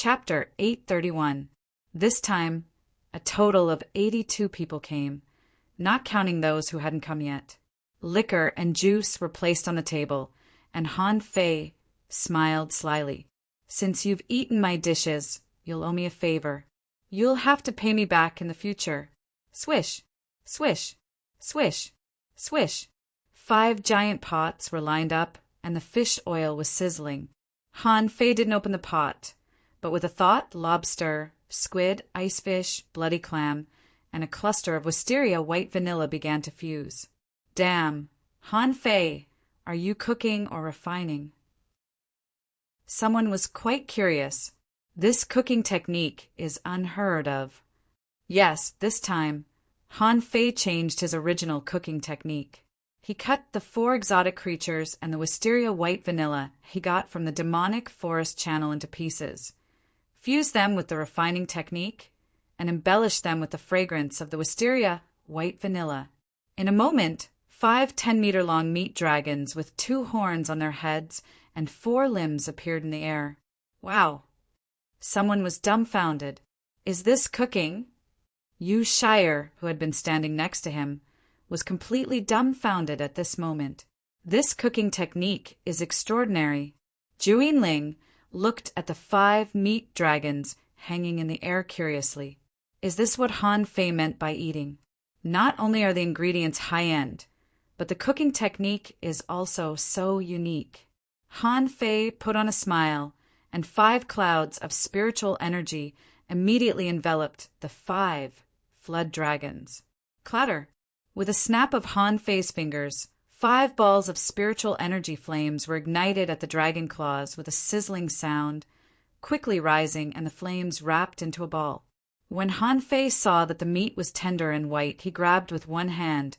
Chapter 831. This time, a total of 82 people came, not counting those who hadn't come yet. Liquor and juice were placed on the table, and Han Fei smiled slyly. "Since you've eaten my dishes, you'll owe me a favor. You'll have to pay me back in the future." Swish, swish, swish, swish. 5 giant pots were lined up, and the fish oil was sizzling. Han Fei didn't open the pot, but with a thought, lobster, squid, icefish, bloody clam, and a cluster of wisteria white vanilla began to fuse. "Damn, Han Fei, are you cooking or refining?" Someone was quite curious. This cooking technique is unheard of. Yes, this time, Han Fei changed his original cooking technique. He cut the 4 exotic creatures and the wisteria white vanilla he got from the demonic forest channel into pieces, fused them with the refining technique, and embellished them with the fragrance of the wisteria white vanilla. In a moment, 5 10-meter-long meat dragons with 2 horns on their heads and 4 limbs appeared in the air. Wow! Someone was dumbfounded. "Is this cooking?" Yu Shire, who had been standing next to him, was completely dumbfounded at this moment. "This cooking technique is extraordinary." Juyin Ling looked at the 5 meat dragons hanging in the air curiously. Is this what Han Fei meant by eating? Not only are the ingredients high-end, but the cooking technique is also so unique. Han Fei put on a smile, and 5 clouds of spiritual energy immediately enveloped the 5 flood dragons. Clatter! With a snap of Han Fei's fingers, 5 balls of spiritual energy flames were ignited at the dragon claws with a sizzling sound, quickly rising, and the flames wrapped into a ball. When Han Fei saw that the meat was tender and white, he grabbed with one hand,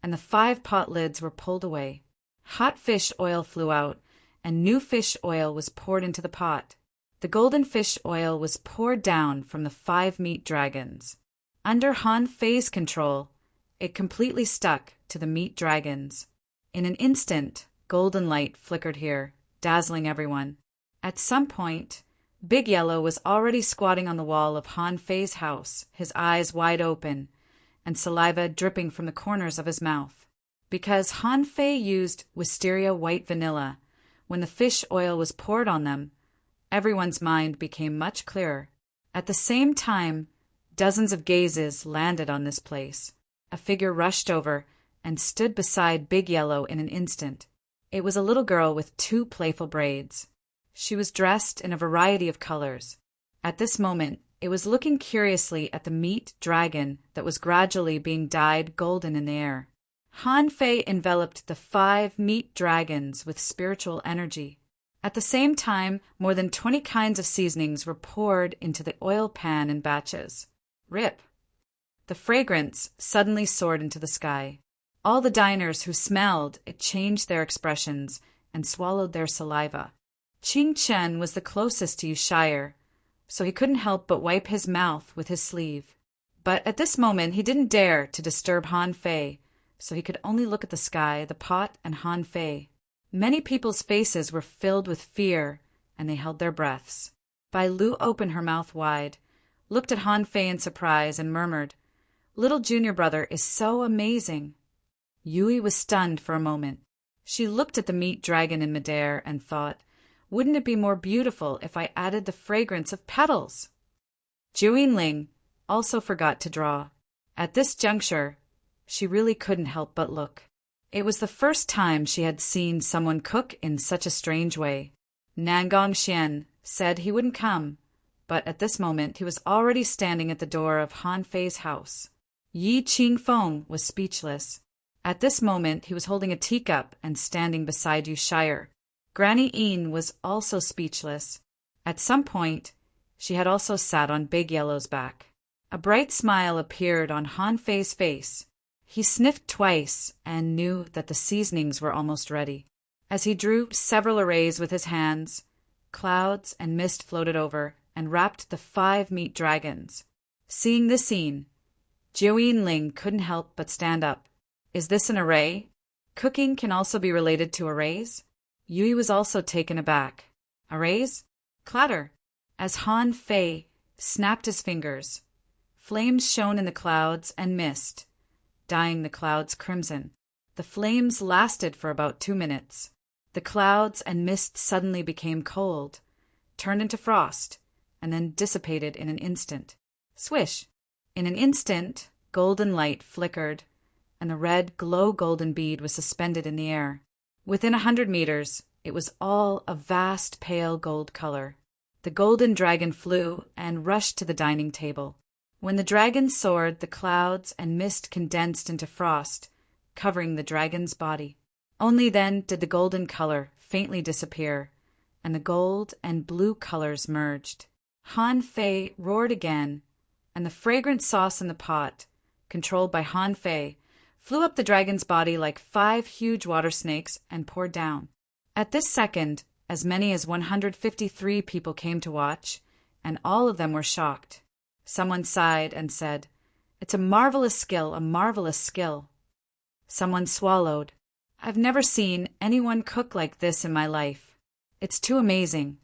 and the 5 pot lids were pulled away. Hot fish oil flew out, and new fish oil was poured into the pot. The golden fish oil was poured down from the 5 meat dragons. Under Han Fei's control, it completely stuck to the meat dragons. In an instant, golden light flickered here, dazzling everyone. At some point, Big Yellow was already squatting on the wall of Han Fei's house, his eyes wide open, and saliva dripping from the corners of his mouth. Because Han Fei used wisteria white vanilla, when the fish oil was poured on them, everyone's mind became much clearer. At the same time, dozens of gazes landed on this place. A figure rushed over and stood beside Big Yellow in an instant. It was a little girl with 2 playful braids. She was dressed in a variety of colors. At this moment, it was looking curiously at the meat dragon that was gradually being dyed golden in the air. Han Fei enveloped the 5 meat dragons with spiritual energy. At the same time, more than 20 kinds of seasonings were poured into the oil pan in batches. Rip! The fragrance suddenly soared into the sky. All the diners who smelled it changed their expressions and swallowed their saliva. Qing Chen was the closest to Yu Shire, so he couldn't help but wipe his mouth with his sleeve. But at this moment he didn't dare to disturb Han Fei, so he could only look at the sky, the pot, and Han Fei. Many people's faces were filled with fear, and they held their breaths. Bai Lu opened her mouth wide, looked at Han Fei in surprise, and murmured, "Little junior brother is so amazing." Yui was stunned for a moment. She looked at the meat dragon in midair and thought, wouldn't it be more beautiful if I added the fragrance of petals? Juyin Ling also forgot to draw. At this juncture, she really couldn't help but look. It was the first time she had seen someone cook in such a strange way. Nangong Xian said he wouldn't come, but at this moment he was already standing at the door of Han Fei's house. Yi Qingfeng was speechless. At this moment he was holding a teacup and standing beside Yu Shire. Granny Een was also speechless. At some point, she had also sat on Big Yellow's back. A bright smile appeared on Han Fei's face. He sniffed twice and knew that the seasonings were almost ready. As he drew several arrays with his hands, clouds and mist floated over and wrapped the 5 meat dragons. Seeing this scene, Juyin Ling couldn't help but stand up. Is this an array? Cooking can also be related to arrays? Yui was also taken aback. Arrays? Clatter! As Han Fei snapped his fingers, flames shone in the clouds and mist, dyeing the clouds crimson. The flames lasted for about 2 minutes. The clouds and mist suddenly became cold, turned into frost, and then dissipated in an instant. Swish! In an instant, golden light flickered, and the red glow-golden bead was suspended in the air. Within 100 meters, it was all a vast pale gold color. The golden dragon flew and rushed to the dining table. When the dragon soared, the clouds and mist condensed into frost, covering the dragon's body. Only then did the golden color faintly disappear, and the gold and blue colors merged. Han Fei roared again, and the fragrant sauce in the pot, controlled by Han Fei, flew up the dragon's body like 5 huge water snakes and poured down. At this second, as many as 153 people came to watch, and all of them were shocked. Someone sighed and said, "It's a marvelous skill, a marvelous skill." Someone swallowed. "I've never seen anyone cook like this in my life. It's too amazing."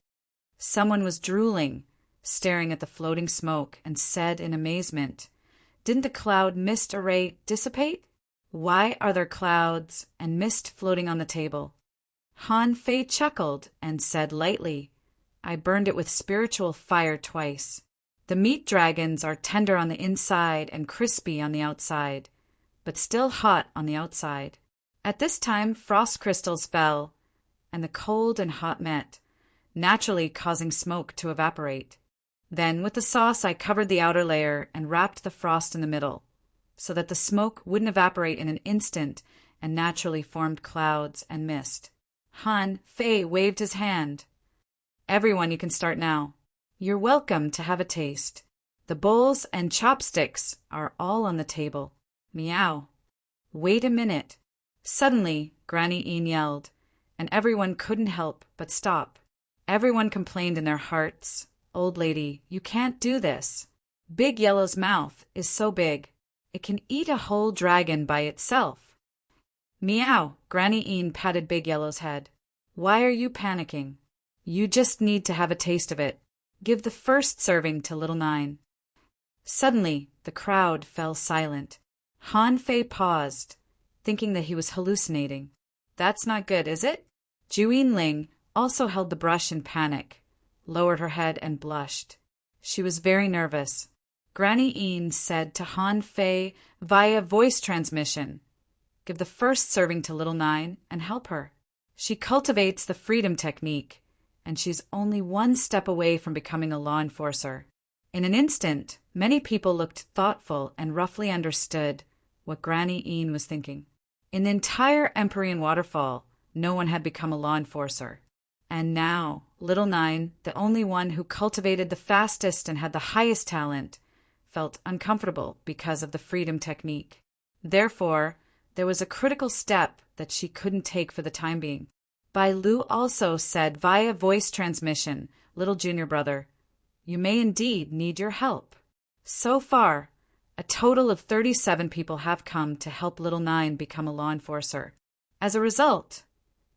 Someone was drooling, staring at the floating smoke, and said in amazement, "Didn't the cloud mist array dissipate? Why are there clouds and mist floating on the table?" Han Fei chuckled and said lightly, "I burned it with spiritual fire twice. The meat dragons are tender on the inside and crispy on the outside, but still hot on the outside." At this time, frost crystals fell, and the cold and hot met, naturally causing smoke to evaporate. Then, with the sauce, I covered the outer layer and wrapped the frost in the middle, so that the smoke wouldn't evaporate in an instant and naturally formed clouds and mist. Han Fei waved his hand. "Everyone, you can start now. You're welcome to have a taste. The bowls and chopsticks are all on the table. Meow." "Wait a minute." Suddenly, Granny Een yelled, and everyone couldn't help but stop. Everyone complained in their hearts, "Old lady, you can't do this. Big Yellow's mouth is so big, it can eat a whole dragon by itself." "Meow," Granny Een patted Big Yellow's head. "Why are you panicking? You just need to have a taste of it. Give the first serving to Little Nine." Suddenly, the crowd fell silent. Han Fei paused, thinking that he was hallucinating. "That's not good, is it?" Juyin Ling also held the brush in panic, lowered her head and blushed. She was very nervous. Granny Een said to Han Fei via voice transmission, "Give the first serving to Little Nine and help her. She cultivates the freedom technique, and she's only 1 step away from becoming a law enforcer." In an instant, many people looked thoughtful and roughly understood what Granny Een was thinking. In the entire Empyrean waterfall, no one had become a law enforcer. And now, Little Nine, the only one who cultivated the fastest and had the highest talent, felt uncomfortable because of the freedom technique. Therefore, there was a critical step that she couldn't take for the time being. Bai Lu also said via voice transmission, "Little junior brother, you may indeed need your help." So far, a total of 37 people have come to help Little Nine become a law enforcer. As a result,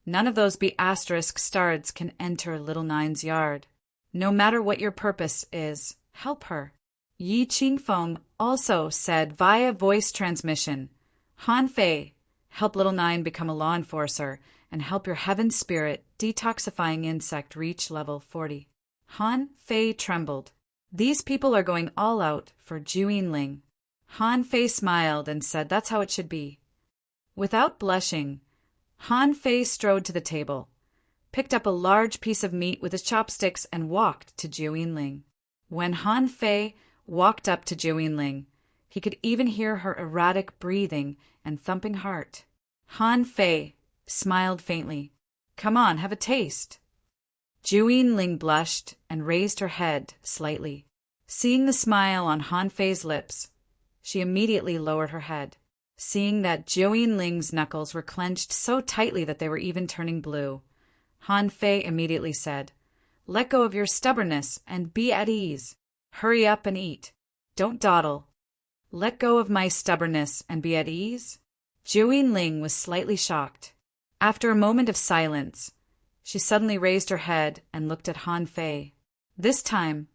none of those B** stards can enter Little Nine's yard. No matter what your purpose is, help her. Yi Qingfeng also said via voice transmission, "Han Fei, help Little Nine become a law enforcer and help your heaven spirit detoxifying insect reach level 40. Han Fei trembled. These people are going all out for Juyin Ling. Han Fei smiled and said that's how it should be. Without blushing, Han Fei strode to the table, picked up a large piece of meat with his chopsticks and walked to Juyin Ling. When Han Fei walked up to Juyin Ling, he could even hear her erratic breathing and thumping heart. Han Fei smiled faintly. "Come on, have a taste." Juyin Ling blushed and raised her head slightly. Seeing the smile on Han Fei's lips, she immediately lowered her head. Seeing that Juyin Ling's knuckles were clenched so tightly that they were even turning blue, Han Fei immediately said, "Let go of your stubbornness and be at ease. Hurry up and eat. Don't dawdle." "Let go of my stubbornness and be at ease?" Juyin Ling was slightly shocked. After a moment of silence, she suddenly raised her head and looked at Han Fei. This time,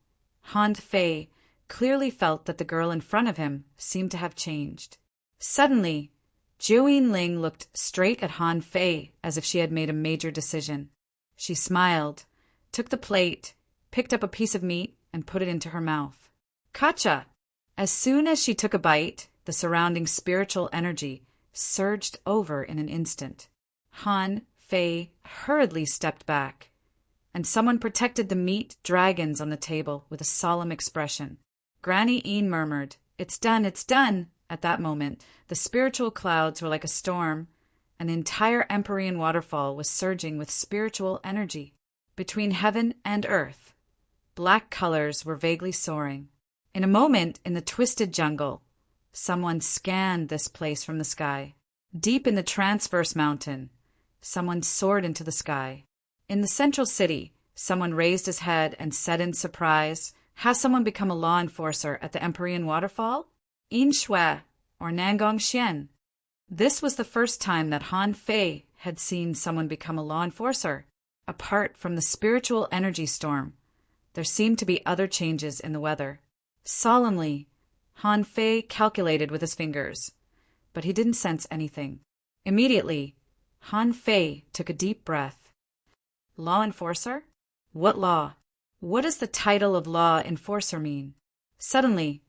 Han Fei clearly felt that the girl in front of him seemed to have changed. Suddenly, Zhou Ling looked straight at Han Fei as if she had made a major decision. She smiled, took the plate, picked up a piece of meat, and put it into her mouth. Gotcha! As soon as she took a bite, the surrounding spiritual energy surged over in an instant. Han Fei hurriedly stepped back, and someone protected the meat dragons on the table with a solemn expression. Granny Een murmured, "It's done, it's done!" At that moment, the spiritual clouds were like a storm. An entire Empyrean waterfall was surging with spiritual energy. Between heaven and earth, black colors were vaguely soaring. In a moment, in the twisted jungle, someone scanned this place from the sky. Deep in the transverse mountain, someone soared into the sky. In the central city, someone raised his head and said in surprise, "Has someone become a law enforcer at the Empyrean waterfall? Yin Shui, or Nangong Xian." This was the first time that Han Fei had seen someone become a law enforcer. Apart from the spiritual energy storm, there seemed to be other changes in the weather. Solemnly, Han Fei calculated with his fingers, but he didn't sense anything. Immediately, Han Fei took a deep breath. Law enforcer? What law? What does the title of law enforcer mean? Suddenly,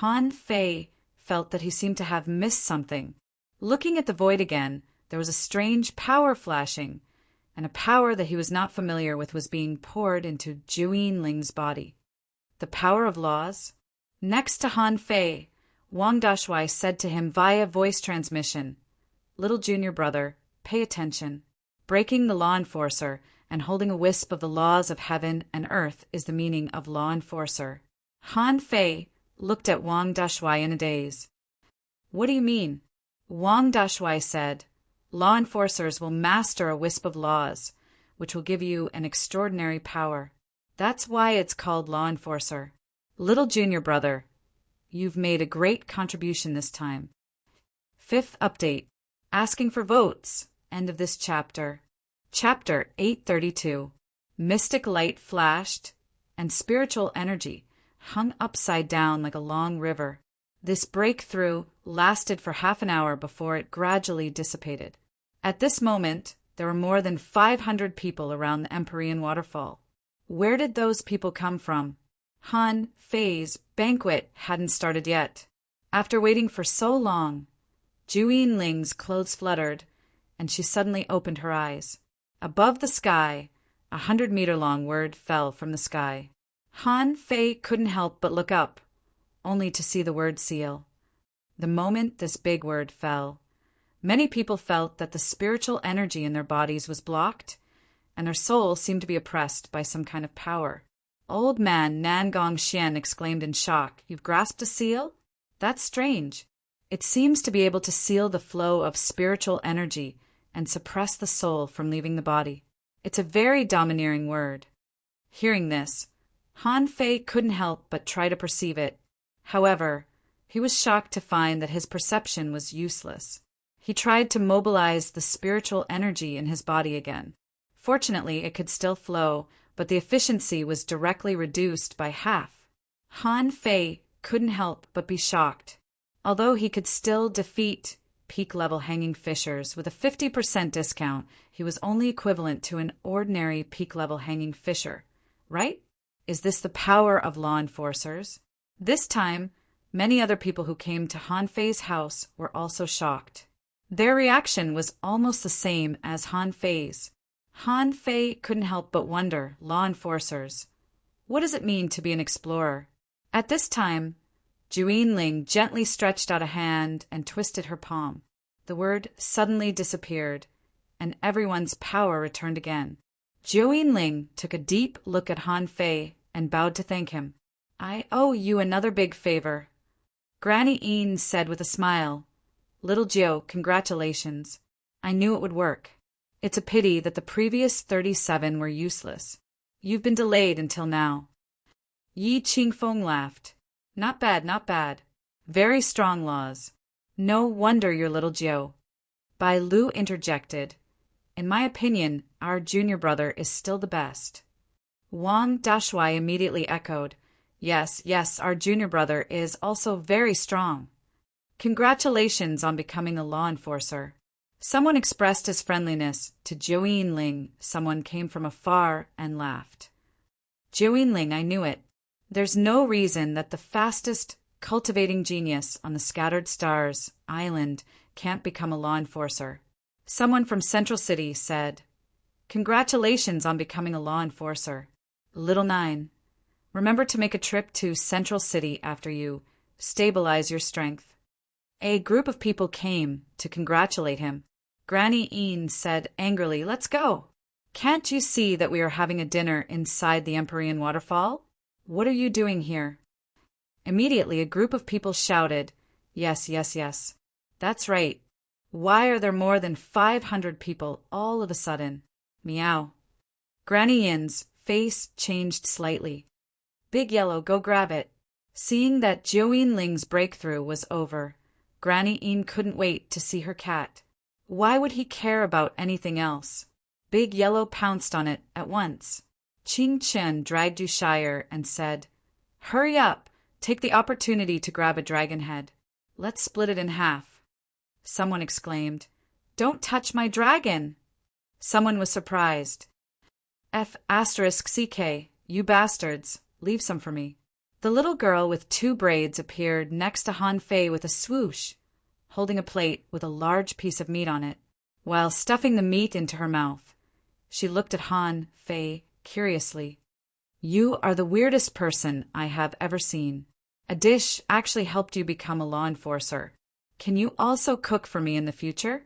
Han Fei felt that he seemed to have missed something. Looking at the void again, there was a strange power flashing, and a power that he was not familiar with was being poured into Zhou Ling's body. The power of laws? Next to Han Fei, Wang Dashui said to him via voice transmission, "Little junior brother, pay attention. Breaking the law enforcer and holding a wisp of the laws of heaven and earth is the meaning of law enforcer." Han Fei looked at Wang Dashui in a daze. "What do you mean?" Wang Dashui said, "Law enforcers will master a wisp of laws, which will give you an extraordinary power. That's why it's called law enforcer. Little junior brother, you've made a great contribution this time." Fifth update. Asking for votes. End of this chapter. Chapter 832. Mystic light flashed, and spiritual energy hung upside down like a long river. This breakthrough lasted for half an hour before it gradually dissipated. At this moment, there were more than 500 people around the Empyrean waterfall. Where did those people come from? Han Fei's banquet hadn't started yet. After waiting for so long, Zhou Ling's clothes fluttered, and she suddenly opened her eyes. Above the sky, 100-meter-long word fell from the sky. Han Fei couldn't help but look up, only to see the word seal. The moment this big word fell, many people felt that the spiritual energy in their bodies was blocked, and their souls seemed to be oppressed by some kind of power. Old man Nangong Xian exclaimed in shock, "You've grasped a seal? That's strange. It seems to be able to seal the flow of spiritual energy and suppress the soul from leaving the body. It's a very domineering word." Hearing this, Han Fei couldn't help but try to perceive it. However, he was shocked to find that his perception was useless. He tried to mobilize the spiritual energy in his body again. Fortunately, it could still flow, but the efficiency was directly reduced by half. Han Fei couldn't help but be shocked. Although he could still defeat peak-level hanging fishers with a 50% discount, he was only equivalent to an ordinary peak-level hanging fisher, right? Is this the power of law enforcers? This time, many other people who came to Han Fei's house were also shocked. Their reaction was almost the same as Han Fei's. Han Fei couldn't help but wonder, law enforcers. What does it mean to be an explorer? At this time, Zhou Ling gently stretched out a hand and twisted her palm. The word suddenly disappeared, and everyone's power returned again. Zhou Ling took a deep look at Han Fei and bowed to thank him. "I owe you another big favor," Granny Een said with a smile. "Little Jiu, congratulations. I knew it would work. It's a pity that the previous 37 were useless. You've been delayed until now." Yi Qingfeng laughed. "Not bad, not bad. Very strong laws. No wonder you're little Jiu." Bai Lu interjected, "In my opinion, our junior brother is still the best." Wang Dashui immediately echoed, Yes, yes, our junior brother is also very strong. Congratulations on becoming a law enforcer. Someone expressed his friendliness to Zhou Yinling. Someone came from afar and laughed. Zhou Yinling, I knew it. There's no reason that the fastest cultivating genius on the Scattered Stars Island can't become a law enforcer. Someone from Central City said, Congratulations on becoming a law enforcer. Little 9, remember to make a trip to Central City after you stabilize your strength. A group of people came to congratulate him. Granny Een said angrily, Let's go. Can't you see that we are having a dinner inside the Empyrean waterfall? What are you doing here? Immediately a group of people shouted, Yes, yes, yes. That's right. Why are there more than 500 people all of a sudden? Meow. Granny Yin's face changed slightly. Big Yellow, go grab it. Seeing that Zhou Yinling's breakthrough was over, Granny Yin couldn't wait to see her cat. Why would he care about anything else? Big Yellow pounced on it at once. Qing Chen dragged Yushire and said, Hurry up! Take the opportunity to grab a dragon head. Let's split it in half. Someone exclaimed, Don't touch my dragon! Someone was surprised. F*CK, you bastards, leave some for me. The little girl with 2 braids appeared next to Han Fei with a swoosh, holding a plate with a large piece of meat on it. While stuffing the meat into her mouth, she looked at Han Fei curiously. You are the weirdest person I have ever seen. A dish actually helped you become a law enforcer. Can you also cook for me in the future?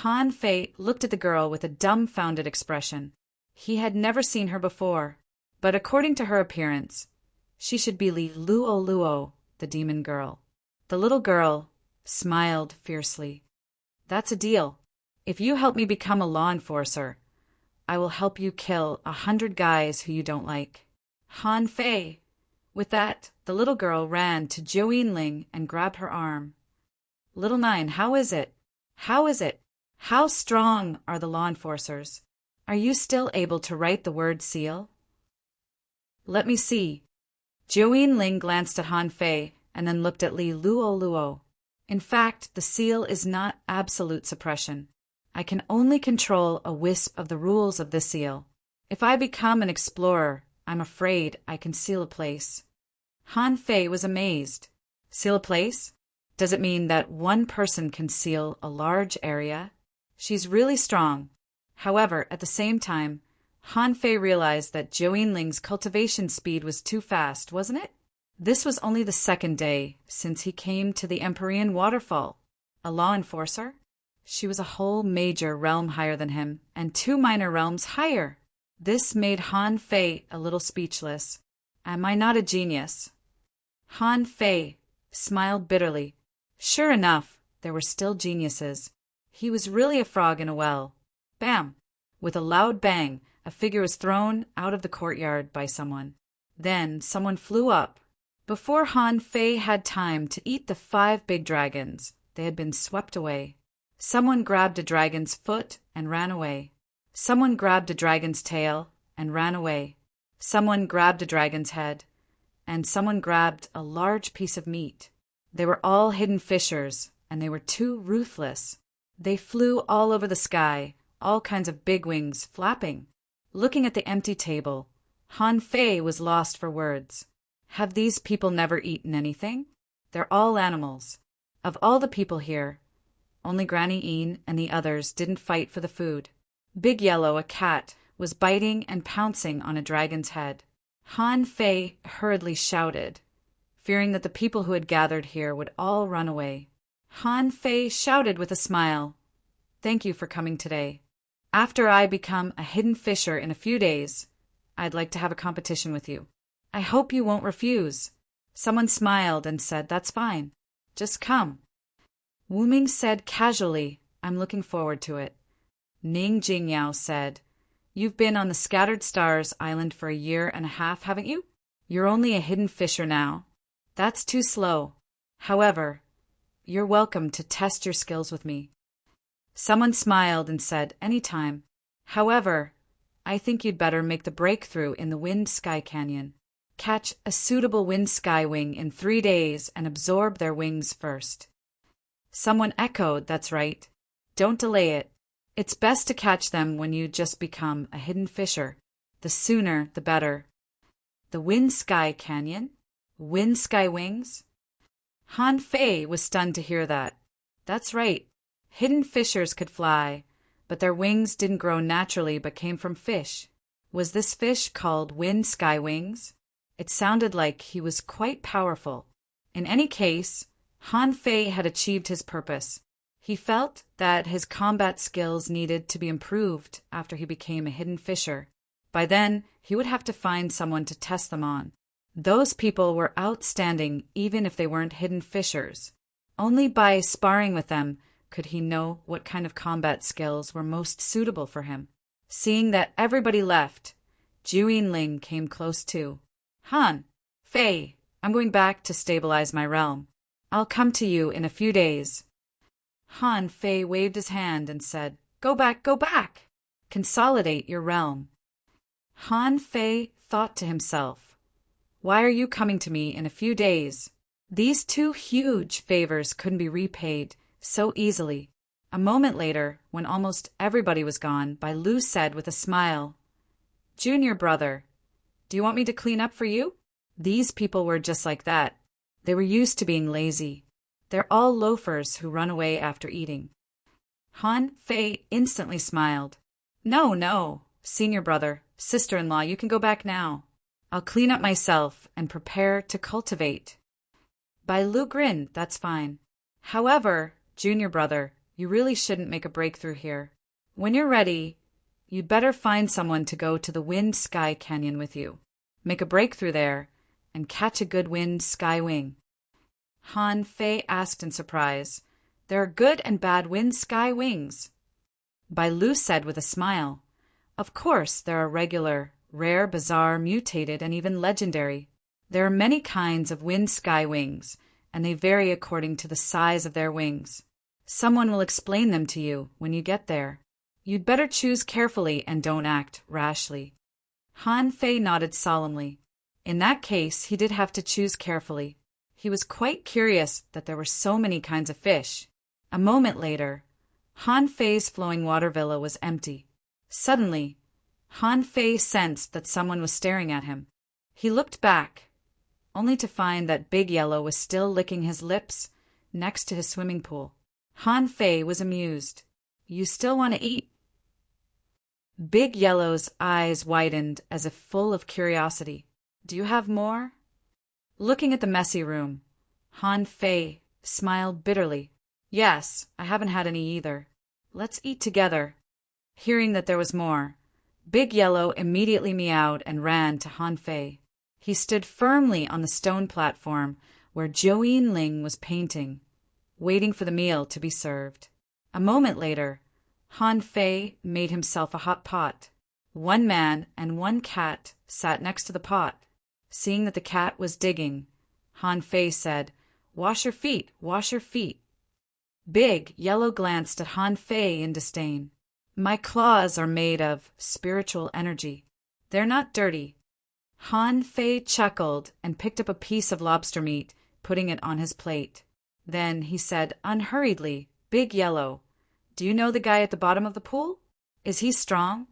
Han Fei looked at the girl with a dumbfounded expression. He had never seen her before, but according to her appearance, she should be Li Luo Luo, the demon girl. The little girl smiled fiercely. That's a deal. If you help me become a law enforcer, I will help you kill 100 guys who you don't like. Han Fei. With that, the little girl ran to Zhou Yinling and grabbed her arm. Little 9, how is it? How is it? How strong are the law enforcers? Are you still able to write the word seal? Let me see. Zhou Yinling glanced at Han Fei and then looked at Li Luo Luo. In fact, the seal is not absolute suppression. I can only control a wisp of the rules of the seal. If I become an explorer, I'm afraid I can seal a place. Han Fei was amazed. Seal a place? Does it mean that one person can seal a large area? She's really strong. However, at the same time, Han Fei realized that Zhou Yinling's cultivation speed was too fast, wasn't it? This was only the 2nd day since he came to the Empyrean waterfall. A law enforcer? She was a whole major realm higher than him, and 2 minor realms higher. This made Han Fei a little speechless. Am I not a genius? Han Fei smiled bitterly. Sure enough, there were still geniuses. He was really a frog in a well. Bam! With a loud bang, a figure was thrown out of the courtyard by someone. Then someone flew up. Before Han Fei had time to eat the 5 big dragons, they had been swept away. Someone grabbed a dragon's foot and ran away. Someone grabbed a dragon's tail and ran away. Someone grabbed a dragon's head, and someone grabbed a large piece of meat. They were all hidden fishers, and they were too ruthless. They flew all over the sky, all kinds of big wings flapping. Looking at the empty table, Han Fei was lost for words. Have these people never eaten anything? They're all animals. Of all the people here, only Granny Een and the others didn't fight for the food. Big Yellow, a cat, was biting and pouncing on a dragon's head. Han Fei hurriedly shouted, fearing that the people who had gathered here would all run away. Han Fei shouted with a smile, Thank you for coming today. After I become a hidden fisher in a few days, I'd like to have a competition with you. I hope you won't refuse. Someone smiled and said, That's fine. Just come. Wu Ming said casually, I'm looking forward to it. Ning Jingyao said, You've been on the Scattered Stars Island for a year and a half, haven't you? You're only a hidden fisher now. That's too slow. However, you're welcome to test your skills with me. Someone smiled and said, Anytime. However, I think you'd better make the breakthrough in the Wind Sky Canyon. Catch a suitable wind sky wing in 3 days and absorb their wings first. Someone echoed, that's right. Don't delay it. It's best to catch them when you just become a hidden fisher. The sooner, the better. The Wind Sky Canyon? Wind Sky Wings? Han Fei was stunned to hear that. That's right. Hidden fishers could fly, but their wings didn't grow naturally but came from fish. Was this fish called Wind Sky Wings? It sounded like he was quite powerful. In any case, Han Fei had achieved his purpose. He felt that his combat skills needed to be improved after he became a hidden fisher. By then, he would have to find someone to test them on. Those people were outstanding even if they weren't hidden fishers. Only by sparring with them could he know what kind of combat skills were most suitable for him. Seeing that everybody left, Zhu Ling came close too. Han Fei, I'm going back to stabilize my realm. I'll come to you in a few days. Han Fei waved his hand and said, Go back, go back! Consolidate your realm. Han Fei thought to himself, Why are you coming to me in a few days? These 2 huge favors couldn't be repaid so easily. A moment later, when almost everybody was gone, Bai Lu said with a smile, Junior brother, do you want me to clean up for you? These people were just like that. They were used to being lazy. They're all loafers who run away after eating. Han Fei instantly smiled. No, no, senior brother, sister-in-law, you can go back now. I'll clean up myself and prepare to cultivate. Bai Lu grinned, that's fine. However, junior brother, you really shouldn't make a breakthrough here. When you're ready, you'd better find someone to go to the Wind Sky Canyon with you. Make a breakthrough there and catch a good wind sky wing. Han Fei asked in surprise, There are good and bad wind sky wings. Bai Lu said with a smile, Of course there are regular, rare, bizarre, mutated, and even legendary. There are many kinds of wind sky wings, and they vary according to the size of their wings. Someone will explain them to you when you get there. You'd better choose carefully and don't act rashly. Han Fei nodded solemnly. In that case, he did have to choose carefully. He was quite curious that there were so many kinds of fish. A moment later, Han Fei's flowing water villa was empty. Suddenly, Han Fei sensed that someone was staring at him. He looked back, only to find that Big Yellow was still licking his lips next to his swimming pool. Han Fei was amused. You still want to eat? Big Yellow's eyes widened as if full of curiosity. Do you have more? Looking at the messy room, Han Fei smiled bitterly. Yes, I haven't had any either. Let's eat together. Hearing that there was more, Big Yellow immediately meowed and ran to Han Fei. He stood firmly on the stone platform where Zhu Ling was painting, waiting for the meal to be served. A moment later, Han Fei made himself a hot pot. 1 man and 1 cat sat next to the pot. Seeing that the cat was digging, Han Fei said, Wash your feet, wash your feet. Big Yellow glanced at Han Fei in disdain. My claws are made of spiritual energy. They're not dirty. Han Fei chuckled and picked up a piece of lobster meat, putting it on his plate. Then he said unhurriedly, Big Yellow, do you know the guy at the bottom of the pool? Is he strong?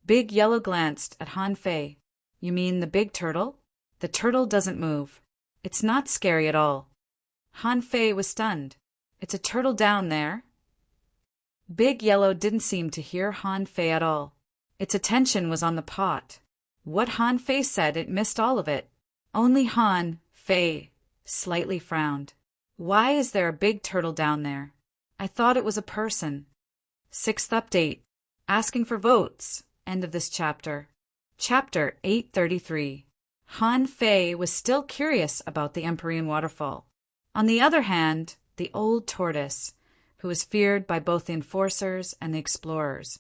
Big Yellow glanced at Han Fei. You mean the big turtle? The turtle doesn't move. It's not scary at all. Han Fei was stunned. It's a turtle down there. Big Yellow didn't seem to hear Han Fei at all. Its attention was on the pot. What Han Fei said, it missed all of it. Only Han Fei slightly frowned. Why is there a big turtle down there? I thought it was a person. 6th update. Asking for votes. End of this chapter. Chapter 833. Han Fei was still curious about the Empyrean waterfall. On the other hand, the old tortoise, who was feared by both the enforcers and the explorers,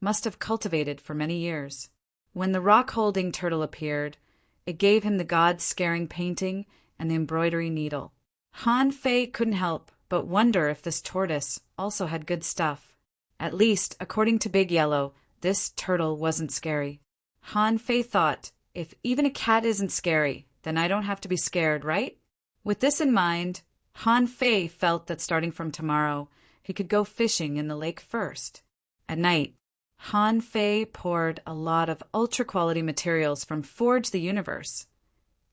must have cultivated for many years. When the rock-holding turtle appeared, it gave him the god-scaring painting and the embroidery needle. Han Fei couldn't help but wonder if this tortoise also had good stuff. At least, according to Big Yellow, This turtle wasn't scary. Han Fei thought, if even a cat isn't scary, then I don't have to be scared, right? With this in mind, Han Fei felt that starting from tomorrow, he could go fishing in the lake first. At night, Han Fei poured a lot of ultra-quality materials from Forge the Universe,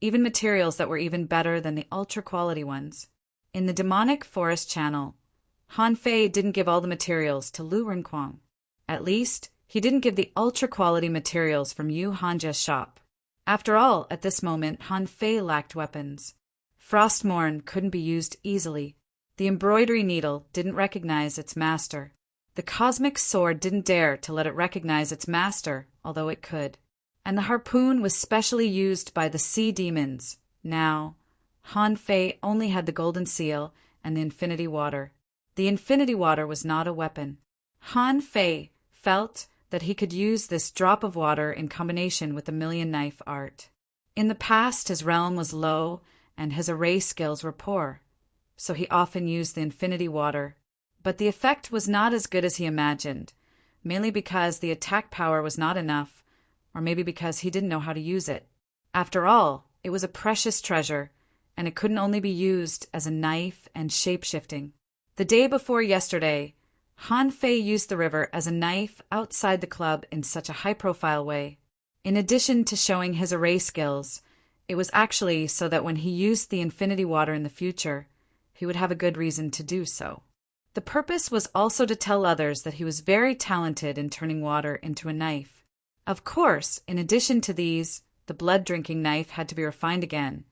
even materials that were even better than the ultra-quality ones. In the demonic forest channel, Han Fei didn't give all the materials to Lu Renquang. At least, he didn't give the ultra-quality materials from Yu Hanjia's shop. After all, at this moment, Han Fei lacked weapons. Frostmourne couldn't be used easily. The embroidery needle didn't recognize its master. The cosmic sword didn't dare to let it recognize its master, although it could. And the harpoon was specially used by the sea demons. Now, Han Fei only had the golden seal and the infinity water. The infinity water was not a weapon. Han Fei felt that he could use this drop of water in combination with the million knife art. In the past, his realm was low and his array skills were poor, so he often used the infinity water. But the effect was not as good as he imagined, mainly because the attack power was not enough, or maybe because he didn't know how to use it. After all, it was a precious treasure, and it couldn't only be used as a knife and shape-shifting. The day before yesterday, Han Fei used the river as a knife outside the club in such a high-profile way. In addition to showing his array skills, it was actually so that when he used the infinity water in the future, he would have a good reason to do so. The purpose was also to tell others that he was very talented in turning water into a knife. Of course, in addition to these, the blood-drinking knife had to be refined again,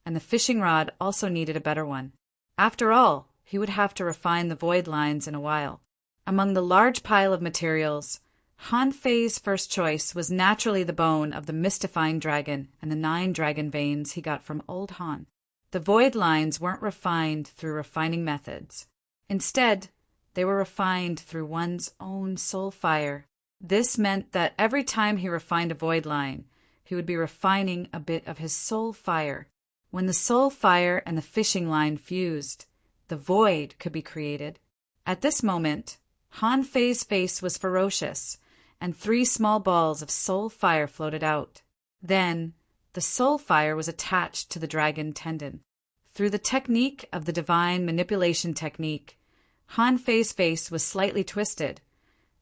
and the fishing rod also needed a better one. After all, he would have to refine the void lines in a while. Among the large pile of materials, Han Fei's first choice was naturally the bone of the mystifying dragon and the 9 dragon veins he got from Old Han. The void lines weren't refined through refining methods. Instead, they were refined through one's own soul fire. This meant that every time he refined a void line, he would be refining a bit of his soul fire. When the soul fire and the fishing line fused, the void could be created. At this moment, Han Fei's face was ferocious, and 3 small balls of soul fire floated out. Then, the soul fire was attached to the dragon tendon. Through the technique of the divine manipulation technique, Han Fei's face was slightly twisted,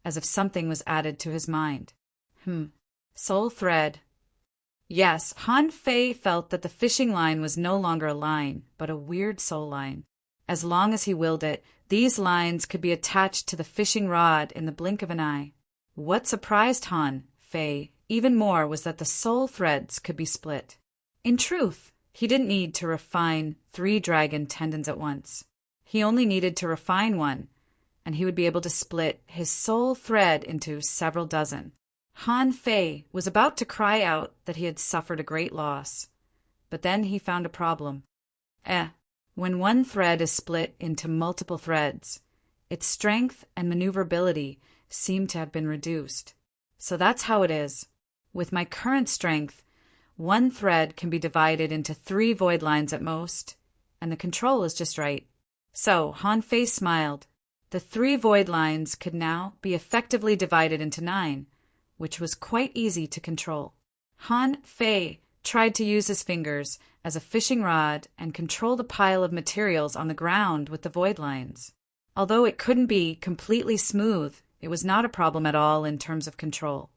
as if something was added to his mind. Soul thread. Yes, Han Fei felt that the fishing line was no longer a line, but a weird soul line. As long as he willed it, these lines could be attached to the fishing rod in the blink of an eye. What surprised Han Fei even more was that the soul threads could be split. In truth, he didn't need to refine 3 dragon tendons at once. He only needed to refine one, and he would be able to split his soul thread into several dozen. Han Fei was about to cry out that he had suffered a great loss, but then he found a problem. When one thread is split into multiple threads, its strength and maneuverability seem to have been reduced. So that's how it is. With my current strength, one thread can be divided into 3 void lines at most, and the control is just right. So Han Fei smiled. The 3 void lines could now be effectively divided into 9, which was quite easy to control. Han Fei tried to use his fingers as a fishing rod and control the pile of materials on the ground with the void lines. Although it couldn't be completely smooth, it was not a problem at all in terms of control.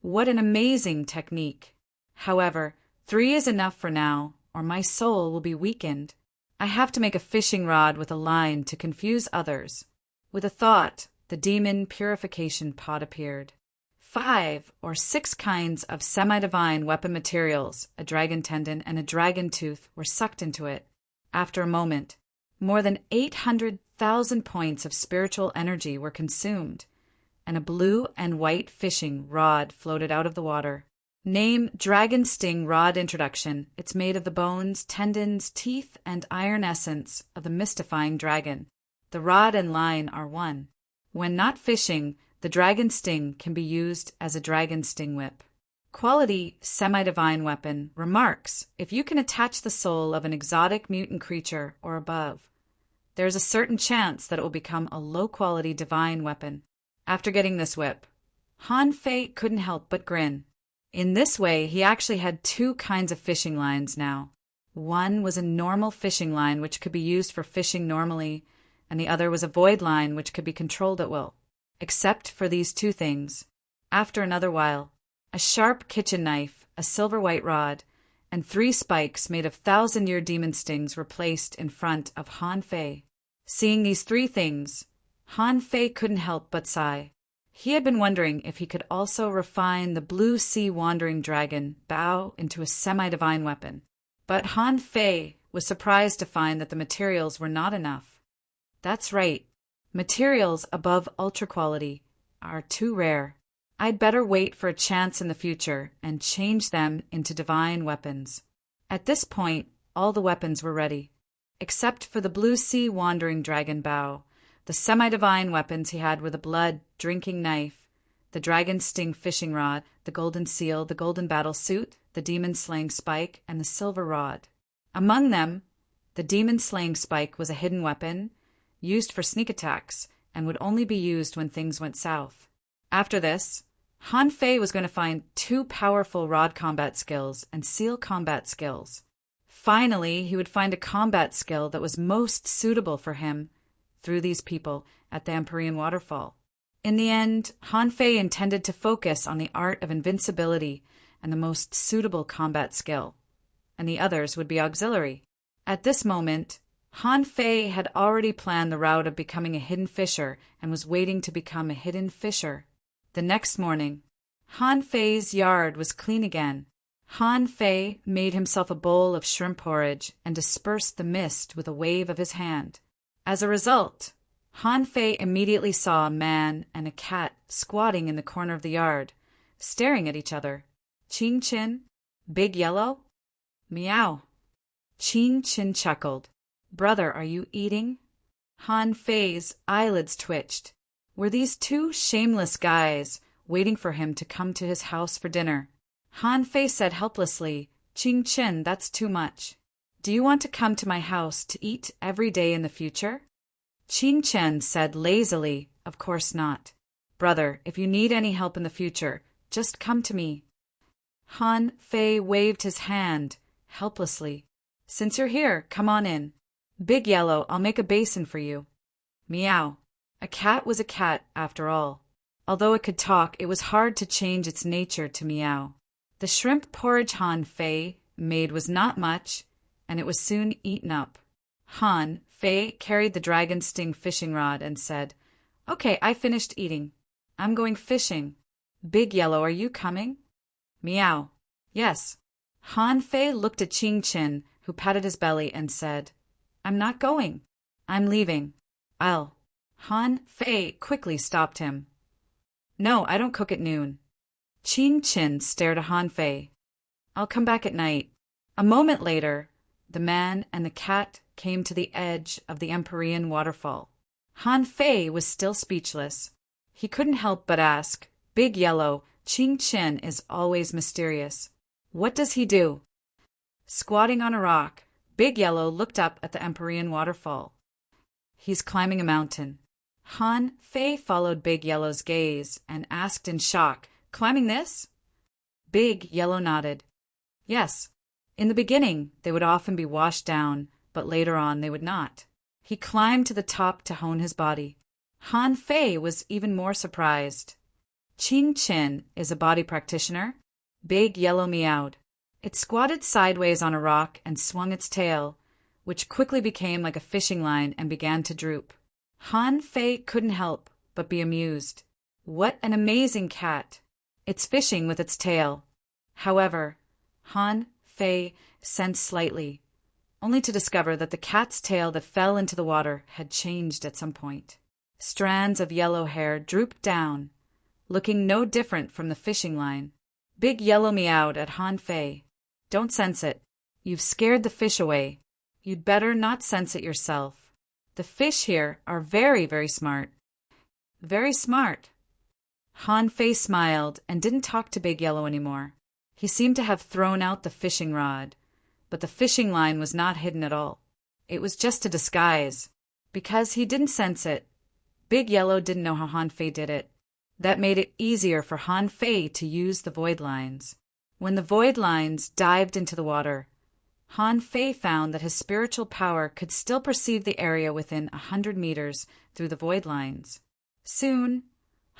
What an amazing technique! However, 3 is enough for now, or my soul will be weakened. I have to make a fishing rod with a line to confuse others. With a thought, the demon purification pot appeared. 5 or 6 kinds of semi-divine weapon materials, a dragon tendon and a dragon tooth, were sucked into it. After a moment, more than 800,000 points of spiritual energy were consumed, and a blue and white fishing rod floated out of the water. Name Dragon Sting Rod Introduction. It's made of the bones, tendons, teeth, and iron essence of the mystifying dragon. The rod and line are one. When not fishing, the dragon sting can be used as a dragon sting whip. Quality semi-divine weapon remarks, if you can attach the soul of an exotic mutant creature or above, there is a certain chance that it will become a low-quality divine weapon. After getting this whip, Han Fei couldn't help but grin. In this way, he actually had two kinds of fishing lines now. One was a normal fishing line which could be used for fishing normally, and the other was a void line which could be controlled at will. Except for these two things. After another while, a sharp kitchen knife, a silver white rod, and 3 spikes made of 1,000-year demon stings were placed in front of Han Fei. Seeing these 3 things, Han Fei couldn't help but sigh. He had been wondering if he could also refine the blue sea wandering dragon Bao into a semi-divine weapon. But Han Fei was surprised to find that the materials were not enough. That's right. Materials above ultra quality are too rare. I'd better wait for a chance in the future and change them into divine weapons. At this point, all the weapons were ready. Except for the blue sea wandering dragon Bao, the semi-divine weapons he had were the blood-drinking knife, the dragon sting fishing rod, the golden seal, the golden battle suit, the demon-slaying spike, and the silver rod. Among them, the demon-slaying spike was a hidden weapon, used for sneak attacks, and would only be used when things went south. After this, Han Fei was going to find 2 powerful rod combat skills and seal combat skills. Finally, he would find a combat skill that was most suitable for him through these people at the Empyrean Waterfall. In the end, Han Fei intended to focus on the art of invincibility and the most suitable combat skill, and the others would be auxiliary. At this moment, Han Fei had already planned the route of becoming a hidden fisher and was waiting to become a hidden fisher. The next morning, Han Fei's yard was clean again. Han Fei made himself a bowl of shrimp porridge and dispersed the mist with a wave of his hand. As a result, Han Fei immediately saw a man and a cat squatting in the corner of the yard, staring at each other. Ching Chin, Big Yellow? Meow. Ching Chin chuckled. Brother, are you eating? Han Fei's eyelids twitched. Were these 2 shameless guys waiting for him to come to his house for dinner? Han Fei said helplessly, Ching Chin, that's too much. Do you want to come to my house to eat every day in the future? Ching Chen said lazily, of course not. Brother, if you need any help in the future, just come to me. Han Fei waved his hand, helplessly. Since you're here, come on in. Big Yellow, I'll make a basin for you. Meow. A cat was a cat, after all. Although it could talk, it was hard to change its nature to meow. The shrimp porridge Han Fei made was not much, and it was soon eaten up. Han Fei carried the dragon sting fishing rod and said, Okay, I finished eating. I'm going fishing. Big Yellow, are you coming? Meow. Yes. Han Fei looked at Ching Chin, who patted his belly and said, I'm not going. I'm leaving. I'll. Han Fei quickly stopped him. No, I don't cook at noon. Ching Chin stared at Han Fei. I'll come back at night. A moment later, the man and the cat came to the edge of the Empyrean waterfall. Han Fei was still speechless. He couldn't help but ask, Big Yellow, Ching Chin is always mysterious. What does he do? Squatting on a rock, Big Yellow looked up at the Empyrean waterfall. He's climbing a mountain. Han Fei followed Big Yellow's gaze and asked in shock, Climbing this? Big Yellow nodded. Yes. In the beginning, they would often be washed down, but later on they would not. He climbed to the top to hone his body. Han Fei was even more surprised. Ching Chin is a body practitioner. Big Yellow meowed. It squatted sideways on a rock and swung its tail, which quickly became like a fishing line and began to droop. Han Fei couldn't help but be amused. What an amazing cat! It's fishing with its tail. However, Han Fei sensed slightly, only to discover that the cat's tail that fell into the water had changed at some point. Strands of yellow hair drooped down, looking no different from the fishing line. Big Yellow meowed at Han Fei. Don't sense it. You've scared the fish away. You'd better not sense it yourself. The fish here are very, very smart. Very smart. Han Fei smiled and didn't talk to Big Yellow anymore. He seemed to have thrown out the fishing rod, but the fishing line was not hidden at all. It was just a disguise. Because he didn't sense it, Big Yellow didn't know how Han Fei did it. That made it easier for Han Fei to use the void lines. When the void lines dived into the water, Han Fei found that his spiritual power could still perceive the area within 100 meters through the void lines. Soon,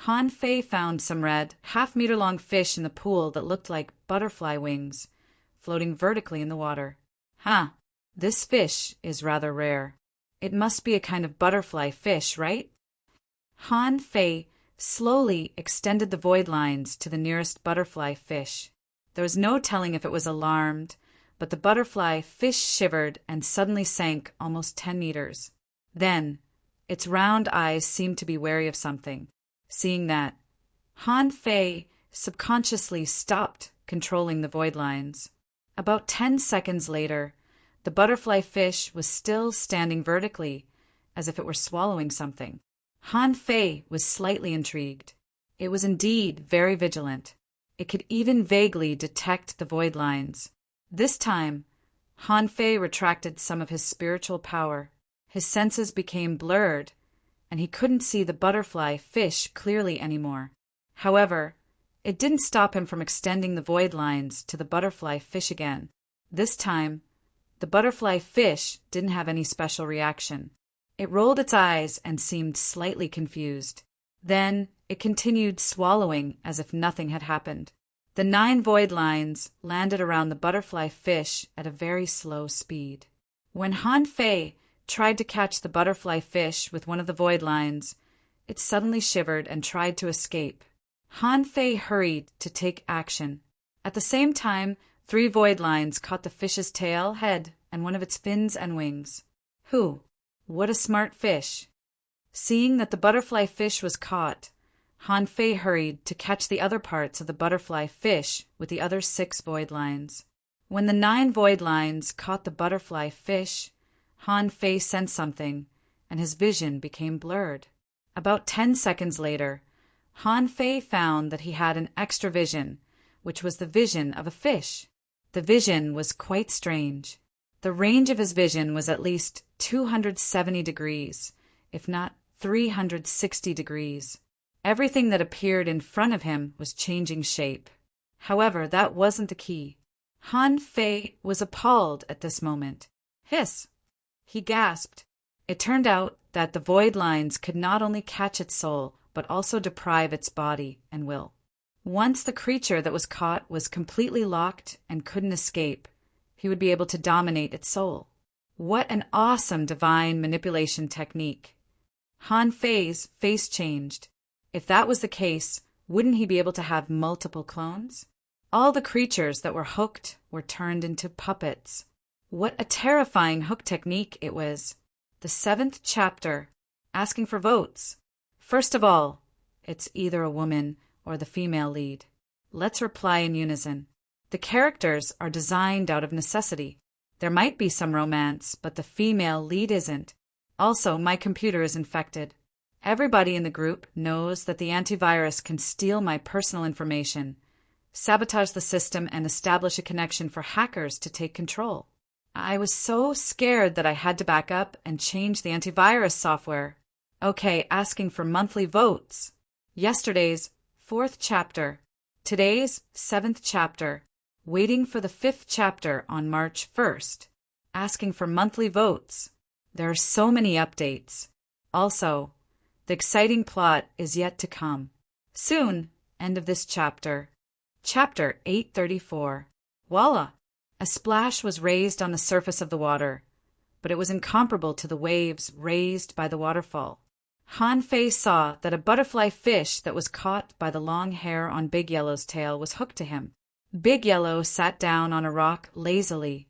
Han Fei found some red, half-meter-long fish in the pool that looked like butterfly wings, floating vertically in the water. This fish is rather rare. It must be a kind of butterfly fish, right? Han Fei slowly extended the void lines to the nearest butterfly fish. There was no telling if it was alarmed, but the butterfly fish shivered and suddenly sank almost 10 meters. Then, its round eyes seemed to be wary of something. Seeing that, Han Fei subconsciously stopped controlling the void lines. About 10 seconds later, the butterfly fish was still standing vertically, as if it were swallowing something. Han Fei was slightly intrigued. It was indeed very vigilant. It could even vaguely detect the void lines. This time, Han Fei retracted some of his spiritual power. His senses became blurred, and he couldn't see the butterfly fish clearly anymore. However, it didn't stop him from extending the void lines to the butterfly fish again. This time, the butterfly fish didn't have any special reaction. It rolled its eyes and seemed slightly confused. Then it continued swallowing as if nothing had happened. The 9 void lines landed around the butterfly fish at a very slow speed. When Han Fei tried to catch the butterfly fish with one of the void lines, it suddenly shivered and tried to escape. Han Fei hurried to take action. At the same time, 3 void lines caught the fish's tail, head, and one of its fins and wings. What a smart fish! Seeing that the butterfly fish was caught, Han Fei hurried to catch the other parts of the butterfly fish with the other 6 void lines. When the 9 void lines caught the butterfly fish, Han Fei sensed something, and his vision became blurred. About 10 seconds later, Han Fei found that he had an extra vision, which was the vision of a fish. The vision was quite strange. The range of his vision was at least 270 degrees, if not 360 degrees. Everything that appeared in front of him was changing shape. However, that wasn't the key. Han Fei was appalled at this moment. Hiss! He gasped. It turned out that the void lines could not only catch its soul, but also deprive its body and will. Once the creature that was caught was completely locked and couldn't escape, he would be able to dominate its soul. What an awesome divine manipulation technique! Han Fei's face changed. If that was the case, wouldn't he be able to have multiple clones? All the creatures that were hooked were turned into puppets. What a terrifying hook technique it was. The 7th chapter, asking for votes. First of all, it's either a woman or the female lead. Let's reply in unison. The characters are designed out of necessity. There might be some romance, but the female lead isn't. Also, my computer is infected. Everybody in the group knows that the antivirus can steal my personal information, sabotage the system, and establish a connection for hackers to take control. I was so scared that I had to back up and change the antivirus software. Okay, asking for monthly votes. Yesterday's 4th chapter. Today's 7th chapter. Waiting for the 5th chapter on March 1st. Asking for monthly votes. There are so many updates. Also, the exciting plot is yet to come. Soon, end of this chapter. Chapter 834. Voila! A splash was raised on the surface of the water, but it was incomparable to the waves raised by the waterfall. Han Fei saw that a butterfly fish that was caught by the long hair on Big Yellow's tail was hooked to him. Big Yellow sat down on a rock lazily,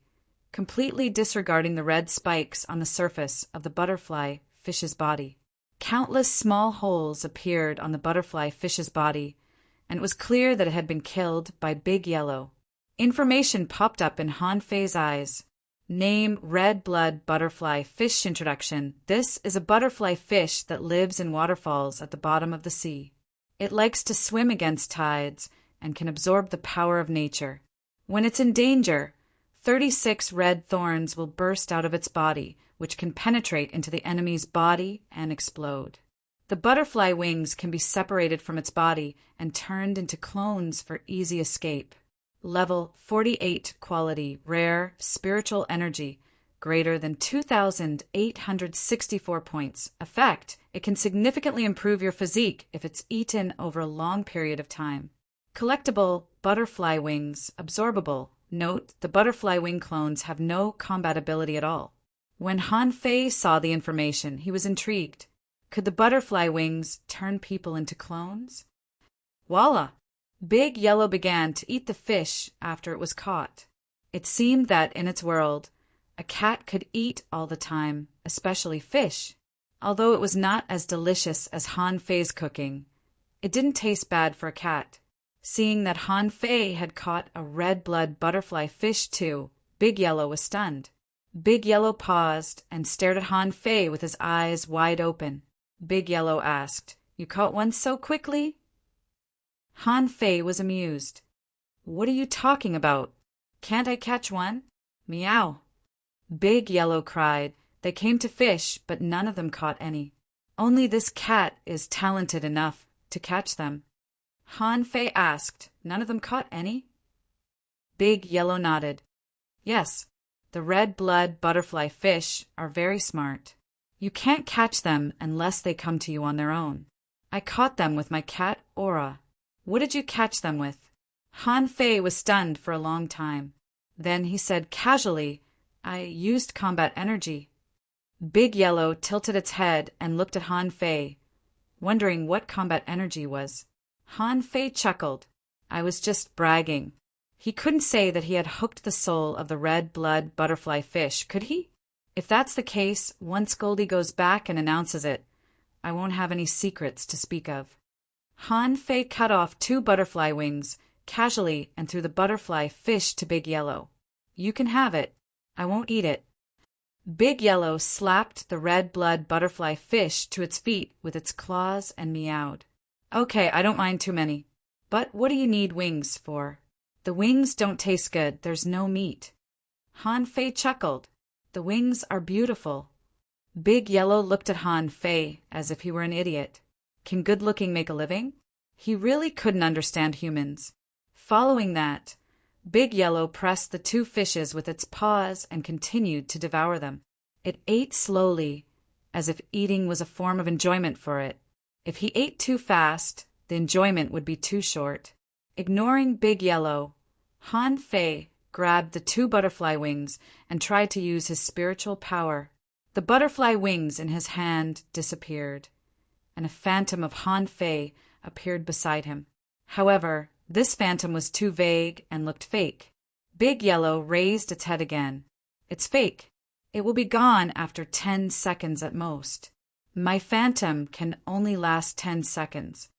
completely disregarding the red spikes on the surface of the butterfly fish's body. Countless small holes appeared on the butterfly fish's body, and it was clear that it had been killed by Big Yellow. Information popped up in Han Fei's eyes. Name red blood butterfly fish introduction. This is a butterfly fish that lives in waterfalls at the bottom of the sea. It likes to swim against tides and can absorb the power of nature. When it's in danger, 36 red thorns will burst out of its body, which can penetrate into the enemy's body and explode. The butterfly wings can be separated from its body and turned into clones for easy escape. Level 48 quality, rare, spiritual energy, greater than 2,864 points. Effect: it can significantly improve your physique if it's eaten over a long period of time. Collectible, butterfly wings, absorbable. Note, the butterfly wing clones have no combat ability at all. When Han Fei saw the information, he was intrigued. Could the butterfly wings turn people into clones? Voila! Big Yellow began to eat the fish after it was caught. It seemed that in its world, a cat could eat all the time, especially fish. Although it was not as delicious as Han Fei's cooking, it didn't taste bad for a cat. Seeing that Han Fei had caught a red-blood butterfly fish too, Big Yellow was stunned. Big Yellow paused and stared at Han Fei with his eyes wide open. Big Yellow asked, "You caught one so quickly?" Han Fei was amused. "What are you talking about? Can't I catch one?" "Meow." Big Yellow cried. They came to fish, but none of them caught any. Only this cat is talented enough to catch them. Han Fei asked, "None of them caught any?" Big Yellow nodded. "Yes, the red-blood butterfly fish are very smart. You can't catch them unless they come to you on their own. I caught them with my cat Aura." "What did you catch them with?" Han Fei was stunned for a long time. Then he said casually, "I used combat energy." Big Yellow tilted its head and looked at Han Fei, wondering what combat energy was. Han Fei chuckled. "I was just bragging." He couldn't say that he had hooked the soul of the red-blood butterfly fish, could he? If that's the case, once Goldie goes back and announces it, I won't have any secrets to speak of. Han Fei cut off 2 butterfly wings, casually, and threw the butterfly fish to Big Yellow. "You can have it. I won't eat it." Big Yellow slapped the red-blood butterfly fish to its feet with its claws and meowed. "Okay, I don't mind too many. But what do you need wings for?" "The wings don't taste good. There's no meat." Han Fei chuckled. "The wings are beautiful." Big Yellow looked at Han Fei as if he were an idiot. Can good-looking make a living? He really couldn't understand humans. Following that, Big Yellow pressed the 2 fishes with its paws and continued to devour them. It ate slowly, as if eating was a form of enjoyment for it. If he ate too fast, the enjoyment would be too short. Ignoring Big Yellow, Han Fei grabbed the 2 butterfly wings and tried to use his spiritual power. The butterfly wings in his hand disappeared, and a phantom of Han Fei appeared beside him. However, this phantom was too vague and looked fake. Big Yellow raised its head again. "It's fake. It will be gone after 10 seconds at most. My phantom can only last 10 seconds.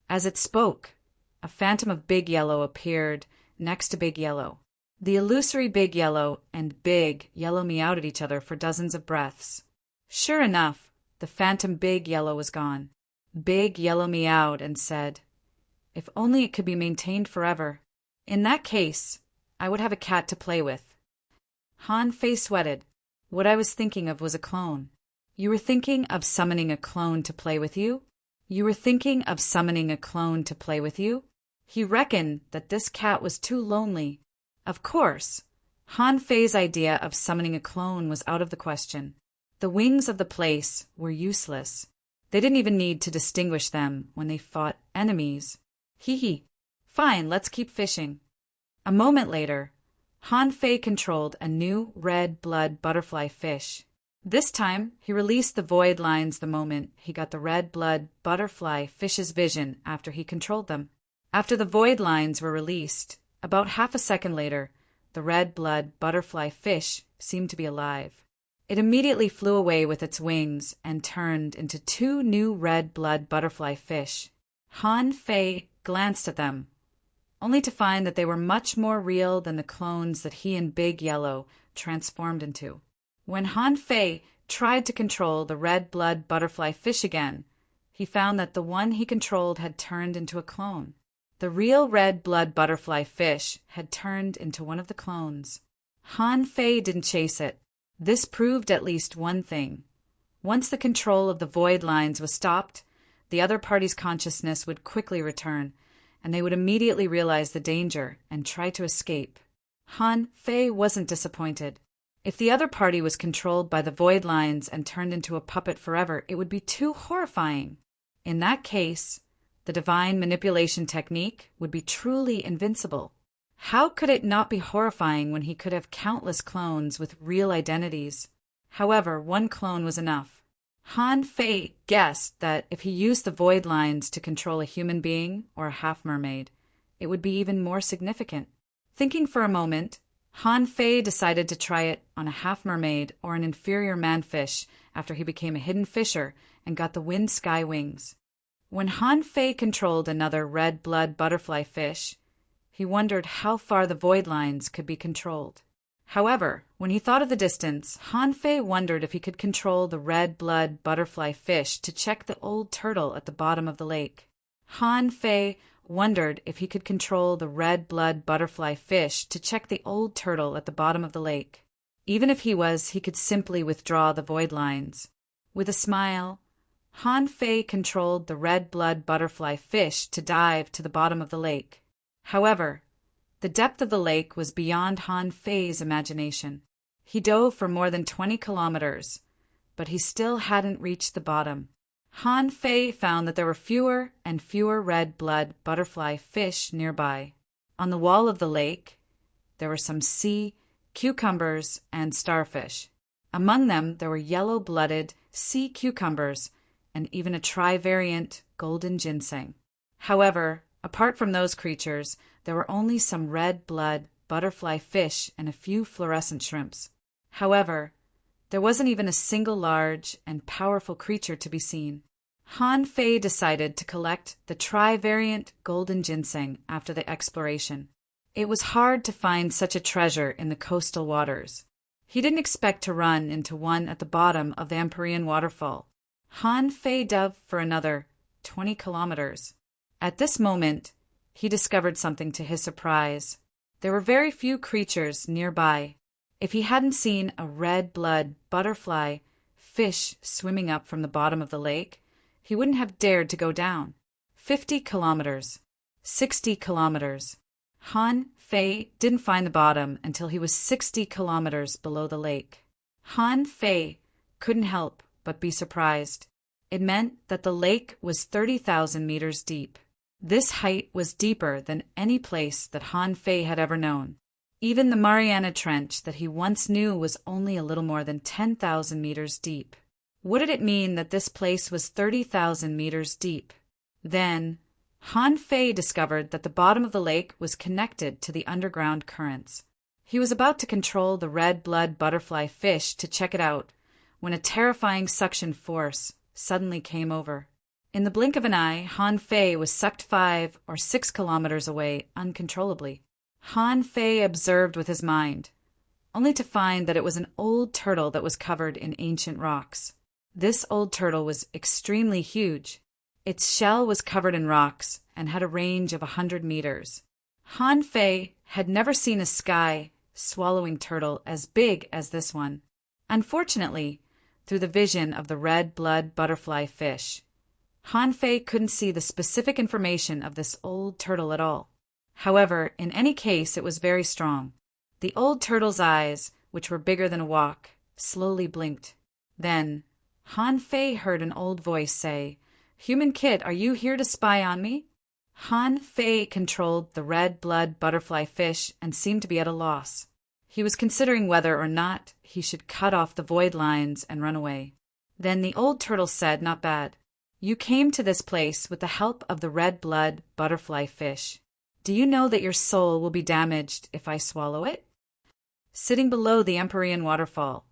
As it spoke, a phantom of Big Yellow appeared next to Big Yellow. The illusory Big Yellow and Big Yellow meowed at each other for dozens of breaths. Sure enough, the phantom Big Yellow was gone. Big Yellow meowed and said, "If only it could be maintained forever. In that case, I would have a cat to play with." Han Fei sweated. "What I was thinking of was a clone." "You were thinking of summoning a clone to play with you?" "You were thinking of summoning a clone to play with you?" He reckoned that this cat was too lonely. Of course, Han Fei's idea of summoning a clone was out of the question. The wings of the place were useless. They didn't even need to distinguish them when they fought enemies. Hee. Fine, let's keep fishing. A moment later, Han Fei controlled a new red-blood butterfly fish. This time, he released the void lines the moment he got the red-blood butterfly fish's vision after he controlled them. After the void lines were released, about half a second later, the red-blood butterfly fish seemed to be alive. It immediately flew away with its wings and turned into 2 new red-blood butterfly fish. Han Fei glanced at them, only to find that they were much more real than the clones that he and Big Yellow transformed into. When Han Fei tried to control the red-blood butterfly fish again, he found that the one he controlled had turned into a clone. The real red-blood butterfly fish had turned into one of the clones. Han Fei didn't chase it. This proved at least one thing. Once the control of the void lines was stopped, the other party's consciousness would quickly return, and they would immediately realize the danger and try to escape. Han Fei wasn't disappointed. If the other party was controlled by the void lines and turned into a puppet forever, it would be too horrifying. In that case, the divine manipulation technique would be truly invincible. How could it not be horrifying when he could have countless clones with real identities? However, one clone was enough. Han Fei guessed that if he used the void lines to control a human being or a half-mermaid, it would be even more significant. Thinking for a moment, Han Fei decided to try it on a half-mermaid or an inferior manfish after he became a hidden fisher and got the wind sky wings. When Han Fei controlled another red-blood butterfly fish, he wondered how far the void lines could be controlled. However, when he thought of the distance, Han Fei wondered if he could control the red-blood butterfly fish to check the old turtle at the bottom of the lake. Han Fei wondered if he could control the red-blood butterfly fish to check the old turtle at the bottom of the lake. Even if he could simply withdraw the void lines. With a smile, Han Fei controlled the red-blood butterfly fish to dive to the bottom of the lake. However, the depth of the lake was beyond Han Fei's imagination. He dove for more than 20 kilometers, but he still hadn't reached the bottom. Han Fei found that there were fewer and fewer red-blood butterfly fish nearby. On the wall of the lake, there were some sea cucumbers and starfish. Among them, there were yellow-blooded sea cucumbers and even a trivariant golden ginseng. However, apart from those creatures, there were only some red-blood butterfly fish and a few fluorescent shrimps. However, there wasn't even a single large and powerful creature to be seen. Han Fei decided to collect the trivariant golden ginseng after the exploration. It was hard to find such a treasure in the coastal waters. He didn't expect to run into one at the bottom of the Empyrean waterfall. Han Fei dove for another 20 kilometers. At this moment, he discovered something to his surprise. There were very few creatures nearby. If he hadn't seen a red-blood butterfly fish swimming up from the bottom of the lake, he wouldn't have dared to go down. 50 kilometers. 60 kilometers. Han Fei didn't find the bottom until he was 60 kilometers below the lake. Han Fei couldn't help but be surprised. It meant that the lake was 30,000 meters deep. This height was deeper than any place that Han Fei had ever known. Even the Mariana Trench that he once knew was only a little more than 10,000 meters deep. What did it mean that this place was 30,000 meters deep? Then, Han Fei discovered that the bottom of the lake was connected to the underground currents. He was about to control the red-blood butterfly fish to check it out when a terrifying suction force suddenly came over. In the blink of an eye, Han Fei was sucked 5 or 6 kilometers away uncontrollably. Han Fei observed with his mind, only to find that it was an old turtle that was covered in ancient rocks. This old turtle was extremely huge. Its shell was covered in rocks and had a range of 100 meters. Han Fei had never seen a sky-swallowing turtle as big as this one. Unfortunately, through the vision of the red-blood butterfly fish, Han Fei couldn't see the specific information of this old turtle at all. However, in any case, it was very strong. The old turtle's eyes, which were bigger than a wok, slowly blinked. Then, Han Fei heard an old voice say, "Human kid, are you here to spy on me?" Han Fei controlled the red-blood butterfly fish and seemed to be at a loss. He was considering whether or not he should cut off the void lines and run away. Then the old turtle said, "Not bad. You came to this place with the help of the red-blood butterfly fish. Do you know that your soul will be damaged if I swallow it?" Sitting below the Empyrean waterfall,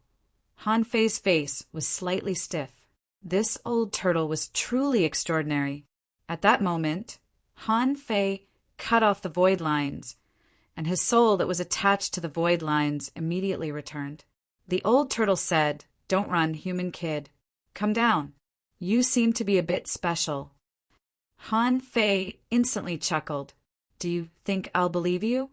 Han Fei's face was slightly stiff. This old turtle was truly extraordinary. At that moment, Han Fei cut off the void lines, and his soul that was attached to the void lines immediately returned. The old turtle said, "Don't run, human kid. Come down. You seem to be a bit special." Han Fei instantly chuckled. "Do you think I'll believe you?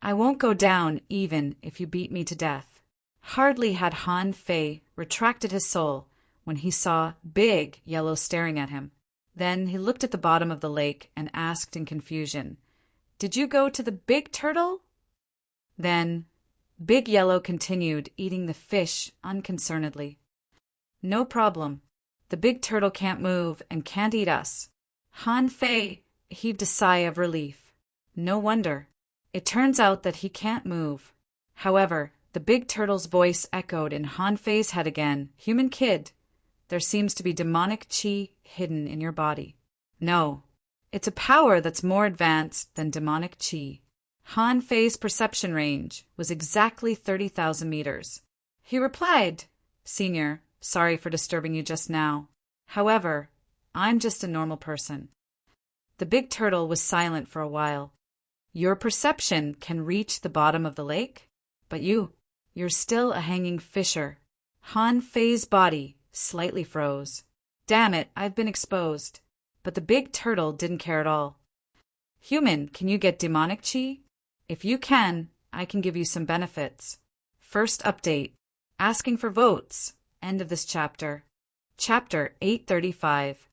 I won't go down even if you beat me to death." Hardly had Han Fei retracted his soul when he saw Big Yellow staring at him. Then he looked at the bottom of the lake and asked in confusion, "Did you go to the big turtle?" Then Big Yellow continued eating the fish unconcernedly. "No problem. The big turtle can't move and can't eat us." Han Fei heaved a sigh of relief. No wonder. It turns out that he can't move. However, the big turtle's voice echoed in Han Fei's head again. "Human kid, there seems to be demonic chi hidden in your body." "No, it's a power that's more advanced than demonic chi." Han Fei's perception range was exactly 30,000 meters. He replied, "Senior, sorry for disturbing you just now. However, I'm just a normal person." The big turtle was silent for a while. "Your perception can reach the bottom of the lake? But you're still a hanging fisher." Han Fei's body slightly froze. "Damn it, I've been exposed." But the big turtle didn't care at all. "Human, can you get demonic chi? If you can, I can give you some benefits." First update. Asking for votes. End of this chapter. Chapter 835.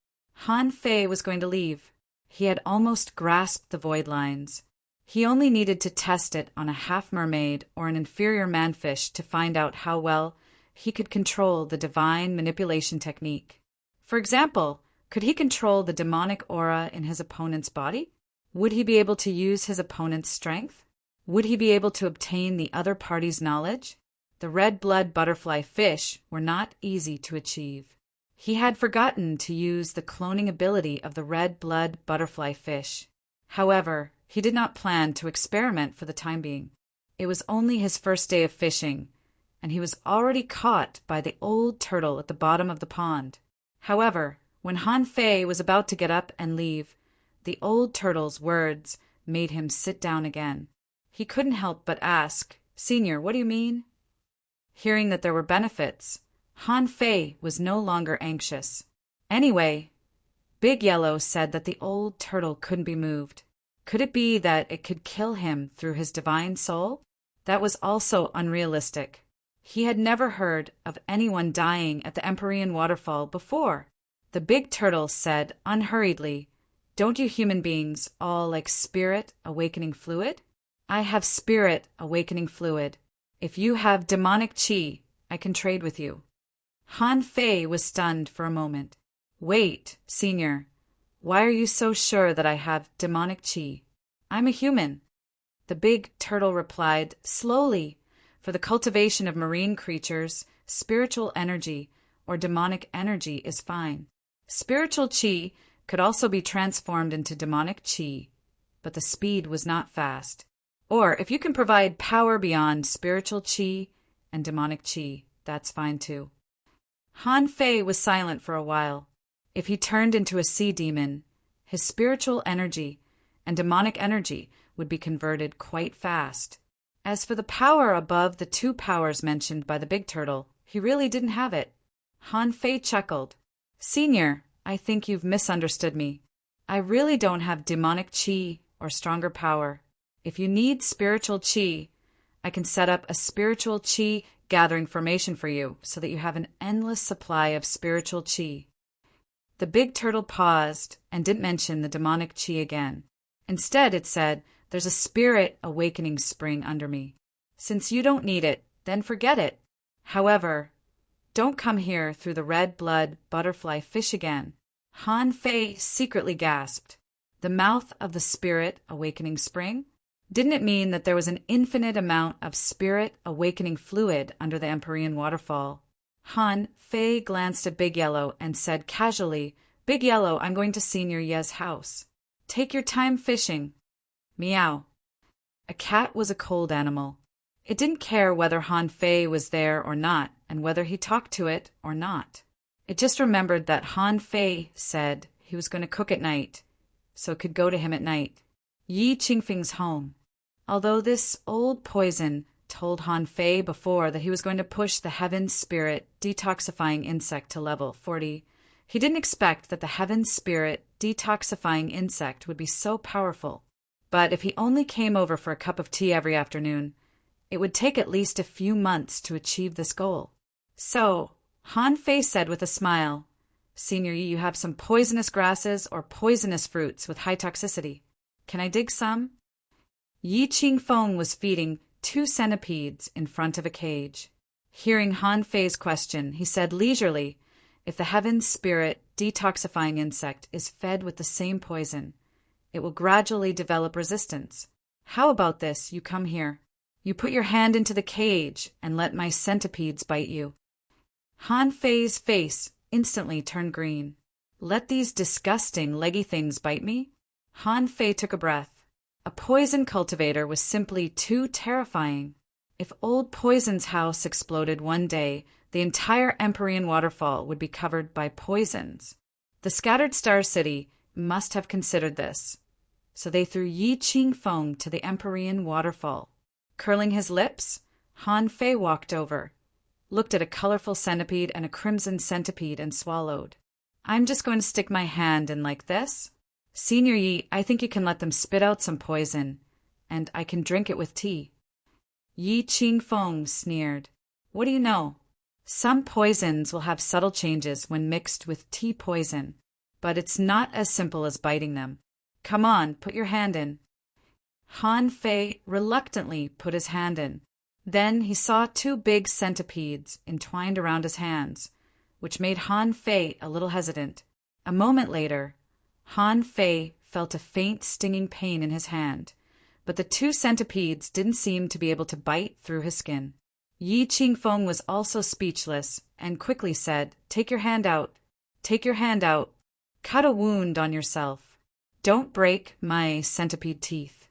Han Fei was going to leave. He had almost grasped the void lines. He only needed to test it on a half-mermaid or an inferior manfish to find out how well he could control the divine manipulation technique. For example, could he control the demonic aura in his opponent's body? Would he be able to use his opponent's strength? Would he be able to obtain the other party's knowledge? The red blood butterfly fish were not easy to achieve. He had forgotten to use the cloning ability of the red blood butterfly fish. However, he did not plan to experiment for the time being. It was only his first day of fishing, and he was already caught by the old turtle at the bottom of the pond. However, when Han Fei was about to get up and leave, the old turtle's words made him sit down again. He couldn't help but ask, "Senior, what do you mean?" Hearing that there were benefits, Han Fei was no longer anxious. Anyway, Big Yellow said that the old turtle couldn't be moved. Could it be that it could kill him through his divine soul? That was also unrealistic. He had never heard of anyone dying at the Empyrean waterfall before. The big turtle said unhurriedly, "Don't you human beings all like spirit awakening fluid? I have spirit awakening fluid. If you have demonic chi, I can trade with you." Han Fei was stunned for a moment. "Wait, Senior. Why are you so sure that I have demonic chi? I'm a human." The big turtle replied, "Slowly. For the cultivation of marine creatures, spiritual energy or demonic energy is fine. Spiritual chi could also be transformed into demonic chi, but the speed was not fast. Or if you can provide power beyond spiritual chi and demonic chi, that's fine too." Han Fei was silent for a while. If he turned into a sea demon, his spiritual energy and demonic energy would be converted quite fast. As for the power above the two powers mentioned by the big turtle, he really didn't have it. Han Fei chuckled. "Senior, I think you've misunderstood me. I really don't have demonic chi or stronger power. If you need spiritual chi, I can set up a spiritual chi gathering formation for you so that you have an endless supply of spiritual chi." The big turtle paused and didn't mention the demonic chi again. Instead, it said, "There's a spirit awakening spring under me. Since you don't need it, then forget it. However, don't come here through the red blood butterfly fish again." Han Fei secretly gasped. The mouth of the spirit awakening spring? Didn't it mean that there was an infinite amount of spirit awakening fluid under the Empyrean waterfall? Han Fei glanced at Big Yellow and said casually, "Big Yellow, I'm going to Senior Ye's house. Take your time fishing." Meow. A cat was a cold animal. It didn't care whether Han Fei was there or not, and whether he talked to it or not. It just remembered that Han Fei said he was going to cook at night, so it could go to him at night. Yi Qingfing's home. Although this old poison told Han Fei before that he was going to push the Heaven Spirit detoxifying insect to level 40, he didn't expect that the Heaven Spirit detoxifying insect would be so powerful. But if he only came over for a cup of tea every afternoon, it would take at least a few months to achieve this goal. So, Han Fei said with a smile, Senior Yi, you have some poisonous grasses or poisonous fruits with high toxicity. Can I dig some? Yi Qingfeng was feeding 2 centipedes in front of a cage. Hearing Han Fei's question, he said leisurely, if the heaven's spirit detoxifying insect is fed with the same poison, it will gradually develop resistance. How about this? You come here. You put your hand into the cage and let my centipedes bite you. Han Fei's face instantly turned green. Let these disgusting leggy things bite me? Han Fei took a breath. A poison cultivator was simply too terrifying. If old Poison's house exploded one day, the entire Empyrean waterfall would be covered by poisons. The scattered Star City must have considered this. So they threw Yi Qingfeng to the Empyrean waterfall. Curling his lips, Han Fei walked over, looked at a colorful centipede and a crimson centipede and swallowed. I'm just going to stick my hand in like this. Senior Yi, I think you can let them spit out some poison, and I can drink it with tea. Yi Qingfeng sneered. What do you know? Some poisons will have subtle changes when mixed with tea poison, but it's not as simple as biting them. Come on, put your hand in. Han Fei reluctantly put his hand in. Then he saw 2 big centipedes entwined around his hands, which made Han Fei a little hesitant. A moment later, Han Fei felt a faint stinging pain in his hand, but the 2 centipedes didn't seem to be able to bite through his skin. Yi Qingfeng was also speechless and quickly said, Take your hand out. Take your hand out. Cut a wound on yourself. Don't break my centipede teeth.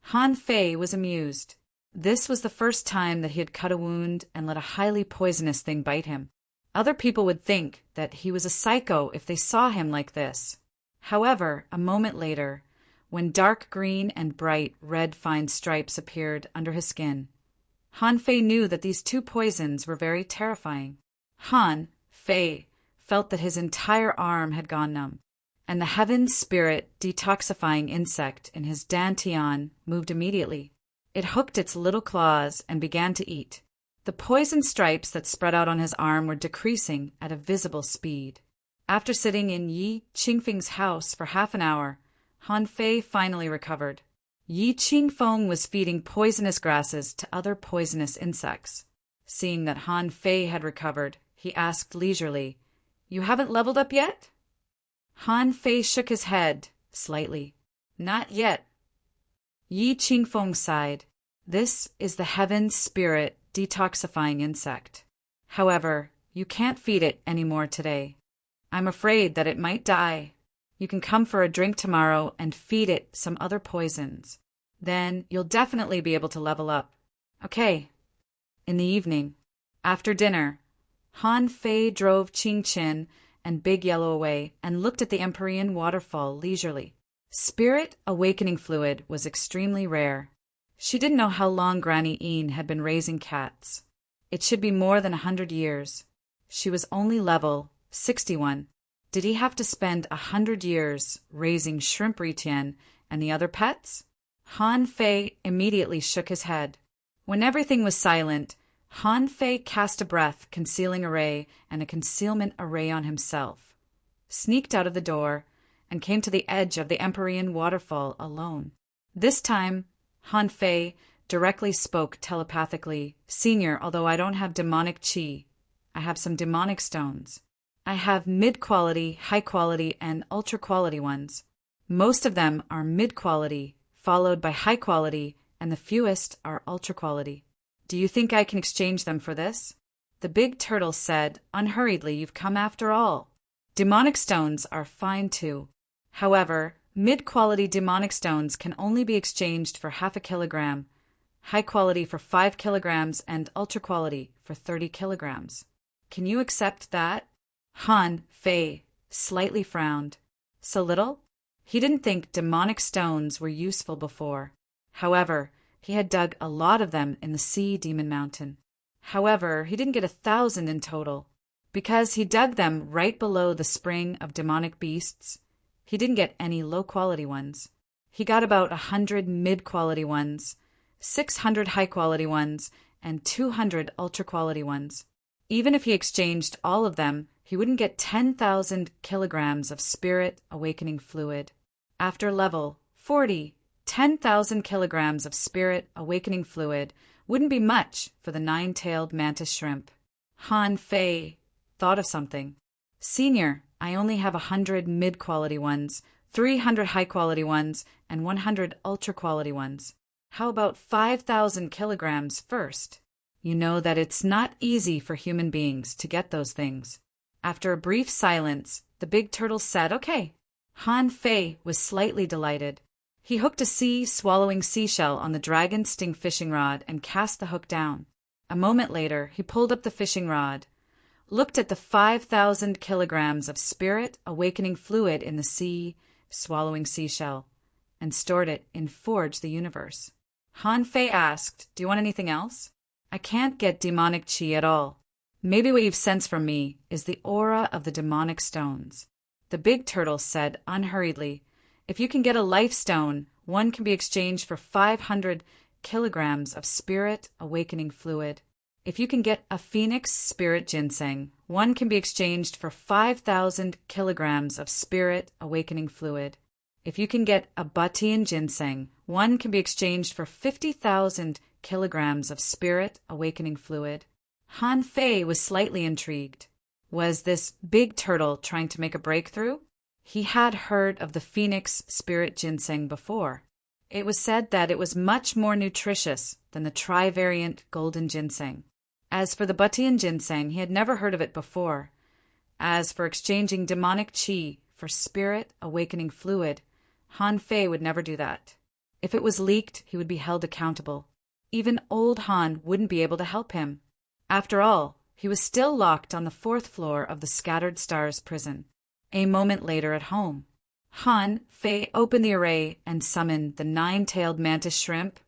Han Fei was amused. This was the first time that he had cut a wound and let a highly poisonous thing bite him. Other people would think that he was a psycho if they saw him like this. However, a moment later, when dark green and bright red fine stripes appeared under his skin, Han Fei knew that these 2 poisons were very terrifying. Han Fei felt that his entire arm had gone numb, and the heaven spirit detoxifying insect in his dantian moved immediately. It hooked its little claws and began to eat. The poison stripes that spread out on his arm were decreasing at a visible speed. After sitting in Yi Qingfeng's house for half an hour, Han Fei finally recovered. Yi Qingfeng was feeding poisonous grasses to other poisonous insects. Seeing that Han Fei had recovered, he asked leisurely, You haven't leveled up yet? Han Fei shook his head, slightly. Not yet. Yi Qingfeng sighed. This is the heaven spirit detoxifying insect. However, you can't feed it any more today. I'm afraid that it might die. You can come for a drink tomorrow and feed it some other poisons. Then you'll definitely be able to level up. Okay. In the evening, after dinner, Han Fei drove Qing Qin and Big Yellow away and looked at the Empyrean waterfall leisurely. Spirit awakening fluid was extremely rare. She didn't know how long Granny Een had been raising cats. It should be more than 100 years. She was only level 61. Did he have to spend 100 years raising Shrimp Ritian and the other pets? Han Fei immediately shook his head. When everything was silent, Han Fei cast a breath concealing array and a concealment array on himself, sneaked out of the door, and came to the edge of the Empyrean waterfall alone. This time, Han Fei directly spoke telepathically. Senior, although I don't have demonic qi, I have some demonic stones. I have mid-quality, high-quality, and ultra-quality ones. Most of them are mid-quality, followed by high-quality, and the fewest are ultra-quality. Do you think I can exchange them for this? The big turtle said, unhurriedly, You've come after all. Demonic stones are fine too. However, mid-quality demonic stones can only be exchanged for half a kilogram, high-quality for 5 kilograms, and ultra-quality for 30 kilograms. Can you accept that? Han Fei slightly frowned. So little? He didn't think demonic stones were useful before. However, he had dug a lot of them in the Sea Demon Mountain. However, he didn't get 1,000 in total. Because he dug them right below the spring of demonic beasts, he didn't get any low-quality ones. He got about 100 mid-quality ones, 600 high-quality ones, and 200 ultra-quality ones. Even if he exchanged all of them, he wouldn't get 10,000 kilograms of spirit awakening fluid. After level 40, 10,000 kilograms of spirit awakening fluid wouldn't be much for the nine-tailed mantis shrimp. Han Fei thought of something. Senior, I only have 100 mid-quality ones, 300 high-quality ones, and 100 ultra-quality ones. How about 5,000 kilograms first? You know that it's not easy for human beings to get those things. After a brief silence, the big turtle said, "Okay." Han Fei was slightly delighted. He hooked a sea-swallowing seashell on the dragon sting fishing rod and cast the hook down. A moment later, he pulled up the fishing rod, looked at the 5,000 kilograms of spirit awakening fluid in the sea-swallowing seashell, and stored it in Forge the Universe. Han Fei asked, "Do you want anything else?" "I can't get demonic chi at all. Maybe what you've sensed from me is the aura of the demonic stones." The big turtle said unhurriedly, "If you can get a life stone, one can be exchanged for 500 kilograms of spirit awakening fluid. If you can get a phoenix spirit ginseng, one can be exchanged for 5,000 kilograms of spirit awakening fluid. If you can get a Batian ginseng, one can be exchanged for 50,000 kilograms of spirit awakening fluid." Han Fei was slightly intrigued. Was this big turtle trying to make a breakthrough? He had heard of the phoenix spirit ginseng before. It was said that it was much more nutritious than the trivariant golden ginseng. As for the Batian ginseng, he had never heard of it before. As for exchanging demonic chi for spirit awakening fluid, Han Fei would never do that. If it was leaked, he would be held accountable. Even old Han wouldn't be able to help him. After all, he was still locked on the 4th floor of the Scattered Stars prison. A moment later at home, Han Fei opened the array and summoned the 9-tailed mantis shrimp,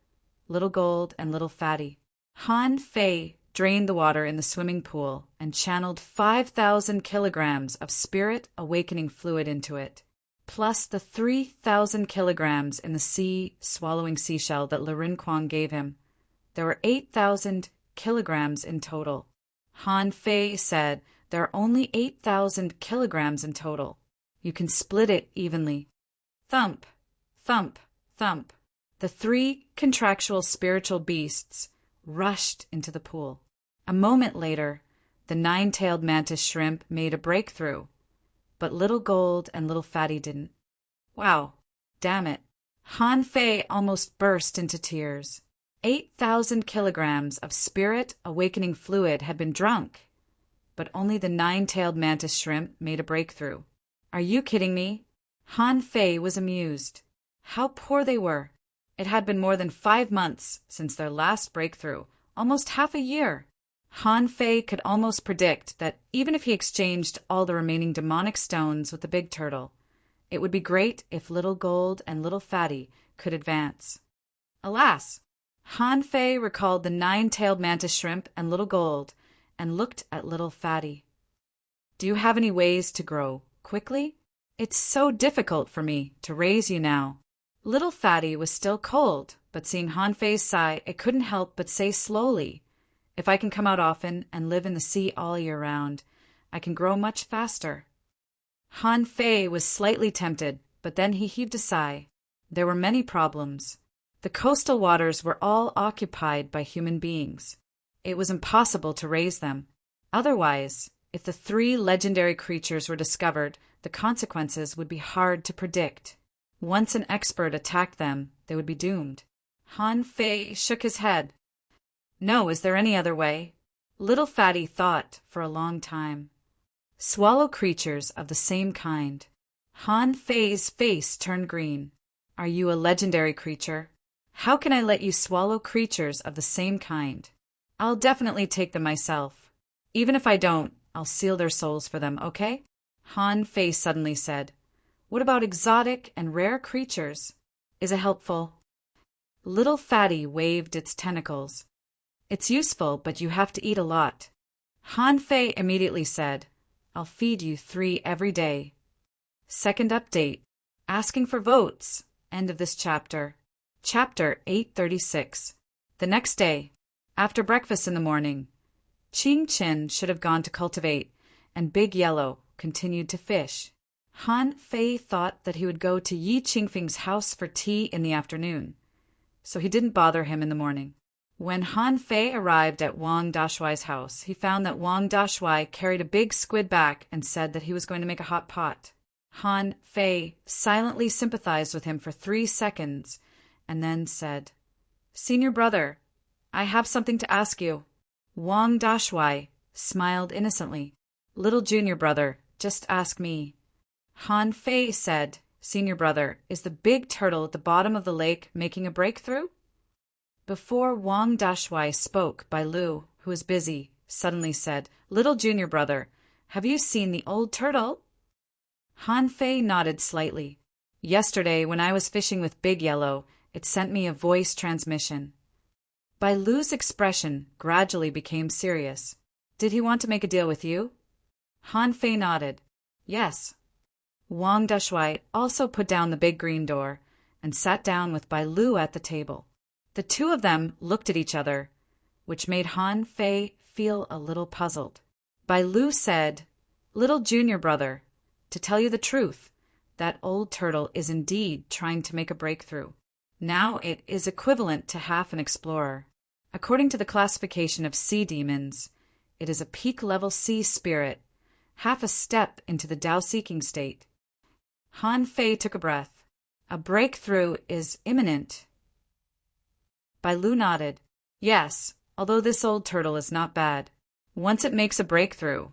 Little Gold and Little Fatty. Han Fei drained the water in the swimming pool and channeled 5,000 kilograms of spirit awakening fluid into it, plus the 3,000 kilograms in the sea-swallowing seashell that Lirin Kwang gave him. There were 8,000 kilograms in total. Han Fei said, "There are only 8,000 kilograms in total. You can split it evenly." Thump, thump, thump. The 3 contractual spiritual beasts rushed into the pool. A moment later, the 9-tailed mantis shrimp made a breakthrough, but Little Gold and Little Fatty didn't. Wow, damn it. Han Fei almost burst into tears. 8,000 kilograms of spirit awakening fluid had been drunk, but only the 9-tailed mantis shrimp made a breakthrough. Are you kidding me? Han Fei was amused. How poor they were. It had been more than 5 months since their last breakthrough, almost half a year. Han Fei could almost predict that even if he exchanged all the remaining demonic stones with the big turtle, it would be great if Little Gold and Little Fatty could advance. Alas! Han Fei recalled the 9-tailed mantis shrimp and Little Gold and looked at Little Fatty. "Do you have any ways to grow quickly? It's so difficult for me to raise you now." Little Fatty was still cold, but seeing Han Fei's sigh, it couldn't help but say slowly, "If I can come out often and live in the sea all year round, I can grow much faster." Han Fei was slightly tempted, but then he heaved a sigh. There were many problems. The coastal waters were all occupied by human beings. It was impossible to raise them. Otherwise, if the 3 legendary creatures were discovered, the consequences would be hard to predict. Once an expert attacked them, they would be doomed. Han Fei shook his head. "No, is there any other way?" Little Fatty thought for a long time. "Swallow creatures of the same kind." Han Fei's face turned green. "Are you a legendary creature? How can I let you swallow creatures of the same kind? I'll definitely take them myself. Even if I don't, I'll seal their souls for them, okay?" Han Fei suddenly said, "What about exotic and rare creatures? Is it helpful?" Little Fatty waved its tentacles. "It's useful, but you have to eat a lot." Han Fei immediately said, "I'll feed you 3 every day." Second update. Asking for votes. End of this chapter. Chapter 836. The next day, after breakfast in the morning, Ching Chin should have gone to cultivate, and Big Yellow continued to fish. Han Fei thought that he would go to Yi Qingfeng's house for tea in the afternoon, so he didn't bother him in the morning. When Han Fei arrived at Wang Dashuai's house, he found that Wang Dashuai carried a big squid back and said that he was going to make a hot pot. Han Fei silently sympathized with him for 3 seconds and then said, "Senior brother, I have something to ask you." Wang Dashuai smiled innocently. "Little junior brother, just ask me." Han Fei said, "Senior brother, is the big turtle at the bottom of the lake making a breakthrough?" Before Wang Dashuai spoke, Bai Lu, who was busy, suddenly said, "Little junior brother, have you seen the old turtle?" Han Fei nodded slightly. "Yesterday, when I was fishing with Big Yellow, it sent me a voice transmission." Bai Lu's expression gradually became serious. "Did he want to make a deal with you?" Han Fei nodded. "Yes." Wang Dashuai also put down the big green door and sat down with Bai Lu at the table. The two of them looked at each other, which made Han Fei feel a little puzzled. Bai Lu said, "Little junior brother, to tell you the truth, that old turtle is indeed trying to make a breakthrough. Now it is equivalent to half an explorer. According to the classification of sea demons, it is a peak-level sea spirit, half a step into the Tao-seeking state." Han Fei took a breath. "A breakthrough is imminent." Bai Lu nodded. "Yes, although this old turtle is not bad. Once it makes a breakthrough,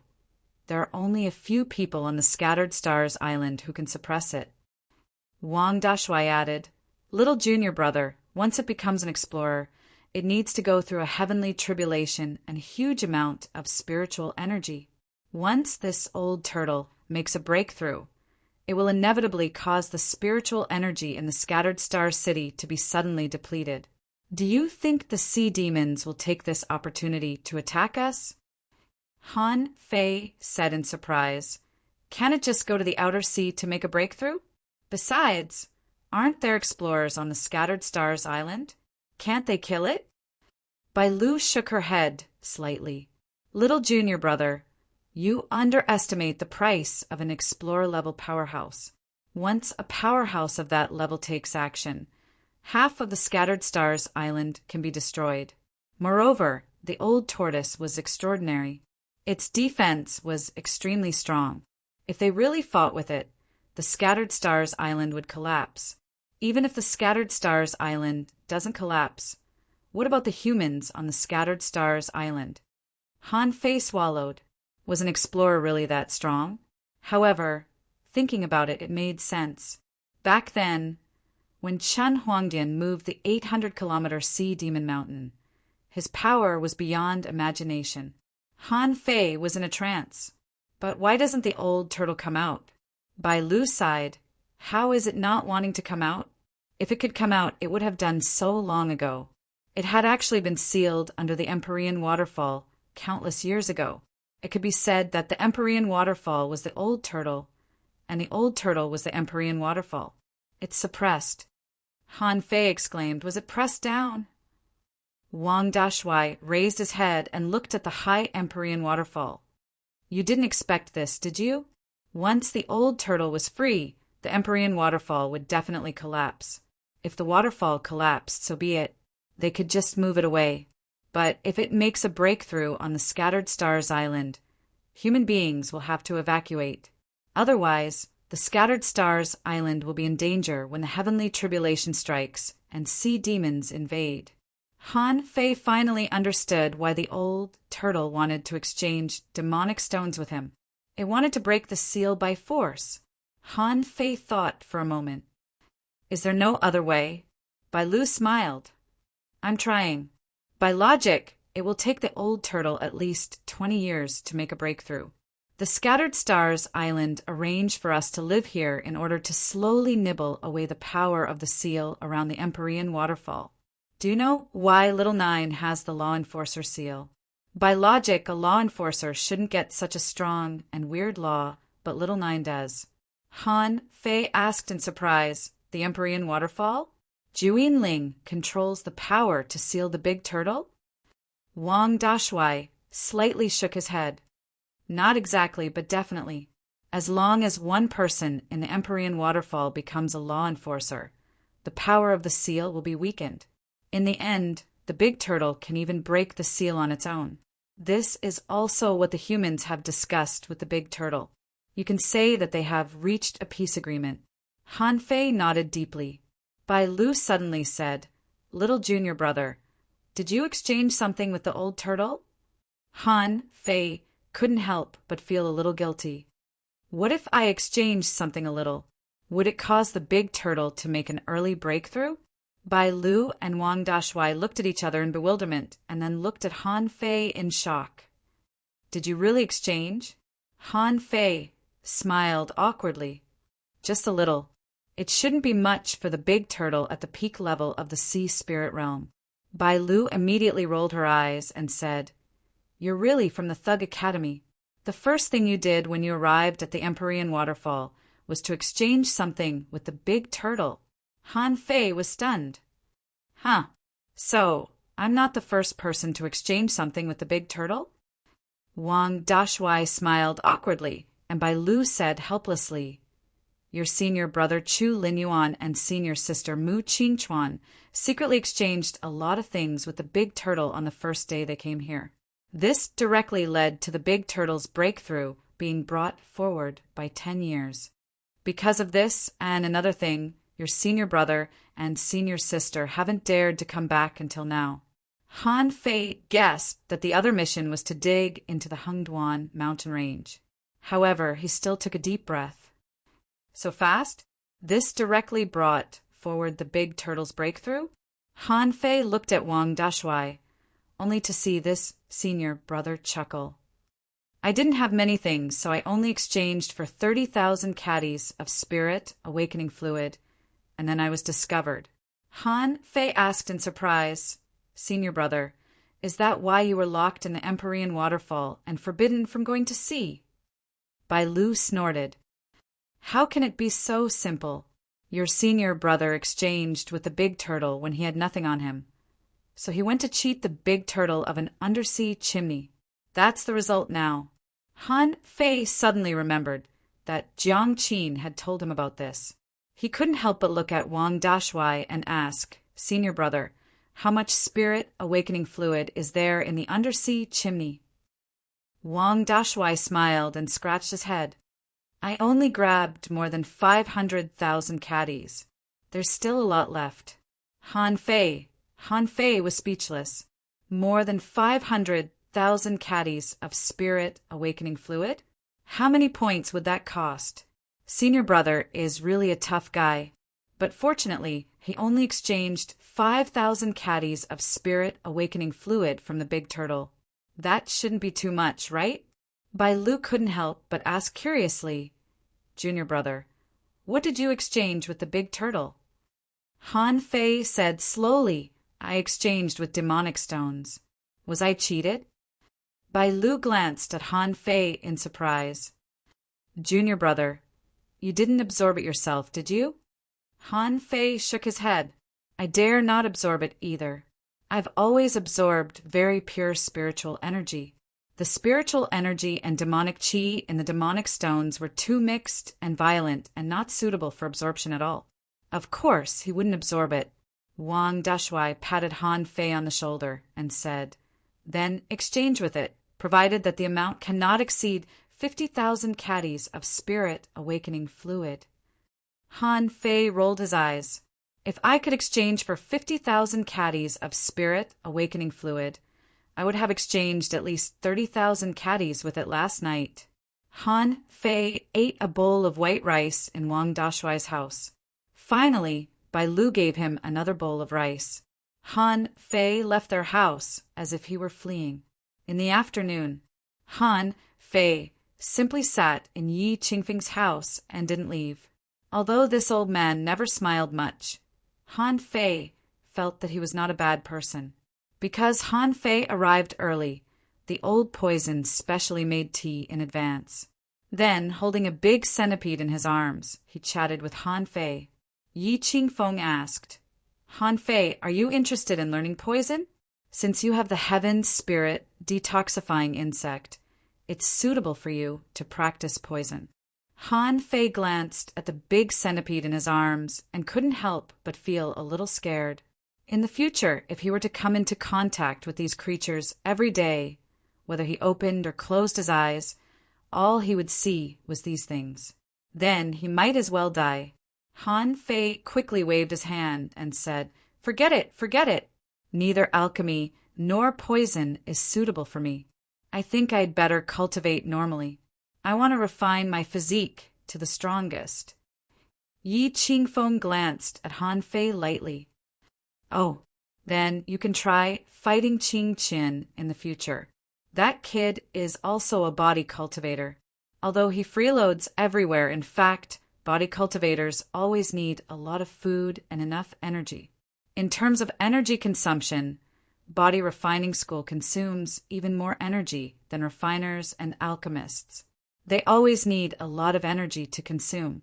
there are only a few people on the Scattered Stars Island who can suppress it." Wang Dashuai added, "Little junior brother, once it becomes an explorer, it needs to go through a heavenly tribulation and a huge amount of spiritual energy. Once this old turtle makes a breakthrough, it will inevitably cause the spiritual energy in the Scattered Star City to be suddenly depleted. Do you think the sea demons will take this opportunity to attack us?" Han Fei said in surprise, "Can't it just go to the outer sea to make a breakthrough? Besides, aren't there explorers on the Scattered Stars Island? Can't they kill it?" Bai Lu shook her head slightly. "Little junior brother, you underestimate the price of an explorer-level powerhouse. Once a powerhouse of that level takes action, half of the Scattered Stars Island can be destroyed. Moreover, the old tortoise was extraordinary. Its defense was extremely strong. If they really fought with it, the Scattered Stars Island would collapse. Even if the Scattered Stars Island doesn't collapse, what about the humans on the Scattered Stars Island?" Han Fei swallowed. Was an explorer really that strong? However, thinking about it, it made sense. Back then, when Chen Huangdian moved the 800-kilometer Sea Demon Mountain, his power was beyond imagination. Han Fei was in a trance. But why doesn't the old turtle come out? Bai Lu sighed. How is it not wanting to come out? If it could come out, it would have done so long ago. It had actually been sealed under the Empyrean waterfall countless years ago. It could be said that the Empyrean waterfall was the old turtle, and the old turtle was the Empyrean waterfall. It's suppressed. Han Fei exclaimed, "Was it pressed down?" Wang Dashuai raised his head and looked at the high Empyrean waterfall. "You didn't expect this, did you? Once the old turtle was free, the Empyrean waterfall would definitely collapse. If the waterfall collapsed, so be it. They could just move it away. But if it makes a breakthrough on the Scattered Stars Island, human beings will have to evacuate. Otherwise, the Scattered Stars Island will be in danger when the heavenly tribulation strikes and sea demons invade." Han Fei finally understood why the old turtle wanted to exchange demonic stones with him. It wanted to break the seal by force. Han Fei thought for a moment. "Is there no other way?" Bai Lu smiled. "I'm trying. By logic, it will take the old turtle at least 20 years to make a breakthrough. The Scattered Stars Island arranged for us to live here in order to slowly nibble away the power of the seal around the Empyrean waterfall. Do you know why Little Nine has the law enforcer seal? By logic, a law enforcer shouldn't get such a strong and weird law, but Little Nine does." Han Fei asked in surprise, "The Empyrean waterfall? Juyin Ling controls the power to seal the big turtle?" Wang Dashuai slightly shook his head. Not exactly, but definitely. As long as one person in the Empyrean waterfall becomes a law enforcer, the power of the seal will be weakened. In the end, the big turtle can even break the seal on its own. This is also what the humans have discussed with the big turtle. You can say that they have reached a peace agreement. Han Fei nodded deeply. Bai Lu suddenly said, "Little junior brother, did you exchange something with the old turtle?" Han Fei couldn't help but feel a little guilty. What if I exchanged something a little? Would it cause the big turtle to make an early breakthrough? Bai Lu and Wang Dashui looked at each other in bewilderment and then looked at Han Fei in shock. Did you really exchange? Han Fei smiled awkwardly. Just a little. It shouldn't be much for the big turtle at the peak level of the sea spirit realm. Bai Lu immediately rolled her eyes and said, "You're really from the Thug Academy. The first thing you did when you arrived at the Empyrean waterfall was to exchange something with the big turtle." Han Fei was stunned. Huh. So, I'm not the first person to exchange something with the big turtle? Wang Dashui smiled awkwardly, and Bai Lu said helplessly, "Your senior brother Chu Linyuan and senior sister Mu Qingchuan secretly exchanged a lot of things with the big turtle on the first day they came here. This directly led to the big turtle's breakthrough being brought forward by 10 years. Because of this and another thing, your senior brother and senior sister haven't dared to come back until now." Han Fei guessed that the other mission was to dig into the Hengduan mountain range. However, he still took a deep breath. So fast? This directly brought forward the big turtle's breakthrough? Han Fei looked at Wang Dashui, only to see this senior brother chuckle. "I didn't have many things, so I only exchanged for 30,000 caddies of spirit awakening fluid, and then I was discovered." Han Fei asked in surprise, "Senior brother, is that why you were locked in the Empyrean waterfall and forbidden from going to sea?" Bai Lu snorted. "How can it be so simple? Your senior brother exchanged with the big turtle when he had nothing on him. So he went to cheat the big turtle of an undersea chimney. That's the result now." Han Fei suddenly remembered that Jiang Qin had told him about this. He couldn't help but look at Wang Dashui and ask, "Senior brother, how much spirit awakening fluid is there in the undersea chimney?" Wang Dashui smiled and scratched his head. "I only grabbed more than 500,000 caddies. There's still a lot left." Han Fei was speechless. More than 500,000 caddies of spirit awakening fluid? How many points would that cost? Senior brother is really a tough guy, but fortunately, he only exchanged 5,000 caddies of spirit awakening fluid from the big turtle. That shouldn't be too much, right? Bai Lu couldn't help but ask curiously, "Junior brother, what did you exchange with the big turtle?" Han Fei said slowly, "I exchanged with demonic stones. Was I cheated?" Bai Lu glanced at Han Fei in surprise. "Junior brother, you didn't absorb it yourself, did you?" Han Fei shook his head. "I dare not absorb it either. I've always absorbed very pure spiritual energy. The spiritual energy and demonic qi in the demonic stones were too mixed and violent and not suitable for absorption at all." Of course he wouldn't absorb it. Wang Dashui patted Han Fei on the shoulder and said, "Then exchange with it, provided that the amount cannot exceed 50,000 caddies of spirit awakening fluid." Han Fei rolled his eyes. "If I could exchange for 50,000 caddies of spirit awakening fluid, I would have exchanged at least 30,000 caddies with it last night." Han Fei ate a bowl of white rice in Wang Dashui's house. Finally, Bai Lu gave him another bowl of rice. Han Fei left their house as if he were fleeing. In the afternoon, Han Fei simply sat in Yi Qingfeng's house and didn't leave. Although this old man never smiled much, Han Fei felt that he was not a bad person. Because Han Fei arrived early, the old poison specially made tea in advance. Then, holding a big centipede in his arms, he chatted with Han Fei. Yi Qingfeng asked, "Han Fei, are you interested in learning poison?" Since you have the heaven spirit detoxifying insect, it's suitable for you to practice poison. Han Fei glanced at the big centipede in his arms and couldn't help but feel a little scared. In the future, if he were to come into contact with these creatures every day, whether he opened or closed his eyes, all he would see was these things. Then he might as well die. Han Fei quickly waved his hand and said, "Forget it, forget it. Neither alchemy nor poison is suitable for me. I think I'd better cultivate normally. I want to refine my physique to the strongest." Yi Qingfeng glanced at Han Fei lightly. "Oh, then you can try fighting Qing Qin in the future. That kid is also a body cultivator. Although he freeloads everywhere, in fact, body cultivators always need a lot of food and enough energy. In terms of energy consumption, Body Refining School consumes even more energy than refiners and alchemists. They always need a lot of energy to consume."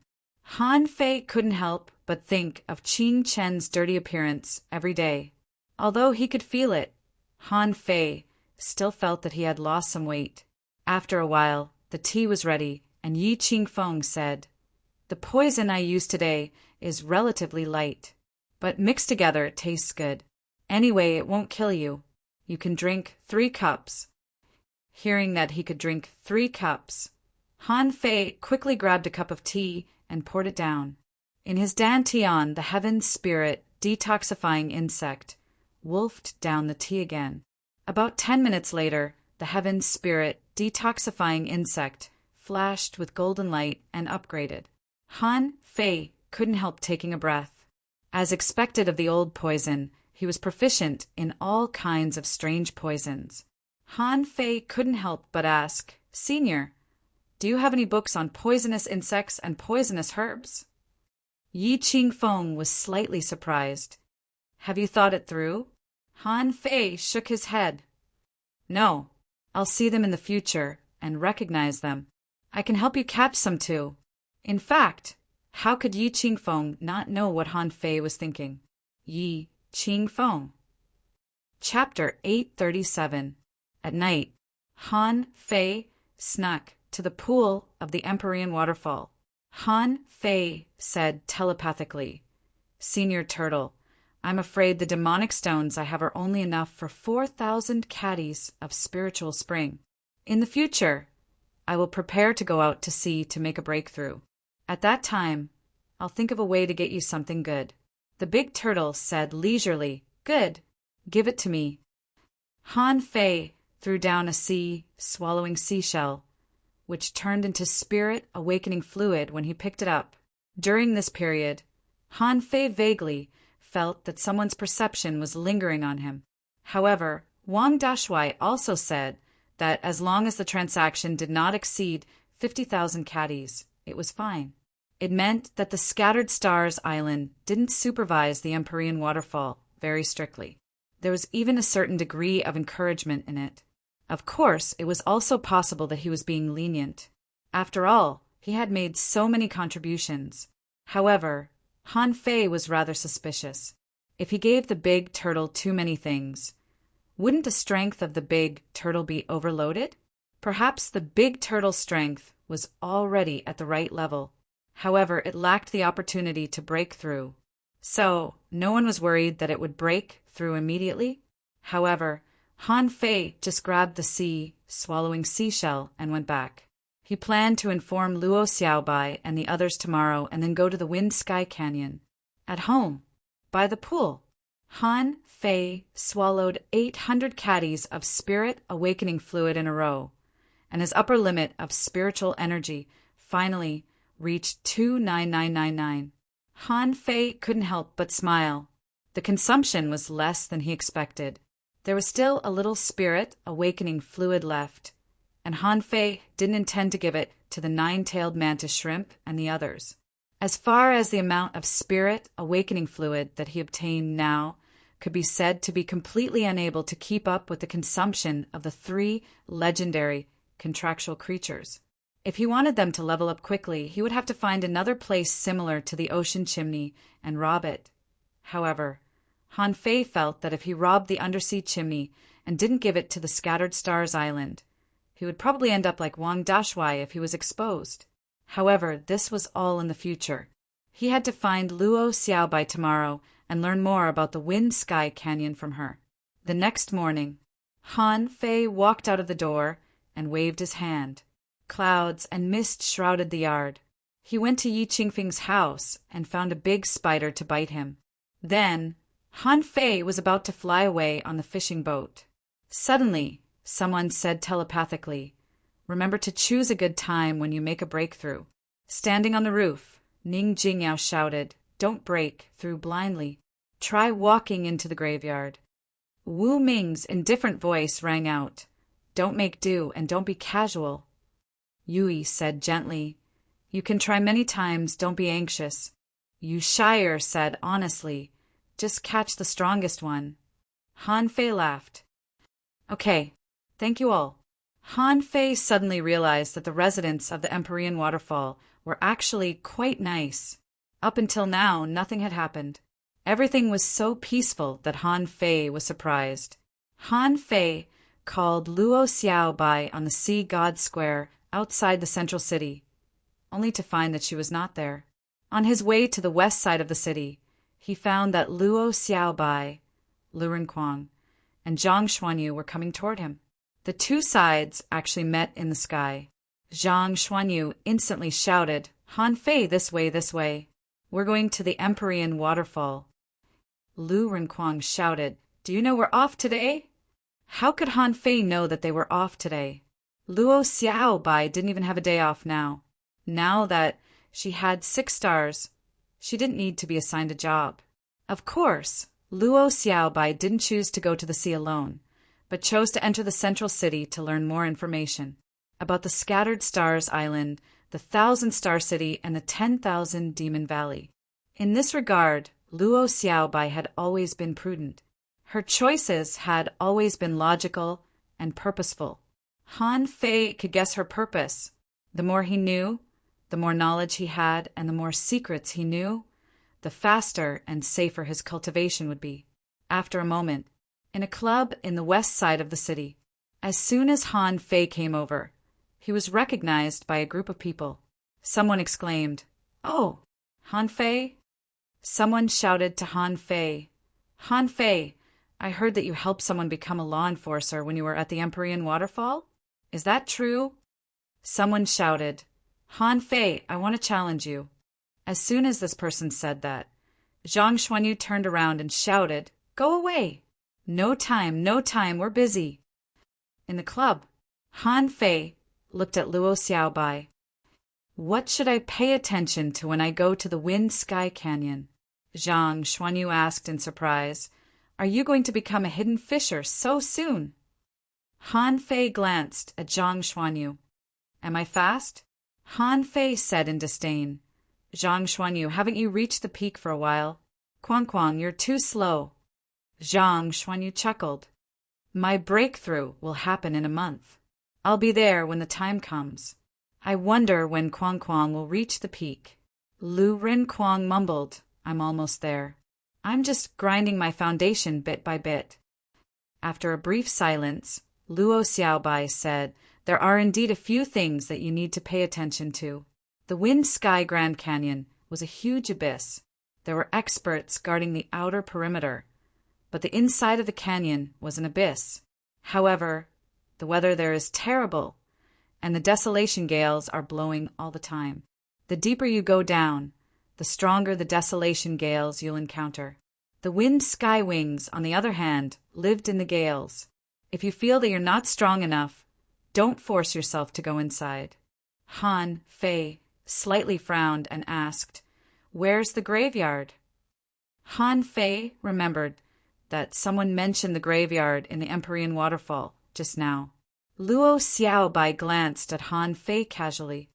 Han Fei couldn't help but think of Qing Chen's dirty appearance every day. Although he could feel it, Han Fei still felt that he had lost some weight. After a while, the tea was ready, and Yi Qingfeng said, "The poison I used today is relatively light, but mixed together it tastes good. Anyway, it won't kill you. You can drink 3 cups. Hearing that he could drink 3 cups, Han Fei quickly grabbed a cup of tea and poured it down. In his dantian, the heaven spirit detoxifying insect wolfed down the tea again. About 10 minutes later, the heaven spirit detoxifying insect flashed with golden light and upgraded. Han Fei couldn't help taking a breath. As expected of the old poison, he was proficient in all kinds of strange poisons. Han Fei couldn't help but ask, "Senior, do you have any books on poisonous insects and poisonous herbs?" Yi Qingfeng was slightly surprised. "Have you thought it through?" Han Fei shook his head. "No, I'll see them in the future and recognize them. I can help you catch some too." In fact, how could Yi Qingfeng not know what Han Fei was thinking? Yi Qingfeng. Chapter 837. At night, Han Fei snuck to the pool of the Empyrean waterfall. Han Fei said telepathically, "Senior Turtle, I'm afraid the demonic stones I have are only enough for 4,000 caddies of spiritual spring. In the future, I will prepare to go out to sea to make a breakthrough. At that time, I'll think of a way to get you something good." The big turtle said leisurely, "Good, give it to me." Han Fei threw down a swallowing seashell, which turned into spirit awakening fluid when he picked it up. During this period, Han Fei vaguely felt that someone's perception was lingering on him. However, Wang Dashuai also said that as long as the transaction did not exceed 50,000 caddies, it was fine. It meant that the Scattered Stars Island didn't supervise the Empyrean waterfall very strictly. There was even a certain degree of encouragement in it. Of course, it was also possible that he was being lenient. After all, he had made so many contributions. However, Han Fei was rather suspicious. If he gave the big turtle too many things, wouldn't the strength of the big turtle be overloaded? Perhaps the big turtle's strength was already at the right level. However, it lacked the opportunity to break through. So, no one was worried that it would break through immediately. However, Han Fei just grabbed the swallowing seashell and went back. He planned to inform Luo Xiaobai and the others tomorrow and then go to the Wind Sky Canyon. At home, by the pool, Han Fei swallowed 800 caddies of spirit awakening fluid in a row, and his upper limit of spiritual energy finally reached 29999. Han Fei couldn't help but smile. The consumption was less than he expected. There was still a little spirit awakening fluid left, and Han Fei didn't intend to give it to the 9-tailed mantis shrimp and the others. As far as the amount of spirit awakening fluid that he obtained now could be said to be completely unable to keep up with the consumption of the 3 legendary contractual creatures. If he wanted them to level up quickly, he would have to find another place similar to the ocean chimney and rob it. However, Han Fei felt that if he robbed the undersea chimney and didn't give it to the Scattered Stars Island, he would probably end up like Wang Dashui if he was exposed. However, this was all in the future. He had to find Luo Xiaobai tomorrow and learn more about the Wind Sky Canyon from her. The next morning, Han Fei walked out of the door and waved his hand. Clouds and mist shrouded the yard. He went to Yi Qingfeng's house and found a big spider to bite him. Then, Han Fei was about to fly away on the fishing boat. Suddenly, someone said telepathically, "Remember to choose a good time when you make a breakthrough." Standing on the roof, Ning Jingyao shouted, "Don't break through blindly. Try walking into the graveyard." Wu Ming's indifferent voice rang out, "Don't make do and don't be casual." Yui said gently, "You can try many times, don't be anxious." Yu Shire said honestly, "Just catch the strongest one." Han Fei laughed. "Okay, thank you all." Han Fei suddenly realized that the residents of the Empyrean waterfall were actually quite nice. Up until now, nothing had happened. Everything was so peaceful that Han Fei was surprised. Han Fei called Luo Xiaobai on the Sea God Square outside the central city, only to find that she was not there. On his way to the west side of the city, he found that Luo Xiaobai, Lu Renkuang, and Zhang Xuanyu were coming toward him. The two sides actually met in the sky. Zhang Xuanyu instantly shouted, "Han Fei, this way, this way. We're going to the Empyrean waterfall." Lu Renkuang shouted, "Do you know we're off today?" How could Han Fei know that they were off today? Luo Xiaobai didn't even have a day off now. Now that she had 6 stars, she didn't need to be assigned a job. Of course, Luo Xiaobai didn't choose to go to the sea alone, but chose to enter the central city to learn more information about the Scattered Stars Island, the 1,000-Star City, and the 10,000 Demon Valley. In this regard, Luo Xiaobai had always been prudent. Her choices had always been logical and purposeful. Han Fei could guess her purpose. The more he knew, the more knowledge he had, and the more secrets he knew, the faster and safer his cultivation would be. After a moment, in a club in the west side of the city, as soon as Han Fei came over, he was recognized by a group of people. Someone exclaimed, "Oh, Han Fei?" Someone shouted to Han Fei, "Han Fei, I heard that you helped someone become a law enforcer when you were at the Empyrean waterfall. Is that true?" Someone shouted, "Han Fei, I want to challenge you." As soon as this person said that, Zhang Xuanyu turned around and shouted, "Go away! No time, no time, we're busy." In the club, Han Fei looked at Luo Xiaobai. "What should I pay attention to when I go to the Wind Sky Canyon?" Zhang Xuanyu asked in surprise. "Are you going to become a hidden fisher so soon?" Han Fei glanced at Zhang Xuanyu. "Am I fast?" Han Fei said in disdain. "Zhang Xuanyu, haven't you reached the peak for a while? Quang, you're too slow." Zhang Xuanyu chuckled. "My breakthrough will happen in a month. I'll be there when the time comes. I wonder when Quang will reach the peak." Lu Renkuang mumbled, "I'm almost there. I'm just grinding my foundation bit by bit." After a brief silence, Luo Xiaobai said, "There are indeed a few things that you need to pay attention to. The Wind Sky Grand Canyon was a huge abyss. There were experts guarding the outer perimeter, but the inside of the canyon was an abyss. However, the weather there is terrible, and the desolation gales are blowing all the time. The deeper you go down, the stronger the desolation gales you'll encounter. The Wind Sky Wings, on the other hand, lived in the gales. If you feel that you're not strong enough, don't force yourself to go inside." Han Fei slightly frowned and asked, "Where's the graveyard?" Han Fei remembered that someone mentioned the graveyard in the Empyrean waterfall just now. Luo Xiaobai glanced at Han Fei casually.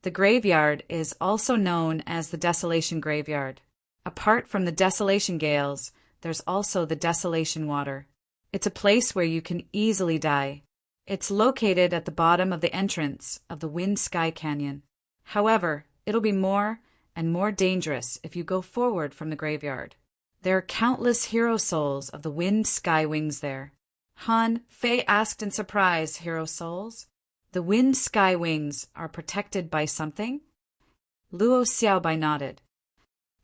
The graveyard is also known as the Desolation Graveyard. Apart from the desolation gales, there's also the desolation water. It's a place where you can easily die. It's located at the bottom of the entrance of the Wind Sky Canyon. However, it'll be more and more dangerous if you go forward from the graveyard. There are countless hero souls of the wind sky wings there. Han Fei asked in surprise. Hero souls? The wind sky wings are protected by something? Luo Xiaobai nodded.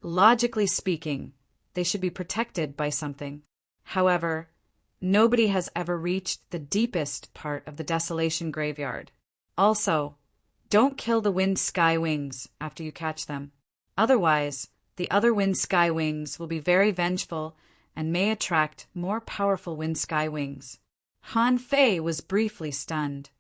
Logically speaking, they should be protected by something. However, nobody has ever reached the deepest part of the Desolation Graveyard. Also, don't kill the wind sky wings after you catch them. Otherwise, the other wind sky wings will be very vengeful and may attract more powerful wind sky wings. Han Fei was briefly stunned.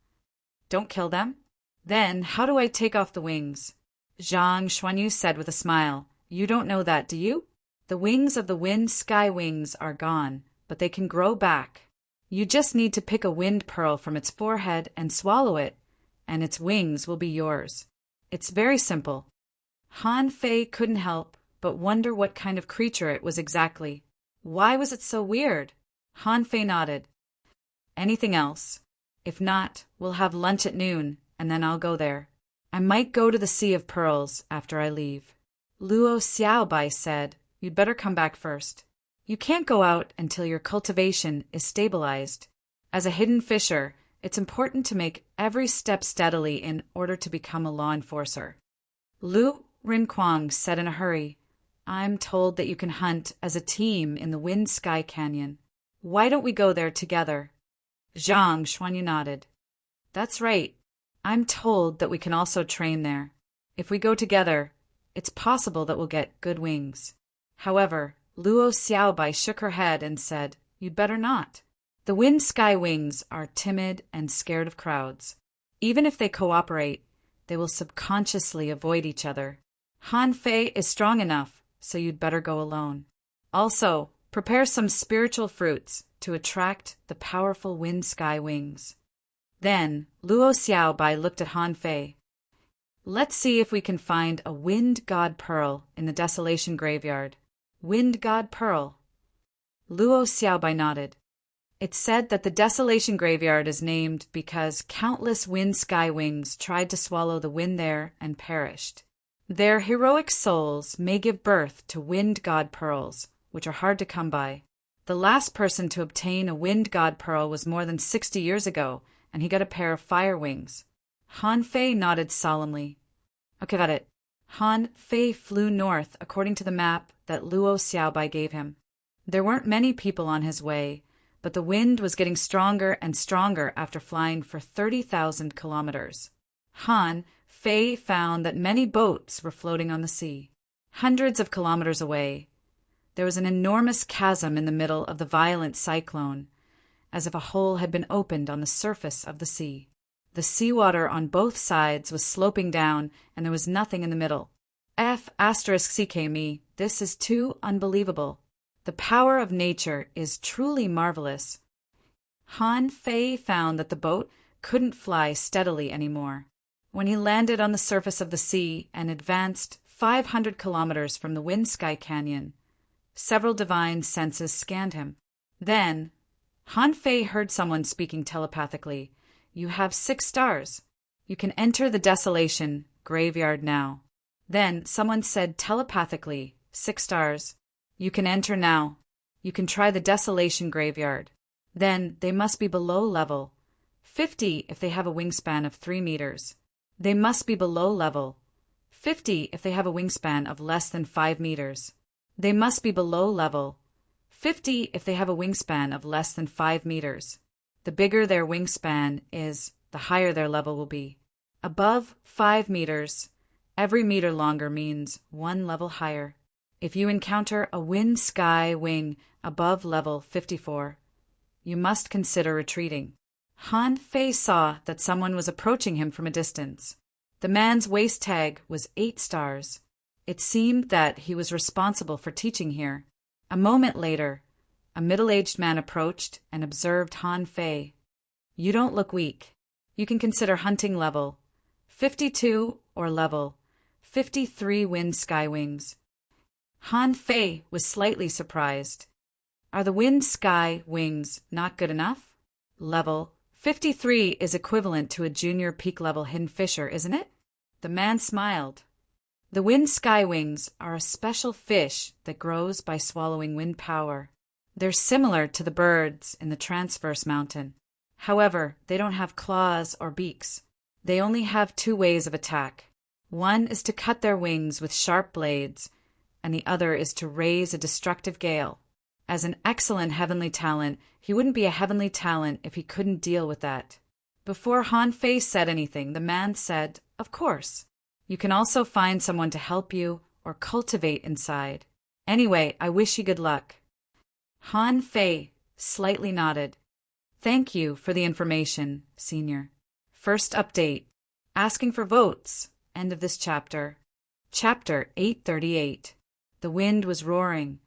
Don't kill them? Then how do I take off the wings? Zhang Xuanyu said with a smile. You don't know that, do you? The wings of the wind sky wings are gone, but they can grow back. You just need to pick a wind pearl from its forehead and swallow it, and its wings will be yours. It's very simple. Han Fei couldn't help but wonder what kind of creature it was exactly. Why was it so weird? Han Fei nodded. Anything else? If not, we'll have lunch at noon, and then I'll go there. I might go to the Sea of Pearls after I leave. Luo Xiaobai said, You'd better come back first. You can't go out until your cultivation is stabilized. As a hidden fisher, it's important to make every step steadily in order to become a law enforcer. Lu Rinquang said in a hurry, I'm told that you can hunt as a team in the Wind Sky Canyon. Why don't we go there together? Zhang Xuanyu nodded. That's right. I'm told that we can also train there. If we go together, it's possible that we'll get good wings. However, Luo Xiaobai shook her head and said, You'd better not. The wind sky wings are timid and scared of crowds. Even if they cooperate, they will subconsciously avoid each other. Han Fei is strong enough, so you'd better go alone. Also, prepare some spiritual fruits to attract the powerful wind sky wings. Then, Luo Xiaobai looked at Han Fei. Let's see if we can find a wind god pearl in the Desolation Graveyard. Wind god pearl. Luo Xiaobai nodded. It's said that the Desolation Graveyard is named because countless wind sky wings tried to swallow the wind there and perished. Their heroic souls may give birth to wind god pearls, which are hard to come by. The last person to obtain a wind god pearl was more than 60 years ago, and he got a pair of fire wings. Han Fei nodded solemnly. Okay, got it. Han Fei flew north according to the map that Luo Xiaobai gave him. There weren't many people on his way, but the wind was getting stronger and stronger after flying for 30,000 kilometers. Han Fei found that many boats were floating on the sea. Hundreds of kilometers away, there was an enormous chasm in the middle of the violent cyclone, as if a hole had been opened on the surface of the sea. The seawater on both sides was sloping down, and there was nothing in the middle. *CKME, this is too unbelievable. The power of nature is truly marvelous. Han Fei found that the boat couldn't fly steadily anymore. When he landed on the surface of the sea and advanced 500 kilometers from the Wind Sky Canyon, several divine senses scanned him. Then, Han Fei heard someone speaking telepathically. You have 6 stars. You can enter the Desolation Graveyard now. Then someone said telepathically, 6 stars. You can enter now. You can try the Desolation Graveyard. Then they must be below level 50 if they have a wingspan of 3 meters. They must be below level 50 if they have a wingspan of less than 5 meters. They must be below level 50 if they have a wingspan of less than 5 meters. The bigger their wingspan is, the higher their level will be. Above 5 meters, every meter longer means 1 level higher. If you encounter a wind sky wing above level 54, you must consider retreating. Han Fei saw that someone was approaching him from a distance. The man's waist tag was 8 stars. It seemed that he was responsible for teaching here. A moment later, a middle-aged man approached and observed Han Fei. You don't look weak. You can consider hunting level 52 or level 53 wind sky wings. Han Fei was slightly surprised. Are the wind sky wings not good enough? Level 53 is equivalent to a junior peak level hidden fisher, isn't it? The man smiled. The wind skywings are a special fish that grows by swallowing wind power. They're similar to the birds in the transverse mountain. However, they don't have claws or beaks. They only have two ways of attack. One is to cut their wings with sharp blades, and the other is to raise a destructive gale. As an excellent heavenly talent, he wouldn't be a heavenly talent if he couldn't deal with that. Before Han Fei said anything, the man said, "Of course. You can also find someone to help you or cultivate inside. Anyway, I wish you good luck." Han Fei slightly nodded. "Thank you for the information, Senior." First update. Asking for votes. End of this chapter. Chapter 838. The wind was roaring,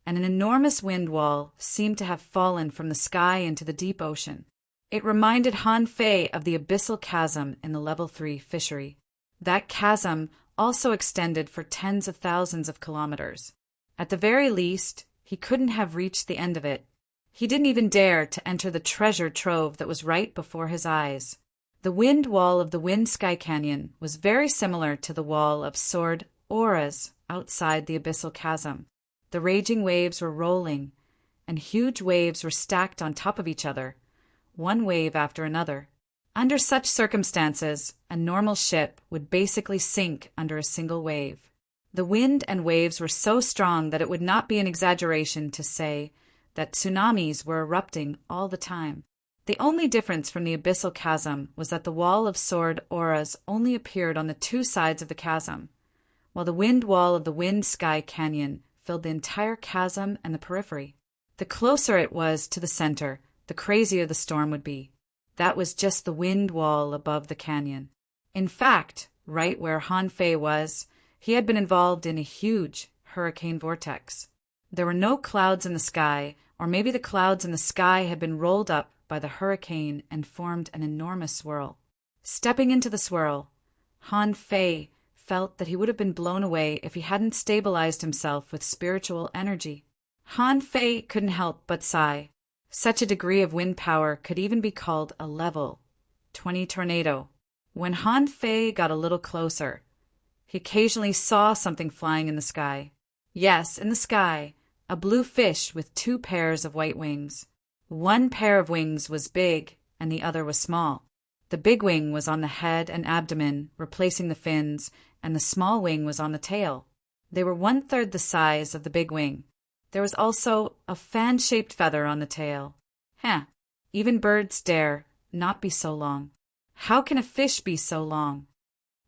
and an enormous wind wall seemed to have fallen from the sky into the deep ocean. It reminded Han Fei of the abyssal chasm in the Level 3 fishery. That chasm also extended for tens of thousands of kilometers. At the very least, he couldn't have reached the end of it. He didn't even dare to enter the treasure trove that was right before his eyes. The wind wall of the Wind Sky Canyon was very similar to the wall of Sword Auras outside the abyssal chasm. The raging waves were rolling, and huge waves were stacked on top of each other, one wave after another. Under such circumstances, a normal ship would basically sink under a single wave. The wind and waves were so strong that it would not be an exaggeration to say that tsunamis were erupting all the time. The only difference from the abyssal chasm was that the wall of Sword Auras only appeared on the two sides of the chasm, while the wind wall of the Wind Sky Canyon filled the entire chasm and the periphery. The closer it was to the center, the crazier the storm would be. That was just the wind wall above the canyon. In fact, right where Han Fei was, he had been involved in a huge hurricane vortex. There were no clouds in the sky, or maybe the clouds in the sky had been rolled up by the hurricane and formed an enormous swirl. Stepping into the swirl, Han Fei felt that he would have been blown away if he hadn't stabilized himself with spiritual energy. Han Fei couldn't help but sigh. Such a degree of wind power could even be called a level 20 tornado. When Han Fei got a little closer, he occasionally saw something flying in the sky. Yes, in the sky, a blue fish with two pairs of white wings. One pair of wings was big and the other was small. The big wing was on the head and abdomen, replacing the fins, and the small wing was on the tail. They were 1/3 the size of the big wing. There was also a fan-shaped feather on the tail. Even birds dare not be so long. How can a fish be so long?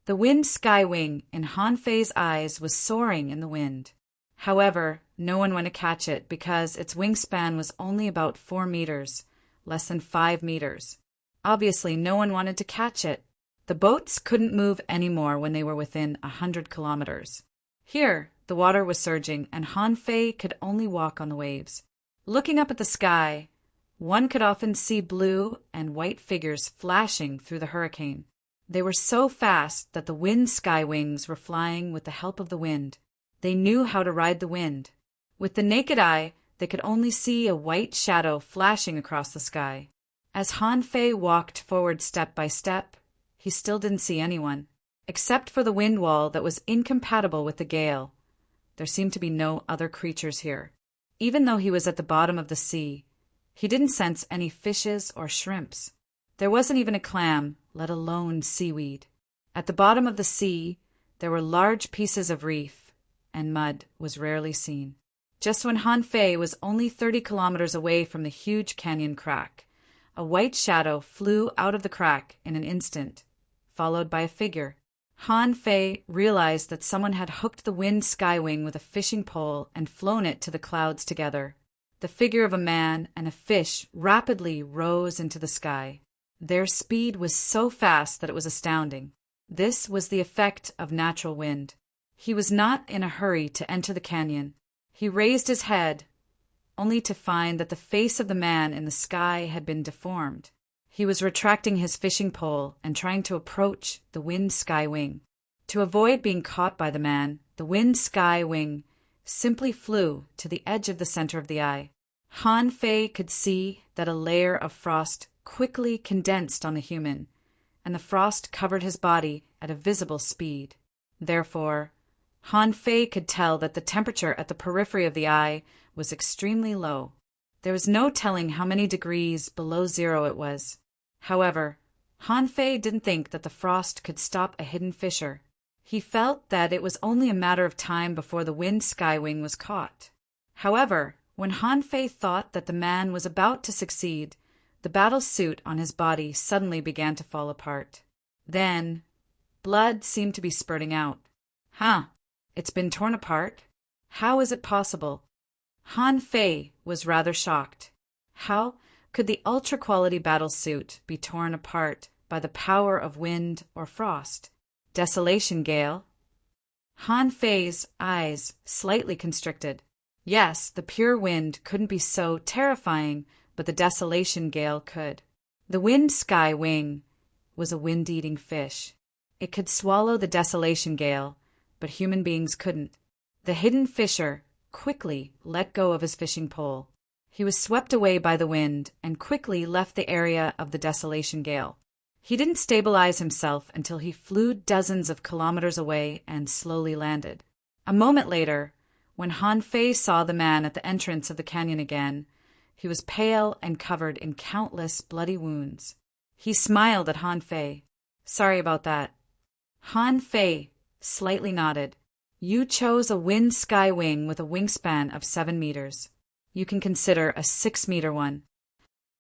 The wind sky wing in Han Fei's eyes was soaring in the wind. However, no one went to catch it because its wingspan was only about 4 meters, less than 5 meters. Obviously, no one wanted to catch it. The boats couldn't move anymore when they were within 100 kilometers. Here, the water was surging, and Han Fei could only walk on the waves. Looking up at the sky, one could often see blue and white figures flashing through the hurricane. They were so fast that the wind sky wings were flying with the help of the wind. They knew how to ride the wind. With the naked eye, they could only see a white shadow flashing across the sky. As Han Fei walked forward step by step, he still didn't see anyone. Except for the wind wall that was incompatible with the gale, there seemed to be no other creatures here. Even though he was at the bottom of the sea, he didn't sense any fishes or shrimps. There wasn't even a clam, let alone seaweed. At the bottom of the sea, there were large pieces of reef, and mud was rarely seen. Just when Han Fei was only 30 kilometers away from the huge canyon crack, a white shadow flew out of the crack in an instant, followed by a figure. Han Fei realized that someone had hooked the wind skywing with a fishing pole and flown it to the clouds together. The figure of a man and a fish rapidly rose into the sky. Their speed was so fast that it was astounding. This was the effect of natural wind. He was not in a hurry to enter the canyon. He raised his head, only to find that the face of the man in the sky had been deformed. He was retracting his fishing pole and trying to approach the wind sky wing. To avoid being caught by the man, the wind sky wing simply flew to the edge of the center of the eye. Han Fei could see that a layer of frost quickly condensed on the human, and the frost covered his body at a visible speed. Therefore, Han Fei could tell that the temperature at the periphery of the eye was extremely low. There was no telling how many degrees below zero it was. However, Han Fei didn't think that the frost could stop a hidden fissure. He felt that it was only a matter of time before the wind skywing was caught. However, when Han Fei thought that the man was about to succeed, the battle suit on his body suddenly began to fall apart. Then, blood seemed to be spurting out. Huh, it's been torn apart? How is it possible? Han Fei was rather shocked. How could the ultra-quality battle suit be torn apart by the power of wind or frost? Desolation gale? Han Fei's eyes slightly constricted. Yes, the pure wind couldn't be so terrifying, but the desolation gale could. The wind sky wing was a wind-eating fish. It could swallow the desolation gale, but human beings couldn't. The hidden fisher quickly let go of his fishing pole. He was swept away by the wind and quickly left the area of the desolation gale. He didn't stabilize himself until he flew dozens of kilometers away and slowly landed. A moment later, when Han Fei saw the man at the entrance of the canyon again, he was pale and covered in countless bloody wounds. He smiled at Han Fei. Sorry about that. Han Fei slightly nodded. You chose a wind sky wing with a wingspan of 7 meters. You can consider a 6-meter one.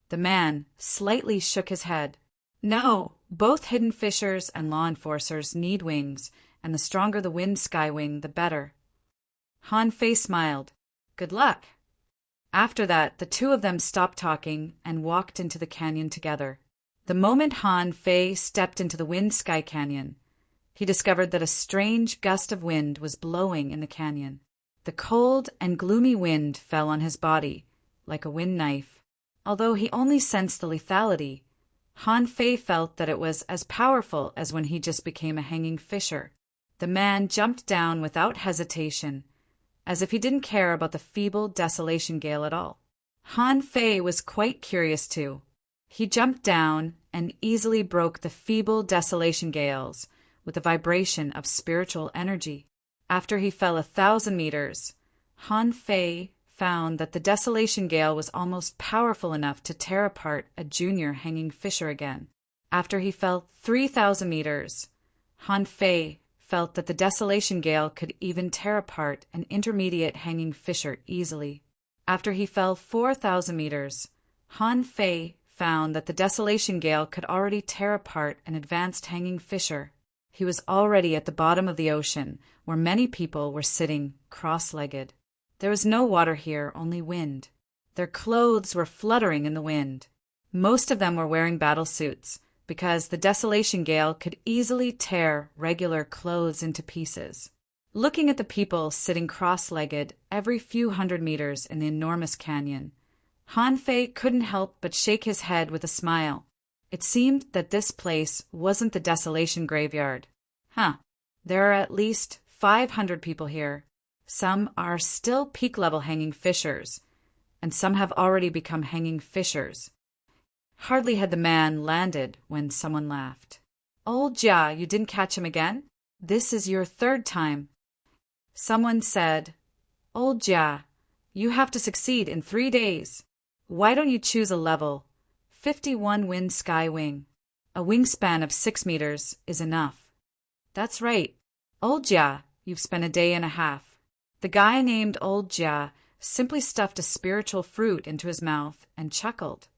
The man slightly shook his head. No, both hidden fishers and law enforcers need wings, and the stronger the wind sky wing, the better. Han Fei smiled. Good luck. After that, the two of them stopped talking and walked into the canyon together. The moment Han Fei stepped into the wind sky canyon, he discovered that a strange gust of wind was blowing in the canyon. The cold and gloomy wind fell on his body, like a wind knife. Although he only sensed the lethality, Han Fei felt that it was as powerful as when he just became a hanging fisher. The man jumped down without hesitation, as if he didn't care about the feeble desolation gale at all. Han Fei was quite curious too. He jumped down and easily broke the feeble desolation gales with a vibration of spiritual energy. After he fell 1,000 meters, Han Fei found that the desolation gale was almost powerful enough to tear apart a junior hanging fisher again. After he fell 3,000 meters, Han Fei felt that the desolation gale could even tear apart an intermediate hanging fisher easily. After he fell 4,000 meters, Han Fei found that the desolation gale could already tear apart an advanced hanging fisher. He was already at the bottom of the ocean, where many people were sitting cross-legged. There was no water here, only wind. Their clothes were fluttering in the wind. Most of them were wearing battle suits, because the desolation gale could easily tear regular clothes into pieces. Looking at the people sitting cross-legged every few hundred meters in the enormous canyon, Han Fei couldn't help but shake his head with a smile. It seemed that this place wasn't the desolation graveyard. There are at least 500 people here. Some are still peak-level hanging fishers, and some have already become hanging fishers. Hardly had the man landed when someone laughed. Old Jia, you didn't catch him again? This is your 3rd time. Someone said, Old Jia, you have to succeed in 3 days. Why don't you choose a level 51 wind sky wing? A wingspan of 6 meters is enough. That's right. Old Jia, you've spent a day and a half. The guy named Old Jia simply stuffed a spiritual fruit into his mouth and chuckled.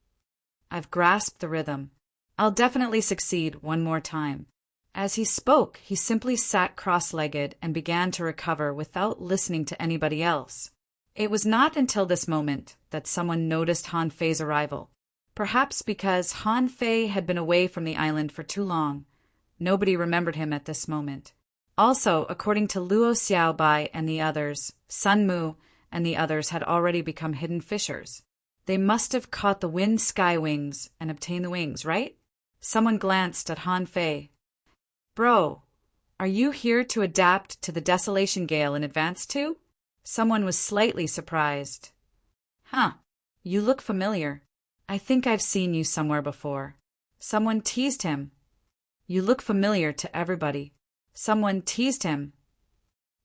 I've grasped the rhythm. I'll definitely succeed one more time. As he spoke, he simply sat cross-legged and began to recover without listening to anybody else. It was not until this moment that someone noticed Han Fei's arrival. Perhaps because Han Fei had been away from the island for too long, nobody remembered him at this moment. Also, according to Luo Xiaobai and the others, Sun Mu and the others had already become hidden fishers. They must have caught the wind sky wings and obtained the wings, right? Someone glanced at Han Fei. Bro, are you here to adapt to the desolation gale in advance too? Someone was slightly surprised. You look familiar. I think I've seen you somewhere before. Someone teased him. You look familiar to everybody. Someone teased him.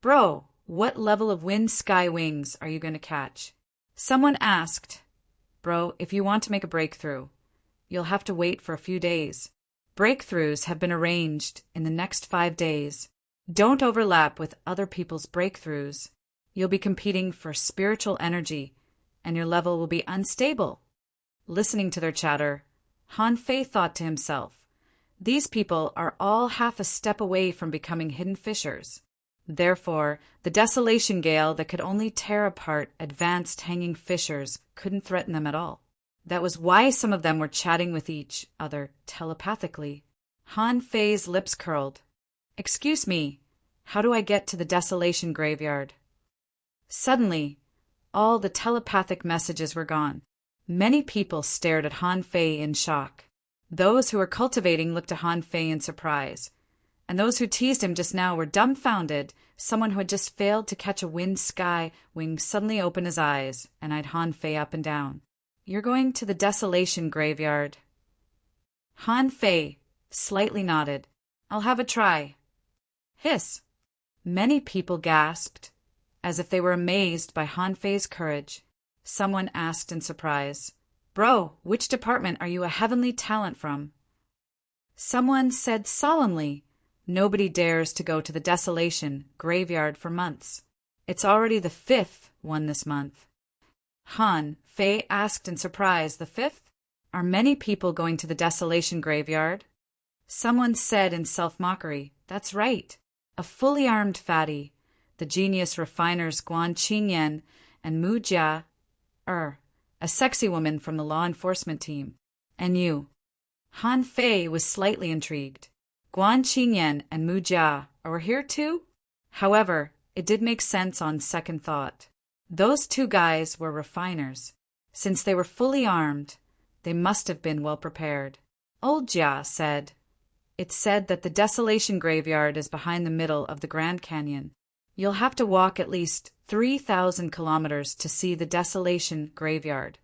Bro, what level of wind sky wings are you going to catch? Someone asked. Bro, if you want to make a breakthrough, you'll have to wait for a few days. Breakthroughs have been arranged in the next 5 days. Don't overlap with other people's breakthroughs. You'll be competing for spiritual energy, and your level will be unstable. Listening to their chatter, Han Fei thought to himself, these people are all half a step away from becoming hidden fishers. Therefore, the desolation gale that could only tear apart advanced hanging fishers couldn't threaten them at all. That was why some of them were chatting with each other telepathically. Han Fei's lips curled. Excuse me, how do I get to the desolation graveyard? Suddenly, all the telepathic messages were gone. Many people stared at Han Fei in shock. Those who were cultivating looked to Han Fei in surprise, and those who teased him just now were dumbfounded. Someone who had just failed to catch a wind sky wing suddenly opened his eyes and eyed Han Fei up and down. You're going to the desolation graveyard. Han Fei slightly nodded. I'll have a try. Hiss. Many people gasped, as if they were amazed by Han Fei's courage. Someone asked in surprise, Bro, which department are you a heavenly talent from? Someone said solemnly, Nobody dares to go to the desolation graveyard for months. It's already the 5th one this month. Han Fei asked in surprise, the 5th? Are many people going to the desolation graveyard? Someone said in self-mockery, That's right. A fully armed fatty, the genius refiners Guan Qingyan and Mu Jia, a sexy woman from the law enforcement team. And you. Han Fei was slightly intrigued. Guan Qingyan and Mu Jia are here too? However, it did make sense on second thought. Those 2 guys were refiners. Since they were fully armed, they must have been well prepared. Old Jia said, It's said that the desolation graveyard is behind the middle of the Grand Canyon. You'll have to walk at least 3,000 kilometers to see the desolation graveyard.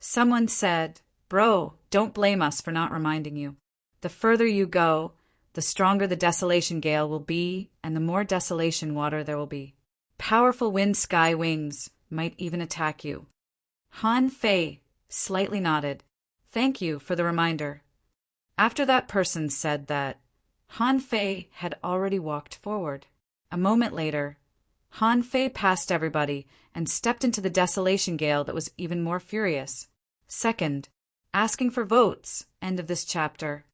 Someone said, Bro, don't blame us for not reminding you. The further you go, the stronger the desolation gale will be, and the more desolation water there will be. Powerful wind sky wings might even attack you. Han Fei slightly nodded. Thank you for the reminder. After that person said that, Han Fei had already walked forward. A moment later, Han Fei passed everybody and stepped into the desolation gale that was even more furious. Second, asking for votes. End of this chapter.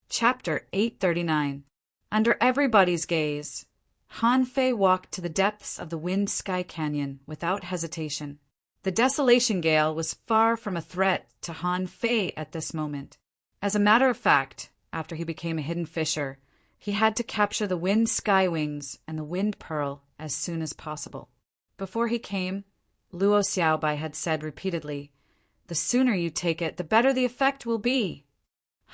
Chapter 839. Under everybody's gaze, Han Fei walked to the depths of the Wind Sky Canyon without hesitation. The desolation gale was far from a threat to Han Fei at this moment. As a matter of fact, after he became a hidden fisher, he had to capture the wind sky wings and the wind pearl as soon as possible. Before he came, Luo Xiaobai had said repeatedly, "The sooner you take it, the better the effect will be."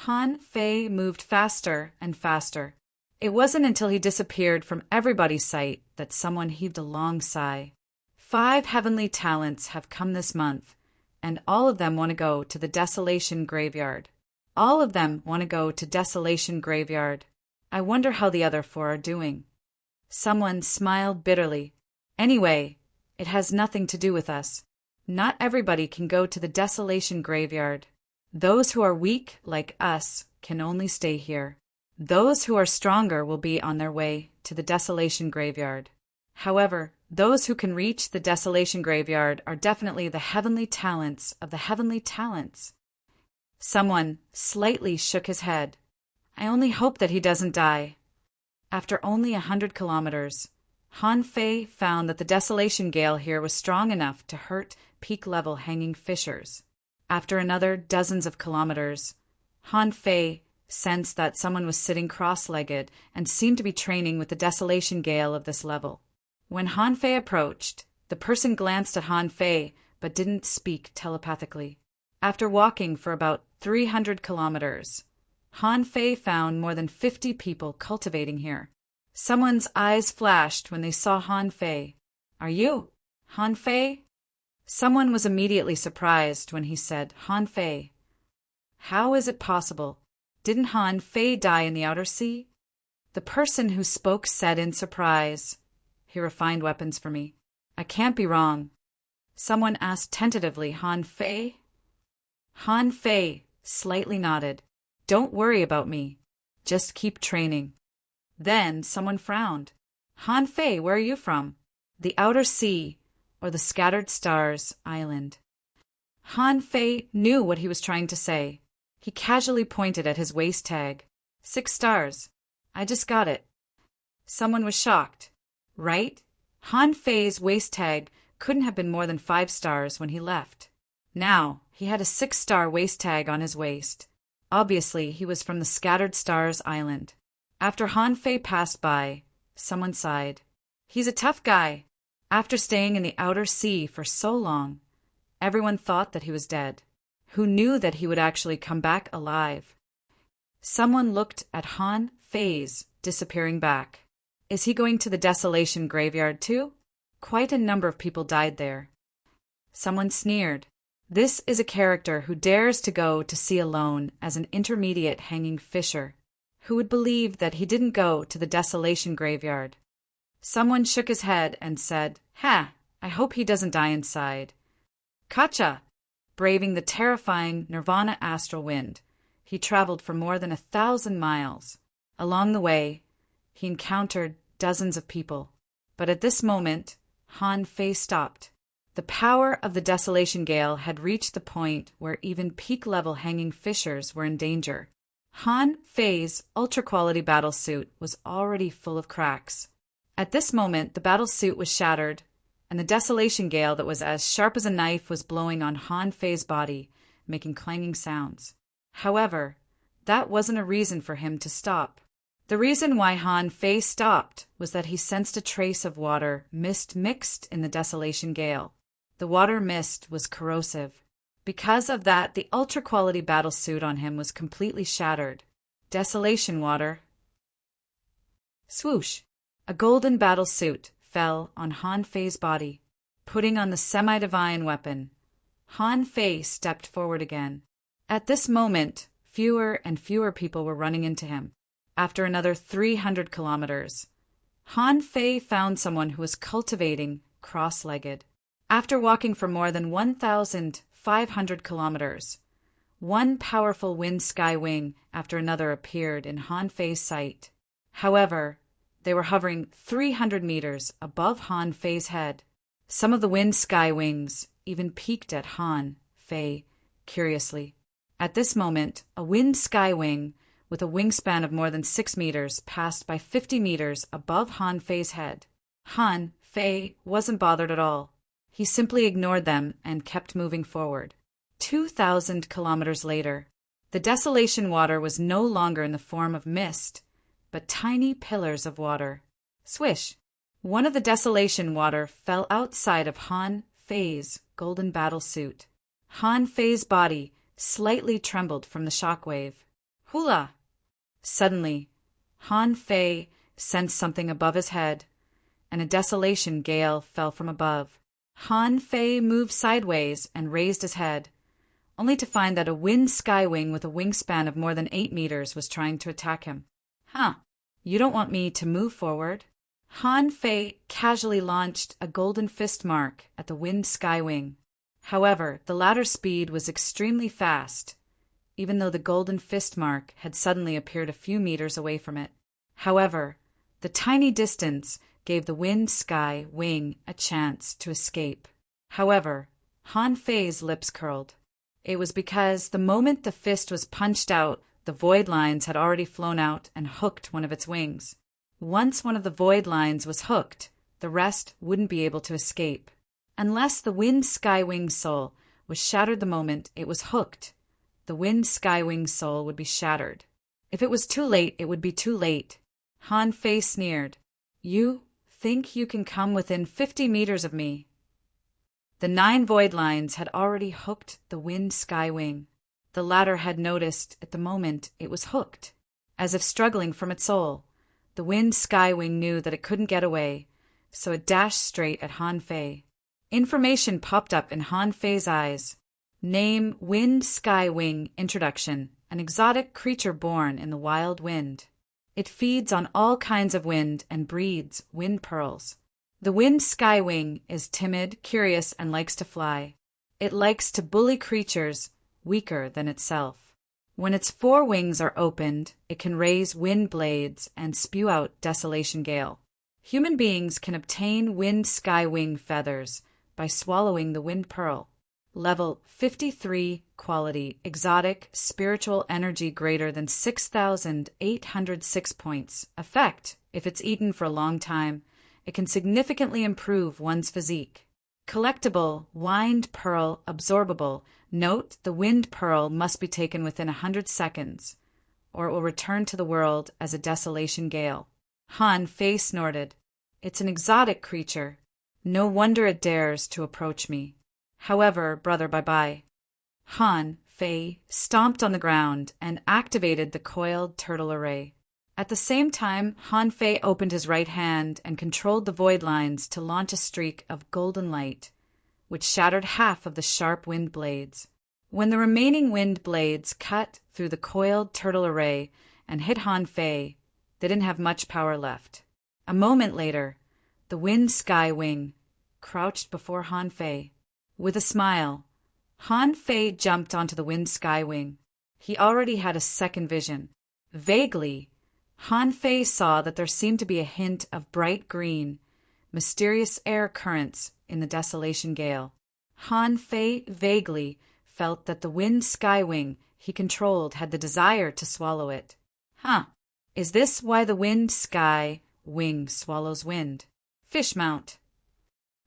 Han Fei moved faster and faster. It wasn't until he disappeared from everybody's sight that someone heaved a long sigh. 5 heavenly talents have come this month, and all of them want to go to the desolation graveyard. All of them want to go to desolation graveyard. I wonder how the other 4 are doing. Someone smiled bitterly. Anyway, it has nothing to do with us. Not everybody can go to the desolation graveyard. Those who are weak, like us, can only stay here. Those who are stronger will be on their way to the desolation graveyard. However, those who can reach the desolation graveyard are definitely the heavenly talents of the heavenly talents. Someone slightly shook his head. I only hope that he doesn't die. After only 100 kilometers, Han Fei found that the desolation gale here was strong enough to hurt peak-level hanging fishers. After another dozens of kilometers, Han Fei sensed that someone was sitting cross-legged and seemed to be training with the desolation gale of this level. When Han Fei approached, the person glanced at Han Fei but didn't speak telepathically. After walking for about 300 kilometers, Han Fei found more than 50 people cultivating here. Someone's eyes flashed when they saw Han Fei. Are you Han Fei? Someone was immediately surprised when he said, Han Fei. How is it possible? Didn't Han Fei die in the outer sea? The person who spoke said in surprise, he refined weapons for me. I can't be wrong. Someone asked tentatively, Han Fei? Han Fei slightly nodded. Don't worry about me. Just keep training. Then someone frowned. Han Fei, where are you from? The outer sea, or the scattered stars island. Han Fei knew what he was trying to say. He casually pointed at his waist tag. 6 stars. I just got it. Someone was shocked. Right? Han Fei's waist tag couldn't have been more than 5 stars when he left. Now, he had a 6-star waist tag on his waist. Obviously, he was from the Scattered Stars Island. After Han Fei passed by, someone sighed. He's a tough guy. After staying in the outer sea for so long, everyone thought that he was dead. Who knew that he would actually come back alive? Someone looked at Han Fei's disappearing back. Is he going to the Desolation Graveyard too? Quite a number of people died there. Someone sneered. This is a character who dares to go to sea alone as an intermediate hanging fisher. Who would believe that he didn't go to the Desolation Graveyard? Someone shook his head and said, Ha! I hope he doesn't die inside. Kacha! Braving the terrifying Nirvana astral wind, he traveled for more than 1,000 miles. Along the way, he encountered dozens of people. But at this moment, Han Fei stopped. The power of the Desolation Gale had reached the point where even peak-level hanging fishers were in danger. Han Fei's ultra-quality battlesuit was already full of cracks. At this moment, the battlesuit was shattered, and the Desolation Gale that was as sharp as a knife was blowing on Han Fei's body, making clanging sounds. However, that wasn't a reason for him to stop. The reason why Han Fei stopped was that he sensed a trace of water mist mixed in the Desolation Gale. The water mist was corrosive. Because of that, the ultra-quality battlesuit on him was completely shattered. Desolation water. Swoosh! A golden battlesuit fell on Han Fei's body. Putting on the semi-divine weapon, Han Fei stepped forward again. At this moment, fewer and fewer people were running into him. After another 300 kilometers, Han Fei found someone who was cultivating cross-legged. After walking for more than 1,500 kilometers, one powerful wind sky wing after another appeared in Han Fei's sight. However, they were hovering 300 meters above Han Fei's head. Some of the wind sky wings even peeked at Han Fei curiously. At this moment, a wind sky wing with a wingspan of more than 6 meters passed by 50 meters above Han Fei's head. Han Fei wasn't bothered at all. He simply ignored them and kept moving forward. 2,000 kilometers later, the Desolation water was no longer in the form of mist, but tiny pillars of water. Swish! One of the Desolation water fell outside of Han Fei's golden battlesuit. Han Fei's body slightly trembled from the shockwave. Hula! Suddenly, Han Fei sensed something above his head, and a Desolation Gale fell from above. Han Fei moved sideways and raised his head, only to find that a wind skywing with a wingspan of more than 8 meters was trying to attack him. Huh, you don't want me to move forward? Han Fei casually launched a golden fist mark at the wind skywing. However, the latter's speed was extremely fast, even though the golden fist mark had suddenly appeared a few meters away from it. However, the tiny distance gave the wind sky wing a chance to escape. However, Han Fei's lips curled. It was because the moment the fist was punched out, the void lines had already flown out and hooked one of its wings. Once one of the void lines was hooked, the rest wouldn't be able to escape. Unless the wind skywing soul was shattered the moment it was hooked, the wind skywing soul would be shattered. If it was too late, it would be too late. Han Fei sneered. You think you can come within 50 meters of me? The 9 void lines had already hooked the wind skywing. The latter had noticed at the moment it was hooked. As if struggling from its soul, the wind skywing knew that it couldn't get away, so it dashed straight at Han Fei. Information popped up in Han Fei's eyes. Name Wind Skywing Introduction, an exotic creature born in the wild wind. It feeds on all kinds of wind and breeds wind pearls. The wind skywing is timid, curious, and likes to fly. It likes to bully creatures weaker than itself. When its four wings are opened, it can raise wind blades and spew out desolation gale. Human beings can obtain wind skywing feathers by swallowing the wind pearl. Level 53, quality, exotic, spiritual energy greater than 6,806 points. Effect, if it's eaten for a long time, it can significantly improve one's physique. Collectible, wind pearl, absorbable. Note, the wind pearl must be taken within 100 seconds, or it will return to the world as a desolation gale. Han Fei snorted. It's an exotic creature. No wonder it dares to approach me. However, brother, bye-bye. Han Fei stomped on the ground and activated the coiled turtle array. At the same time, Han Fei opened his right hand and controlled the void lines to launch a streak of golden light, which shattered half of the sharp wind blades. When the remaining wind blades cut through the coiled turtle array and hit Han Fei, they didn't have much power left. A moment later, the wind skywing crouched before Han Fei. With a smile, Han Fei jumped onto the wind skywing. He already had a second vision. Vaguely, Han Fei saw that there seemed to be a hint of bright green, mysterious air currents in the desolation gale. Han Fei vaguely felt that the wind skywing he controlled had the desire to swallow it. Is this why the wind sky wing swallows wind? Fish mount.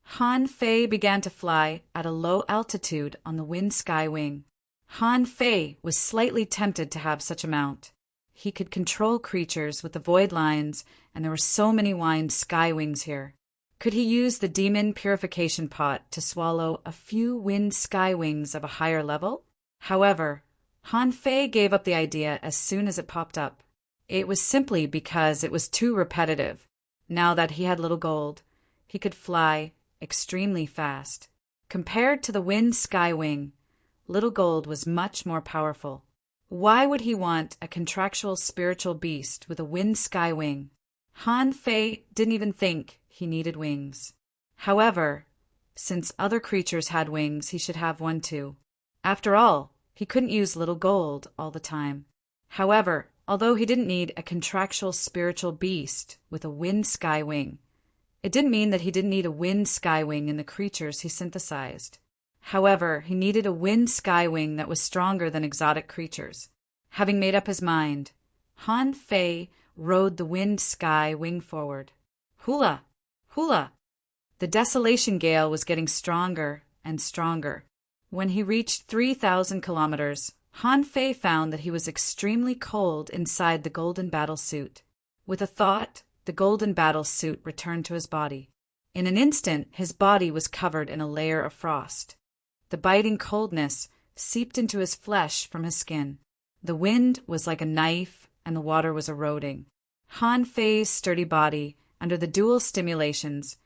Han Fei began to fly at a low altitude on the wind skywing. Han Fei was slightly tempted to have such a mount. He could control creatures with the void lines, and there were so many wind skywings here. Could he use the demon purification pot to swallow a few wind skywings of a higher level? However, Han Fei gave up the idea as soon as it popped up. It was simply because it was too repetitive. Now that he had little gold, he could fly extremely fast. Compared to the wind skywing, little gold was much more powerful. Why would he want a contractual spiritual beast with a wind skywing? Han Fei didn't even think he needed wings. However, since other creatures had wings, he should have one too. After all, he couldn't use little gold all the time. However, although he didn't need a contractual spiritual beast with a wind skywing, it didn't mean that he didn't need a wind skywing in the creatures he synthesized. However, he needed a wind skywing that was stronger than exotic creatures. Having made up his mind, Han Fei rode the wind skywing forward. Hula! Hula! The desolation gale was getting stronger and stronger. When he reached 3,000 kilometers, Han Fei found that he was extremely cold inside the golden battle suit. With a thought, the golden battle suit returned to his body. In an instant, his body was covered in a layer of frost. The biting coldness seeped into his flesh from his skin. The wind was like a knife, and the water was eroding. Han Fei's sturdy body, under the dual stimulations,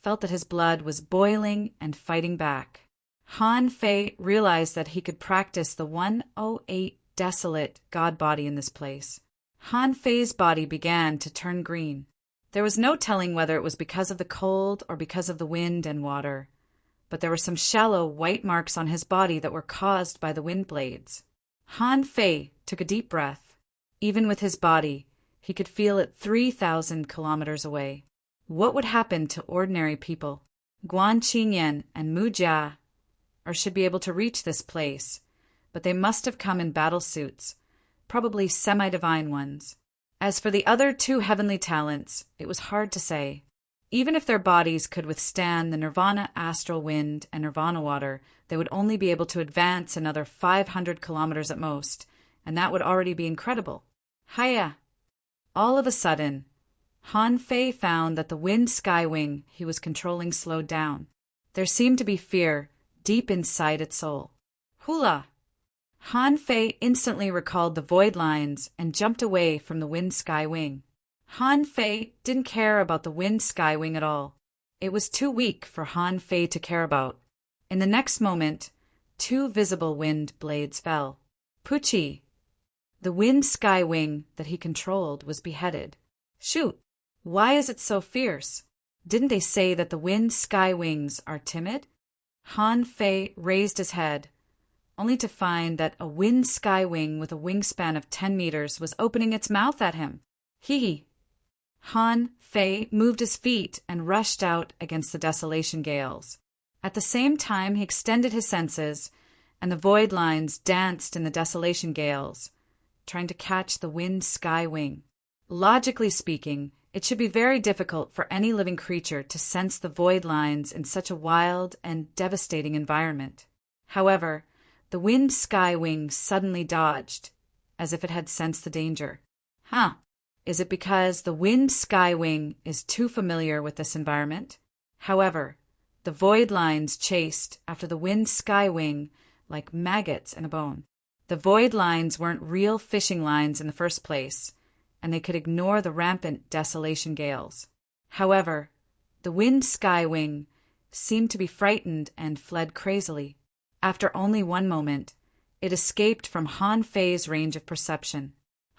felt that his blood was boiling and fighting back. Han Fei realized that he could practice the 108 desolate god body in this place. Han Fei's body began to turn green. There was no telling whether it was because of the cold or because of the wind and water, but there were some shallow white marks on his body that were caused by the wind blades. Han Fei took a deep breath. Even with his body, he could feel it 3,000 kilometers away. What would happen to ordinary people? Guan Qingyan and Mu Jia should be able to reach this place, but they must have come in battle suits, probably semi-divine ones. As for the other two heavenly talents, it was hard to say. Even if their bodies could withstand the Nirvana astral wind and Nirvana water, they would only be able to advance another 500 kilometers at most, and that would already be incredible. Hiya! All of a sudden, Han Fei found that the wind skywing he was controlling slowed down. There seemed to be fear deep inside its soul. Hula! Han Fei instantly recalled the void lines and jumped away from the wind skywing. Han Fei didn't care about the wind skywing at all. It was too weak for Han Fei to care about. In the next moment, 2 visible wind blades fell. Puchi! The wind skywing that he controlled was beheaded. Shoot! Why is it so fierce? Didn't they say that the wind sky wings are timid? Han Fei raised his head, only to find that a wind sky wing with a wingspan of 10 meters was opening its mouth at him. Hee! Han Fei moved his feet and rushed out against the desolation gales. At the same time, he extended his senses, and the void lines danced in the desolation gales, trying to catch the wind sky wing. Logically speaking, it should be very difficult for any living creature to sense the void lines in such a wild and devastating environment. However, the wind sky wing suddenly dodged, as if it had sensed the danger. Is it because the wind sky wing is too familiar with this environment? However, the void lines chased after the wind sky wing like maggots in a bone. The void lines weren't real fishing lines in the first place, and they could ignore the rampant desolation gales. However, the wind sky wing seemed to be frightened and fled crazily. After only one moment, it escaped from Han Fei's range of perception.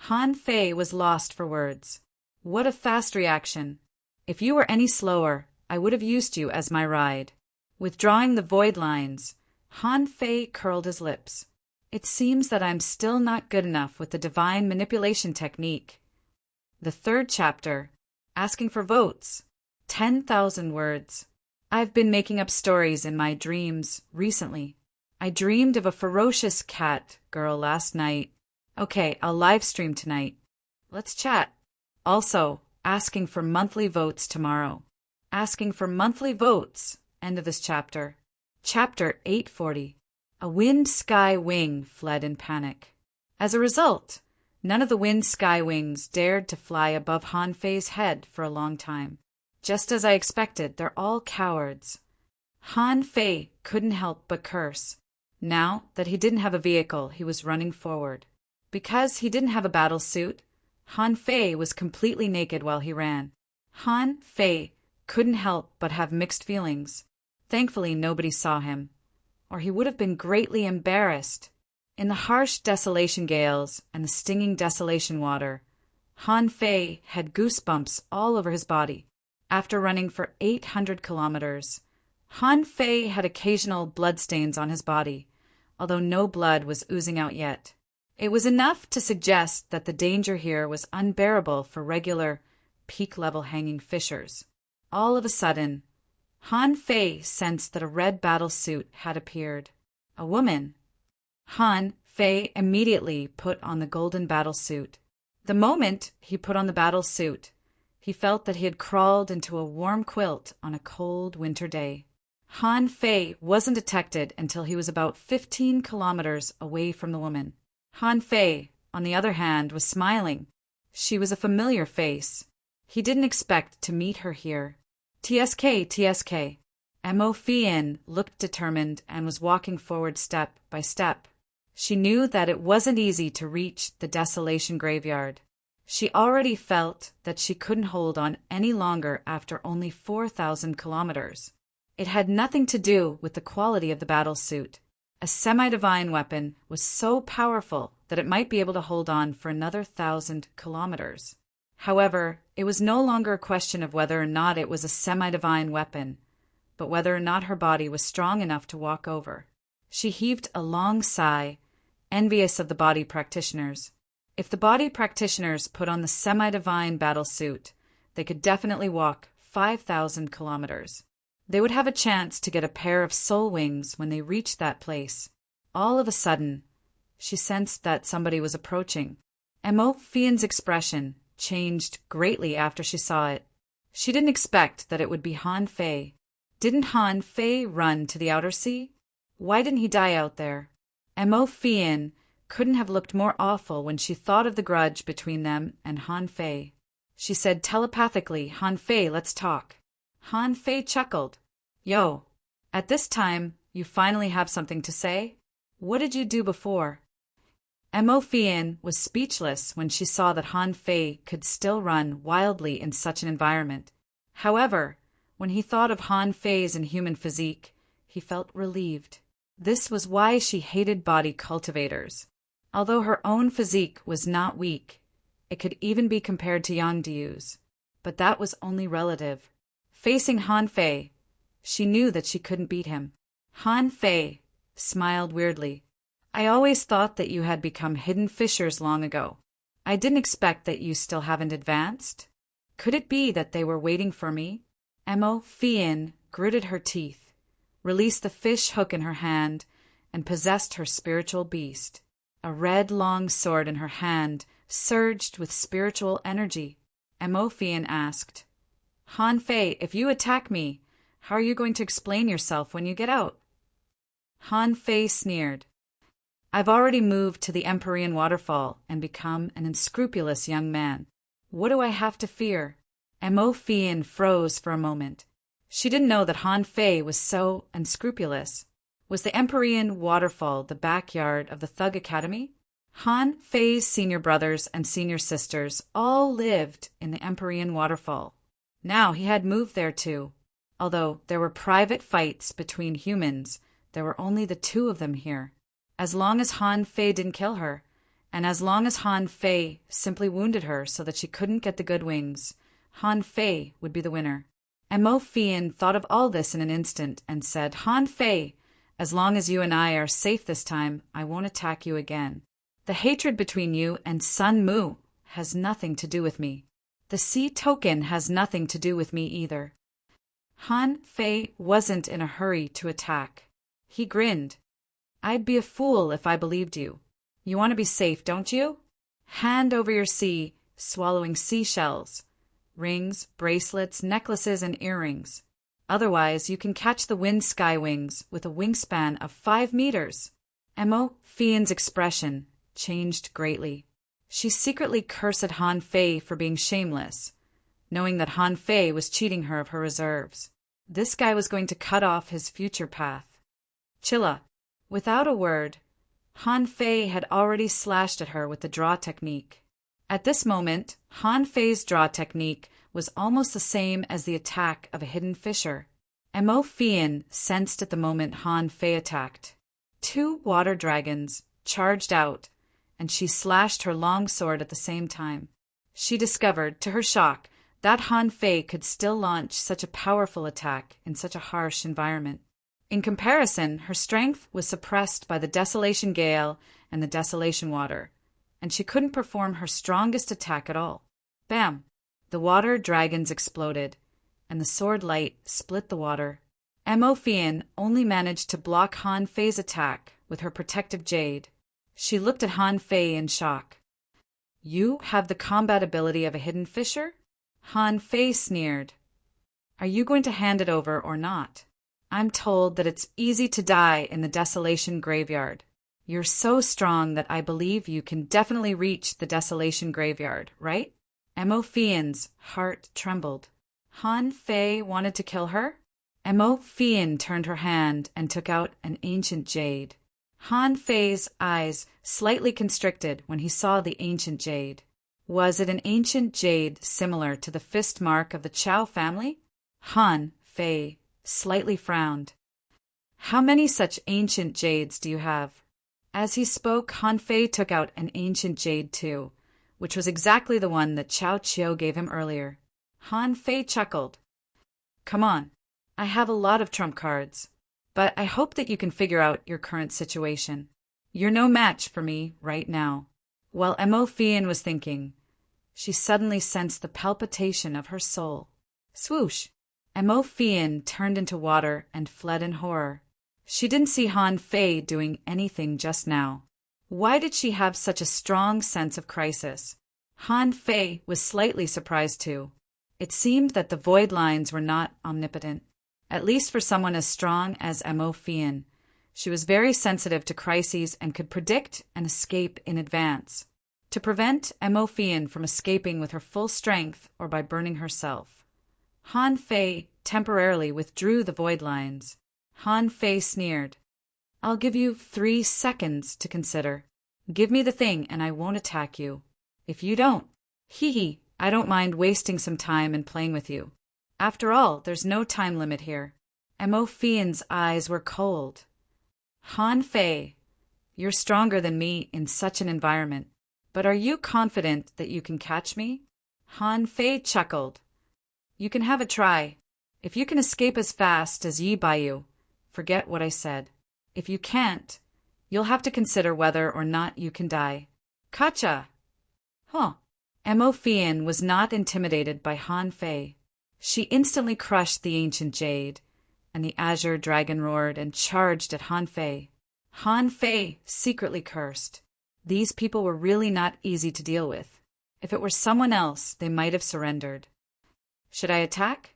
Han Fei was lost for words. What a fast reaction! If you were any slower, I would have used you as my ride. Withdrawing the void lines, Han Fei curled his lips. It seems that I'm still not good enough with the divine manipulation technique. The third chapter, asking for votes. 10,000 words. I've been making up stories in my dreams recently. I dreamed of a ferocious cat girl last night. Okay, I'll live stream tonight. Let's chat. Also, asking for monthly votes tomorrow. Asking for monthly votes. End of this chapter. Chapter 840. A wind sky wing fled in panic. As a result, none of the wind sky wings dared to fly above Han Fei's head for a long time. Just as I expected, they're all cowards. Han Fei couldn't help but curse. Now that he didn't have a vehicle, he was running forward. Because he didn't have a battle suit, Han Fei was completely naked while he ran. Han Fei couldn't help but have mixed feelings. Thankfully, nobody saw him, or he would have been greatly embarrassed. In the harsh desolation gales and the stinging desolation water, Han Fei had goosebumps all over his body. After running for 800 kilometers, Han Fei had occasional bloodstains on his body, although no blood was oozing out yet. It was enough to suggest that the danger here was unbearable for regular, peak-level hanging fishers. All of a sudden, Han Fei sensed that a red battle suit had appeared. A woman. Han Fei immediately put on the golden battle suit. The moment he put on the battle suit, he felt that he had crawled into a warm quilt on a cold winter day. Han Fei wasn't detected until he was about 15 kilometers away from the woman. Han Fei, on the other hand, was smiling. She was a familiar face. He didn't expect to meet her here. TSK. Mo Fian looked determined and was walking forward step by step. She knew that it wasn't easy to reach the desolation graveyard. She already felt that she couldn't hold on any longer after only 4,000 kilometers. It had nothing to do with the quality of the battle suit. A semi-divine weapon was so powerful that it might be able to hold on for another 1,000 kilometers. However, it was no longer a question of whether or not it was a semi-divine weapon, but whether or not her body was strong enough to walk over. She heaved a long sigh, envious of the body practitioners. If the body practitioners put on the semi-divine battle suit, they could definitely walk 5,000 kilometers. They would have a chance to get a pair of soul wings when they reached that place. All of a sudden, she sensed that somebody was approaching. Mo Fian's expression changed greatly after she saw it. She didn't expect that it would be Han Fei. Didn't Han Fei run to the outer sea? Why didn't he die out there? Mo Fian couldn't have looked more awful when she thought of the grudge between them and Han Fei. She said telepathically, "Han Fei, let's talk." Han Fei chuckled. "Yo, at this time, you finally have something to say? What did you do before?" Mo Fian was speechless when she saw that Han Fei could still run wildly in such an environment. However, when he thought of Han Fei's inhuman physique, he felt relieved. This was why she hated body cultivators. Although her own physique was not weak, it could even be compared to Yang Diu's, but that was only relative. Facing Han Fei, she knew that she couldn't beat him. Han Fei smiled weirdly. I always thought that you had become hidden fishers long ago. I didn't expect that you still haven't advanced. Could it be that they were waiting for me? Mo Fian gritted her teeth, released the fish hook in her hand, and possessed her spiritual beast. A red long sword in her hand surged with spiritual energy. Mo Fian asked, Han Fei, if you attack me, how are you going to explain yourself when you get out? Han Fei sneered. I've already moved to the Empyrean waterfall and become an unscrupulous young man. What do I have to fear? Mo Fian froze for a moment. She didn't know that Han Fei was so unscrupulous. Was the Empyrean waterfall the backyard of the Thug Academy? Han Fei's senior brothers and senior sisters all lived in the Empyrean waterfall. Now he had moved there too. Although there were private fights between humans, there were only the two of them here. As long as Han Fei didn't kill her, and as long as Han Fei simply wounded her so that she couldn't get the good wings, Han Fei would be the winner. And Mo Fian thought of all this in an instant and said, Han Fei, as long as you and I are safe this time, I won't attack you again. The hatred between you and Sun Mu has nothing to do with me. The sea token has nothing to do with me either. Han Fei wasn't in a hurry to attack. He grinned. I'd be a fool if I believed you. You want to be safe, don't you? Hand over your sea, swallowing seashells, rings, bracelets, necklaces, and earrings. Otherwise, you can catch the wind sky wings with a wingspan of 5 meters. Mo Fian's expression changed greatly. She secretly cursed Han Fei for being shameless, knowing that Han Fei was cheating her of her reserves. This guy was going to cut off his future path. Chilla. Without a word, Han Fei had already slashed at her with the draw technique. At this moment, Han Fei's draw technique was almost the same as the attack of a hidden fisher. Mo Fian sensed at the moment Han Fei attacked. 2 water dragons charged out, and she slashed her long sword at the same time. She discovered, to her shock, that Han Fei could still launch such a powerful attack in such a harsh environment. In comparison, her strength was suppressed by the Desolation Gale and the Desolation Water, and she couldn't perform her strongest attack at all. Bam! The water dragons exploded, and the sword light split the water. Mo Fian only managed to block Han Fei's attack with her protective jade. She looked at Han Fei in shock. You have the combat ability of a hidden fisher? Han Fei sneered. Are you going to hand it over or not? I'm told that it's easy to die in the Desolation Graveyard. You're so strong that I believe you can definitely reach the Desolation Graveyard, right? Mo Fian's heart trembled. Han Fei wanted to kill her? Mo Fian turned her hand and took out an ancient jade. Han Fei's eyes slightly constricted when he saw the ancient jade. Was it an ancient jade similar to the fist mark of the Chow family? Han Fei slightly frowned. How many such ancient jades do you have? As he spoke, Han Fei took out an ancient jade too, which was exactly the one that Chao Qiu gave him earlier. Han Fei chuckled. Come on, I have a lot of trump cards, but I hope that you can figure out your current situation. You're no match for me right now. While Mo Fian was thinking, she suddenly sensed the palpitation of her soul. Swoosh! Mo Fian turned into water and fled in horror. She didn't see Han Fei doing anything just now. Why did she have such a strong sense of crisis? Han Fei was slightly surprised too. It seemed that the void lines were not omnipotent, at least for someone as strong as Mo Fian. She was very sensitive to crises and could predict and escape in advance, to prevent Mo Fian from escaping with her full strength or by burning herself. Han Fei temporarily withdrew the void lines. Han Fei sneered. I'll give you 3 seconds to consider. Give me the thing and I won't attack you. If you don't, hee, I don't mind wasting some time and playing with you. After all, there's no time limit here. Mo Fian's eyes were cold. Han Fei, you're stronger than me in such an environment, but are you confident that you can catch me? Han Fei chuckled. You can have a try. If you can escape as fast as Yi Baiyu, forget what I said. If you can't, you'll have to consider whether or not you can die. Kacha! Huh. Mo Fian was not intimidated by Han Fei. She instantly crushed the ancient jade, and the azure dragon roared and charged at Han Fei. Han Fei secretly cursed. These people were really not easy to deal with. If it were someone else, they might have surrendered. Should I attack?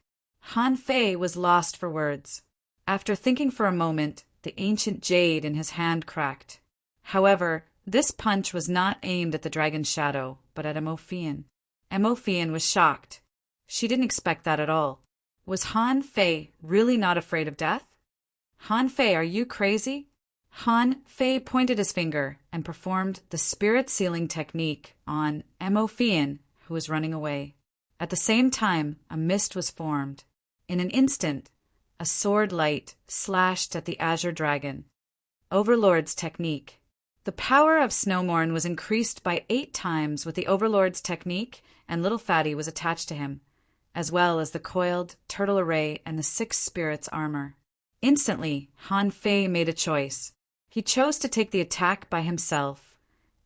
Han Fei was lost for words. After thinking for a moment, the ancient jade in his hand cracked. However, this punch was not aimed at the dragon's shadow, but at Mo Fian. Mo Fian was shocked. She didn't expect that at all. Was Han Fei really not afraid of death? Han Fei, are you crazy? Han Fei pointed his finger and performed the spirit sealing technique on Mo Fian, who was running away. At the same time, a mist was formed. In an instant, a sword light slashed at the azure dragon. Overlord's technique. The power of Snowmorn was increased by 8 times with the Overlord's technique, and Little Fatty was attached to him, as well as the coiled turtle array and the 6 spirits' armor. Instantly, Han Fei made a choice. He chose to take the attack by himself,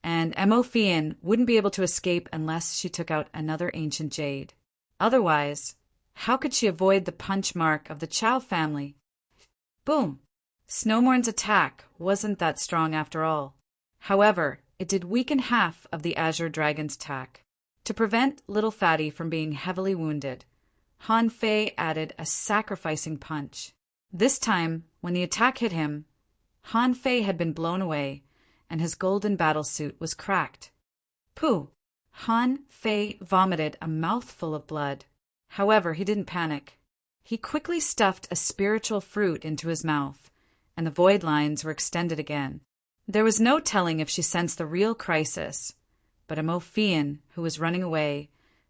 and Mo Fian wouldn't be able to escape unless she took out another ancient jade. Otherwise, how could she avoid the punch mark of the Chow family? Boom! Snowmorn's attack wasn't that strong after all. However, it did weaken half of the azure dragon's attack. To prevent Little Fatty from being heavily wounded, Han Fei added a sacrificing punch. This time, when the attack hit him, Han Fei had been blown away, and his golden battlesuit was cracked. Pooh! Han Fei vomited a mouthful of blood. However, he didn't panic. He quickly stuffed a spiritual fruit into his mouth, and the void lines were extended again. There was no telling if she sensed the real crisis, but Mo Fian, who was running away,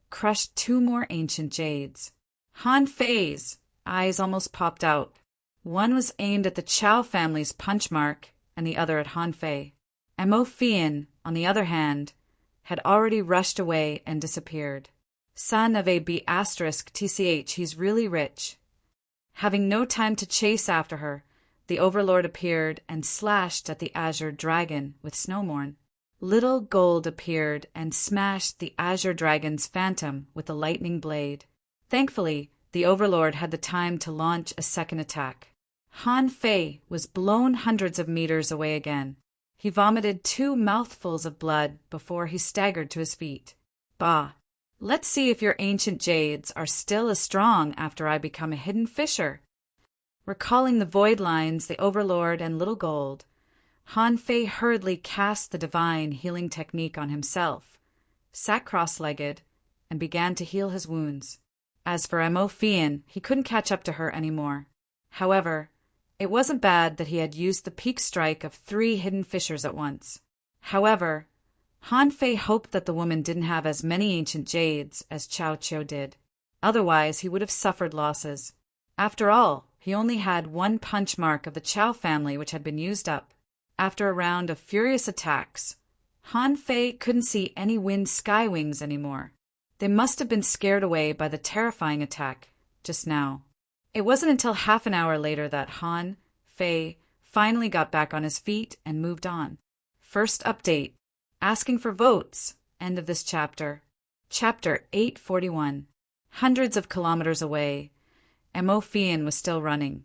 crushed 2 more ancient jades. Han Fei's eyes almost popped out. One was aimed at the Chow family's punch mark, and the other at Han Fei. Mo Fian, on the other hand, had already rushed away and disappeared. Son of a B***TCH, he's really rich. Having no time to chase after her, the Overlord appeared and slashed at the azure dragon with Snowmorn. Little Gold appeared and smashed the azure dragon's phantom with a lightning blade. Thankfully, the Overlord had the time to launch a second attack. Han Fei was blown hundreds of meters away again. He vomited 2 mouthfuls of blood before he staggered to his feet. Bah! Let's see if your ancient jades are still as strong after I become a hidden fisher. Recalling the void lines, the Overlord, and Little Gold, Han Fei hurriedly cast the divine healing technique on himself, sat cross-legged, and began to heal his wounds. As for Mo Fian, he couldn't catch up to her anymore. However, it wasn't bad that he had used the peak strike of 3 hidden fishers at once. However, Han Fei hoped that the woman didn't have as many ancient jades as Chao Qiu did. Otherwise, he would have suffered losses. After all, he only had 1 punch mark of the Chow family which had been used up. After a round of furious attacks, Han Fei couldn't see any wind sky wings anymore. They must have been scared away by the terrifying attack just now. It wasn't until half an hour later that Han Fei finally got back on his feet and moved on. First update. Asking for votes. End of this chapter. Chapter 841. Hundreds of kilometers away, Mo Fian was still running,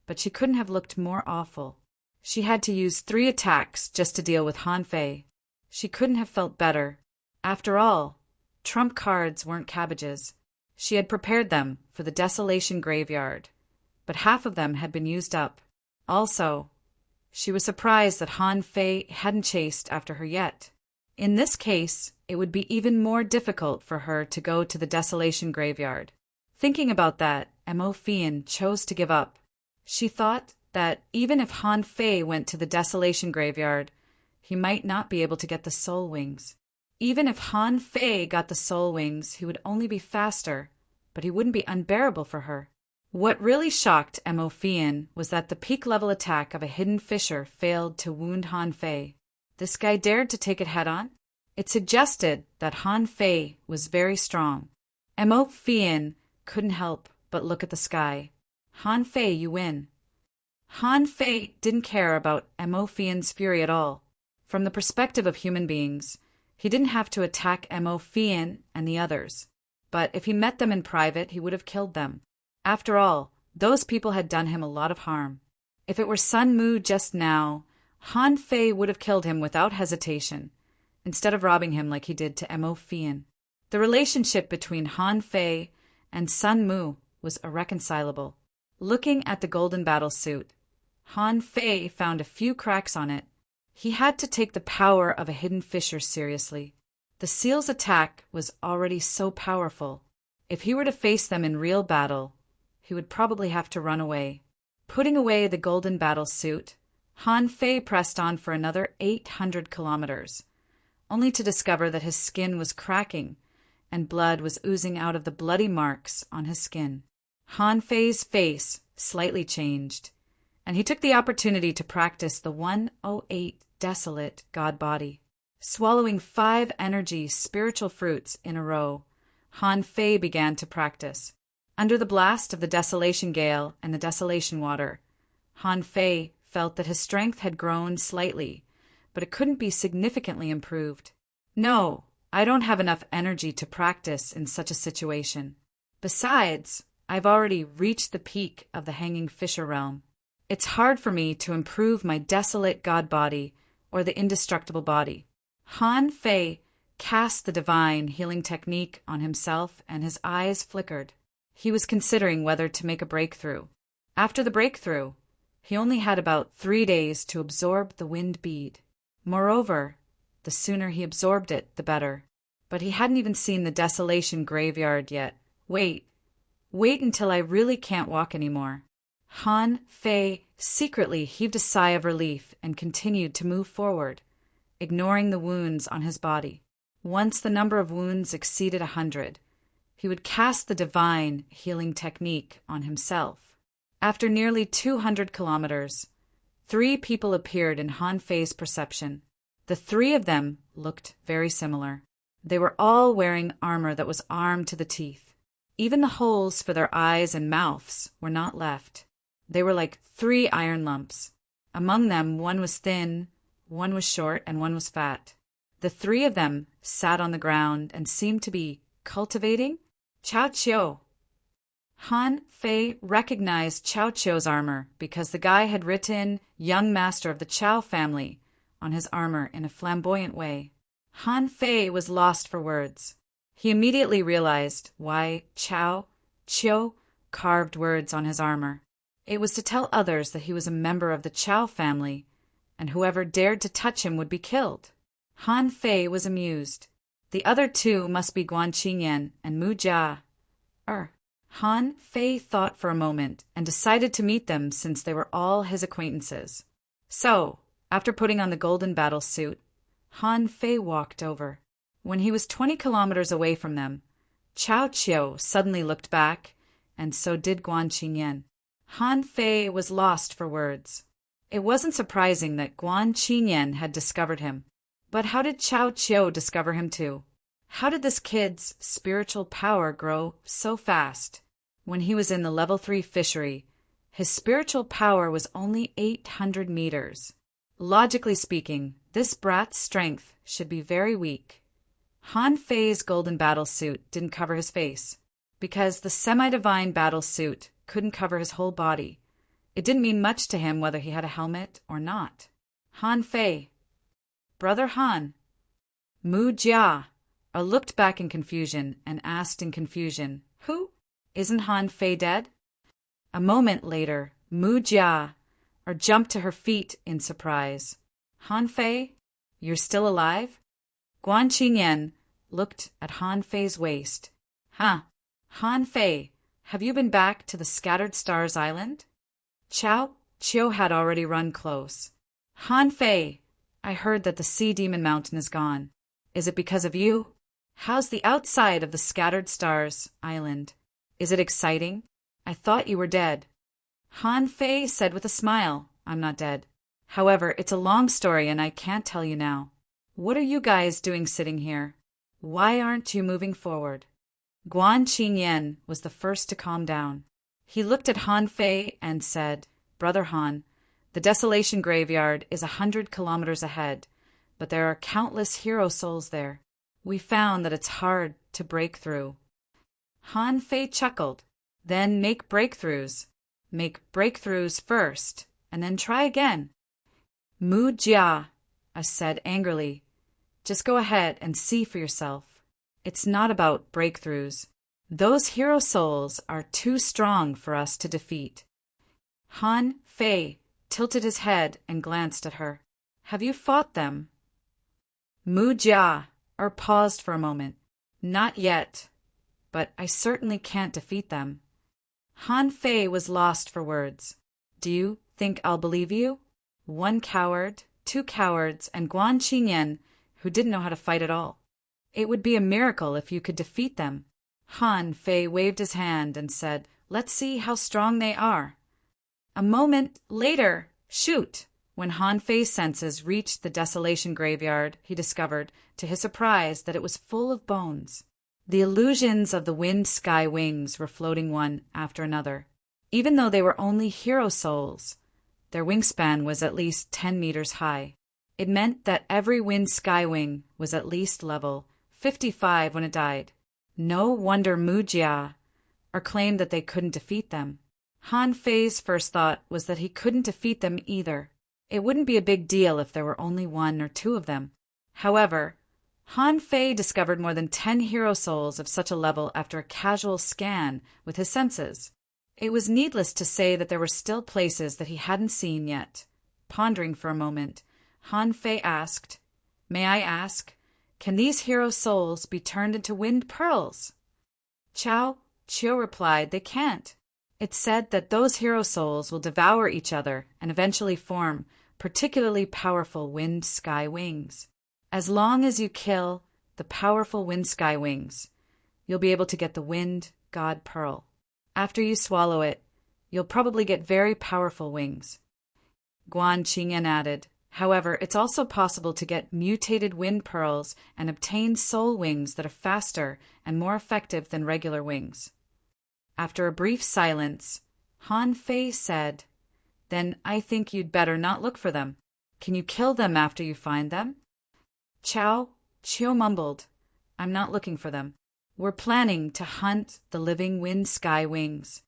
but she couldn't have looked more awful. She had to use 3 attacks just to deal with Han Fei. She couldn't have felt better. After all, trump cards weren't cabbages. She had prepared them for the desolation graveyard, but half of them had been used up. Also, she was surprised that Han Fei hadn't chased after her yet. In this case, it would be even more difficult for her to go to the desolation graveyard. Thinking about that, Mo Fian chose to give up. She thought that even if Han Fei went to the desolation graveyard, he might not be able to get the soul wings. Even if Han Fei got the soul wings, he would only be faster, but he wouldn't be unbearable for her. What really shocked Mo Fian was that the peak level attack of a hidden fisher failed to wound Han Fei. This guy dared to take it head-on? It suggested that Han Fei was very strong. Mo Fian couldn't help but look at the sky. Han Fei, you win. Han Fei didn't care about Mo Fian's fury at all. From the perspective of human beings, he didn't have to attack Mo Fian and the others. But if he met them in private, he would have killed them. After all, those people had done him a lot of harm. If it were Sun Mu just now, Han Fei would have killed him without hesitation, instead of robbing him like he did to Mo Fian. The relationship between Han Fei and Sun Mu was irreconcilable. Looking at the golden battle suit, Han Fei found a few cracks on it. He had to take the power of a hidden fissure seriously. The seal's attack was already so powerful. If he were to face them in real battle, he would probably have to run away. Putting away the golden battle suit, Han Fei pressed on for another 800 kilometers, only to discover that his skin was cracking and blood was oozing out of the bloody marks on his skin. Han Fei's face slightly changed, and he took the opportunity to practice the 108 desolate God body. Swallowing 5 energy spiritual fruits in a row, Han Fei began to practice. Under the blast of the desolation gale and the desolation water, Han Fei felt that his strength had grown slightly, but it couldn't be significantly improved. No, I don't have enough energy to practice in such a situation. Besides, I've already reached the peak of the hanging fissure realm. It's hard for me to improve my desolate God body or the indestructible body. Han Fei cast the divine healing technique on himself and his eyes flickered. He was considering whether to make a breakthrough. After the breakthrough, he only had about 3 days to absorb the wind bead. Moreover, the sooner he absorbed it, the better. But he hadn't even seen the desolation graveyard yet. Wait until I really can't walk anymore. Han Fei secretly heaved a sigh of relief and continued to move forward, ignoring the wounds on his body. Once the number of wounds exceeded 100, he would cast the divine healing technique on himself. After nearly 200 kilometers, 3 people appeared in Han Fei's perception. The 3 of them looked very similar. They were all wearing armor that was armed to the teeth. Even the holes for their eyes and mouths were not left. They were like 3 iron lumps. Among them, one was thin, one was short, and one was fat. The 3 of them sat on the ground and seemed to be cultivating Chao Qiu. Han Fei recognized Chao Qiu's armor because the guy had written "Young Master of the Chao family" on his armor in a flamboyant way. Han Fei was lost for words. He immediately realized why Chao Qiu carved words on his armor. It was to tell others that he was a member of the Chao family, and whoever dared to touch him would be killed. Han Fei was amused. The other 2 must be Guan Qingyan and Mu Jia. Han Fei thought for a moment and decided to meet them since they were all his acquaintances. So, after putting on the golden battle suit, Han Fei walked over. When he was 20 kilometers away from them, Chao Qiu suddenly looked back, and so did Guan Qingyan. Han Fei was lost for words. It wasn't surprising that Guan Qingyan had discovered him. But how did Chao Qiu discover him too? How did this kid's spiritual power grow so fast? When he was in the level 3 fishery, his spiritual power was only 800 meters. Logically speaking, this brat's strength should be very weak. Han Fei's golden battle suit didn't cover his face, because the semi-divine battle suit couldn't cover his whole body. It didn't mean much to him whether he had a helmet or not. Han Fei. Brother Han. Mu Jia looked back in confusion and asked in confusion, "Who? Isn't Han Fei dead?" A moment later, Mu Jia jumped to her feet in surprise. "Han Fei, you're still alive?" Guan Qingyan looked at Han Fei's waist. "Huh. Han Fei, have you been back to the Scattered Stars Island?" Chao Qiu had already run close. "Han Fei, I heard that the Sea Demon Mountain is gone. Is it because of you? How's the outside of the Scattered Stars Island? Is it exciting? I thought you were dead." Han Fei said with a smile, "I'm not dead. However, it's a long story and I can't tell you now. What are you guys doing sitting here? Why aren't you moving forward?" Guan Qingyan was the first to calm down. He looked at Han Fei and said, "Brother Han, the Desolation Graveyard is 100 kilometers ahead, but there are countless hero souls there. We found that it's hard to break through." Han Fei chuckled. "Then make breakthroughs. Make breakthroughs first, and then try again." "Mu Jia," I said angrily. "Just go ahead and see for yourself. It's not about breakthroughs. Those hero souls are too strong for us to defeat." Han Fei tilted his head and glanced at her. "Have you fought them?" Mu Jia paused for a moment. "Not yet, but I certainly can't defeat them." Han Fei was lost for words. "Do you think I'll believe you? One coward, two cowards, and Guan Qingyan, who didn't know how to fight at all. It would be a miracle if you could defeat them." Han Fei waved his hand and said, "Let's see how strong they are." A moment later, shoot! When Han Fei's senses reached the Desolation Graveyard, he discovered, to his surprise, that it was full of bones. The illusions of the wind sky wings were floating one after another. Even though they were only hero souls, their wingspan was at least 10 meters high. It meant that every wind sky wing was at least level 55 when it died. No wonder Mu Jia claimed that they couldn't defeat them. Han Fei's first thought was that he couldn't defeat them either. It wouldn't be a big deal if there were only one or two of them. However, Han Fei discovered more than 10 hero souls of such a level after a casual scan with his senses. It was needless to say that there were still places that he hadn't seen yet. Pondering for a moment, Han Fei asked, "May I ask, can these hero souls be turned into wind pearls?" Chao Chiu replied, "They can't. It's said that those hero souls will devour each other and eventually form particularly powerful wind sky wings. As long as you kill the powerful wind sky wings, you'll be able to get the wind god pearl. After you swallow it, you'll probably get very powerful wings." Guan Qingyan added, "However, it's also possible to get mutated wind pearls and obtain soul wings that are faster and more effective than regular wings." After a brief silence, Han Fei said, "Then I think you'd better not look for them. Can you kill them after you find them?" Chao Chiu mumbled, "I'm not looking for them. We're planning to hunt the living wind sky wings."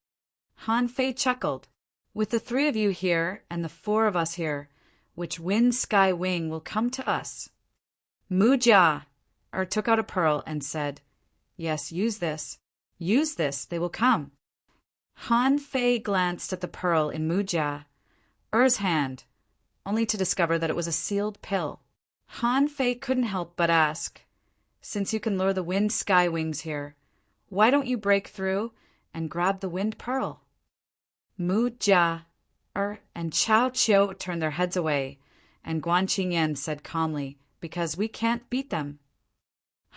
Han Fei chuckled. "With the 3 of you here and the 4 of us here, which wind sky wing will come to us?" Mu Jia took out a pearl and said, "Yes, use this. Use this, they will come." Han Fei glanced at the pearl in Mu Jia's hand, only to discover that it was a sealed pill. Han Fei couldn't help but ask, "Since you can lure the wind sky wings here, why don't you break through and grab the wind pearl?" Mu Jia and Chao Chiu turned their heads away, and Guan Qingyan said calmly, "Because we can't beat them."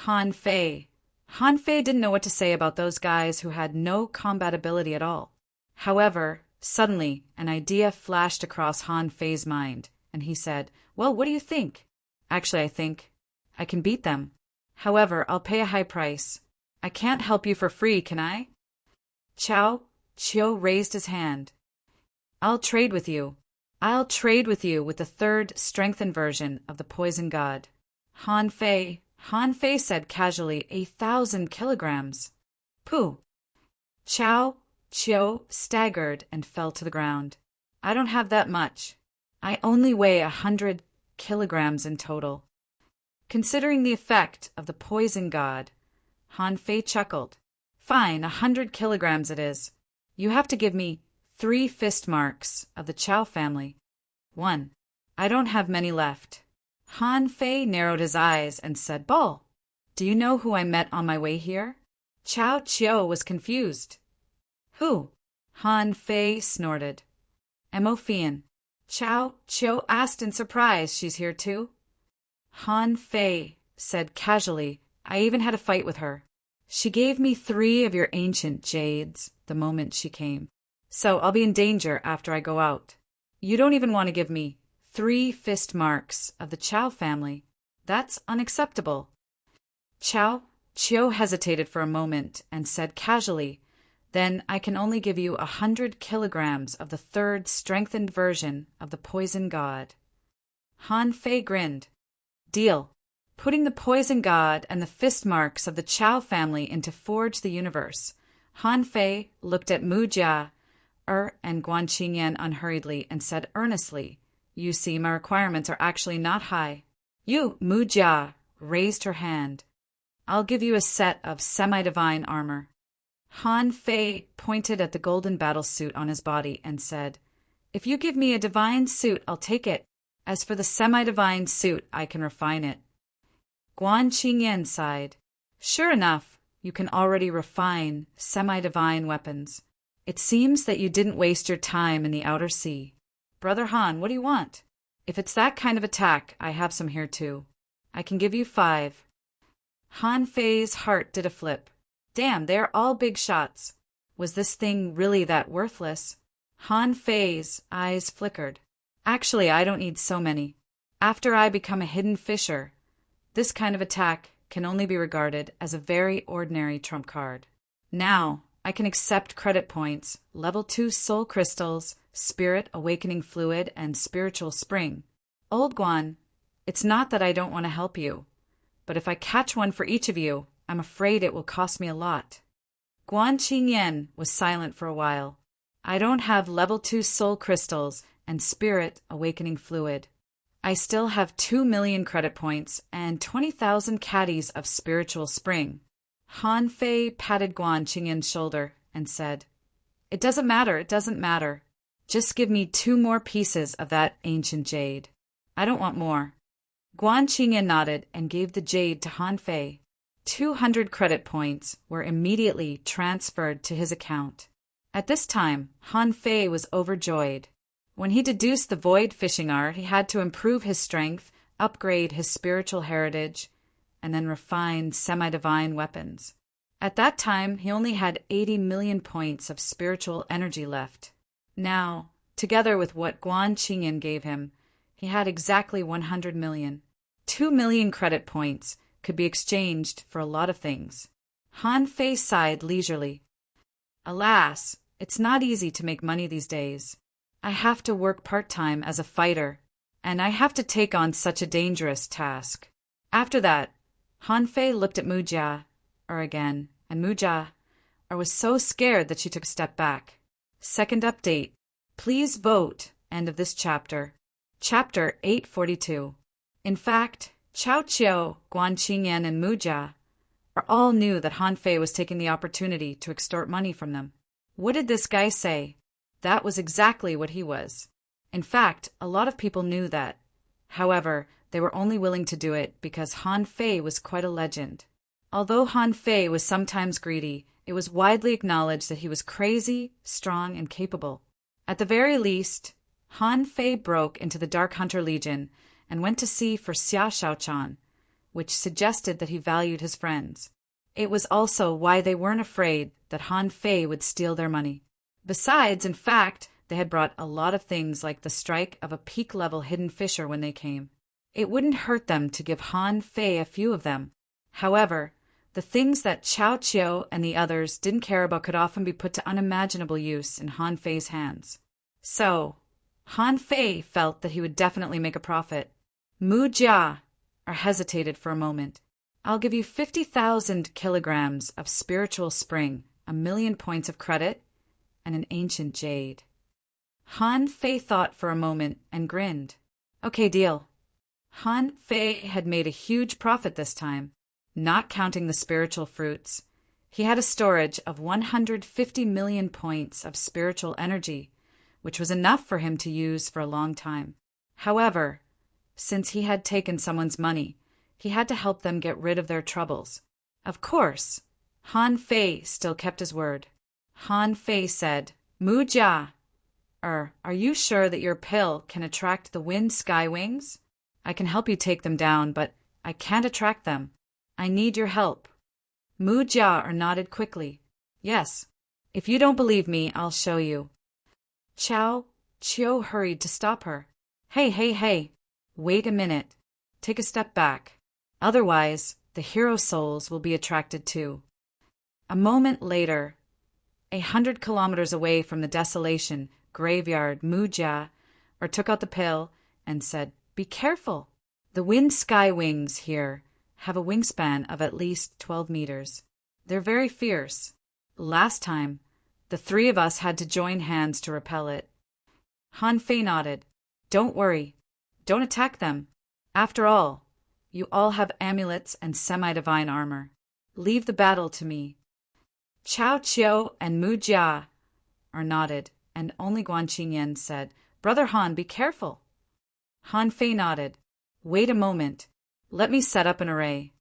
Han Fei didn't know what to say about those guys who had no combat ability at all. However, suddenly an idea flashed across Han Fei's mind, and he said, "Well, what do you think?" "Actually, I think I can beat them. However, I'll pay a high price. I can't help you for free, can I?" Chao Chiu raised his hand. "I'll trade with you. I'll trade with you with the 3rd strengthened version of the poison god." Han Fei said casually, 1,000 kilograms. Pooh. Chao Chiu staggered and fell to the ground. "I don't have that much. I only weigh 100 kilograms in total." Considering the effect of the poison god, Han Fei chuckled. "Fine, 100 kilograms it is. You have to give me 3 fist marks of the Chao family." "1. I don't have many left." Han Fei narrowed his eyes and said, "Ball, do you know who I met on my way here?" Chao Chiu was confused. "Who?" Han Fei snorted. "Mo Fian." Chao Chiu asked in surprise, "She's here too?" Han Fei said casually, "I even had a fight with her. She gave me 3 of your ancient jades the moment she came. So I'll be in danger after I go out. You don't even want to give me 3 fist marks of the Chao family. That's unacceptable." Chao Chiu hesitated for a moment and said casually, "Then I can only give you 100 kilograms of the third strengthened version of the poison god." Han Fei grinned. "Deal." Putting the poison god and the fist marks of the Chow family into Forge the Universe, Han Fei looked at Mu Jia and Guan Qingyan unhurriedly and said earnestly, "You see, my requirements are actually not high." Mu Jia raised her hand. "I'll give you a set of semi-divine armor." Han Fei pointed at the golden battlesuit on his body and said, "If you give me a divine suit, I'll take it. As for the semi-divine suit, I can refine it." Guan Qingyan sighed. "Sure enough, you can already refine semi-divine weapons. It seems that you didn't waste your time in the outer sea. Brother Han, what do you want? If it's that kind of attack, I have some here too. I can give you 5. Han Fei's heart did a flip. Damn, they're all big shots. Was this thing really that worthless? Han Fei's eyes flickered. Actually, I don't need so many. After I become a hidden fisher, this kind of attack can only be regarded as a very ordinary trump card. Now, I can accept credit points, level 2 soul crystals, spirit awakening fluid, and spiritual spring. Old Guan, it's not that I don't want to help you, but if I catch one for each of you, I'm afraid it will cost me a lot. Guan Qingyan was silent for a while. I don't have level 2 soul crystals and spirit awakening fluid. I still have 2 million credit points and 20,000 caddies of spiritual spring. Han Fei patted Guan Qingyan's shoulder and said, "It doesn't matter. Just give me 2 more pieces of that ancient jade. I don't want more." Guan Qingyan nodded and gave the jade to Han Fei. 200 credit points were immediately transferred to his account. At this time, Han Fei was overjoyed. When he deduced the void fishing art, he had to improve his strength, upgrade his spiritual heritage, and then refine semi-divine weapons. At that time, he only had 80 million points of spiritual energy left. Now, together with what Guan Qingyan gave him, he had exactly 100 million. 2 million credit points could be exchanged for a lot of things. Han Fei sighed leisurely. Alas, it's not easy to make money these days. I have to work part-time as a fighter, and I have to take on such a dangerous task. After that, Han Fei looked at Mu Jia again, and Mu Jia was so scared that she took a step back. Second update. Please vote. End of this chapter. Chapter 842. In fact, Chao Qiu, Guan Qingyan, and Mu Jia all knew that Han Fei was taking the opportunity to extort money from them. What did this guy say? That was exactly what he was. In fact, a lot of people knew that. However, they were only willing to do it because Han Fei was quite a legend. Although Han Fei was sometimes greedy, it was widely acknowledged that he was crazy, strong, and capable. At the very least, Han Fei broke into the Dark Hunter Legion and went to sea for Xia Shaochan, which suggested that he valued his friends. It was also why they weren't afraid that Han Fei would steal their money. Besides, in fact, they had brought a lot of things like the strike of a peak-level hidden fisher when they came. It wouldn't hurt them to give Han Fei a few of them. However, the things that Chao Qiu and the others didn't care about could often be put to unimaginable use in Han Fei's hands. So, Han Fei felt that he would definitely make a profit. Mu Jia hesitated for a moment. "I'll give you 50,000 kilograms of spiritual spring, 1,000,000 points of credit, and an ancient jade." Han Fei thought for a moment and grinned. "Okay, deal." Han Fei had made a huge profit this time, not counting the spiritual fruits. He had a storage of 150 million points of spiritual energy, which was enough for him to use for a long time. However, since he had taken someone's money, he had to help them get rid of their troubles. Of course, Han Fei still kept his word. Han Fei said, "Mu Jia, are you sure that your pill can attract the wind sky wings? I can help you take them down, but I can't attract them. I need your help." Mu Jia nodded quickly. "Yes. If you don't believe me, I'll show you." Chao Qiu hurried to stop her. Hey. Wait a minute. Take a step back. Otherwise, the hero souls will be attracted too. A moment later, 100 kilometers away from the desolation graveyard, Mujia took out the pill and said, "Be careful. The wind sky wings here have a wingspan of at least 12 meters. They're very fierce. Last time, the three of us had to join hands to repel it." Han Fei nodded. "Don't worry. Don't attack them. After all, you all have amulets and semi-divine armor. Leave the battle to me." Chao Chiu and Mu Jia nodded, and only Guan Qingyan said, "Brother Han, be careful." Han Fei nodded. "Wait a moment. Let me set up an array."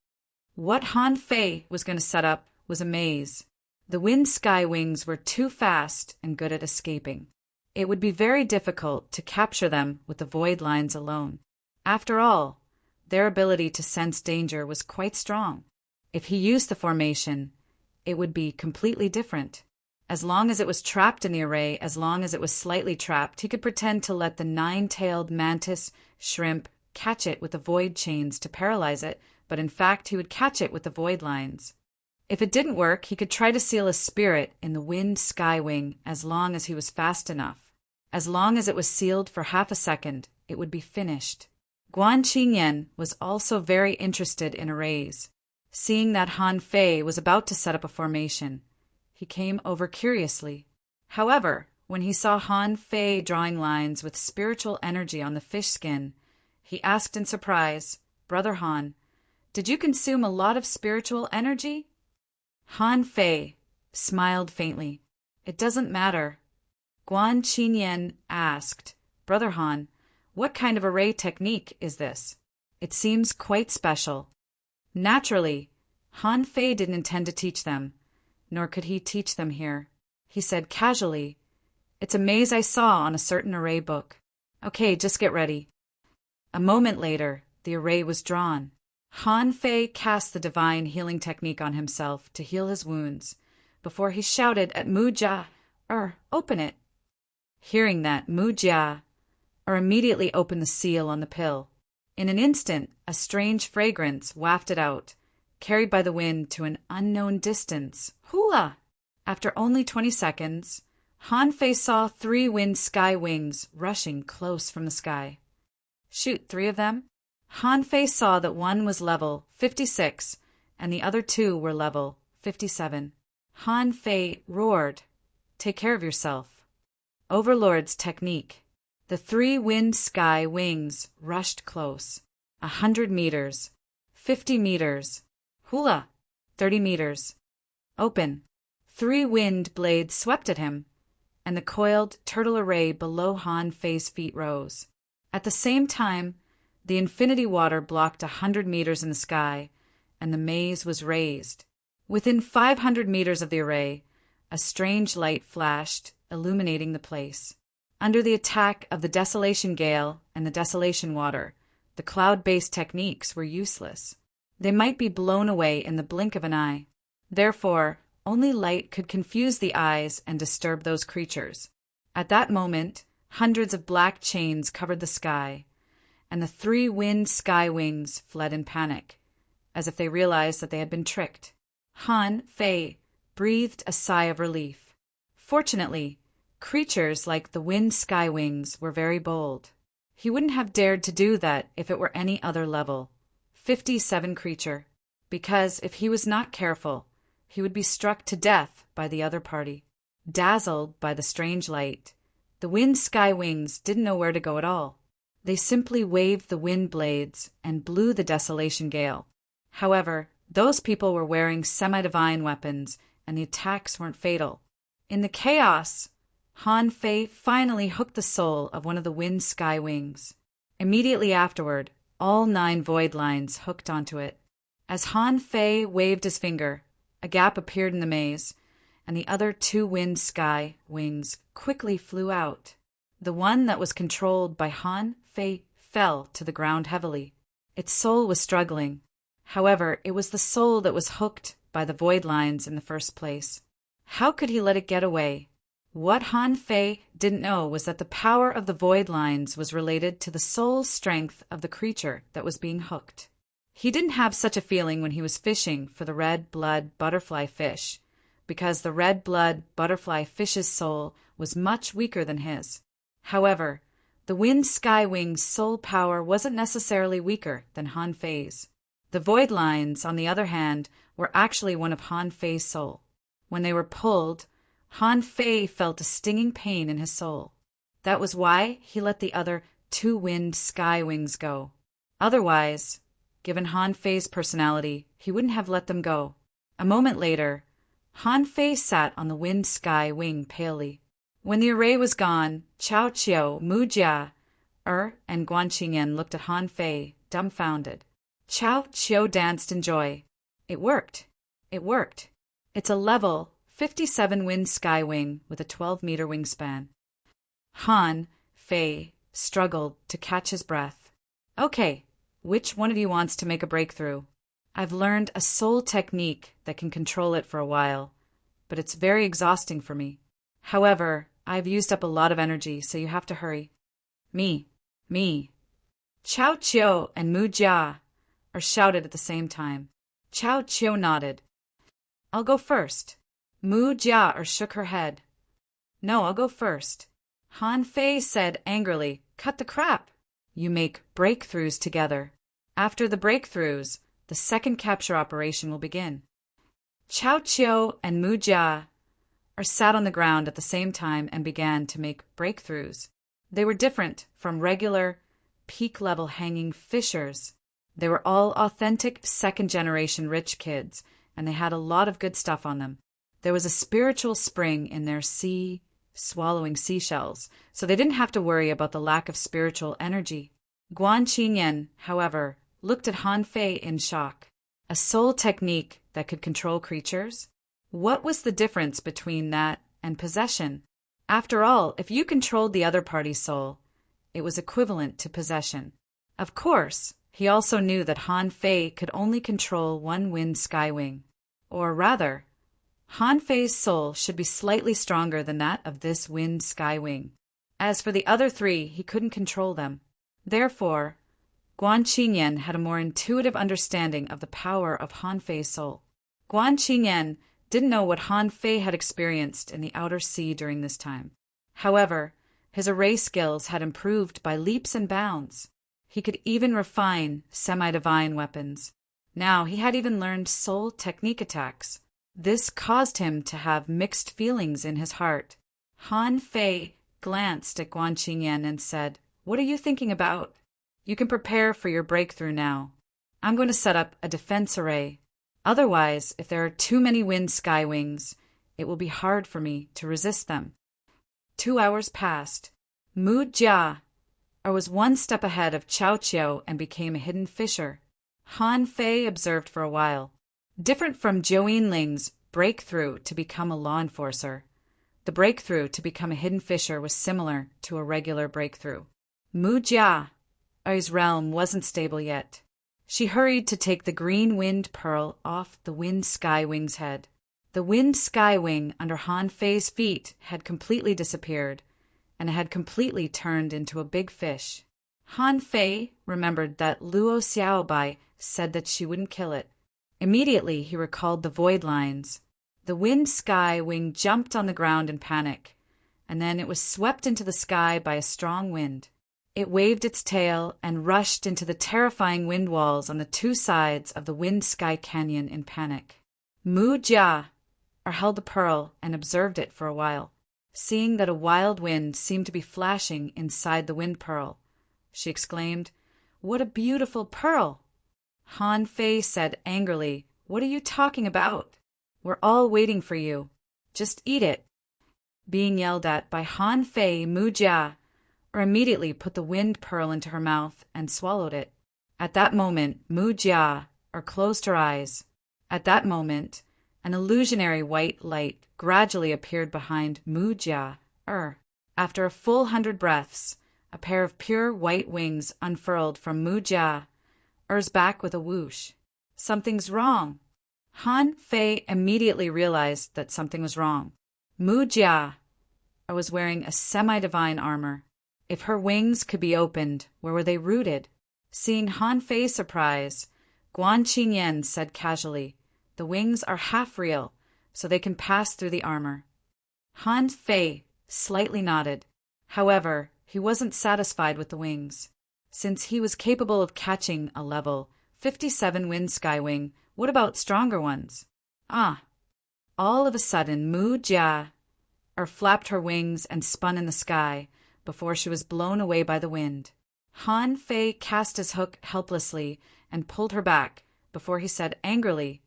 What Han Fei was going to set up was a maze. The wind sky wings were too fast and good at escaping. It would be very difficult to capture them with the void lines alone. After all, their ability to sense danger was quite strong. If he used the formation, it would be completely different. As long as it was trapped in the array, as long as it was slightly trapped, he could pretend to let the nine-tailed mantis shrimp catch it with the void chains to paralyze it, but in fact he would catch it with the void lines. If it didn't work, he could try to seal a spirit in the wind sky wing as long as he was fast enough. As long as it was sealed for half a second, it would be finished. Guan Qingyan was also very interested in arrays. Seeing that Han Fei was about to set up a formation, he came over curiously. However, when he saw Han Fei drawing lines with spiritual energy on the fish skin, he asked in surprise, "Brother Han, did you consume a lot of spiritual energy?" Han Fei smiled faintly. "It doesn't matter." Guan Qingyan asked, "Brother Han, what kind of array technique is this? It seems quite special." Naturally, Han Fei didn't intend to teach them, nor could he teach them here. He said casually, "It's a maze I saw on a certain array book. Okay, just get ready." A moment later, the array was drawn. Han Fei cast the divine healing technique on himself to heal his wounds, before he shouted at Mu Jia, "Open it." Hearing that, Mu Jia immediately opened the seal on the pill. In an instant, a strange fragrance wafted out, carried by the wind to an unknown distance. Hula! After only 20 seconds, Han Fei saw 3 wind sky wings rushing close from the sky. Shoot, 3 of them? Han Fei saw that one was level 56 and the other 2 were level 57. Han Fei roared, "Take care of yourself." Overlord's technique. The 3 wind sky wings rushed close. 100 meters. 50 meters. Hula! 30 meters. Open. 3 wind blades swept at him, and the coiled turtle array below Han Fei's feet rose. At the same time, the infinity water blocked 100 meters in the sky, and the maze was raised. Within 500 meters of the array, a strange light flashed, illuminating the place. Under the attack of the desolation gale and the desolation water, the cloud-based techniques were useless. They might be blown away in the blink of an eye. Therefore, only light could confuse the eyes and disturb those creatures. At that moment, hundreds of black chains covered the sky, and the 3 wind sky wings fled in panic, as if they realized that they had been tricked. Han Fei breathed a sigh of relief. Fortunately, creatures like the wind sky wings were very bold. He wouldn't have dared to do that if it were any other level 57 creature, because if he was not careful, he would be struck to death by the other party. Dazzled by the strange light, the wind sky wings didn't know where to go at all. They simply waved the wind blades and blew the desolation gale. However, those people were wearing semi-divine weapons, and the attacks weren't fatal. In the chaos, Han Fei finally hooked the soul of one of the wind sky wings. Immediately afterward, all 9 void lines hooked onto it. As Han Fei waved his finger, a gap appeared in the maze, and the other 2 wind sky wings quickly flew out. The one that was controlled by Han Fei fell to the ground heavily. Its soul was struggling. However, it was the soul that was hooked by the void lines in the first place. How could he let it get away? What Han Fei didn't know was that the power of the void lines was related to the soul strength of the creature that was being hooked. He didn't have such a feeling when he was fishing for the red blood butterfly fish, because the red blood butterfly fish's soul was much weaker than his. However, the Wind Sky Wing's soul power wasn't necessarily weaker than Han Fei's. The void lines, on the other hand, were actually one of Han Fei's soul. When they were pulled, Han Fei felt a stinging pain in his soul. That was why he let the other 2 Wind Sky Wings go. Otherwise, given Han Fei's personality, he wouldn't have let them go. A moment later, Han Fei sat on the Wind Sky Wing palely. When the array was gone, Chao Qiu, Mu Jia, and Guan Qingyan looked at Han Fei, dumbfounded. Chao Qiu danced in joy. It worked. It worked. It's a level 57 Wind Sky Wing with a 12-meter wingspan. Han Fei struggled to catch his breath. Okay, which one of you wants to make a breakthrough? I've learned a soul technique that can control it for a while, but it's very exhausting for me. However, I've used up a lot of energy, so you have to hurry. Me. Chao Qiu and Mu Jia shouted at the same time. Chao Qiu nodded. I'll go first. Mu Jia shook her head. No, I'll go first. Han Fei said angrily, cut the crap. You make breakthroughs together. After the breakthroughs, the second capture operation will begin. Chao Qiu and Mu Jia sat on the ground at the same time and began to make breakthroughs. They were different from regular, peak-level hanging fishers. They were all authentic second-generation rich kids, and they had a lot of good stuff on them. There was a spiritual spring in their swallowing seashells, so they didn't have to worry about the lack of spiritual energy. Guan Qingyan, however, looked at Han Fei in shock. A soul technique that could control creatures? What was the difference between that and possession? After all, if you controlled the other party's soul, it was equivalent to possession. Of course, he also knew that Han Fei could only control 1 Wind Sky Wing. Or rather, Han Fei's soul should be slightly stronger than that of this Wind Sky Wing. As for the other 3, he couldn't control them. Therefore, Guan Qingyan had a more intuitive understanding of the power of Han Fei's soul. Guan Qingyan didn't know what Han Fei had experienced in the outer sea during this time. However, his array skills had improved by leaps and bounds. He could even refine semi-divine weapons. Now he had even learned soul technique attacks. This caused him to have mixed feelings in his heart. Han Fei glanced at Guan Qingyan and said, "What are you thinking about? You can prepare for your breakthrough now. I'm going to set up a defense array. Otherwise, if there are too many Wind Sky Wings, it will be hard for me to resist them." 2 hours passed. Mu Jia was 1 step ahead of Chao Qiu and became a hidden fisher. Han Fei observed for a while. Different from Zhou Yinling's breakthrough to become a law enforcer, the breakthrough to become a hidden fisher was similar to a regular breakthrough. Mu Jia's realm wasn't stable yet. She hurried to take the green wind pearl off the Wind Sky Wing's head. The Wind Sky Wing under Han Fei's feet had completely disappeared, and it had completely turned into a big fish. Han Fei remembered that Luo Xiaobai said that she wouldn't kill it. Immediately he recalled the void lines. The Wind Sky Wing jumped on the ground in panic, and then it was swept into the sky by a strong wind. It waved its tail and rushed into the terrifying wind walls on the 2 sides of the Wind Sky Canyon in panic. Mu Jia held the pearl and observed it for a while. Seeing that a wild wind seemed to be flashing inside the wind pearl, she exclaimed, "What a beautiful pearl!" Han Fei said angrily, "What are you talking about? We're all waiting for you. Just eat it." Being yelled at by Han Fei, Mu Jia immediately put the wind pearl into her mouth and swallowed it. At that moment, Mu Jia closed her eyes. At that moment, an illusionary white light gradually appeared behind Mu Jia. After a full 100 breaths, a pair of pure white wings unfurled from Mu Jia's back with a whoosh. "Something's wrong." Han Fei immediately realized that something was wrong. Mu Jia was wearing a semi-divine armor. If her wings could be opened, where were they rooted? Seeing Han Fei's surprise, Guan Qingyan said casually. The wings are half real, so they can pass through the armor. Han Fei slightly nodded. However, he wasn't satisfied with the wings. Since he was capable of catching a level 57 wind skywing, what about stronger ones? All of a sudden, Mu Jia flapped her wings and spun in the sky before she was blown away by the wind. Han Fei cast his hook helplessly and pulled her back before he said angrily,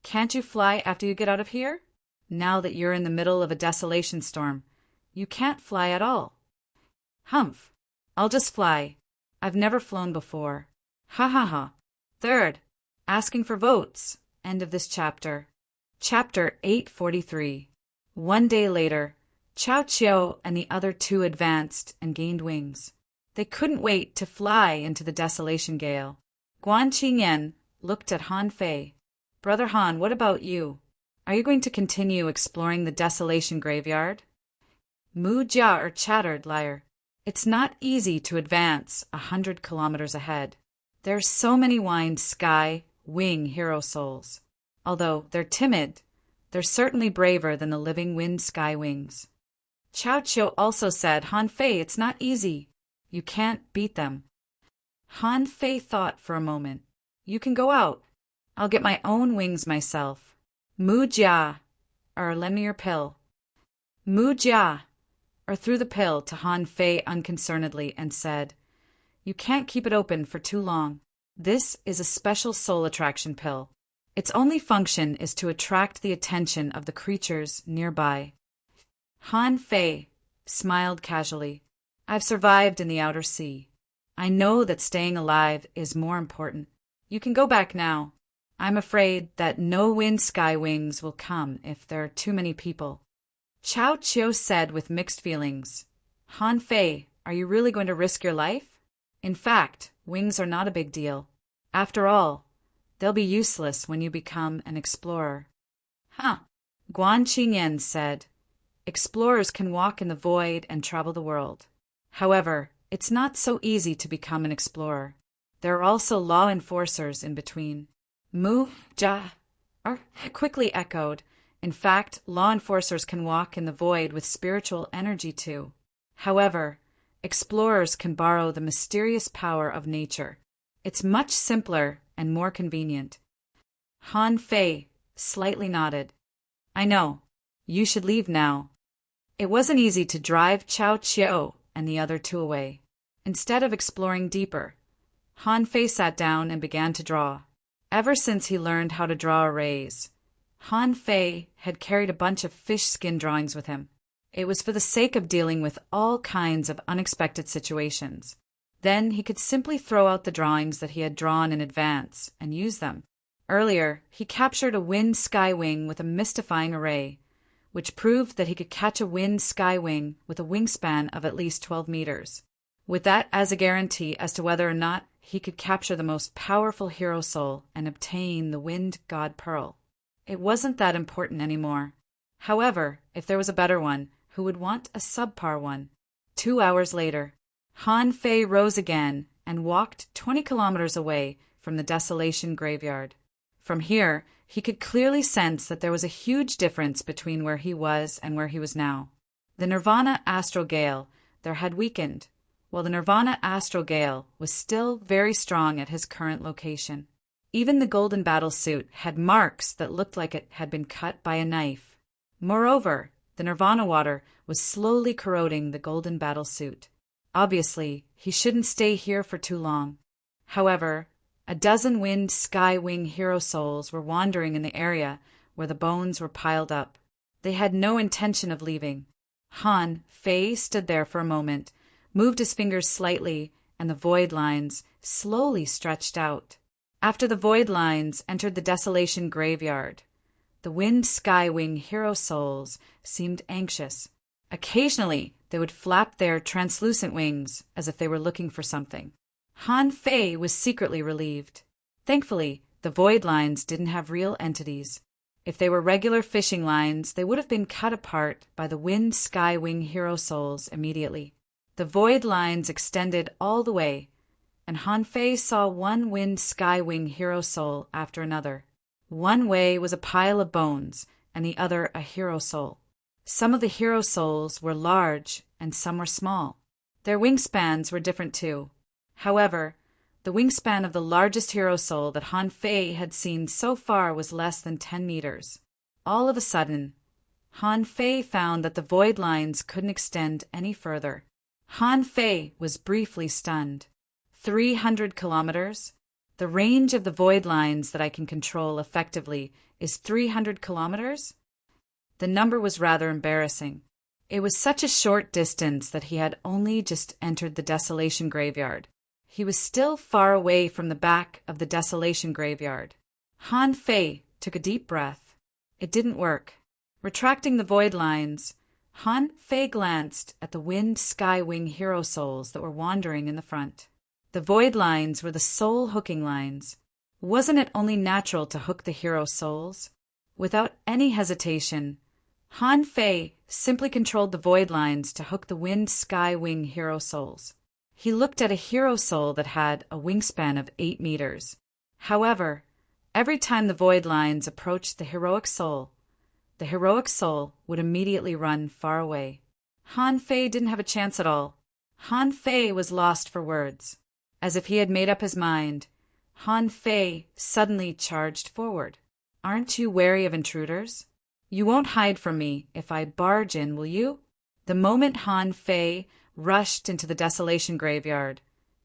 "Can't you fly after you get out of here? Now that you're in the middle of a desolation storm, you can't fly at all." "Humph! I'll just fly. I've never flown before. Ha ha ha." Third, asking for votes. End of this chapter. Chapter 843. One day later, Chao Qiao and the other two advanced and gained wings. They couldn't wait to fly into the desolation gale. Guan Qingyan looked at Han Fei. "Brother Han, what about you? Are you going to continue exploring the desolation graveyard?" Mu Jia chattered, "Liar. It's not easy to advance 100 kilometers ahead. There's so many wind sky wing hero souls. Although they're timid, they're certainly braver than the living wind sky wings." Chao Qiao also said, "Han Fei, it's not easy. You can't beat them." Han Fei thought for a moment. "You can go out. I'll get my own wings myself." Mu Jia, lend me your pill. Mu Jia, threw the pill to Han Fei unconcernedly and said, "You can't keep it open for too long. This is a special soul attraction pill. Its only function is to attract the attention of the creatures nearby." Han Fei smiled casually. "I've survived in the outer sea. I know that staying alive is more important. You can go back now. I'm afraid that no wind sky wings will come if there are too many people." Chao Qiao said with mixed feelings, "Han Fei, are you really going to risk your life? In fact, wings are not a big deal. After all, they'll be useless when you become an explorer." Guan Qingyan said, "Explorers can walk in the void and travel the world. However, it's not so easy to become an explorer. There are also law enforcers in between." Mu Jia quickly echoed, "In fact, law enforcers can walk in the void with spiritual energy too. However, explorers can borrow the mysterious power of nature. It's much simpler and more convenient." Han Fei slightly nodded. "I know. You should leave now." It wasn't easy to drive Chao Qiao and the other two away. Instead of exploring deeper, Han Fei sat down and began to draw. Ever since he learned how to draw arrays, Han Fei had carried a bunch of fish skin drawings with him. It was for the sake of dealing with all kinds of unexpected situations. Then he could simply throw out the drawings that he had drawn in advance and use them. Earlier, he captured a wind skywing with a mystifying array, which proved that he could catch a wind skywing with a wingspan of at least 12 meters. With that as a guarantee as to whether or not he could capture the most powerful hero soul and obtain the wind god pearl. It wasn't that important anymore. However, if there was a better one, who would want a subpar one? 2 hours later, Han Fei rose again and walked 20 kilometers away from the desolation graveyard. From here, he could clearly sense that there was a huge difference between where he was and where he was now. The Nirvana astral gale there had weakened, while the Nirvana astral gale was still very strong at his current location. Even the golden battle suit had marks that looked like it had been cut by a knife. Moreover, the Nirvana water was slowly corroding the golden battle suit. Obviously, he shouldn't stay here for too long. However, a dozen wind sky wing hero souls were wandering in the area where the bones were piled up. They had no intention of leaving. Han Fei stood there for a moment, moved his fingers slightly, and the void lines slowly stretched out. After the void lines entered the desolation graveyard, the wind skywing hero souls seemed anxious. Occasionally, they would flap their translucent wings as if they were looking for something. Han Fei was secretly relieved. Thankfully, the void lines didn't have real entities. If they were regular fishing lines, they would have been cut apart by the wind skywing hero souls immediately. The void lines extended all the way, and Han Fei saw one wind skywing hero soul after another. One way was a pile of bones, and the other a hero soul. Some of the hero souls were large, and some were small. Their wingspans were different too. However, the wingspan of the largest hero soul that Han Fei had seen so far was less than 10 meters. All of a sudden, Han Fei found that the void lines couldn't extend any further. Han Fei was briefly stunned. 300 kilometers? The range of the void lines that I can control effectively is 300 kilometers? The number was rather embarrassing. It was such a short distance that he had only just entered the Desolation Graveyard. He was still far away from the back of the Desolation Graveyard. Han Fei took a deep breath. It didn't work. Retracting the void lines, Han Fei glanced at the wind skywing hero souls that were wandering in the front. The void lines were the soul hooking lines. Wasn't it only natural to hook the hero souls? Without any hesitation, Han Fei simply controlled the void lines to hook the wind skywing hero souls. He looked at a hero soul that had a wingspan of 8 meters. However, every time the void lines approached the heroic soul would immediately run far away. Han Fei didn't have a chance at all. Han Fei was lost for words. As if he had made up his mind, Han Fei suddenly charged forward. "Aren't you wary of intruders? You won't hide from me if I barge in, will you?" The moment Han Fei rushed into the Desolation Graveyard,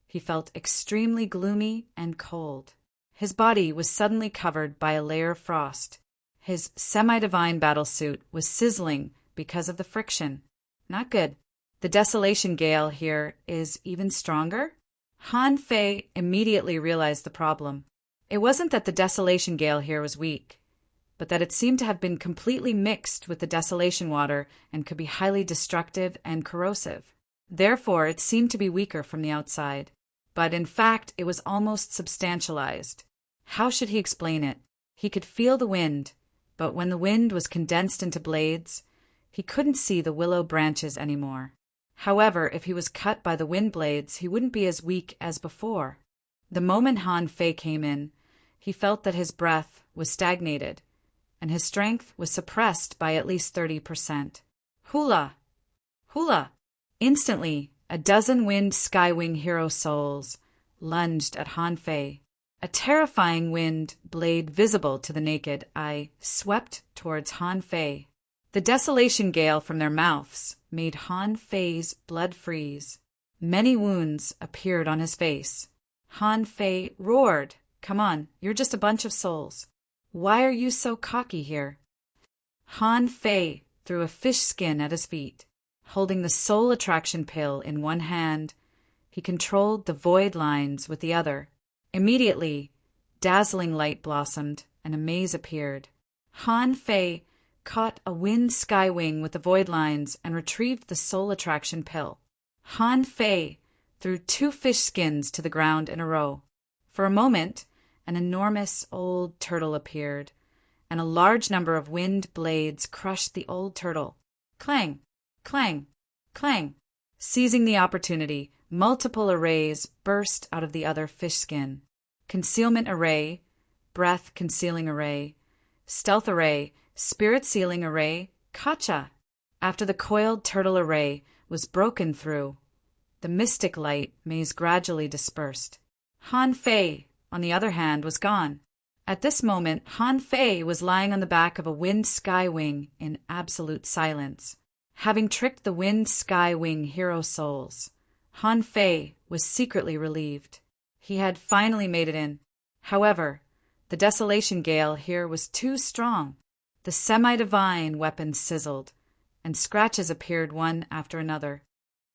he felt extremely gloomy and cold. His body was suddenly covered by a layer of frost. His semi-divine battlesuit was sizzling because of the friction. Not good. The Desolation Gale here is even stronger? Han Fei immediately realized the problem. It wasn't that the Desolation Gale here was weak, but that it seemed to have been completely mixed with the Desolation water and could be highly destructive and corrosive. Therefore, it seemed to be weaker from the outside. But in fact, it was almost substantialized. How should he explain it? He could feel the wind, but when the wind was condensed into blades, he couldn't see the willow branches anymore. However, if he was cut by the wind blades, he wouldn't be as weak as before. The moment Han Fei came in, he felt that his breath was stagnated, and his strength was suppressed by at least 30%. Hula! Hula! Instantly, a dozen wind skywing hero souls lunged at Han Fei. A terrifying wind blade visible to the naked eye swept towards Han Fei. The desolation gale from their mouths made Han Fei's blood freeze. Many wounds appeared on his face. Han Fei roared, "Come on, you're just a bunch of souls. Why are you so cocky here?" Han Fei threw a fish skin at his feet. Holding the soul attraction pill in one hand, he controlled the void lines with the other. Immediately, dazzling light blossomed and a maze appeared. Han Fei caught a wind skywing with the void lines and retrieved the soul attraction pill. Han Fei threw 2 fish skins to the ground in a row. For a moment, an enormous old turtle appeared, and a large number of wind blades crushed the old turtle. Clang! Clang! Clang! Seizing the opportunity, multiple arrays burst out of the other fish skin. Concealment array, breath concealing array, stealth array, spirit sealing array, kacha! After the coiled turtle array was broken through, the mystic light maze gradually dispersed. Han Fei, on the other hand, was gone. At this moment, Han Fei was lying on the back of a wind skywing in absolute silence. Having tricked the wind skywing hero souls, Han Fei was secretly relieved. He had finally made it in. However, the desolation gale here was too strong. The semi-divine weapons sizzled, and scratches appeared one after another.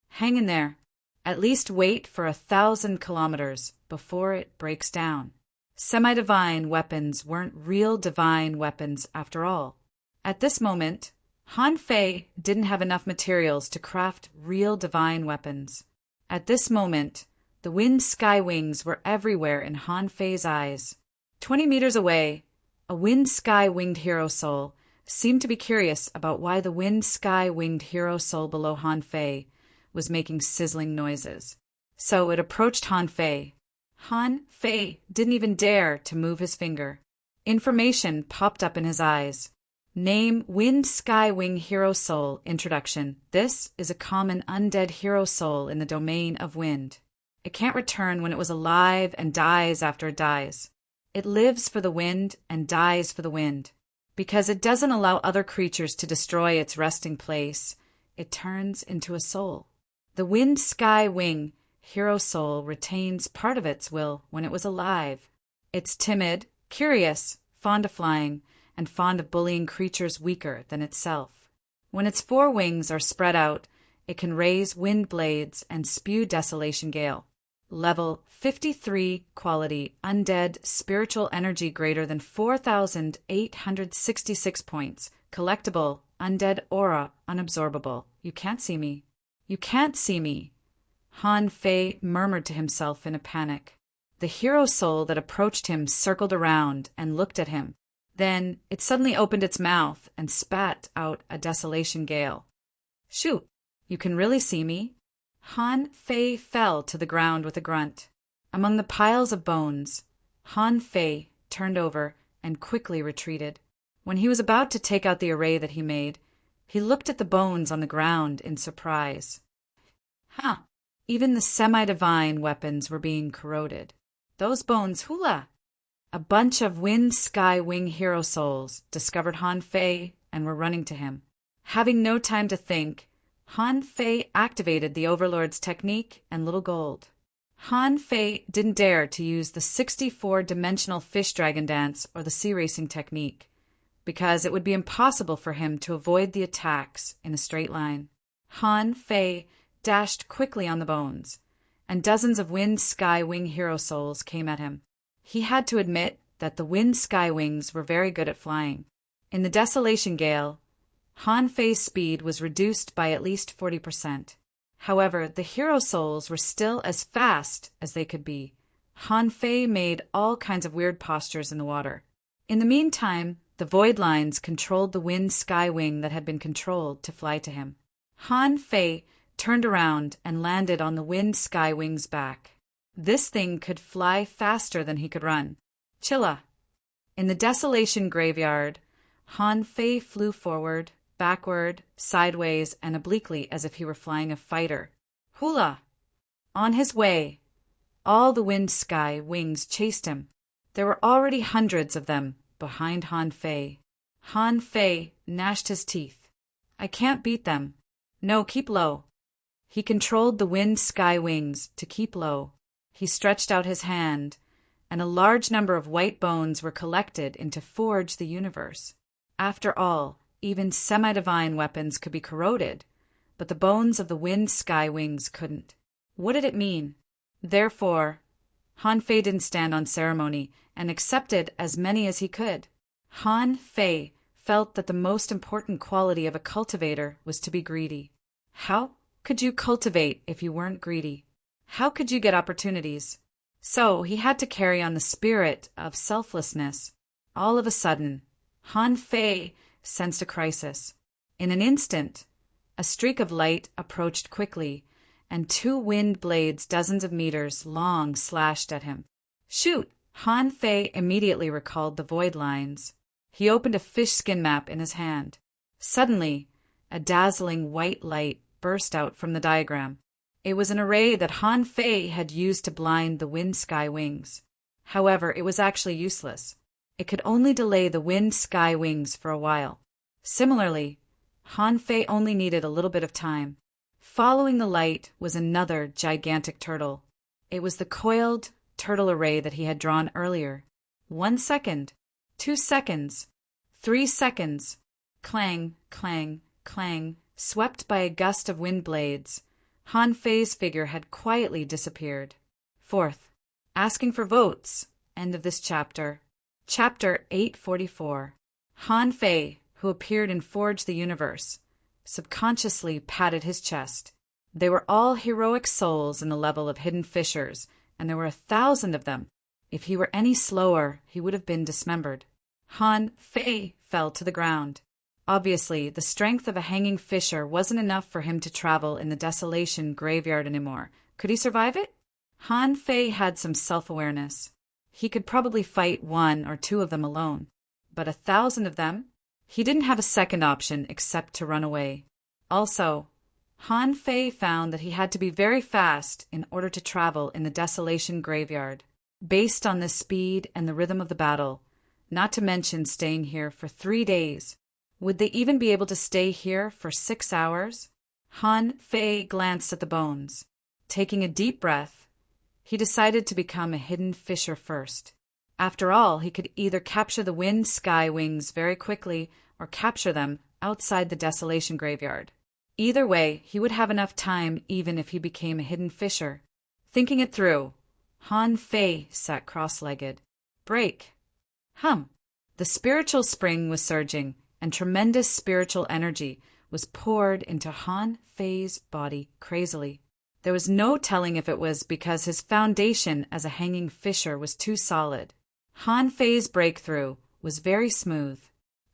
Hang in there. At least wait for 1,000 kilometers before it breaks down. Semi-divine weapons weren't real divine weapons after all. At this moment, Han Fei didn't have enough materials to craft real divine weapons. At this moment, the wind sky wings were everywhere in Han Fei's eyes. 20 meters away, a wind sky winged hero soul seemed to be curious about why the wind sky winged hero soul below Han Fei was making sizzling noises. So it approached Han Fei. Han Fei didn't even dare to move his finger. Information popped up in his eyes. Name Wind Sky Wing Hero Soul. Introduction. This is a common undead hero soul in the domain of wind. It can't return when it was alive and dies after it dies. It lives for the wind and dies for the wind. Because it doesn't allow other creatures to destroy its resting place, it turns into a soul. The Wind Sky Wing hero soul retains part of its will when it was alive. It's timid, curious, fond of flying, and fond of bullying creatures weaker than itself. When its 4 wings are spread out, it can raise wind blades and spew desolation gale. Level 53 quality undead spiritual energy greater than 4,866 points. Collectible undead aura unabsorbable. You can't see me. You can't see me. Han Fei murmured to himself in a panic. The hero soul that approached him circled around and looked at him. Then it suddenly opened its mouth and spat out a desolation gale. Shoot, you can really see me? Han Fei fell to the ground with a grunt. Among the piles of bones, Han Fei turned over and quickly retreated. When he was about to take out the array that he made, he looked at the bones on the ground in surprise. Huh! Even the semi-divine weapons were being corroded. Those bones, hula! A bunch of Wind Sky Wing hero souls discovered Han Fei and were running to him. Having no time to think, Han Fei activated the Overlord's technique and Little Gold. Han Fei didn't dare to use the 64-dimensional fish dragon dance or the sea racing technique, because it would be impossible for him to avoid the attacks in a straight line. Han Fei dashed quickly on the bones, and dozens of Wind Sky Wing hero souls came at him. He had to admit that the Wind Sky Wings were very good at flying. In the desolation gale, Han Fei's speed was reduced by at least 40%. However, the hero souls were still as fast as they could be. Han Fei made all kinds of weird postures in the water. In the meantime, the void lines controlled the Wind Sky Wing that had been controlled to fly to him. Han Fei turned around and landed on the Wind Sky Wing's back. This thing could fly faster than he could run. Chilla! In the desolation graveyard, Han Fei flew forward, backward, sideways, and obliquely as if he were flying a fighter. Hula! On his way, all the Wind Sky Wings chased him. There were already hundreds of them behind Han Fei. Han Fei gnashed his teeth. I can't beat them. No, keep low. He controlled the Wind Sky Wings to keep low. He stretched out his hand, and a large number of white bones were collected into Forge the Universe. After all, even semi-divine weapons could be corroded, but the bones of the Wind Sky Wings couldn't. What did it mean? Therefore, Han Fei didn't stand on ceremony and accepted as many as he could. Han Fei felt that the most important quality of a cultivator was to be greedy. How could you cultivate if you weren't greedy? How could you get opportunities? So he had to carry on the spirit of selflessness. All of a sudden, Han Fei sensed a crisis. In an instant, a streak of light approached quickly, and 2 wind blades dozens of meters long slashed at him. Shoot! Han Fei immediately recalled the void lines. He opened a fish skin map in his hand. Suddenly, a dazzling white light burst out from the diagram. It was an array that Han Fei had used to blind the Wind Sky Wings. However, it was actually useless. It could only delay the Wind Sky Wings for a while. Similarly, Han Fei only needed a little bit of time. Following the light was another gigantic turtle. It was the coiled turtle array that he had drawn earlier. 1 second, 2 seconds, 3 seconds. Clang, clang, clang, swept by a gust of wind blades. Han Fei's figure had quietly disappeared. 4th, asking for votes. End of this chapter. Chapter 844. Han Fei, who appeared in Forge the Universe, subconsciously patted his chest. They were all heroic souls in the level of hidden fissures, and there were 1,000 of them. If he were any slower, he would have been dismembered. Han Fei fell to the ground. Obviously, the strength of a hanging fissure wasn't enough for him to travel in the desolation graveyard anymore, Could he survive it? Han Fei had some self-awareness. He could probably fight 1 or 2 of them alone. But 1,000 of them? He didn't have a second option except to run away. Also, Han Fei found that he had to be very fast in order to travel in the Desolation Graveyard. Based on the speed and the rhythm of the battle, not to mention staying here for 3 days. Would they even be able to stay here for 6 hours? Han Fei glanced at the bones. Taking a deep breath, he decided to become a hidden fisher first. After all, he could either capture the wind sky wings very quickly or capture them outside the Desolation Graveyard. Either way, he would have enough time even if he became a hidden fisher. Thinking it through, Han Fei sat cross-legged. Break. Hum. The spiritual spring was surging, and tremendous spiritual energy was poured into Han Fei's body crazily. There was no telling if it was because his foundation as a hanging fisher was too solid. Han Fei's breakthrough was very smooth,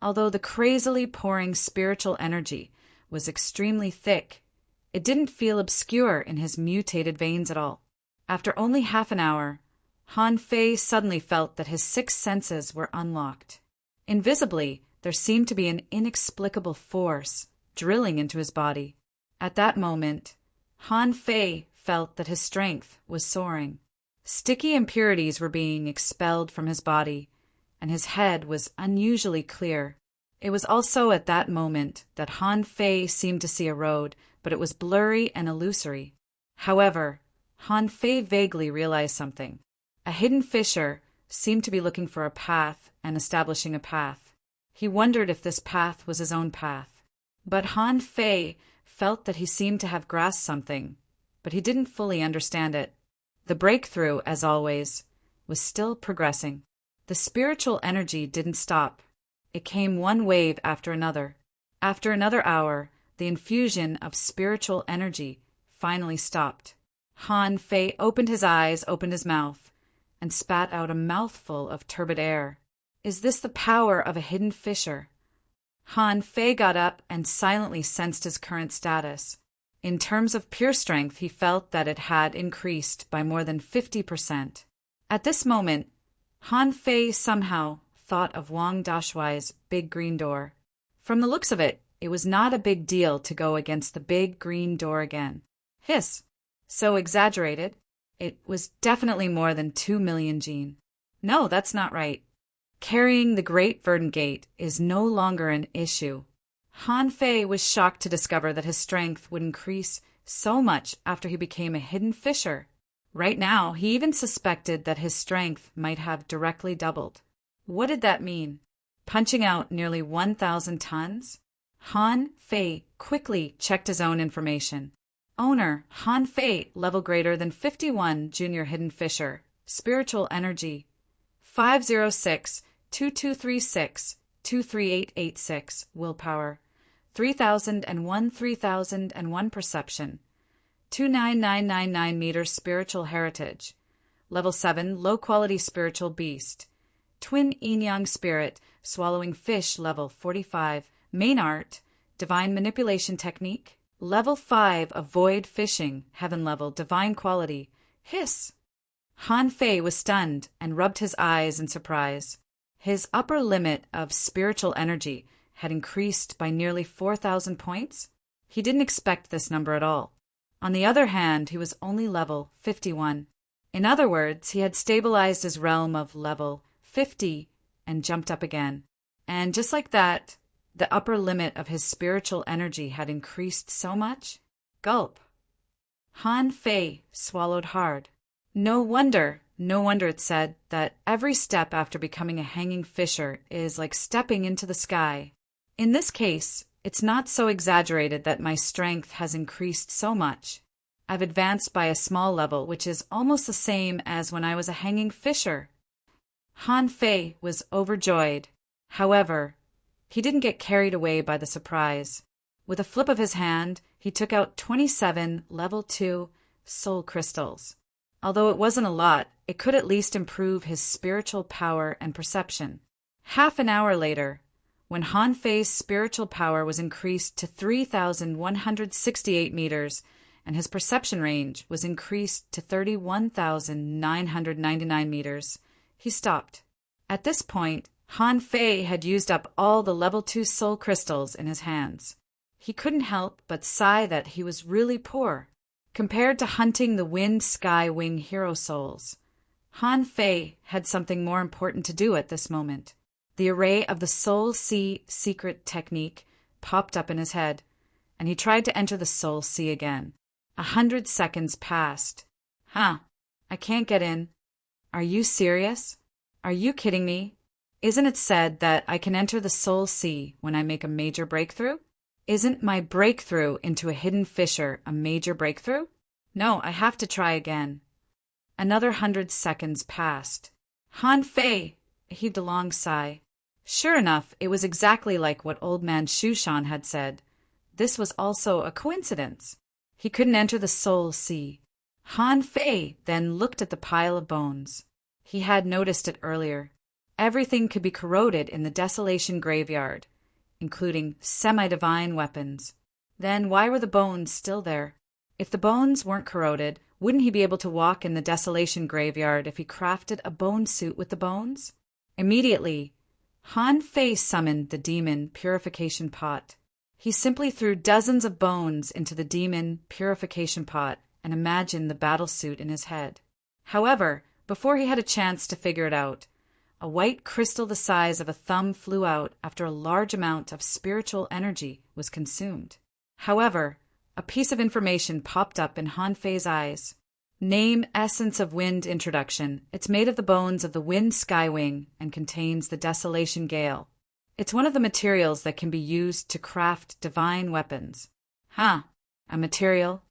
although the crazily pouring spiritual energy was extremely thick. It didn't feel obscure in his mutated veins at all. After only half an hour, Han Fei suddenly felt that his 6 senses were unlocked. Invisibly, there seemed to be an inexplicable force drilling into his body. At that moment, Han Fei felt that his strength was soaring. Sticky impurities were being expelled from his body, and his head was unusually clear. It was also at that moment that Han Fei seemed to see a road, but it was blurry and illusory. However, Han Fei vaguely realized something. A hidden fisher seemed to be looking for a path and establishing a path. He wondered if this path was his own path. But Han Fei felt that he seemed to have grasped something, but he didn't fully understand it. The breakthrough, as always, was still progressing. The spiritual energy didn't stop. It came one wave after another. After another hour, the infusion of spiritual energy finally stopped. Han Fei opened his eyes, opened his mouth, and spat out a mouthful of turbid air. Is this the power of a hidden fisher? Han Fei got up and silently sensed his current status. In terms of pure strength, he felt that it had increased by more than 50%. At this moment, Han Fei somehow thought of Wang Dashuai's big green door. From the looks of it, it was not a big deal to go against the big green door again. Hiss! So exaggerated. It was definitely more than 2 million Jean. No, that's not right. Carrying the Great Verdant Gate is no longer an issue. Han Fei was shocked to discover that his strength would increase so much after he became a hidden fisher. Right now, he even suspected that his strength might have directly doubled. What did that mean? Punching out nearly 1,000 tons? Han Fei quickly checked his own information. Owner, Han Fei, level greater than 51, junior hidden fisher. Spiritual energy, 506-2236-23886. Willpower, 3001 perception. 29999 meters spiritual heritage. Level 7, low-quality spiritual beast. Twin yin-yang spirit, swallowing fish, level 45. Main art, divine manipulation technique. Level 5, avoid fishing, heaven level, divine quality. Hiss! Han Fei was stunned and rubbed his eyes in surprise. His upper limit of spiritual energy had increased by nearly 4,000 points. He didn't expect this number at all. On the other hand, he was only level 51. In other words, he had stabilized his realm of level 50 and jumped up again. And just like that, the upper limit of his spiritual energy had increased so much. Gulp. Han Fei swallowed hard. No wonder, it said, that every step after becoming a hanging fisher is like stepping into the sky. In this case, it's not so exaggerated that my strength has increased so much. I've advanced by a small level, which is almost the same as when I was a hanging fisher. Han Fei was overjoyed. However, he didn't get carried away by the surprise. With a flip of his hand, he took out 27 level 2 soul crystals. Although it wasn't a lot, it could at least improve his spiritual power and perception. Half an hour later, when Han Fei's spiritual power was increased to 3,168 meters and his perception range was increased to 31,999 meters. He stopped. At this point, Han Fei had used up all the level 2 soul crystals in his hands. He couldn't help but sigh that he was really poor. Compared to hunting the Wind Sky Wing hero souls, Han Fei had something more important to do at this moment. The array of the Soul Sea secret technique popped up in his head, and he tried to enter the Soul Sea again. 100 seconds passed. I can't get in. Are you serious? Are you kidding me? Isn't it said that I can enter the Soul Sea when I make a major breakthrough? Isn't my breakthrough into a hidden fissure a major breakthrough? No, I have to try again. Another 100 seconds passed. Han Fei heaved a long sigh. Sure enough, it was exactly like what Old Man Shushan had said. This was also a coincidence. He couldn't enter the Soul Sea. Han Fei then looked at the pile of bones. He had noticed it earlier. Everything could be corroded in the Desolation Graveyard, including semi-divine weapons. Then why were the bones still there? If the bones weren't corroded, wouldn't he be able to walk in the Desolation Graveyard if he crafted a bone suit with the bones? Immediately, Han Fei summoned the demon purification pot. He simply threw dozens of bones into the demon purification pot and imagined the battle suit in his head. However, before he had a chance to figure it out, a white crystal the size of a thumb flew out after a large amount of spiritual energy was consumed. However, a piece of information popped up in Han Fei's eyes. Name Essence of Wind Introduction. It's made of the bones of the Wind Sky Wing and contains the Desolation Gale. It's one of the materials that can be used to craft divine weapons. A material?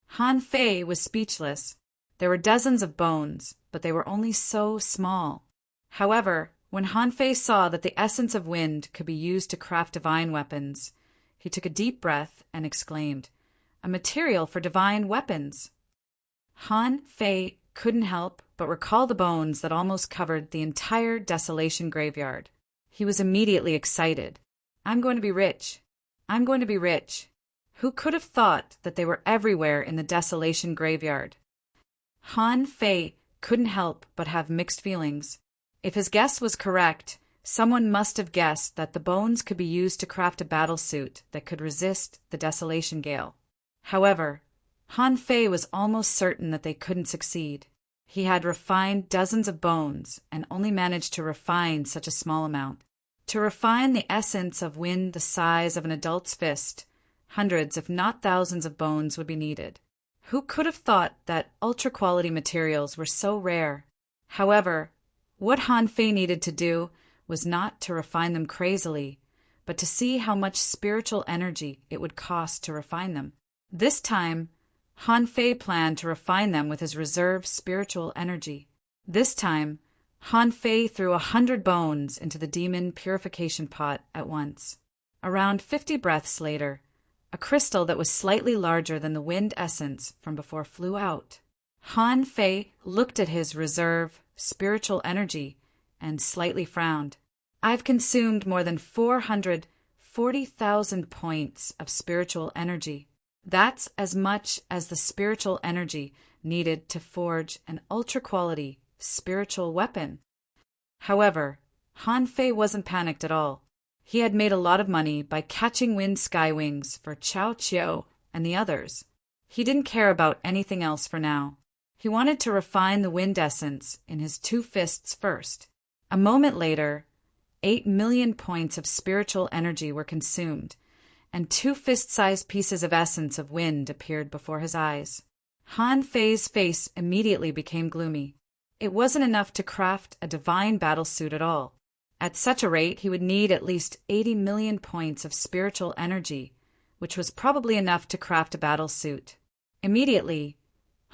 Han Fei was speechless. There were dozens of bones, but they were only so small. However, when Han Fei saw that the essence of wind could be used to craft divine weapons, he took a deep breath and exclaimed, "A material for divine weapons!" Han Fei couldn't help but recall the bones that almost covered the entire Desolation Graveyard. He was immediately excited. I'm going to be rich. I'm going to be rich. Who could have thought that they were everywhere in the Desolation Graveyard? Han Fei couldn't help but have mixed feelings. If his guess was correct, someone must have guessed that the bones could be used to craft a battle suit that could resist the Desolation Gale. However, Han Fei was almost certain that they couldn't succeed. He had refined dozens of bones and only managed to refine such a small amount. To refine the essence of wind the size of an adult's fist, hundreds if not thousands of bones would be needed. Who could have thought that ultra-quality materials were so rare? However, what Han Fei needed to do was not to refine them crazily, but to see how much spiritual energy it would cost to refine them. This time, Han Fei planned to refine them with his reserve spiritual energy. This time, Han Fei threw 100 bones into the demon purification pot at once. Around 50 breaths later, a crystal that was slightly larger than the wind essence from before flew out. Han Fei looked at his reserve spiritual energy and slightly frowned. I've consumed more than 440,000 points of spiritual energy. That's as much as the spiritual energy needed to forge an ultra-quality spiritual weapon. However, Han Fei wasn't panicked at all. He had made a lot of money by catching wind sky wings for Chao Qiu and the others. He didn't care about anything else for now. He wanted to refine the wind essence in his 2 fists first. A moment later, 8 million points of spiritual energy were consumed, and 2 fist-sized pieces of essence of wind appeared before his eyes. Han Fei's face immediately became gloomy. It wasn't enough to craft a divine battle suit at all. At such a rate, he would need at least 80 million points of spiritual energy, which was probably enough to craft a battle suit. Immediately,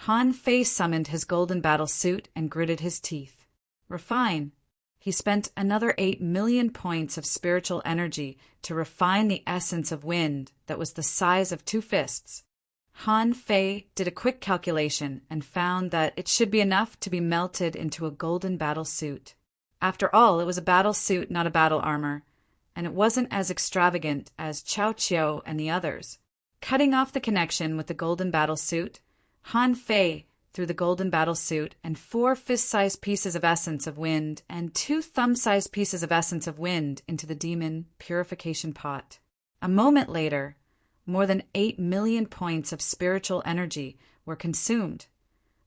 Han Fei summoned his golden battle suit and gritted his teeth. Refine. He spent another 8 million points of spiritual energy to refine the essence of wind that was the size of 2 fists. Han Fei did a quick calculation and found that it should be enough to be melted into a golden battle suit. After all, it was a battle suit, not a battle armor, and it wasn't as extravagant as Chao Qiu and the others. Cutting off the connection with the golden battlesuit, Han Fei threw the golden battlesuit and 4 fist-sized pieces of essence of wind and 2 thumb-sized pieces of essence of wind into the demon purification pot. A moment later, more than 8 million points of spiritual energy were consumed,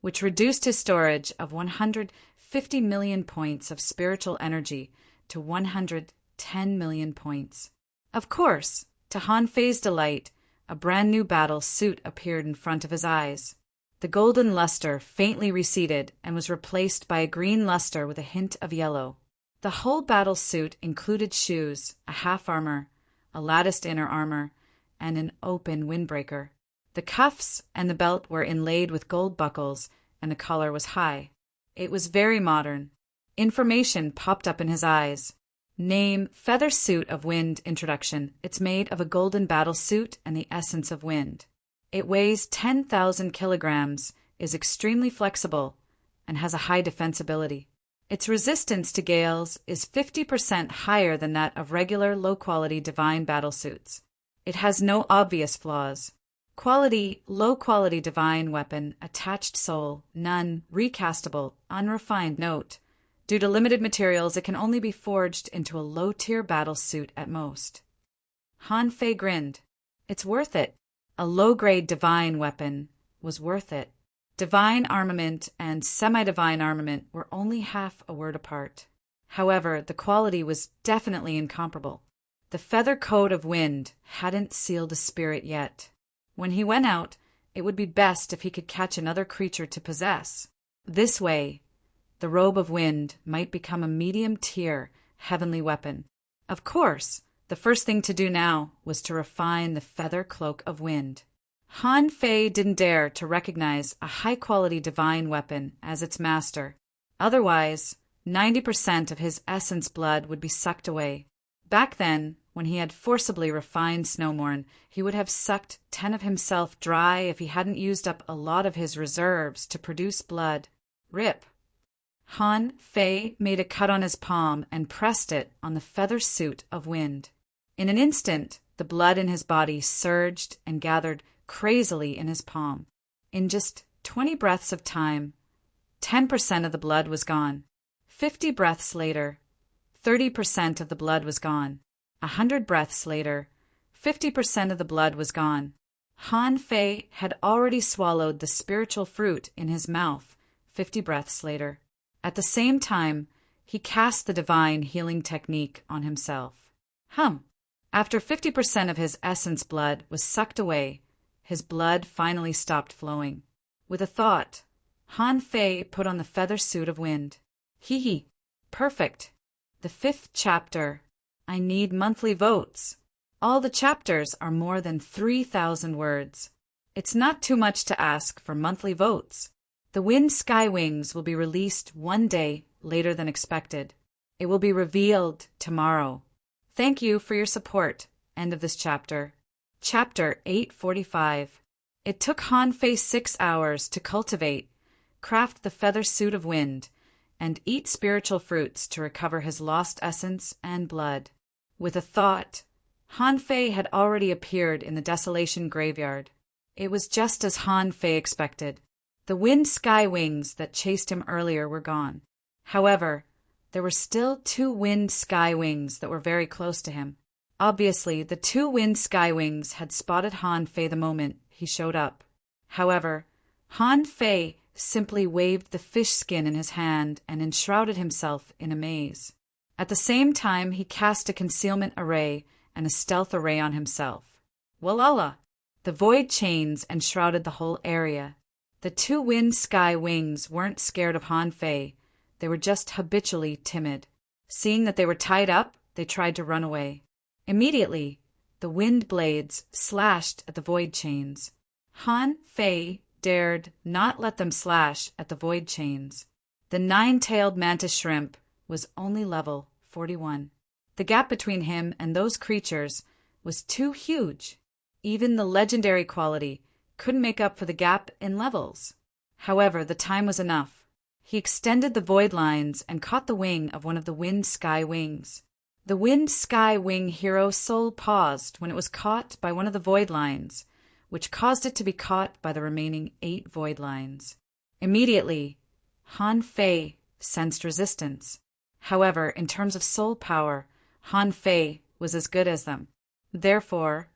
which reduced his storage of 150 million points of spiritual energy to 110 million points. Of course, to Han Fei's delight, a brand new battle suit appeared in front of his eyes. The golden luster faintly receded and was replaced by a green luster with a hint of yellow. The whole battle suit included shoes, a half armor, a latticed inner armor, and an open windbreaker. The cuffs and the belt were inlaid with gold buckles, and the collar was high. It was very modern. Information popped up in his eyes. Name, feather suit of wind introduction. It's made of a golden battle suit and the essence of wind. It weighs 10,000 kilograms, is extremely flexible, and has a high defensibility. Its resistance to gales is 50% higher than that of regular low-quality divine battlesuits. It has no obvious flaws. Quality, low-quality divine weapon, attached soul, none, recastable, unrefined. Note: due to limited materials, it can only be forged into a low-tier battlesuit at most. Han Fei grinned. It's worth it. A low-grade divine weapon was worth it. Divine armament and semi-divine armament were only half a word apart. However, the quality was definitely incomparable. The feather coat of wind hadn't sealed a spirit yet. When he went out, it would be best if he could catch another creature to possess. This way, the robe of wind might become a medium-tier heavenly weapon. Of course, the first thing to do now was to refine the feather cloak of wind. Han Fei didn't dare to recognize a high-quality divine weapon as its master. Otherwise, 90% of his essence blood would be sucked away. Back then, when he had forcibly refined Snowmorn, he would have sucked 10 of himself dry if he hadn't used up a lot of his reserves to produce blood. Rip. Han Fei made a cut on his palm and pressed it on the feather suit of wind. In an instant, the blood in his body surged and gathered crazily in his palm. In just 20 breaths of time, 10% of the blood was gone. 50 breaths later, 30% of the blood was gone. 100 breaths later, 50% of the blood was gone. Han Fei had already swallowed the spiritual fruit in his mouth 50 breaths later. At the same time, he cast the divine healing technique on himself. After 50% of his essence blood was sucked away, his blood finally stopped flowing. With a thought, Han Fei put on the feather suit of wind. Hee. Perfect. The 5th chapter. I need monthly votes. All the chapters are more than 3,000 words. It's not too much to ask for monthly votes. The Wind Sky Wings will be released one day later than expected. It will be revealed tomorrow. Thank you for your support. End of this chapter. Chapter 845. It took Han Fei 6 hours to cultivate, craft the feather suit of wind, and eat spiritual fruits to recover his lost essence and blood. With a thought, Han Fei had already appeared in the Desolation Graveyard. It was just as Han Fei expected. The Wind Sky Wings that chased him earlier were gone. However, there were still 2 Wind Sky Wings that were very close to him. Obviously, the 2 Wind Sky Wings had spotted Han Fei the moment he showed up. However, Han Fei simply waved the fish skin in his hand and enshrouded himself in a maze. At the same time, he cast a concealment array and a stealth array on himself. Walala! The void chains enshrouded the whole area. The 2 Wind Sky Wings weren't scared of Han Fei. They were just habitually timid. Seeing that they were tied up, they tried to run away. Immediately, the wind blades slashed at the void chains. Han Fei dared not let them slash at the void chains. The 9-tailed mantis shrimp was only level 41. The gap between him and those creatures was too huge. Even the legendary quality couldn't make up for the gap in levels. However, the time was enough. He extended the void lines and caught the wing of one of the Wind Sky Wings. The Wind Sky Wing hero's soul paused when it was caught by one of the void lines, which caused it to be caught by the remaining 8 void lines. Immediately, Han Fei sensed resistance. However, in terms of soul power, Han Fei was as good as them. Therefore,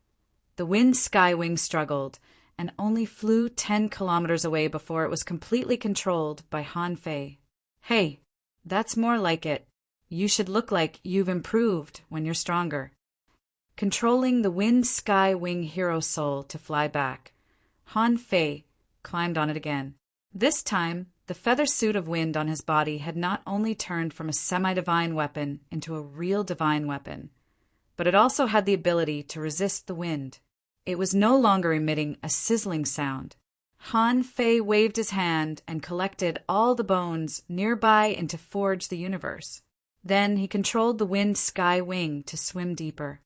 the wind sky wing struggled and only flew 10 kilometers away before it was completely controlled by Han Fei. Hey, that's more like it. You should look like you've improved when you're stronger. Controlling the wind sky wing hero soul to fly back, Han Fei climbed on it again. This time, the feather suit of wind on his body had not only turned from a semi-divine weapon into a real divine weapon, but it also had the ability to resist the wind. It was no longer emitting a sizzling sound. Han Fei waved his hand and collected all the bones nearby and to forge the universe. Then he controlled the wind sky wing to swim deeper.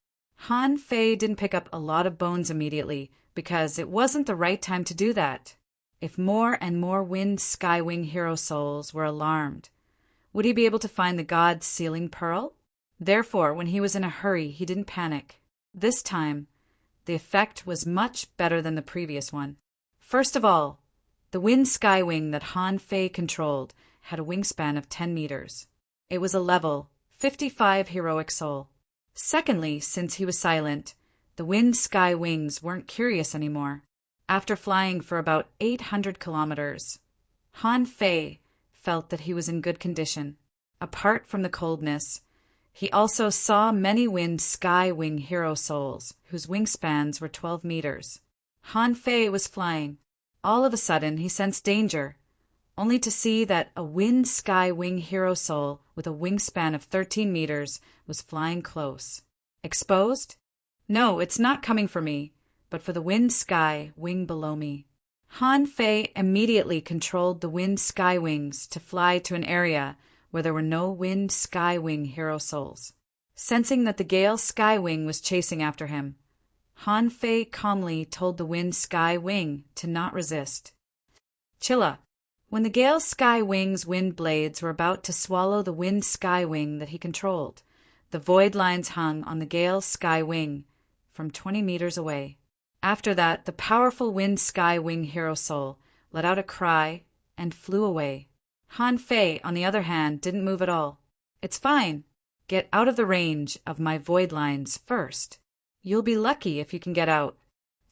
Han Fei didn't pick up a lot of bones immediately because it wasn't the right time to do that. If more and more wind sky wing hero souls were alarmed, would he be able to find the god's sealing pearl? Therefore, when he was in a hurry, he didn't panic. This time, the effect was much better than the previous one. First of all, the wind sky wing that Han Fei controlled had a wingspan of 10 meters. It was a level 55 heroic soul. Secondly, since he was silent, the wind sky wings weren't curious anymore. After flying for about 800 kilometers, Han Fei felt that he was in good condition. Apart from the coldness, he also saw many wind sky wing hero souls whose wingspans were 12 meters. Han Fei was flying. All of a sudden, he sensed danger, only to see that a wind sky wing hero soul with a wingspan of 13 meters was flying close. Exposed? No, it's not coming for me, but for the wind sky wing below me. Han Fei immediately controlled the wind sky wings to fly to an area where there were no wind sky wing hero souls. Sensing that the gale sky wing was chasing after him, Han Fei calmly told the wind sky wing to not resist. Chilla. When the gale sky wing's wind blades were about to swallow the wind sky wing that he controlled, the void lines hung on the gale sky wing from 20 meters away. After that, the powerful wind sky wing hero soul let out a cry and flew away. Han Fei, on the other hand, didn't move at all. It's fine. Get out of the range of my void lines first. You'll be lucky if you can get out.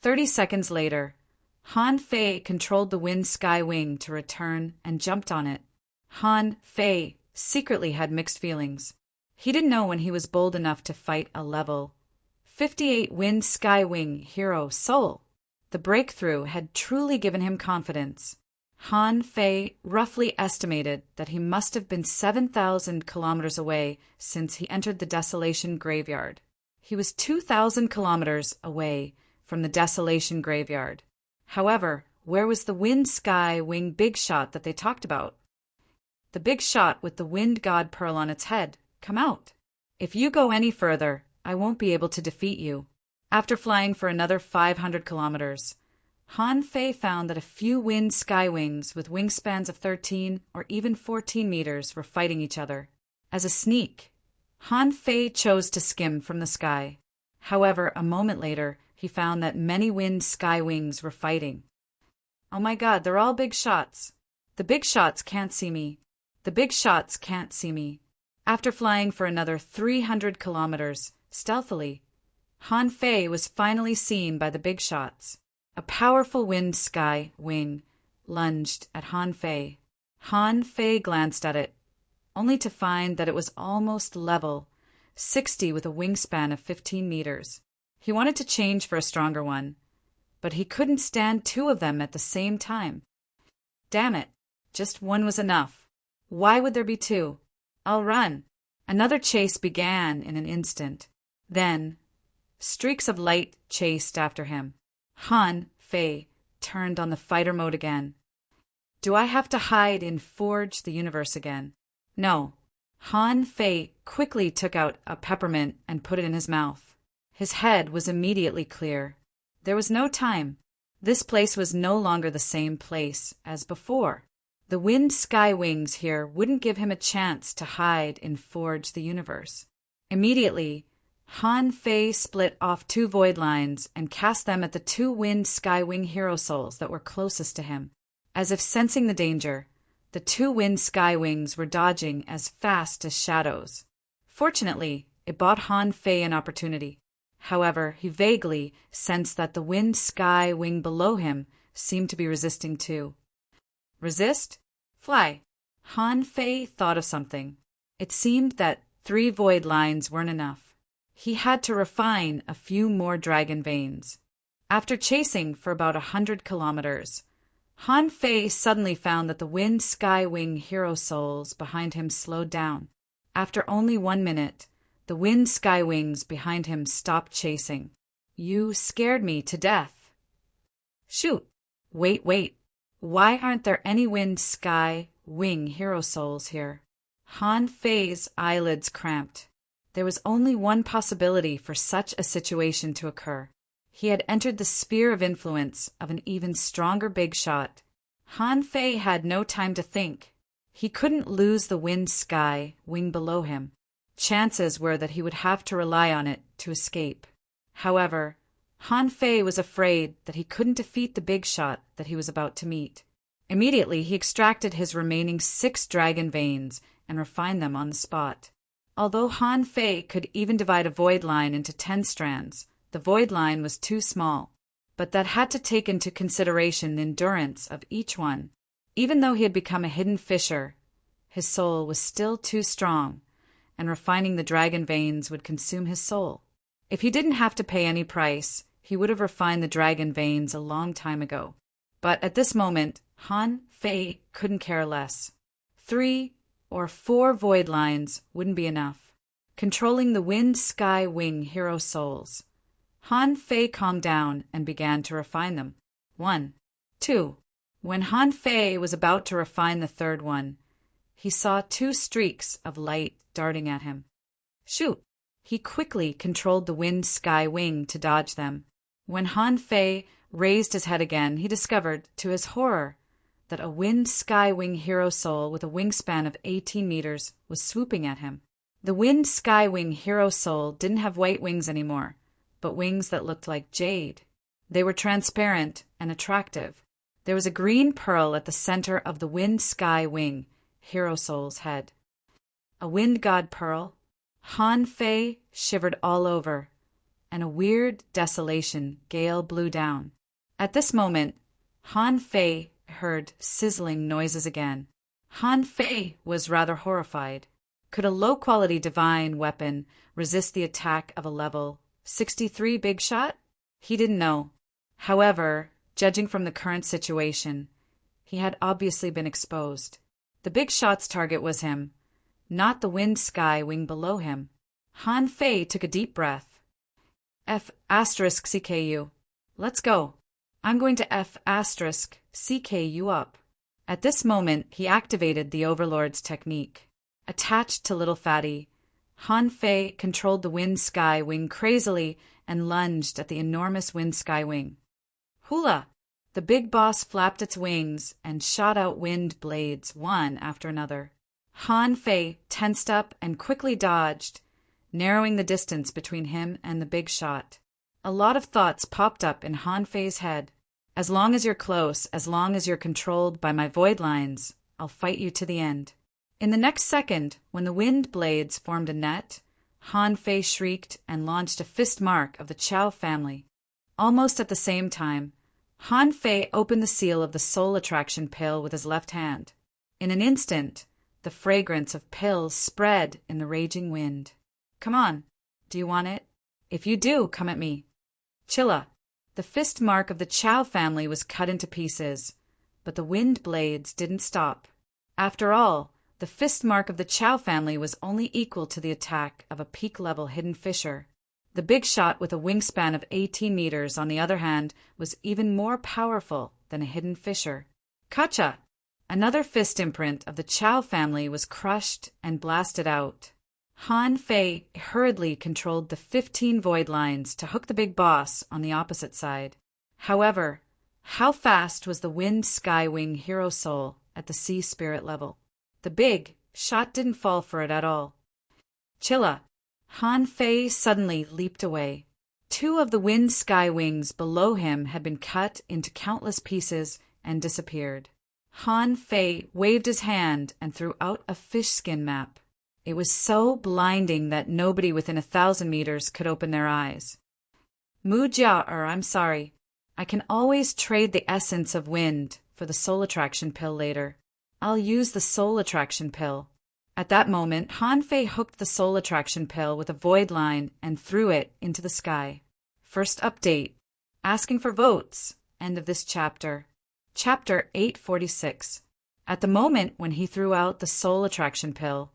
30 seconds later, Han Fei controlled the wind sky wing to return and jumped on it. Han Fei secretly had mixed feelings. He didn't know when he was bold enough to fight a level 58 wind sky wing hero soul. The breakthrough had truly given him confidence. Han Fei roughly estimated that he must have been 7,000 kilometers away since he entered the Desolation Graveyard. He was 2,000 kilometers away from the Desolation Graveyard. However, where was the wind sky wing big shot that they talked about? The big shot with the wind god pearl on its head. Come out. If you go any further, I won't be able to defeat you. After flying for another 500 kilometers, Han Fei found that a few wind sky wings with wingspans of 13 or even 14 meters were fighting each other. As a sneak, Han Fei chose to skim from the sky. However, a moment later, he found that many wind sky wings were fighting. Oh my God, they're all big shots. The big shots can't see me. The big shots can't see me. After flying for another 300 kilometers, stealthily, Han Fei was finally seen by the big shots. A powerful wind sky wing lunged at Han Fei. Han Fei glanced at it, only to find that it was almost level, 60 with a wingspan of 15 meters. He wanted to change for a stronger one, but he couldn't stand 2 of them at the same time. Damn it, just 1 was enough. Why would there be 2? I'll run. Another chase began in an instant. Then, streaks of light chased after him. Han Fei turned on the fighter mode again. Do I have to hide in Forge the Universe again? No. Han Fei quickly took out a peppermint and put it in his mouth. His head was immediately clear. There was no time. This place was no longer the same place as before. The wind sky wings here wouldn't give him a chance to hide in Forge the Universe. Immediately, Han Fei split off 2 void lines and cast them at the 2 wind skywing hero souls that were closest to him. As if sensing the danger, the 2 wind skywings were dodging as fast as shadows. Fortunately, it bought Han Fei an opportunity. However, he vaguely sensed that the wind sky wing below him seemed to be resisting too. Resist? Fly. Han Fei thought of something. It seemed that 3 void lines weren't enough. He had to refine a few more dragon veins. After chasing for about 100 kilometers, Han Fei suddenly found that the wind sky wing hero souls behind him slowed down. After only 1 minute, the wind sky wings behind him stopped chasing. You scared me to death. Shoot. Wait. Why aren't there any wind sky wing hero souls here? Han Fei's eyelids cramped. There was only one possibility for such a situation to occur. He had entered the sphere of influence of an even stronger big shot. Han Fei had no time to think. He couldn't lose the wind sky wing below him. Chances were that he would have to rely on it to escape. However, Han Fei was afraid that he couldn't defeat the big shot that he was about to meet. Immediately, he extracted his remaining 6 dragon veins and refined them on the spot. Although Han Fei could even divide a void line into 10 strands, the void line was too small, but that had to take into consideration the endurance of each one. Even though he had become a hidden fisher, his soul was still too strong, and refining the dragon veins would consume his soul. If he didn't have to pay any price, he would have refined the dragon veins a long time ago. But at this moment, Han Fei couldn't care less. 3 or 4 void lines wouldn't be enough. Controlling the wind sky wing hero souls, Han Fei calmed down and began to refine them. 1, 2. When Han Fei was about to refine the 3rd one, he saw 2 streaks of light darting at him. Shoot! He quickly controlled the wind sky wing to dodge them. When Han Fei raised his head again, he discovered, to his horror, that a wind sky wing hero soul with a wingspan of 18 meters was swooping at him. The wind sky wing hero soul didn't have white wings anymore, but wings that looked like jade. They were transparent and attractive. There was a green pearl at the center of the wind sky wing hero soul's head. A wind god pearl? Han Fei shivered all over, and a weird desolation gale blew down. At this moment, Han Fei heard sizzling noises again. Han Fei was rather horrified. Could a low-quality divine weapon resist the attack of a level 63 big shot? He didn't know. However, judging from the current situation, he had obviously been exposed. The big shot's target was him, not the wind sky wing below him. Han Fei took a deep breath. F*** CKU. Let's go. I'm going to F*** you up. At this moment, he activated the Overlord's technique. Attached to Little Fatty, Han Fei controlled the wind sky wing crazily and lunged at the enormous wind sky wing. Hula! The big boss flapped its wings and shot out wind blades one after another. Han Fei tensed up and quickly dodged, narrowing the distance between him and the big shot. A lot of thoughts popped up in Han Fei's head. As long as you're close, as long as you're controlled by my void lines, I'll fight you to the end. In the next second, when the wind blades formed a net, Han Fei shrieked and launched a fist mark of the Chow family. Almost at the same time, Han Fei opened the seal of the soul attraction pill with his left hand. In an instant, the fragrance of pills spread in the raging wind. Come on. Do you want it? If you do, come at me. Chilla. The fist mark of the Chow family was cut into pieces, but the wind blades didn't stop. After all, the fist mark of the Chow family was only equal to the attack of a peak-level hidden fisher. The big shot with a wingspan of 18 meters, on the other hand, was even more powerful than a hidden fisher. Kacha! Another fist imprint of the Chow family was crushed and blasted out. Han Fei hurriedly controlled the 15 void lines to hook the big boss on the opposite side. However, how fast was the wind skywing hero soul at the sea spirit level? The big shot didn't fall for it at all. Chilla! Han Fei suddenly leaped away. Two of the wind sky wings below him had been cut into countless pieces and disappeared. Han Fei waved his hand and threw out a fish skin map. It was so blinding that nobody within 1,000 meters could open their eyes. I'm sorry. I can always trade the essence of wind for the soul attraction pill later. I'll use the soul attraction pill. At that moment, Han Fei hooked the soul attraction pill with a void line and threw it into the sky. First update. Asking for votes. End of this chapter. Chapter 846. At the moment when he threw out the soul attraction pill,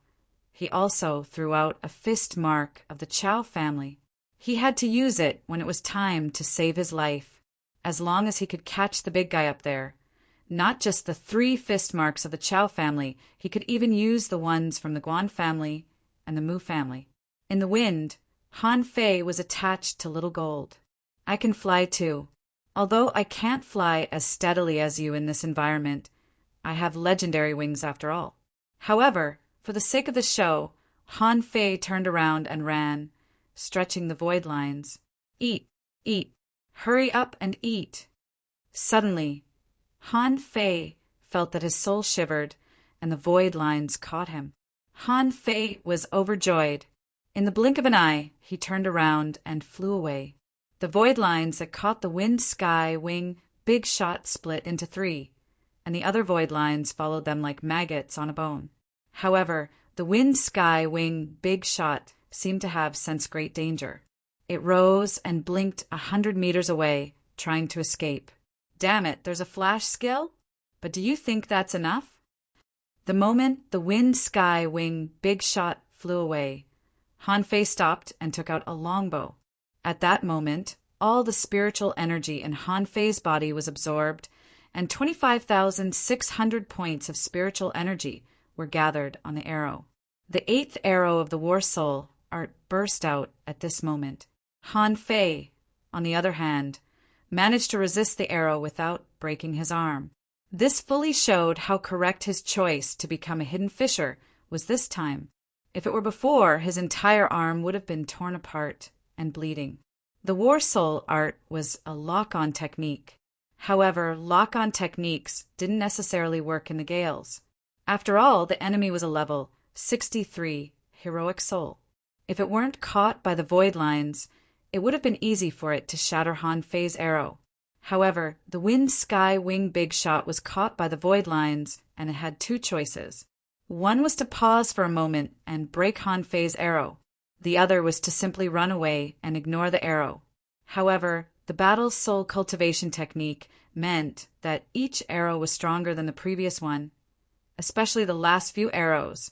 he also threw out a fist mark of the Chow family. He had to use it when it was time to save his life, as long as he could catch the big guy up there. Not just the 3 fist marks of the Chow family, he could even use the ones from the Guan family and the Mu family. In the wind, Han Fei was attached to Little Gold. I can fly too. Although I can't fly as steadily as you in this environment, I have legendary wings after all. However, for the sake of the show, Han Fei turned around and ran, stretching the void lines. Eat, eat, hurry up and eat. Suddenly, Han Fei felt that his soul shivered and the void lines caught him. Han Fei was overjoyed. In the blink of an eye, he turned around and flew away. The void lines that caught the wind sky wing big shot split into 3, and the other void lines followed them like maggots on a bone. However, the wind sky wing big shot seemed to have sensed great danger. It rose and blinked 100 meters away, trying to escape. Damn it, there's a flash skill? But do you think that's enough? The moment the wind sky wing big shot flew away, Han Fei stopped and took out a longbow. At that moment, all the spiritual energy in Han Fei's body was absorbed, and 25,600 points of spiritual energy were gathered on the arrow. The 8th arrow of the War Soul art burst out at this moment. Han Fei, on the other hand, managed to resist the arrow without breaking his arm. This fully showed how correct his choice to become a hidden fisher was this time. If it were before, his entire arm would have been torn apart and bleeding. The War Soul art was a lock-on technique. However, lock-on techniques didn't necessarily work in the Gales. After all, the enemy was a level 63 heroic soul. If it weren't caught by the void lines, it would have been easy for it to shatter Han Fei's arrow. However, the wind sky wing big shot was caught by the void lines, and it had 2 choices. One was to pause for a moment and break Han Fei's arrow. The other was to simply run away and ignore the arrow. However, the battle soul cultivation technique meant that each arrow was stronger than the previous one, especially the last few arrows,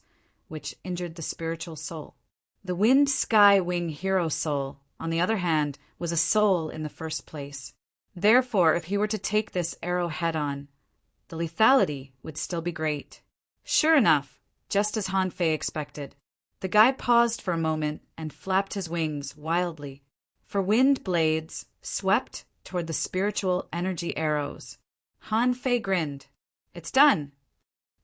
which injured the spiritual soul. The wind sky wing hero soul, on the other hand, was a soul in the first place. Therefore, if he were to take this arrow head-on, the lethality would still be great. Sure enough, just as Han Fei expected, the guy paused for a moment and flapped his wings wildly, for wind blades swept toward the spiritual energy arrows. Han Fei grinned. It's done.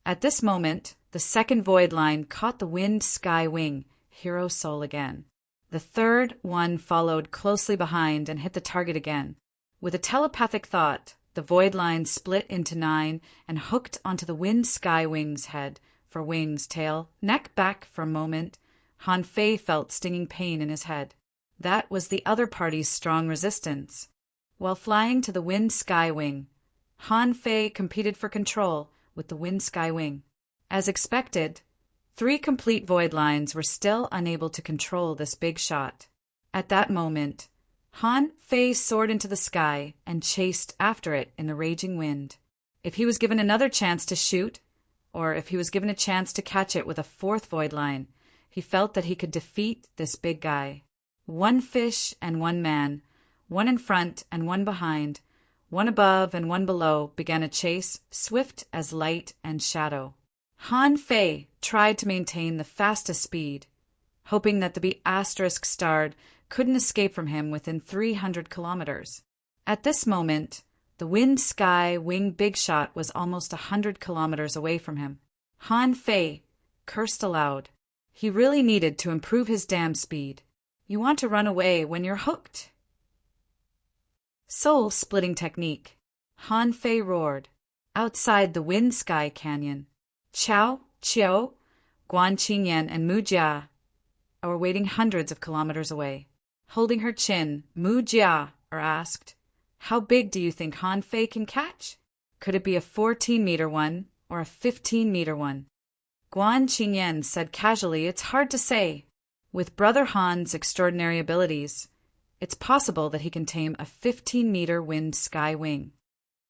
At this moment, the 2nd void line caught the wind sky wing hero soul again. The 3rd one followed closely behind and hit the target again. With a telepathic thought, the void line split into 9 and hooked onto the wind sky wing's head for wings, tail, neck, back. For a moment, Han Fei felt stinging pain in his head. That was the other party's strong resistance. While flying to the wind sky wing, Han Fei competed for control with the wind sky wing. As expected, 3 complete void lines were still unable to control this big shot. At that moment, Han Fei soared into the sky and chased after it in the raging wind. If he was given another chance to shoot, or if he was given a chance to catch it with a 4th void line, he felt that he could defeat this big guy. 1 fish and 1 man, 1 in front and 1 behind, 1 above and 1 below, began a chase swift as light and shadow. Han Fei tried to maintain the fastest speed, hoping that the B***starred couldn't escape from him within 300 kilometers. At this moment, the wind sky wing big shot was almost 100 kilometers away from him. Han Fei cursed aloud. He really needed to improve his dam speed. You want to run away when you're hooked. Soul-splitting technique. Han Fei roared. Outside the Wind-Sky Canyon, Chao, Chiu, Guan Qingyan, and Mu Jia were waiting hundreds of kilometers away. Holding her chin, Mu Jia asked, "How big do you think Han Fei can catch? Could it be a 14-meter one or a 15-meter one?" Guan Qingyan said casually, "It's hard to say. With Brother Han's extraordinary abilities, it's possible that he can tame a 15-meter wind-sky wing."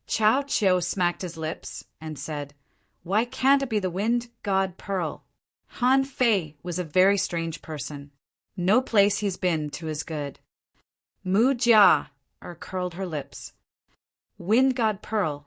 Chao Chiu smacked his lips and said, "Why can't it be the wind god Pearl? Han Fei was a very strange person. No place he's been to is good." Mu Jia curled her lips. Wind god Pearl.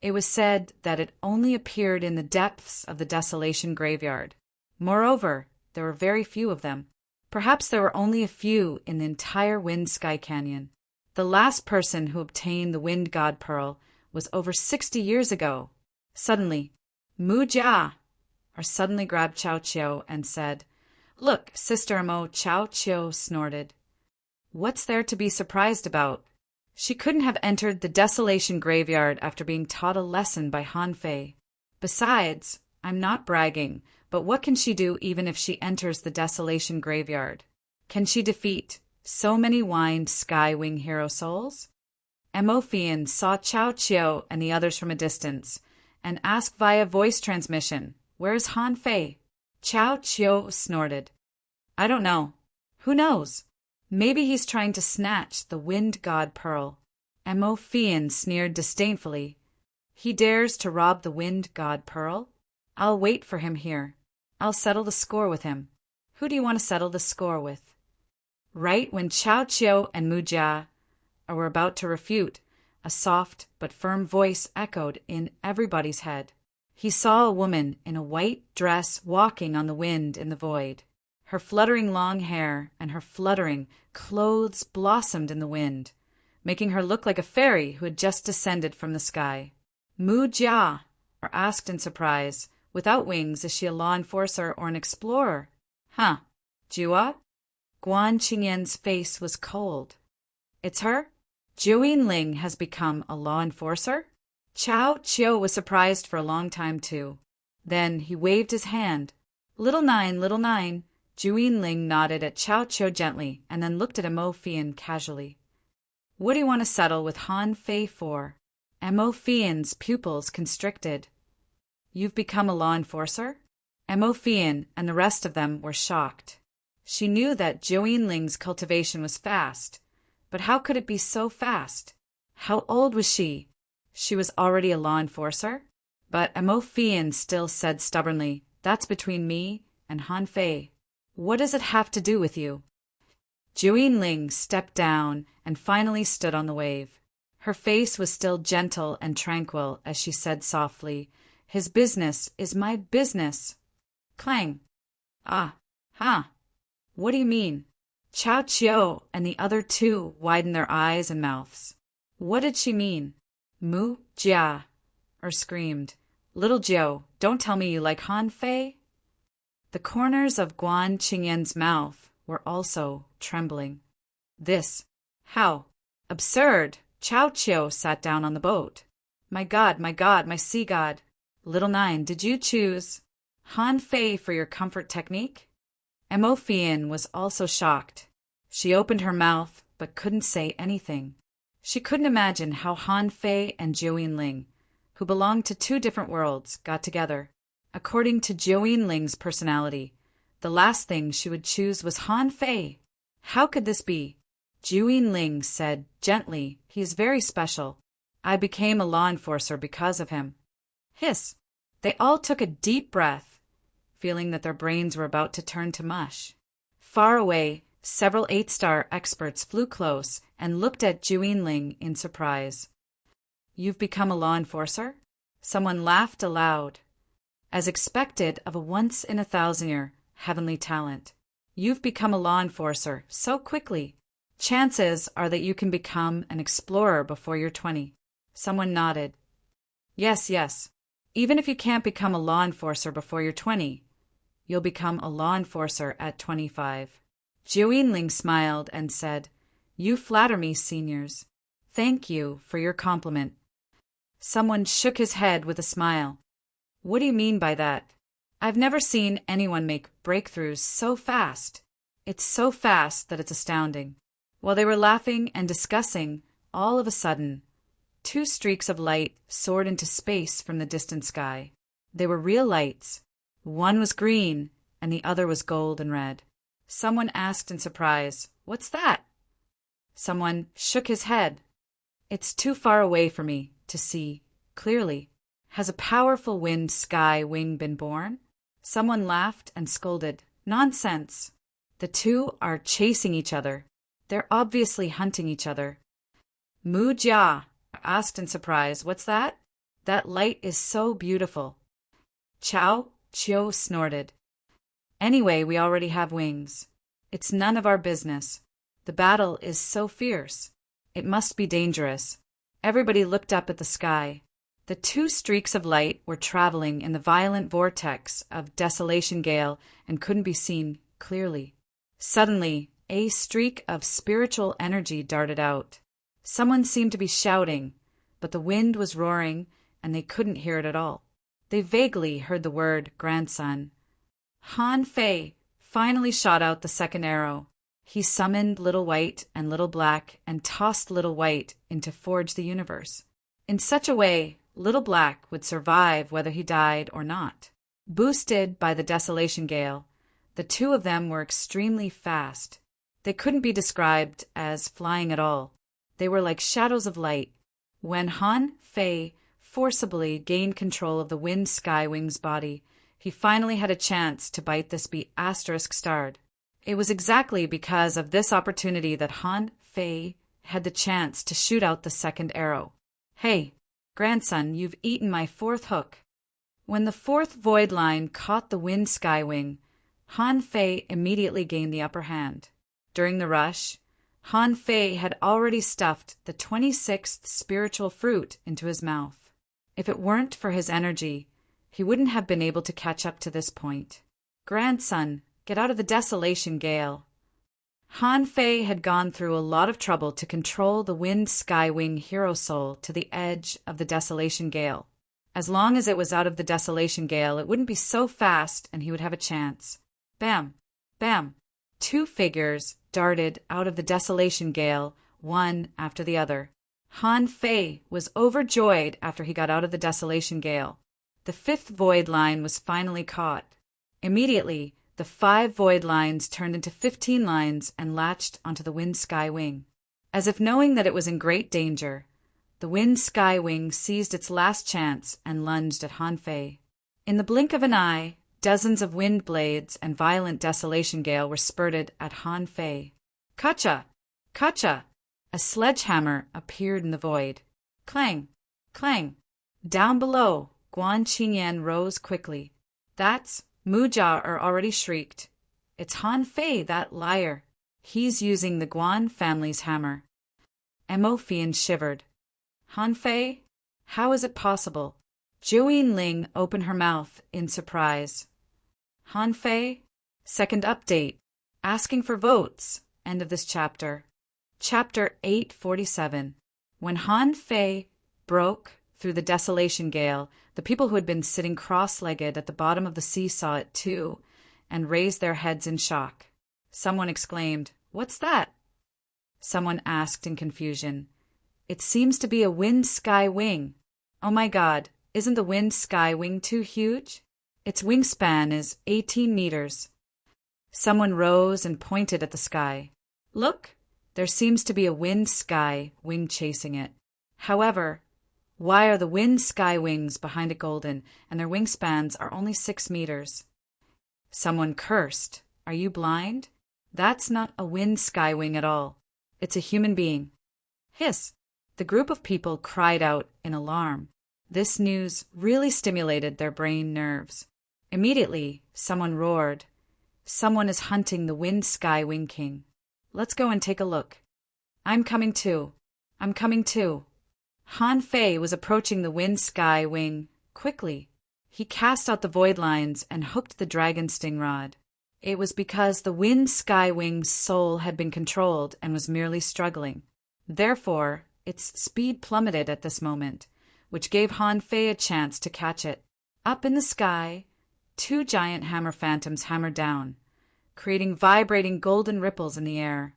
It was said that it only appeared in the depths of the Desolation Graveyard. Moreover, there were very few of them. Perhaps there were only a few in the entire Wind-Sky Canyon. The last person who obtained the Wind God Pearl was over 60 years ago. Suddenly, Mu Jia suddenly grabbed Chao Chiu and said, "Look, Sister Mo." Chao Chiu snorted. "What's there to be surprised about? She couldn't have entered the Desolation Graveyard after being taught a lesson by Han Fei. Besides, I'm not bragging, but what can she do even if she enters the Desolation Graveyard? Can she defeat so many Wind-Sky Wing hero souls?" Emofian saw Chao Chiu and the others from a distance and asked via voice transmission, "Where's Han Fei?" Chao Chiu snorted. "I don't know. Who knows? Maybe he's trying to snatch the Wind God Pearl." Emofian sneered disdainfully. "He dares to rob the Wind God Pearl? I'll wait for him here. I'll settle the score with him." "Who do you want to settle the score with?" Right when Chao Chiu and Mu Jia were about to refute, a soft but firm voice echoed in everybody's head. He saw a woman in a white dress walking on the wind in the void. Her fluttering long hair and her fluttering clothes blossomed in the wind, making her look like a fairy who had just descended from the sky. Mu Jia asked in surprise, "Without wings, is she a law enforcer or an explorer?" "Huh, Jua?" Guan Qingyan's face was cold. "It's her? Jiuyin Ling has become a law enforcer?" Chao Chiu was surprised for a long time too. Then he waved his hand. "Little Nine, Little Nine." Jiuyin Ling nodded at Chao Chiu gently and then looked at Emofian casually. "What do you want to settle with Han Fei for?" Emofian's pupils constricted. "You've become a law enforcer?" Emofian and the rest of them were shocked. She knew that Jiuyin Ling's cultivation was fast, but how could it be so fast? How old was she? She was already a law enforcer? But Emofian still said stubbornly, "That's between me and Han Fei. What does it have to do with you?" Jiuyin Ling stepped down and finally stood on the wave. Her face was still gentle and tranquil as she said softly, "His business is my business." Clang. "Ah, huh. What do you mean?" Chao Chiu and the other two widened their eyes and mouths. What did she mean? Mu Jia screamed, "Little Jiu, don't tell me you like Han Fei." The corners of Guan Qingyan's mouth were also trembling. "This, how? Absurd!" Chao Chiu sat down on the boat. My God, my sea god. Little Nine, did you choose Han Fei for your comfort technique?" Emofian was also shocked. She opened her mouth but couldn't say anything. She couldn't imagine how Han Fei and Jiuyin Ling, who belonged to two different worlds, got together. According to Jiuyin Ling's personality, the last thing she would choose was Han Fei. How could this be? Jiuyin Ling said gently, "He is very special. I became a law enforcer because of him." Hiss! They all took a deep breath, feeling that their brains were about to turn to mush. Far away, several 8-star experts flew close and looked at Jiuyin Ling in surprise. "You've become a law enforcer?" Someone laughed aloud. As expected of a once-in-a-thousand-year heavenly talent. "You've become a law enforcer so quickly. Chances are that you can become an explorer before you're 20. Someone nodded. Yes. Even if you can't become a law enforcer before you're 20, You'll become a law enforcer at 25. Jiu Yinling smiled and said, You flatter me, seniors. Thank you for your compliment. Someone shook his head with a smile. What do you mean by that? I've never seen anyone make breakthroughs so fast. It's so fast that it's astounding. While they were laughing and discussing, all of a sudden, 2 streaks of light soared into space from the distant sky. They were real lights. One was green, and the other was gold and red. Someone asked in surprise, What's that? Someone shook his head. It's too far away for me to see clearly. Has a powerful wind sky wing been born? Someone laughed and scolded. Nonsense. The 2 are chasing each other. They're obviously hunting each other. Mu Jia asked in surprise, What's that? That light is so beautiful. Chiu snorted. Anyway, we already have wings. It's none of our business. The battle is so fierce. It must be dangerous. Everybody looked up at the sky. The 2 streaks of light were traveling in the violent vortex of desolation gale and couldn't be seen clearly. Suddenly, a streak of spiritual energy darted out. Someone seemed to be shouting, but the wind was roaring and they couldn't hear it at all. They vaguely heard the word grandson. Han Fei finally shot out the second arrow. He summoned Little White and Little Black and tossed Little White into Forge the Universe. In such a way, Little Black would survive whether he died or not. Boosted by the desolation gale, the 2 of them were extremely fast. They couldn't be described as flying at all. They were like shadows of light. When Han Fei forcibly gained control of the wind sky wing's body, he finally had a chance to bite this ***starred. It was exactly because of this opportunity that Han Fei had the chance to shoot out the second arrow. Hey, grandson, you've eaten my 4th hook. When the 4th void line caught the wind sky wing, Han Fei immediately gained the upper hand. During the rush, Han Fei had already stuffed the 26th spiritual fruit into his mouth. If it weren't for his energy, he wouldn't have been able to catch up to this point. Grandson, get out of the desolation gale. Han Fei had gone through a lot of trouble to control the wind sky wing hero soul to the edge of the desolation gale. As long as it was out of the desolation gale, it wouldn't be so fast and he would have a chance. Bam! Bam! 2 figures darted out of the desolation gale, one after the other. Han Fei was overjoyed after he got out of the desolation gale. The 5th void line was finally caught. Immediately, the 5 void lines turned into 15 lines and latched onto the wind sky wing. As if knowing that it was in great danger, the wind sky wing seized its last chance and lunged at Han Fei. In the blink of an eye, dozens of wind blades and violent desolation gale were spurted at Han Fei. Kacha! Kacha! A sledgehammer appeared in the void. Clang! Clang! Down below, Guan Qingyan rose quickly. That's Mu Jia already shrieked. It's Han Fei, that liar. He's using the Guan family's hammer. Mo Fian shivered. Han Fei? How is it possible? Jiu Yinling opened her mouth in surprise. Han Fei? Second update. Asking for votes. End of this chapter. Chapter 847. When Han Fei broke through the desolation gale, the people who had been sitting cross-legged at the bottom of the sea saw it too, and raised their heads in shock. Someone exclaimed, "What's that?" Someone asked in confusion, "It seems to be a wind sky wing." "Oh my God, isn't the wind sky wing too huge? Its wingspan is 18 meters. Someone rose and pointed at the sky. "Look, there seems to be a wind sky wing chasing it. However, why are the wind sky wings behind it golden, and their wingspans are only 6 meters? Someone cursed. "Are you blind? That's not a wind sky wing at all. It's a human being." Hiss! The group of people cried out in alarm. This news really stimulated their brain nerves. Immediately, someone roared, "Someone is hunting the wind sky wing king. Let's go and take a look." "I'm coming too. I'm coming too." Han Fei was approaching the wind sky wing quickly. He cast out the void lines and hooked the dragon sting rod. It was because the wind sky wing's soul had been controlled and was merely struggling. Therefore, its speed plummeted at this moment, which gave Han Fei a chance to catch it. Up in the sky, 2 giant hammer phantoms hammered down, creating vibrating golden ripples in the air,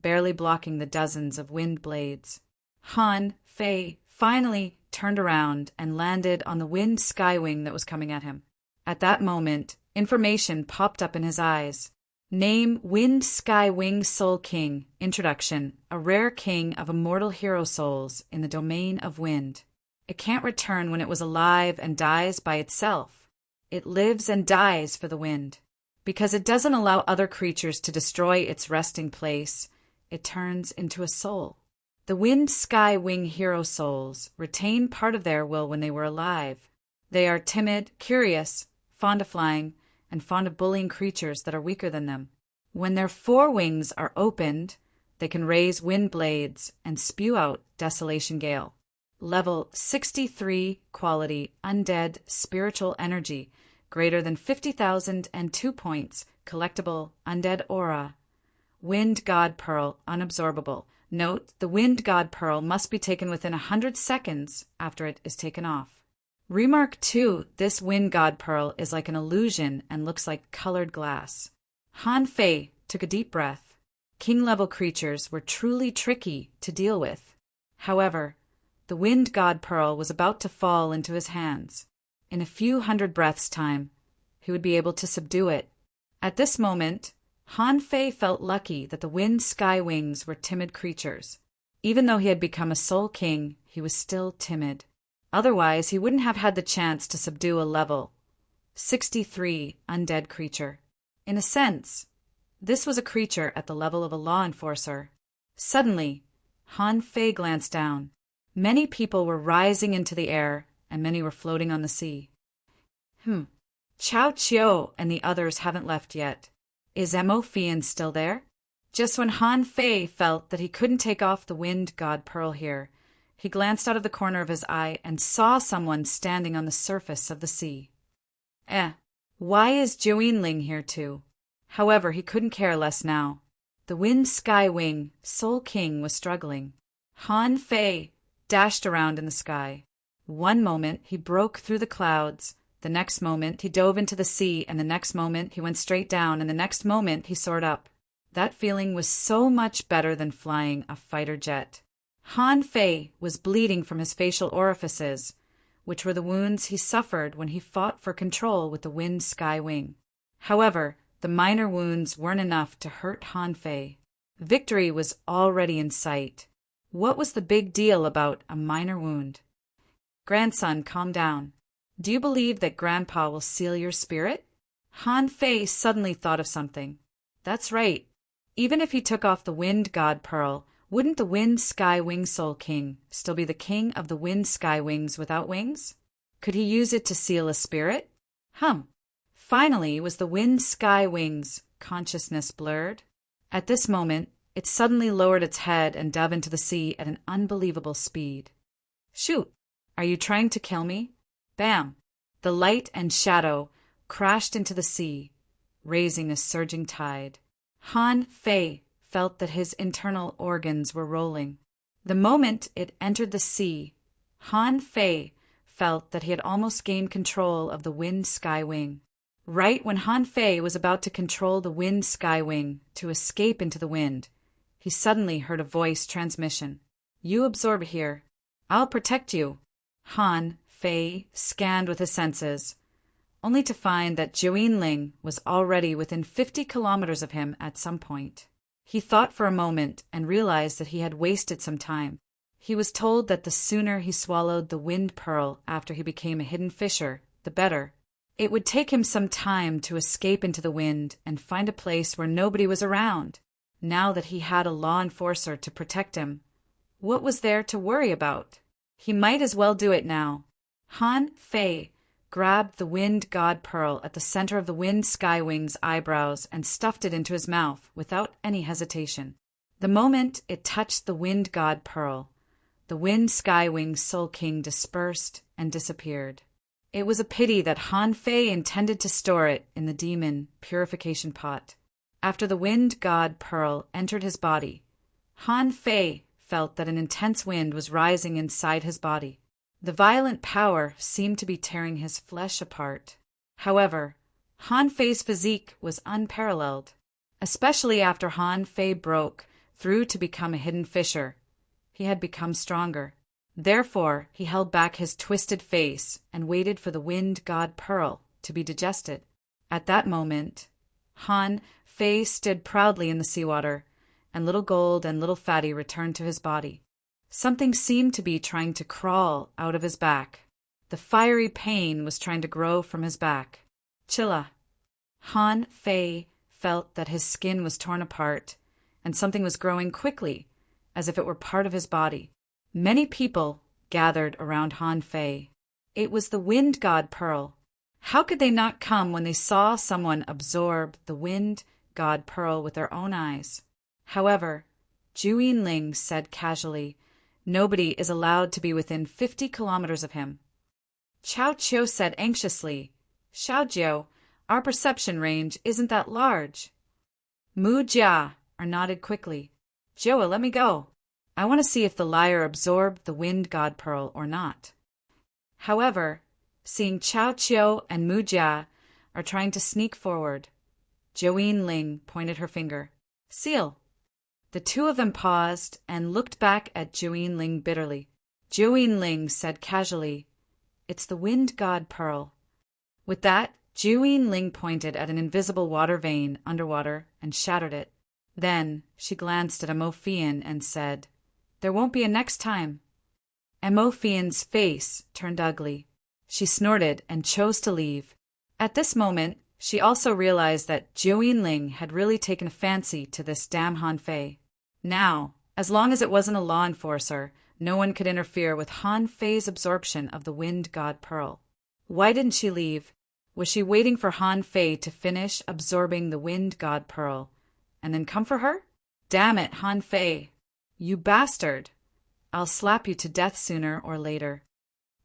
barely blocking the dozens of wind blades. Han Fei finally turned around and landed on the wind sky wing that was coming at him. At that moment, information popped up in his eyes. Name Wind Sky Wing Soul King. Introduction. A rare king of immortal hero souls in the domain of wind. It can't return when it was alive and dies by itself. It lives and dies for the wind. Because it doesn't allow other creatures to destroy its resting place, it turns into a soul. The Wind Sky Wing hero souls retain part of their will when they were alive. They are timid, curious, fond of flying, and fond of bullying creatures that are weaker than them. When their 4 wings are opened, they can raise wind blades and spew out Desolation Gale. Level 63 quality undead spiritual energy, greater than 50,002 points, collectible undead aura. Wind God Pearl, unabsorbable. Note, the Wind God Pearl must be taken within 100 seconds after it is taken off. Remark 2, this Wind God Pearl is like an illusion and looks like colored glass. Han Fei took a deep breath. King-level creatures were truly tricky to deal with. However, the Wind God Pearl was about to fall into his hands. In a few hundred breaths' time, he would be able to subdue it. At this moment, Han Fei felt lucky that the Wind Sky Wings were timid creatures. Even though he had become a Soul King, he was still timid. Otherwise, he wouldn't have had the chance to subdue a level 63 undead creature. In a sense, this was a creature at the level of a law enforcer. Suddenly, Han Fei glanced down. Many people were rising into the air, and many were floating on the sea. Chao Chiu and the others haven't left yet. Is Mo Fian still there? Just when Han Fei felt that he couldn't take off the Wind God Pearl here, he glanced out of the corner of his eye and saw someone standing on the surface of the sea. Why is Joinling here too? However, he couldn't care less now. The Wind Sky Wing, Soul King, was struggling. Han Fei dashed around in the sky. One moment he broke through the clouds, the next moment he dove into the sea, and the next moment he went straight down, and the next moment he soared up. That feeling was so much better than flying a fighter jet. Han Fei was bleeding from his facial orifices, which were the wounds he suffered when he fought for control with the Wind Sky Wing. However, the minor wounds weren't enough to hurt Han Fei. Victory was already in sight. What was the big deal about a minor wound? Grandson, calm down. Do you believe that Grandpa will seal your spirit? Han Fei suddenly thought of something. That's right. Even if he took off the Wind God Pearl, wouldn't the Wind Sky Wing Soul King still be the king of the Wind Sky Wings without wings? Could he use it to seal a spirit? Finally, was the Wind Sky Wings' consciousness blurred? At this moment, it suddenly lowered its head and dove into the sea at an unbelievable speed. Shoot! Are you trying to kill me? Bam! The light and shadow crashed into the sea, raising a surging tide. Han Fei felt that his internal organs were rolling. The moment it entered the sea, Han Fei felt that he had almost gained control of the Wind Sky Wing. Right when Han Fei was about to control the Wind Sky Wing to escape into the wind, he suddenly heard a voice transmission. You absorb here. I'll protect you. Han Fei scanned with his senses, only to find that Joinling was already within 50 kilometers of him at some point. He thought for a moment and realized that he had wasted some time. He was told that the sooner he swallowed the Wind Pearl after he became a hidden fisher, the better. It would take him some time to escape into the wind and find a place where nobody was around. Now that he had a law enforcer to protect him, what was there to worry about? He might as well do it now. Han Fei grabbed the Wind God Pearl at the center of the Wind Sky Wing's eyebrows and stuffed it into his mouth without any hesitation. The moment it touched the Wind God Pearl, the Wind Sky Wing's Soul King dispersed and disappeared. It was a pity that Han Fei intended to store it in the demon purification pot. After the wind god Pearl entered his body, Han Fei felt that an intense wind was rising inside his body. The violent power seemed to be tearing his flesh apart. However, Han Fei's physique was unparalleled, especially after Han Fei broke through to become a hidden fisher. He had become stronger. Therefore, he held back his twisted face and waited for the wind god Pearl to be digested. At that moment, Han Fei stood proudly in the seawater, and Little Gold and Little Fatty returned to his body. Something seemed to be trying to crawl out of his back. The fiery pain was trying to grow from his back. Chilla. Han Fei felt that his skin was torn apart, and something was growing quickly, as if it were part of his body. Many people gathered around Han Fei. It was the wind god Pearl. How could they not come when they saw someone absorb the wind god Pearl with their own eyes? However, Zhu Yinling said casually, "Nobody is allowed to be within 50 kilometers of him." Chao Chiu said anxiously, "Xiao Jiu, our perception range isn't that large." Mu Jia nodded quickly. "Joa, let me go. I want to see if the liar absorbed the wind god Pearl or not." However, seeing Chao Chiu and Mu Jia are trying to sneak forward, Zhou Yinling pointed her finger. "Seal." The two of them paused and looked back at Zhou Yinling bitterly. Zhou Yinling said casually, "It's the wind god Pearl." With that, Zhou Yinling pointed at an invisible water vein underwater and shattered it. Then she glanced at Amofian and said, "There won't be a next time." Amofian's face turned ugly. She snorted and chose to leave. At this moment, she also realized that Zhou Yinling had really taken a fancy to this damn Han Fei. Now, as long as it wasn't a law enforcer, no one could interfere with Han Fei's absorption of the wind god Pearl. Why didn't she leave? Was she waiting for Han Fei to finish absorbing the wind god Pearl and then come for her? Damn it, Han Fei! You bastard! I'll slap you to death sooner or later.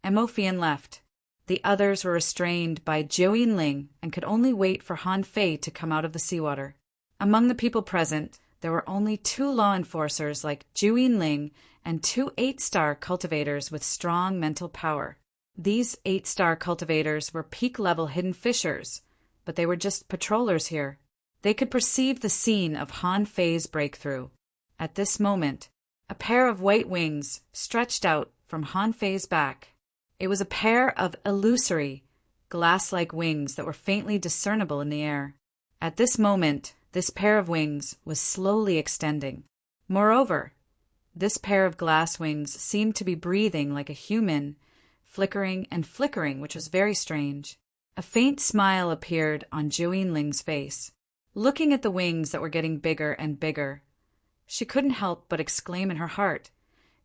Amofian left. The others were restrained by Zhou Yinling and could only wait for Han Fei to come out of the seawater. Among the people present, there were only 2 law enforcers like Zhou Yinling and 2 8-star cultivators with strong mental power. These 8-star cultivators were peak-level hidden fishers, but they were just patrollers here. They could perceive the scene of Han Fei's breakthrough. At this moment, a pair of white wings stretched out from Han Fei's back. It was a pair of illusory, glass-like wings that were faintly discernible in the air. At this moment, this pair of wings was slowly extending. Moreover, this pair of glass wings seemed to be breathing like a human, flickering and flickering, which was very strange. A faint smile appeared on Zhou Yinling's face. Looking at the wings that were getting bigger and bigger, she couldn't help but exclaim in her heart,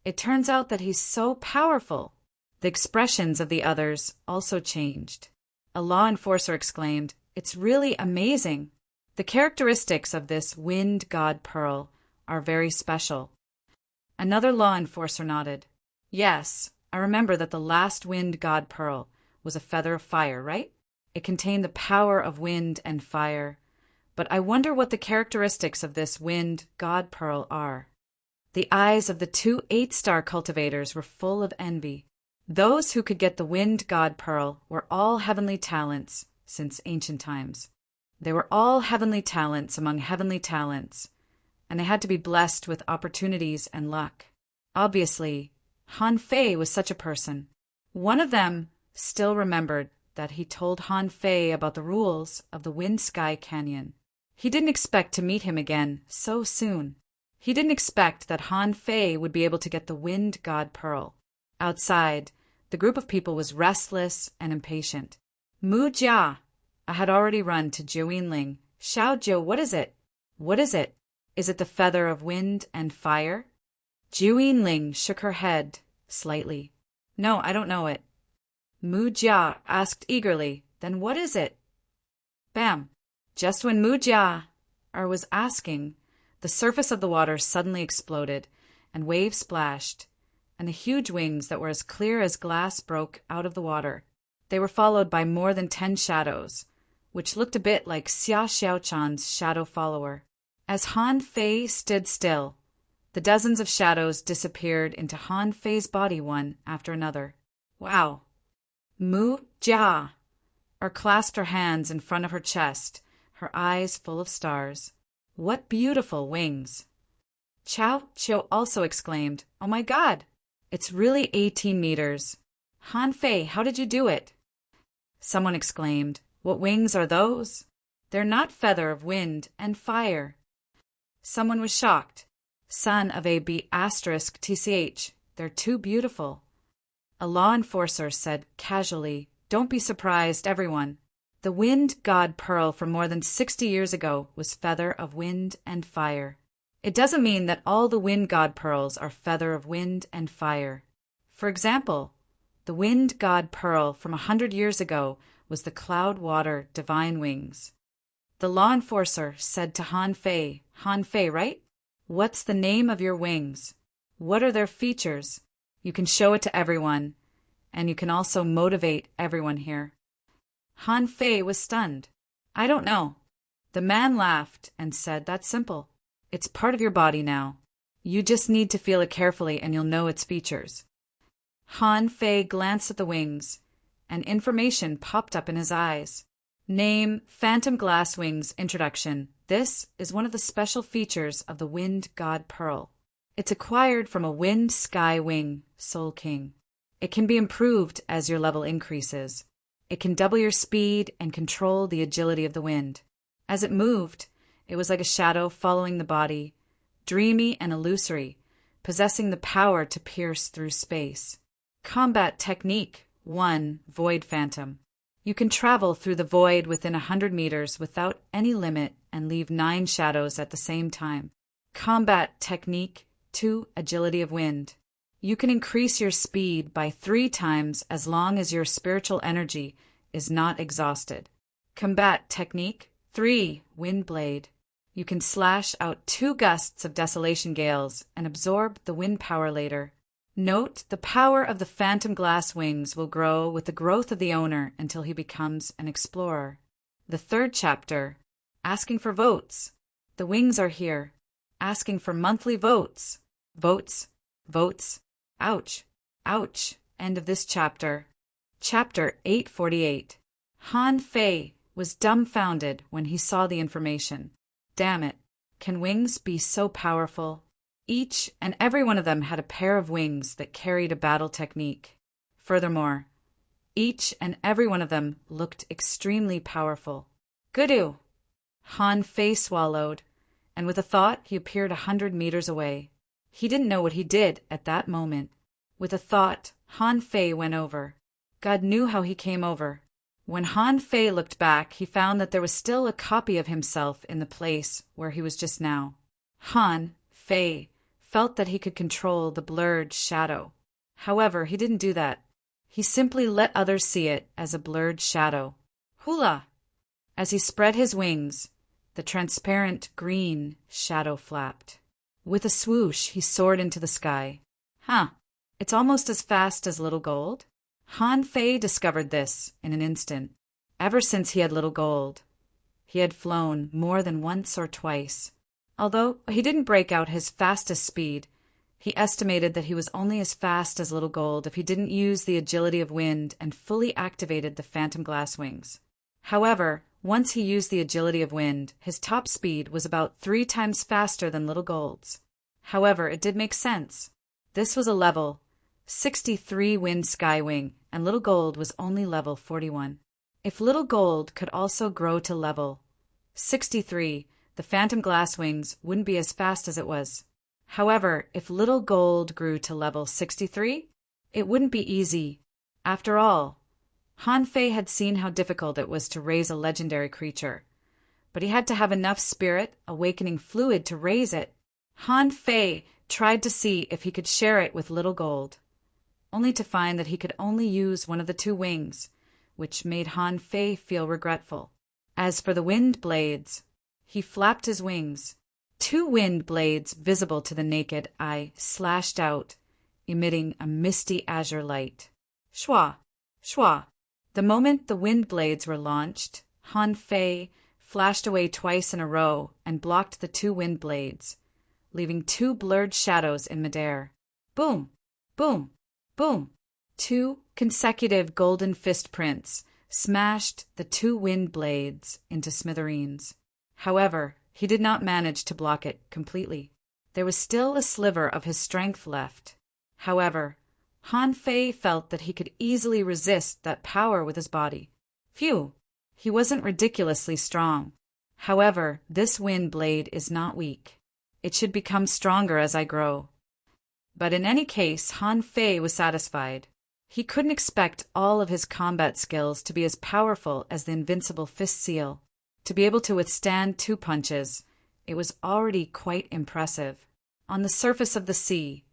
"It turns out that he's so powerful." The expressions of the others also changed. A law enforcer exclaimed, "It's really amazing. The characteristics of this wind god Pearl are very special." Another law enforcer nodded. "Yes, I remember that the last wind god Pearl was a feather of fire, right? It contained the power of wind and fire. But I wonder what the characteristics of this wind god Pearl are." The eyes of the 2 8-star cultivators were full of envy. Those who could get the wind god Pearl were all heavenly talents since ancient times. They were all heavenly talents among heavenly talents, and they had to be blessed with opportunities and luck. Obviously, Han Fei was such a person. One of them still remembered that he told Han Fei about the rules of the Wind Sky Canyon. He didn't expect to meet him again so soon. He didn't expect that Han Fei would be able to get the wind god Pearl. Outside, the group of people was restless and impatient. Mu Jia had already run to Zhou Yinling. "Xiao Jiu, what is it? What is it? Is it the feather of wind and fire?" Zhou Yinling shook her head slightly. "No, I don't know it." Mu Jia asked eagerly, "Then what is it?" Bam! Just when Mu Jia was asking, the surface of the water suddenly exploded, and waves splashed, and the huge wings that were as clear as glass broke out of the water. They were followed by more than 10 shadows, which looked a bit like Xia Xiaochan's shadow follower. As Han Fei stood still, the dozens of shadows disappeared into Han Fei's body one after another. Wow! Mu Jia! Or clasped her hands in front of her chest, her eyes full of stars. What beautiful wings! Chao Qiu also exclaimed, "Oh my God! It's really 18 meters. Han Fei, how did you do it?" Someone exclaimed, "What wings are those? They're not feather of wind and fire." Someone was shocked. "Son of a B*TCH, they're too beautiful." A law enforcer said casually, "Don't be surprised, everyone. The wind god pearl from more than 60 years ago was feather of wind and fire." It doesn't mean that all the wind god pearls are feather of wind and fire. For example, the wind god pearl from 100 years ago was the cloud water divine wings. The law enforcer said to Han Fei, "Han Fei, right? What's the name of your wings? What are their features? You can show it to everyone, and you can also motivate everyone here." Han Fei was stunned. "I don't know." The man laughed and said, "That's simple. It's part of your body now. You just need to feel it carefully and you'll know its features." Han Fei glanced at the wings, and information popped up in his eyes. Name, Phantom Glass Wings Introduction. This is one of the special features of the Wind God Pearl. It's acquired from a Wind Sky Wing, Soul King. It can be improved as your level increases. It can double your speed and control the agility of the wind. As it moved, it was like a shadow following the body, dreamy and illusory, possessing the power to pierce through space. Combat Technique 1. Void Phantom. You can travel through the void within 100 meters without any limit and leave 9 shadows at the same time. Combat Technique 2. Agility of Wind. You can increase your speed by 3 times as long as your spiritual energy is not exhausted. Combat Technique 3. Wind Blade. You can slash out 2 gusts of desolation gales and absorb the wind power later. Note, the power of the phantom glass wings will grow with the growth of the owner until he becomes an explorer. The 3rd chapter, asking for votes. The wings are here, asking for monthly votes. Votes, votes. Ouch, ouch. End of this chapter. Chapter 848. Han Fei was dumbfounded when he saw the information. Damn it, can wings be so powerful? Each and every one of them had a pair of wings that carried a battle technique. Furthermore, each and every one of them looked extremely powerful. Gudu! Han Fei swallowed, and with a thought he appeared 100 meters away. He didn't know what he did at that moment. With a thought, Han Fei went over. God knew how he came over. When Han Fei looked back, he found that there was still a copy of himself in the place where he was just now. Han Fei felt that he could control the blurred shadow. However, he didn't do that. He simply let others see it as a blurred shadow. Hula! As he spread his wings, the transparent green shadow flapped. With a swoosh, he soared into the sky. Huh, it's almost as fast as Little Gold? Han Fei discovered this in an instant. Ever since he had Little Gold, he had flown more than once or twice. Although he didn't break out his fastest speed, he estimated that he was only as fast as Little Gold if he didn't use the agility of wind and fully activated the phantom glass wings. However, once he used the agility of wind, his top speed was about 3 times faster than Little Gold's. However, it did make sense. This was a level 63 Wind Skywing, and Little Gold was only level 41. If Little Gold could also grow to level 63, the Phantom Glass Wings wouldn't be as fast as it was. However, if Little Gold grew to level 63, it wouldn't be easy. After all, Han Fei had seen how difficult it was to raise a legendary creature, but he had to have enough spirit, awakening fluid to raise it. Han Fei tried to see if he could share it with Little Gold, only to find that he could only use one of the 2 wings, which made Han Fei feel regretful. As for the wind blades, he flapped his wings. 2 wind blades visible to the naked eye slashed out, emitting a misty azure light. Shwa! Shwa! The moment the wind blades were launched, Han Fei flashed away twice in a row and blocked the two wind blades, leaving two blurred shadows in midair. Boom! Boom! Boom! Two consecutive golden fist prints smashed the two wind blades into smithereens. However, he did not manage to block it completely. There was still a sliver of his strength left. However, Han Fei felt that he could easily resist that power with his body. Phew! He wasn't ridiculously strong. However, this wind blade is not weak. It should become stronger as I grow. But in any case, Han Fei was satisfied. He couldn't expect all of his combat skills to be as powerful as the invincible fist seal. To be able to withstand two punches, it was already quite impressive. On the surface of the sea,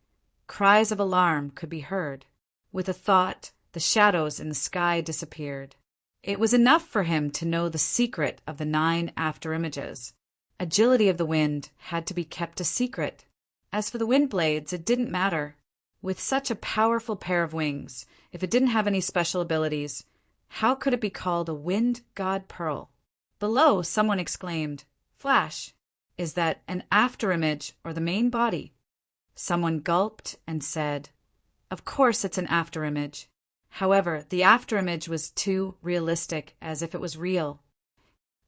cries of alarm could be heard. With a thought, the shadows in the sky disappeared. It was enough for him to know the secret of the 9 afterimages. Agility of the wind had to be kept a secret. As for the wind blades, it didn't matter. With such a powerful pair of wings, if it didn't have any special abilities, how could it be called a wind god pearl? Below, someone exclaimed, "Flash, is that an afterimage or the main body?" Someone gulped and said, "Of course it's an afterimage." However, the afterimage was too realistic, as if it was real.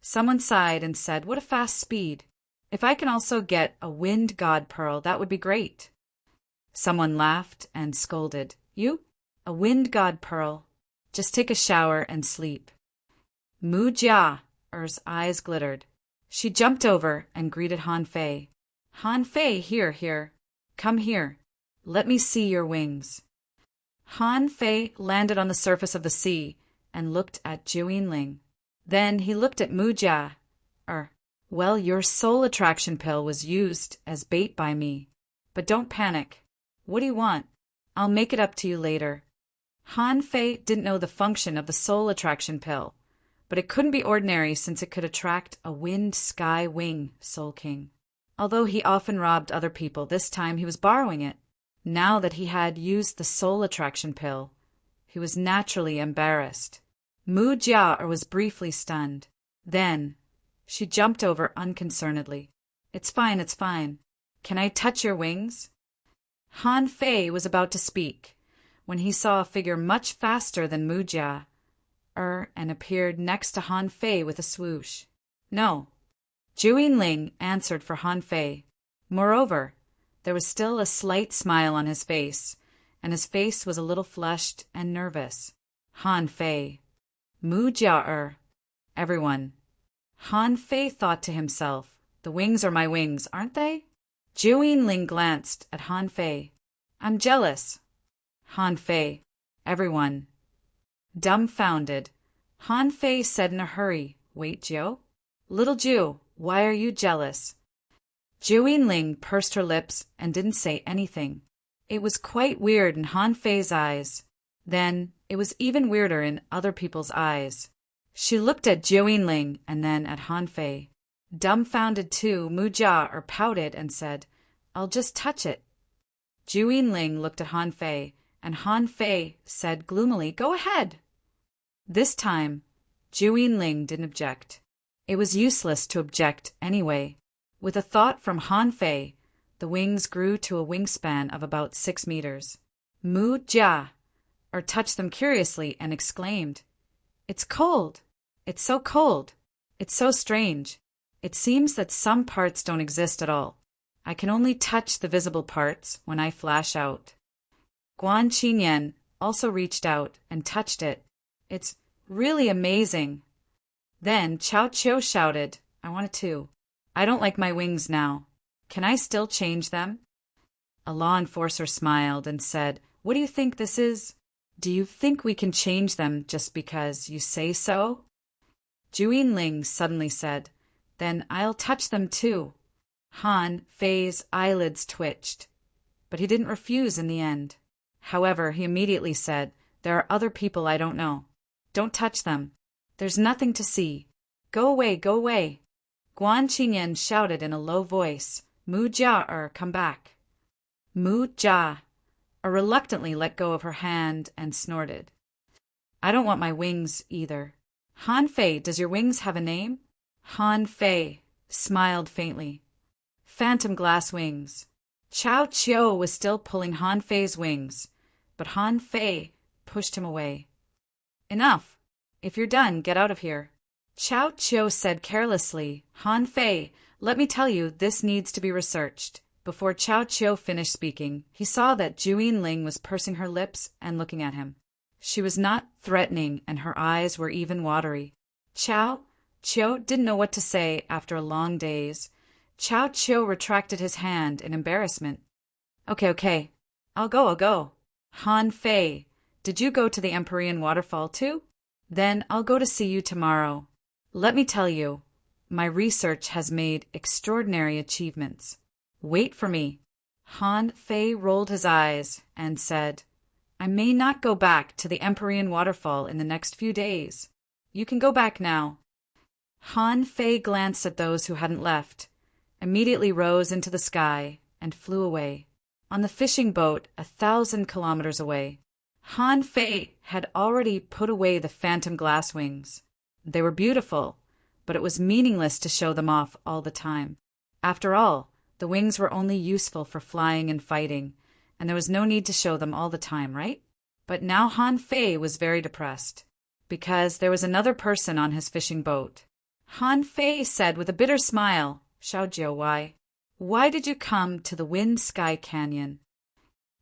Someone sighed and said, "What a fast speed. If I can also get a wind god pearl, that would be great." Someone laughed and scolded, "You? A wind god pearl? Just take a shower and sleep." Mu Jia's eyes glittered. She jumped over and greeted Han Fei. "Han Fei, here. Come here. Let me see your wings." Han Fei landed on the surface of the sea and looked at Jiuyin. Then he looked at Mu Jia. Well, your soul attraction pill was used as bait by me. But don't panic. What do you want? I'll make it up to you later. Han Fei didn't know the function of the soul attraction pill, but it couldn't be ordinary since it could attract a wind sky wing soul king. Although he often robbed other people, this time he was borrowing it. Now that he had used the soul attraction pill, he was naturally embarrassed. Mu Jia was briefly stunned. Then she jumped over unconcernedly. It's fine. Can I touch your wings?" Han Fei was about to speak when he saw a figure much faster than Mu Jia and appeared next to Han Fei with a swoosh. "No." Jiuyin answered for Han Fei. Moreover, there was still a slight smile on his face, and his face was a little flushed and nervous. Han Fei. Mu Jia everyone. Han Fei thought to himself, the wings are my wings, aren't they? Jiuyin glanced at Han Fei. I'm jealous. Han Fei. Everyone. Dumbfounded, Han Fei said in a hurry, Wait, Jiu? Little Jiu, why are you jealous? Jiuyin pursed her lips and didn't say anything. It was quite weird in Han Fei's eyes. Then it was even weirder in other people's eyes. She looked at Jiuyin and then at Han Fei. Dumbfounded too, Mu Jia pouted and said, I'll just touch it. Jiuyin looked at Han Fei, and Han Fei said gloomily, Go ahead. This time, Jiuyin didn't object. It was useless to object anyway. With a thought from Han Fei, the wings grew to a wingspan of about 6 meters. Mu Jia touched them curiously and exclaimed, It's cold. It's so cold. It's so strange. It seems that some parts don't exist at all. I can only touch the visible parts when I flash out. Guan Qinyan also reached out and touched it. It's really amazing. Then Chao Qiu shouted, I want it too. I don't like my wings now. Can I still change them? A law enforcer smiled and said, What do you think this is? Do you think we can change them just because you say so? Jiuyin suddenly said, Then I'll touch them too. Han Fei's eyelids twitched, but he didn't refuse in the end. However, he immediately said, There are other people I don't know. Don't touch them. There's nothing to see. Go away, go away. Guan Qinyan shouted in a low voice, Mu Jia come back. Mu Jia reluctantly let go of her hand and snorted. I don't want my wings either. Han Fei, does your wings have a name? Han Fei smiled faintly. Phantom glass wings. Chao Chiu was still pulling Han Fei's wings, but Han Fei pushed him away. Enough. If you're done, get out of here. Chao Chiu said carelessly. Han Fei, let me tell you, this needs to be researched. Before Chao Chiu finished speaking, he saw that Zhu Yinling was pursing her lips and looking at him. She was not threatening, and her eyes were even watery. Chao Chiu didn't know what to say after a long daze. Chao Chiu retracted his hand in embarrassment. Okay. I'll go. Han Fei, did you go to the Empyrean waterfall too? Then I'll go to see you tomorrow. Let me tell you, my research has made extraordinary achievements. Wait for me. Han Fei rolled his eyes and said, I may not go back to the Empyrean waterfall in the next few days. You can go back now. Han Fei glanced at those who hadn't left, immediately rose into the sky, and flew away. On the fishing boat 1,000 kilometers away, Han Fei had already put away the phantom glass wings. They were beautiful, but it was meaningless to show them off all the time. After all, the wings were only useful for flying and fighting, and there was no need to show them all the time, right? But now Han Fei was very depressed, because there was another person on his fishing boat. Han Fei said with a bitter smile, Xiao why did you come to the Wind Sky Canyon?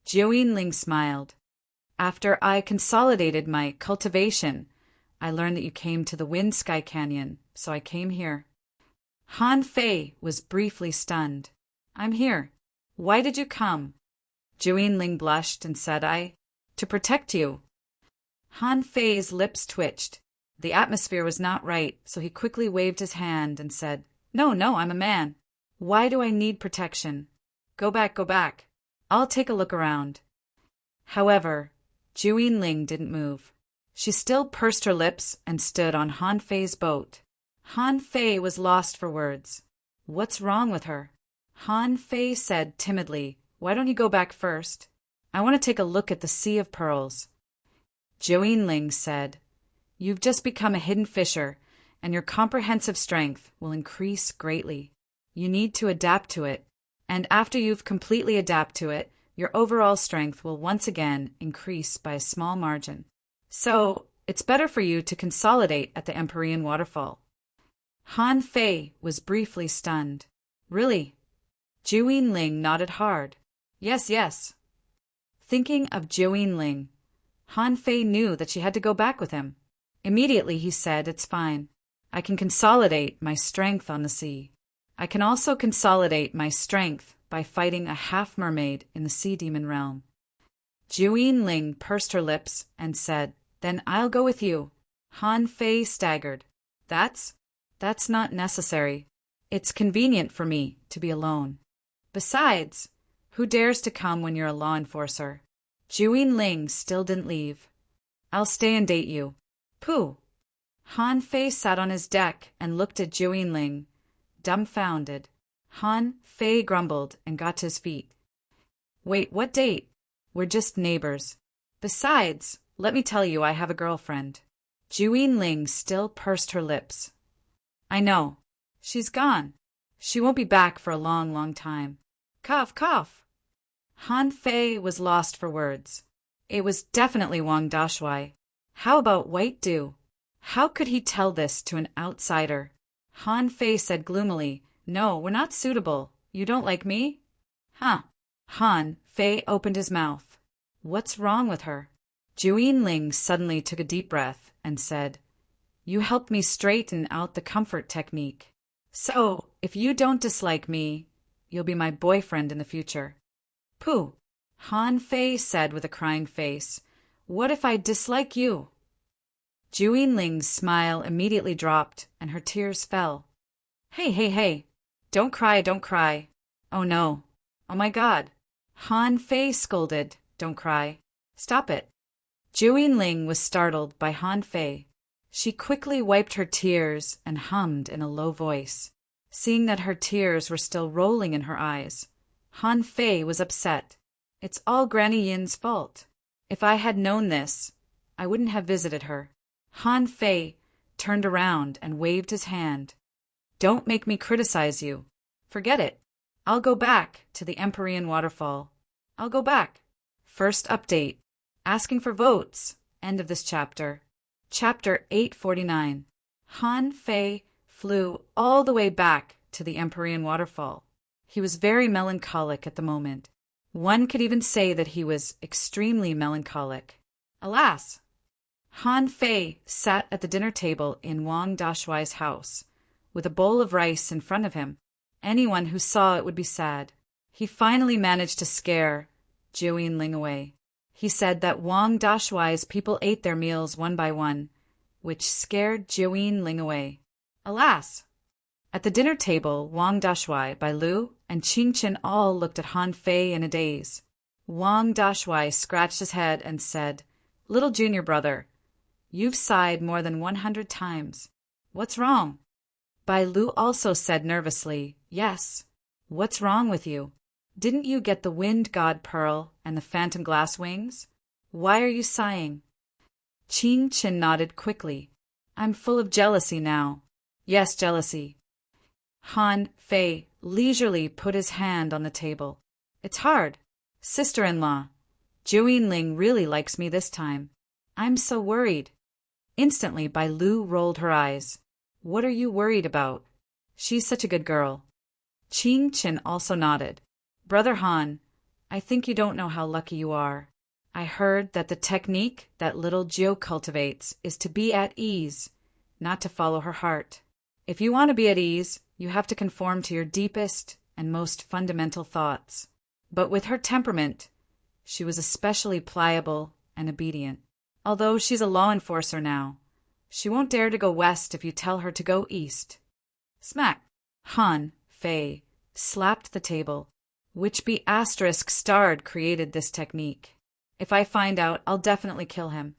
Zhou Yinling smiled. After I consolidated my cultivation, I learned that you came to the Wind Sky Canyon, so I came here. Han Fei was briefly stunned. I'm here. Why did you come? Zhou Yinling blushed and said, to protect you. Han Fei's lips twitched. The atmosphere was not right, so he quickly waved his hand and said, No, I'm a man. Why do I need protection? Go back. I'll take a look around. However, Zhou Yinling didn't move. She still pursed her lips and stood on Han Fei's boat. Han Fei was lost for words. What's wrong with her? Han Fei said timidly, Why don't you go back first? I want to take a look at the Sea of Pearls. Zhou Yinling said, You've just become a hidden fisher, and your comprehensive strength will increase greatly. You need to adapt to it, and after you've completely adapted to it, your overall strength will once again increase by a small margin. So, it's better for you to consolidate at the Empyrean waterfall. Han Fei was briefly stunned. Really? Zhou Yinling nodded hard. Yes. Thinking of Zhou Yinling, Han Fei knew that she had to go back with him. Immediately he said, It's fine. I can consolidate my strength on the sea. I can also consolidate my strength by fighting a half-mermaid in the sea demon realm. Zhou Yinling pursed her lips and said, Then I'll go with you. Han Fei staggered. That's not necessary. It's convenient for me to be alone. Besides, who dares to come when you're a law enforcer? Zhou Yinling still didn't leave. I'll stay and date you. Pooh! Han Fei sat on his deck and looked at Zhou Yinling, dumbfounded. Han Fei grumbled and got to his feet. Wait, what date? We're just neighbors. Besides, let me tell you, I have a girlfriend. Zhou Yinling still pursed her lips. I know. She's gone. She won't be back for a long time. Cough. Han Fei was lost for words. It was definitely Wang Dashui. How about White Dew? How could he tell this to an outsider? Han Fei said gloomily, No, we're not suitable. You don't like me? Huh. Han Fei opened his mouth. What's wrong with her? Zhou Yinling suddenly took a deep breath and said, You helped me straighten out the comfort technique. So, if you don't dislike me, you'll be my boyfriend in the future. Pooh! Han Fei said with a crying face. What if I dislike you? Zhou Yinling's smile immediately dropped and her tears fell. Hey. Don't cry. Oh no. Oh my God. Han Fei scolded. Don't cry. Stop it. Zhou Yinling was startled by Han Fei. She quickly wiped her tears and hummed in a low voice. Seeing that her tears were still rolling in her eyes, Han Fei was upset. It's all Granny Yin's fault. If I had known this, I wouldn't have visited her. Han Fei turned around and waved his hand. Don't make me criticize you. Forget it. I'll go back to the Empyrean waterfall. I'll go back. First update. Asking for votes. End of this chapter. Chapter 849. Han Fei flew all the way back to the Empyrean waterfall. He was very melancholic at the moment. One could even say that he was extremely melancholic. Alas! Han Fei sat at the dinner table in Wang Dashuai's house, with a bowl of rice in front of him. Anyone who saw it would be sad. He finally managed to scare Jiu Yinling away. He said that Wang Dashuai's people ate their meals one by one, which scared Jiu Yinling away. Alas! At the dinner table, Wang Dashuai, Bai Lu, and Qing Qin all looked at Han Fei in a daze. Wang Dashuai scratched his head and said, "Little junior brother, you've sighed more than 100 times. What's wrong?" Bai Lu also said nervously, "Yes. What's wrong with you? Didn't you get the Wind God Pearl and the Phantom Glass Wings? Why are you sighing?" Qing Qin nodded quickly. "I'm full of jealousy now." "Yes, jealousy." Han Fei leisurely put his hand on the table. "It's hard. Sister-in-law, Jiu Yinling really likes me this time. I'm so worried." Instantly, Bai Lu rolled her eyes. "What are you worried about? She's such a good girl." Qing Qin also nodded. "Brother Han, I think you don't know how lucky you are. I heard that the technique that little Jiu cultivates is to be at ease, not to follow her heart. If you want to be at ease, you have to conform to your deepest and most fundamental thoughts. But with her temperament, she was especially pliable and obedient. Although she's a law enforcer now, she won't dare to go west if you tell her to go east." Smack! Han Fei slapped the table. Which be asterisk starred created this technique. If I find out, I'll definitely kill him.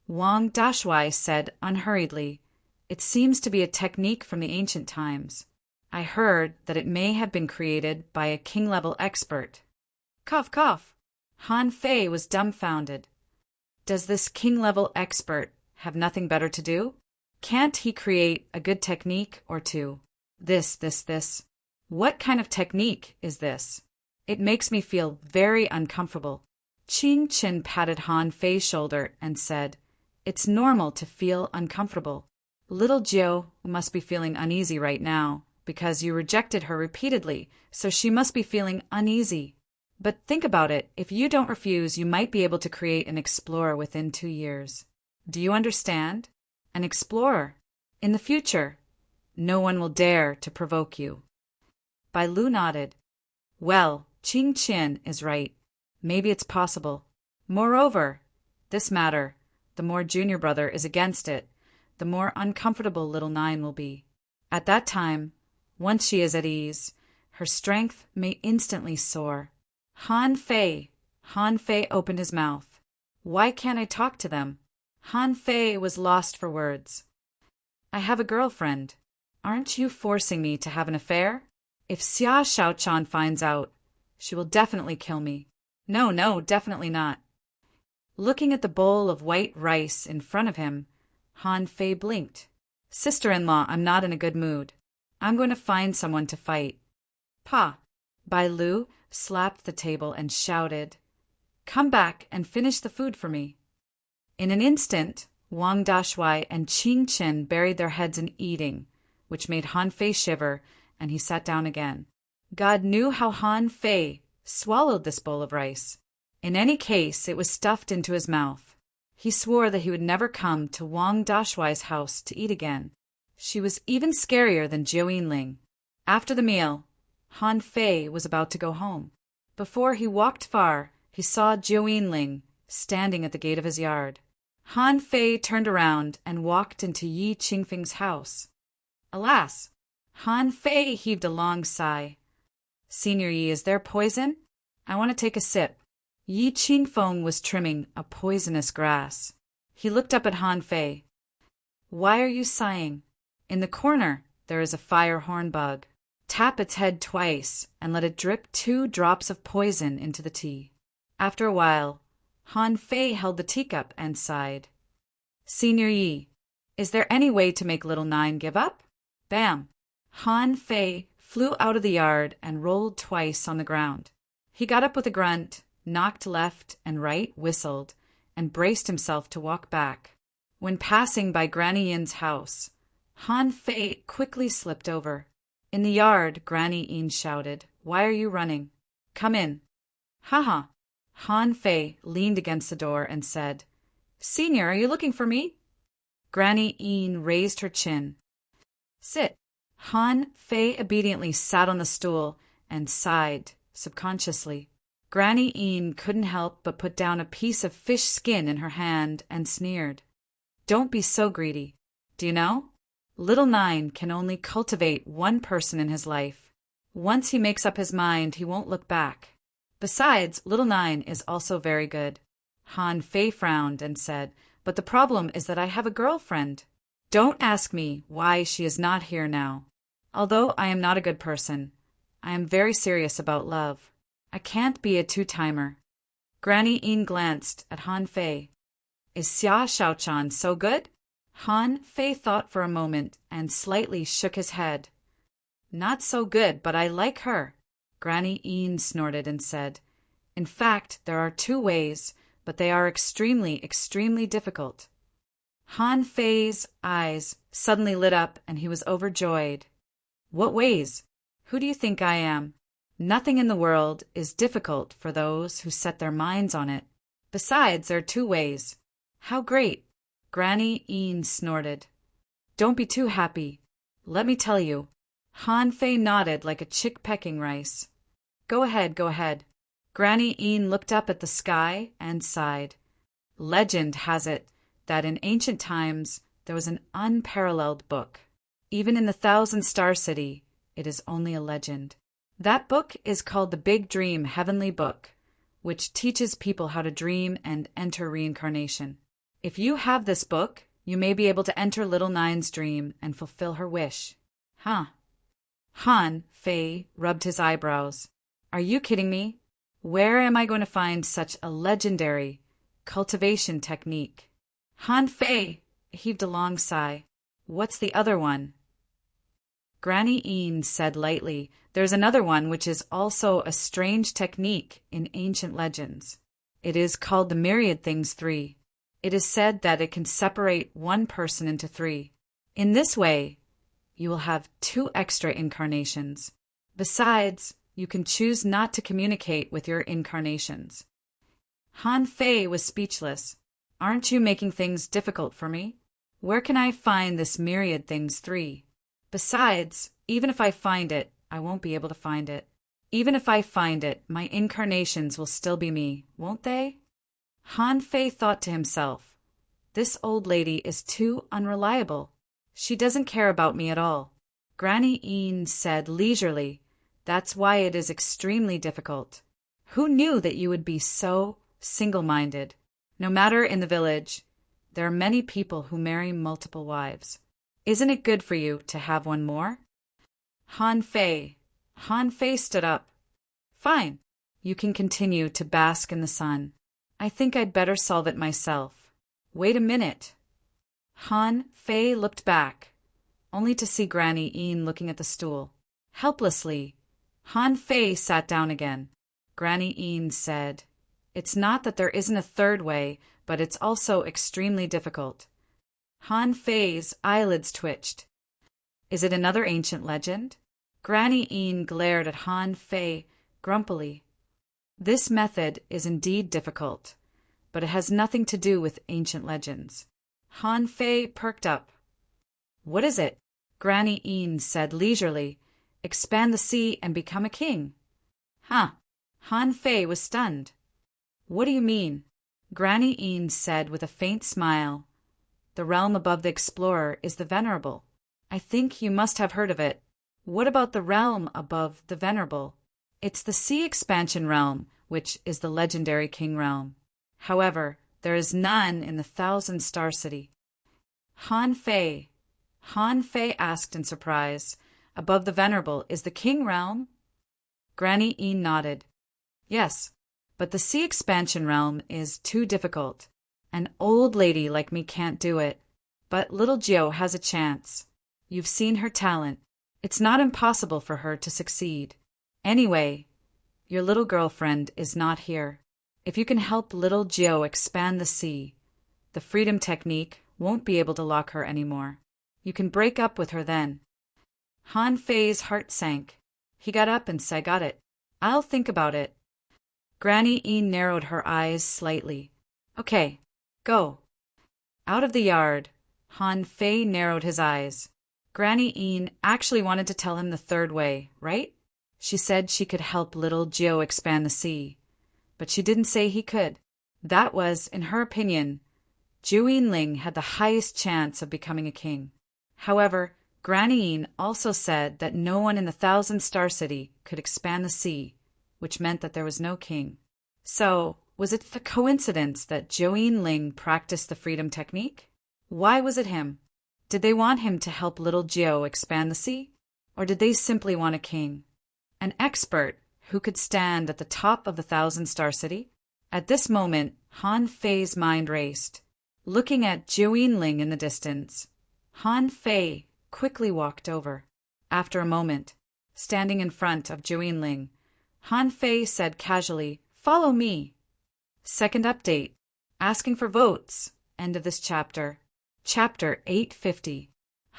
Wang Dashuai said unhurriedly, "It seems to be a technique from the ancient times. I heard that it may have been created by a king-level expert." Cough, cough. Han Fei was dumbfounded. Does this king-level expert have nothing better to do? Can't he create a good technique or two? This. What kind of technique is this? It makes me feel very uncomfortable. Qing Qin patted Han Fei's shoulder and said, "It's normal to feel uncomfortable. Little Jiu must be feeling uneasy right now, because you rejected her repeatedly, so she must be feeling uneasy. But think about it, if you don't refuse, you might be able to create an explorer within 2 years. Do you understand? An explorer. In the future, no one will dare to provoke you." Bai Lu nodded. "Well, Qing Qin is right. Maybe it's possible. Moreover, this matter, the more junior brother is against it, the more uncomfortable little Nine will be. At that time, once she is at ease, her strength may instantly soar." Han Fei opened his mouth. "Why can't I talk to them?" Han Fei was lost for words. "I have a girlfriend. Aren't you forcing me to have an affair? If Xia Shaochan finds out, she will definitely kill me." No, definitely not." Looking at the bowl of white rice in front of him, Han Fei blinked. "Sister-in-law, I'm not in a good mood. I'm going to find someone to fight." "Pa!" Bai Lu slapped the table and shouted, "Come back and finish the food for me." In an instant, Wang Dashuai and Qing Qin buried their heads in eating, which made Han Fei shiver, and he sat down again. God knew how Han Fei swallowed this bowl of rice. In any case, it was stuffed into his mouth. He swore that he would never come to Wang Dashuai's house to eat again. She was even scarier than Jiu Yinling. After the meal, Han Fei was about to go home. Before he walked far, he saw Jiu Yinling standing at the gate of his yard. Han Fei turned around and walked into Yi Qingfeng's house. Alas! Han Fei heaved a long sigh. "Senior Yi, is there poison? I want to take a sip." Yi Qingfeng was trimming a poisonous grass. He looked up at Han Fei. "Why are you sighing? In the corner there is a fire hornbug. Tap its head twice and let it drip 2 drops of poison into the tea." After a while, Han Fei held the teacup and sighed. Senior Yi, is there any way to make little Nine give up? Bam! Han Fei flew out of the yard and rolled twice on the ground. He got up with a grunt, knocked left and right, whistled, and braced himself to walk back. When passing by Granny Yin's house, Han Fei quickly slipped over. In the yard, Granny Yin shouted, "Why are you running? Come in." "Haha." Han Fei leaned against the door and said, "Senior, are you looking for me?" Granny Yin raised her chin. "Sit." Han Fei obediently sat on the stool and sighed subconsciously. Granny Yin couldn't help but put down a piece of fish skin in her hand and sneered. "Don't be so greedy. Do you know? Little Nine can only cultivate one person in his life. Once he makes up his mind, he won't look back. Besides, Little Nine is also very good." Han Fei frowned and said, "But the problem is that I have a girlfriend. Don't ask me why she is not here now. Although I am not a good person, I am very serious about love. I can't be a two-timer." Granny Yin glanced at Han Fei. "Is Xia Shaochan so good?" Han Fei thought for a moment and slightly shook his head. "Not so good, but I like her." Granny Yin snorted and said, "In fact, there are two ways, but they are extremely, extremely difficult." Han Fei's eyes suddenly lit up and he was overjoyed. "What ways? Who do you think I am? Nothing in the world is difficult for those who set their minds on it. Besides, there are two ways." "How great!" Granny Yin snorted. "Don't be too happy. Let me tell you." Han Fei nodded like a chick pecking rice. Go ahead, go ahead." Granny Yin looked up at the sky and sighed. "Legend has it that in ancient times there was an unparalleled book. Even in the Thousand-Star City, it is only a legend. That book is called the Big Dream Heavenly Book, which teaches people how to dream and enter reincarnation. If you have this book, you may be able to enter Little Nine's dream and fulfill her wish." "Huh." Han Fei rubbed his eyebrows. "Are you kidding me? Where am I going to find such a legendary cultivation technique?" Han Fei heaved a long sigh. "What's the other one?" Granny Yin said lightly, "There's another one which is also a strange technique in ancient legends. It is called the Myriad Things 3. It is said that it can separate one person into three. In this way, you will have 2 extra incarnations. Besides, you can choose not to communicate with your incarnations." Han Fei was speechless. "Aren't you making things difficult for me? Where can I find this Myriad Things 3? Besides, even if I find it, I won't be able to find it. Even if I find it, my incarnations will still be me, won't they?" Han Fei thought to himself, "This old lady is too unreliable. She doesn't care about me at all." Granny Yin said leisurely, "That's why it is extremely difficult. Who knew that you would be so single-minded? No matter in the village, there are many people who marry multiple wives. Isn't it good for you to have one more?" Han Fei stood up. "Fine. You can continue to bask in the sun. I think I'd better solve it myself. Wait a minute." Han Fei looked back, only to see Granny Yin looking at the stool. Helplessly, Han Fei sat down again. Granny Yin said, "It's not that there isn't a third way, but it's also extremely difficult." Han Fei's eyelids twitched. "Is it another ancient legend?" Granny Yin glared at Han Fei grumpily. "This method is indeed difficult, but it has nothing to do with ancient legends." Han Fei perked up. "What is it?" Granny Yin said leisurely. "Expand the sea and become a king." "Huh." Han Fei was stunned. "What do you mean?" Granny Yin said with a faint smile. "The realm above the explorer is the Venerable. I think you must have heard of it. What about the realm above the Venerable?" "It's the sea expansion realm, which is the legendary king realm. However, there is none in the Thousand-Star City." Han Fei asked in surprise, "Above the Venerable is the king realm?" Granny Yin nodded. "Yes, but the sea expansion realm is too difficult. An old lady like me can't do it. But little Gio has a chance. You've seen her talent. It's not impossible for her to succeed. Anyway, your little girlfriend is not here. If you can help little Gio expand the sea, the freedom technique won't be able to lock her anymore. You can break up with her then. Han Fei's heart sank. He got up and said, "Got it. I'll think about it." Granny Yin narrowed her eyes slightly. "Okay, go." Out of the yard, Han Fei narrowed his eyes. Granny Yin actually wanted to tell him the third way, right? She said she could help little Gio expand the sea, but she didn't say he could. That was, in her opinion, Zhu Yinling had the highest chance of becoming a king. However, Granny Yin also said that no one in the Thousand-Star City could expand the sea, which meant that there was no king. So, was it a coincidence that Zhou Yinling practiced the freedom technique? Why was it him? Did they want him to help little Gio expand the sea? Or did they simply want a king? An expert who could stand at the top of the Thousand-Star City? At this moment, Han Fei's mind raced. Looking at Zhou Yinling in the distance, Han Fei quickly walked over. After a moment, standing in front of Zhou Yinling, Han Fei said casually, "Follow me." Second update. Asking for votes. End of this chapter. Chapter 850.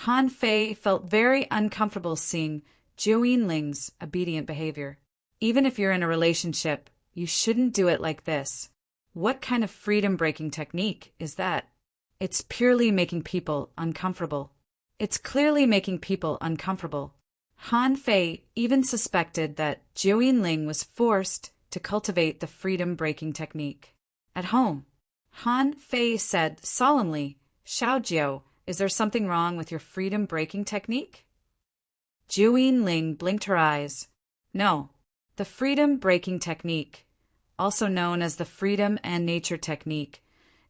Han Fei felt very uncomfortable seeing Zhou Yinling's obedient behavior. Even if you're in a relationship, you shouldn't do it like this. What kind of freedom-breaking technique is that? It's purely making people uncomfortable. It's clearly making people uncomfortable. Han Fei even suspected that Zhou Yinling was forced to cultivate the freedom-breaking technique. At home, Han Fei said solemnly, "Xiao Jiao, is there something wrong with your freedom-breaking technique?" Zhou Yinling blinked her eyes. No, the freedom-breaking technique, also known as the freedom and nature technique,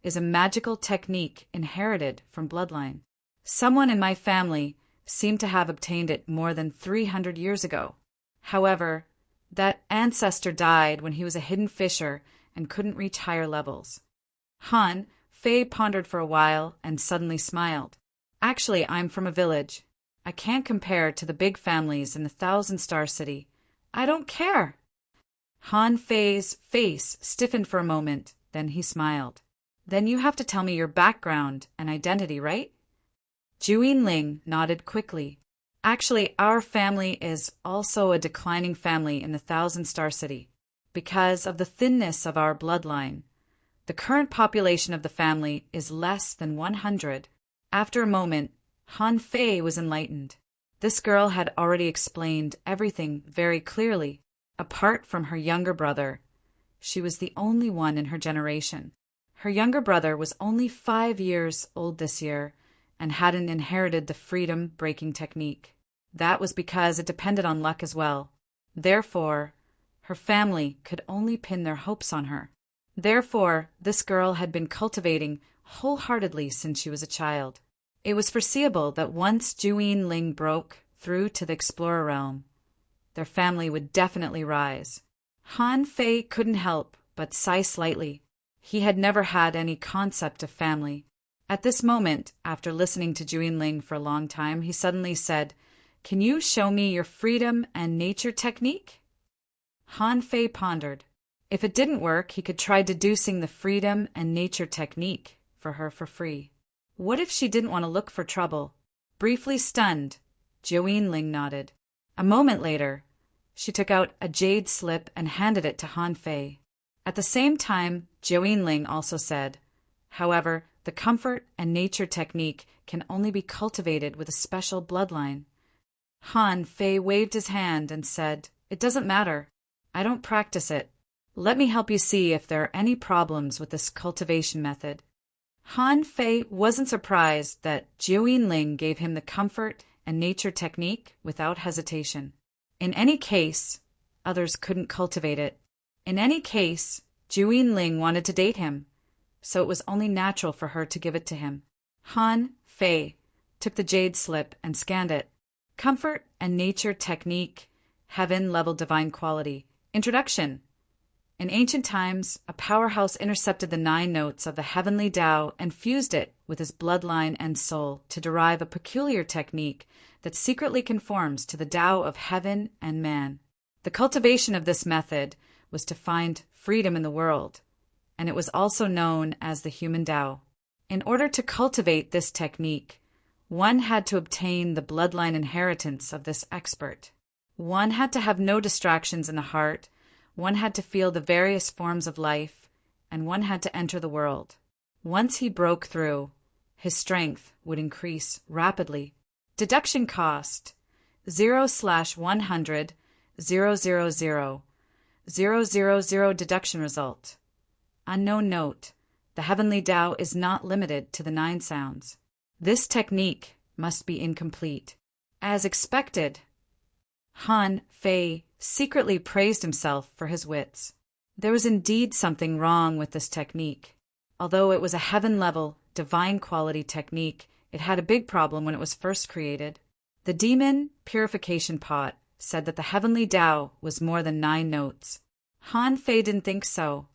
is a magical technique inherited from bloodline. Someone in my family seemed to have obtained it more than 300 years ago. However, that ancestor died when he was a hidden fisher and couldn't reach higher levels. Han Fei pondered for a while and suddenly smiled. Actually, I'm from a village. I can't compare to the big families in the Thousand-Star City. I don't care. Han Fei's face stiffened for a moment, then he smiled. Then you have to tell me your background and identity, right? Zhou Yinling nodded quickly. Actually, our family is also a declining family in the Thousand-Star City. Because of the thinness of our bloodline, the current population of the family is less than 100. After a moment, Han Fei was enlightened. This girl had already explained everything very clearly. Apart from her younger brother, she was the only one in her generation. Her younger brother was only 5 years old this year and hadn't inherited the freedom-breaking technique. That was because it depended on luck as well. Therefore, her family could only pin their hopes on her. Therefore, this girl had been cultivating wholeheartedly since she was a child. It was foreseeable that once Zhou Yinling broke through to the explorer realm, their family would definitely rise. Han Fei couldn't help but sigh slightly. He had never had any concept of family. At this moment, after listening to Zhou Yinling for a long time, he suddenly said, "Can you show me your freedom and nature technique?" Han Fei pondered. If it didn't work, he could try deducing the freedom and nature technique for her for free. What if she didn't want to look for trouble? Briefly stunned, Zhou Yinling nodded. A moment later, she took out a jade slip and handed it to Han Fei. At the same time, Zhou Yinling also said, "However, the comfort and nature technique can only be cultivated with a special bloodline." Han Fei waved his hand and said, "It doesn't matter. I don't practice it. Let me help you see if there are any problems with this cultivation method." Han Fei wasn't surprised that Zhou Yinling gave him the comfort and nature technique without hesitation. In any case, others couldn't cultivate it. In any case, Zhou Yinling wanted to date him, so it was only natural for her to give it to him. Han Fei took the jade slip and scanned it. Comfort and nature technique, heaven-level divine quality. Introduction. In ancient times, a powerhouse intercepted the 9 notes of the heavenly Tao and fused it with his bloodline and soul to derive a peculiar technique that secretly conforms to the Tao of heaven and man. The cultivation of this method was to find freedom in the world, and it was also known as the human Tao. In order to cultivate this technique, one had to obtain the bloodline inheritance of this expert. One had to have no distractions in the heart, one had to feel the various forms of life, and one had to enter the world. Once he broke through, his strength would increase rapidly. Deduction cost 0/100 000 000 deduction result. Unknown note: the heavenly Tao is not limited to the 9 sounds. This technique must be incomplete. As expected, Han Fei secretly praised himself for his wits. There was indeed something wrong with this technique. Although it was a heaven-level, divine-quality technique, it had a big problem when it was first created. The demon purification pot said that the heavenly Tao was more than 9 notes. Han Fei didn't think so.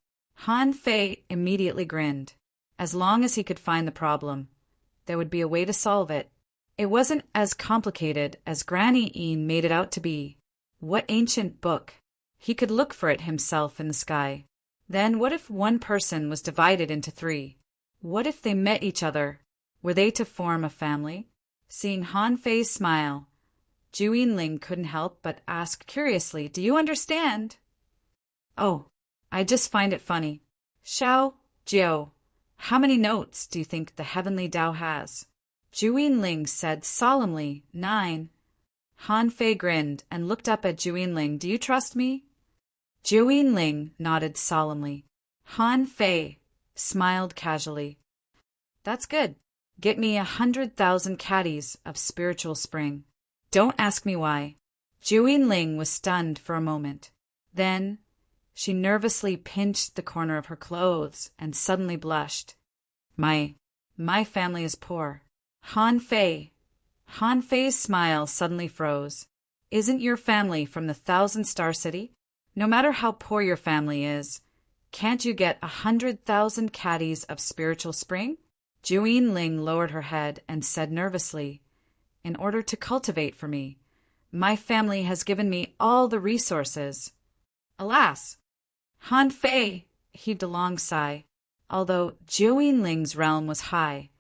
Han Fei immediately grinned. As long as he could find the problem, there would be a way to solve it. It wasn't as complicated as Granny Een made it out to be. What ancient book? He could look for it himself in the sky. Then what if one person was divided into 3? What if they met each other? Were they to form a family? Seeing Han Fei's smile, Zhu Yinling couldn't help but ask curiously, "Do you understand?" "Oh, I just find it funny. Xiao, Jiao, how many notes do you think the heavenly Tao has?" Zhu Yinling said solemnly, 9. Han Fei grinned and looked up at Zhu Yinling. "Do you trust me?" Zhu Yinling nodded solemnly. Han Fei smiled casually. "That's good. Get me 100,000 caddies of spiritual spring." Don't ask me why. Zhu Yinling was stunned for a moment. Then she nervously pinched the corner of her clothes and suddenly blushed. My family is poor." Han Fei's smile suddenly froze. "Isn't your family from the 1,000-star city? No matter how poor your family is, can't you get 100,000 caddies of spiritual spring?" Zhu Yinling lowered her head and said nervously, "In order to cultivate for me, my family has given me all the resources." Alas! Han Fei heaved a long sigh. Although Zhu Yinling's realm was high,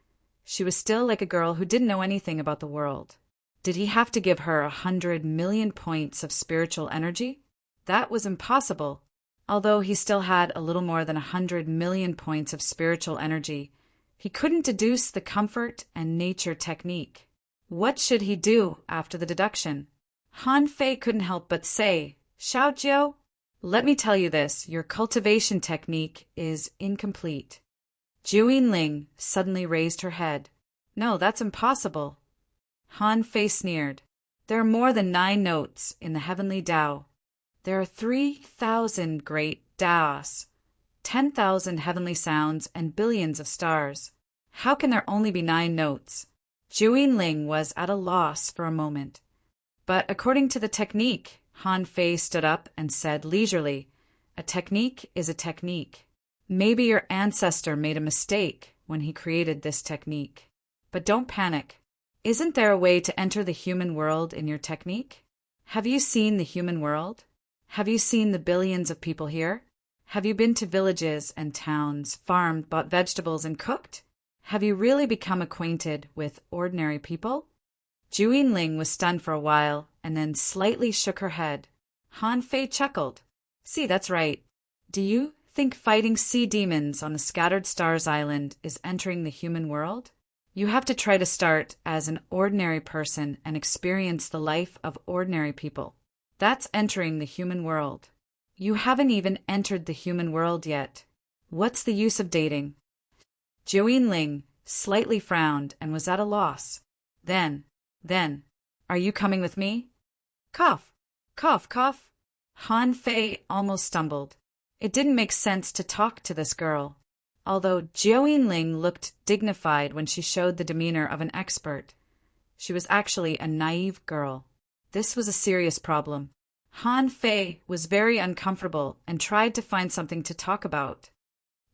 she was still like a girl who didn't know anything about the world. Did he have to give her 100 million points of spiritual energy? That was impossible. Although he still had a little more than 100 million points of spiritual energy, he couldn't deduce the comfort and nature technique. What should he do after the deduction? Han Fei couldn't help but say, "Xiao Jiao, let me tell you this, your cultivation technique is incomplete." Zhu Yinling suddenly raised her head. "No, that's impossible." Han Fei sneered. "There are more than 9 notes in the heavenly Tao. There are 3,000 great Taos, 10,000 heavenly sounds, and billions of stars. How can there only be 9 notes? Zhu Yinling was at a loss for a moment. But according to the technique, Han Fei stood up and said leisurely, "A technique is a technique. Maybe your ancestor made a mistake when he created this technique. But don't panic. Isn't there a way to enter the human world in your technique? Have you seen the human world? Have you seen the billions of people here? Have you been to villages and towns, farmed, bought vegetables, and cooked? Have you really become acquainted with ordinary people?" Zhu Yinling was stunned for a while and then slightly shook her head. Han Fei chuckled. "See, that's right. Do you think fighting sea demons on the Scattered Stars Island is entering the human world? You have to try to start as an ordinary person and experience the life of ordinary people. That's entering the human world. You haven't even entered the human world yet. What's the use of dating?" Zhu Yinling slightly frowned and was at a loss. Then, "Are you coming with me?" Cough, cough, cough. Han Fei almost stumbled. It didn't make sense to talk to this girl. Although Zhu Yinling looked dignified when she showed the demeanor of an expert, she was actually a naive girl. This was a serious problem. Han Fei was very uncomfortable and tried to find something to talk about.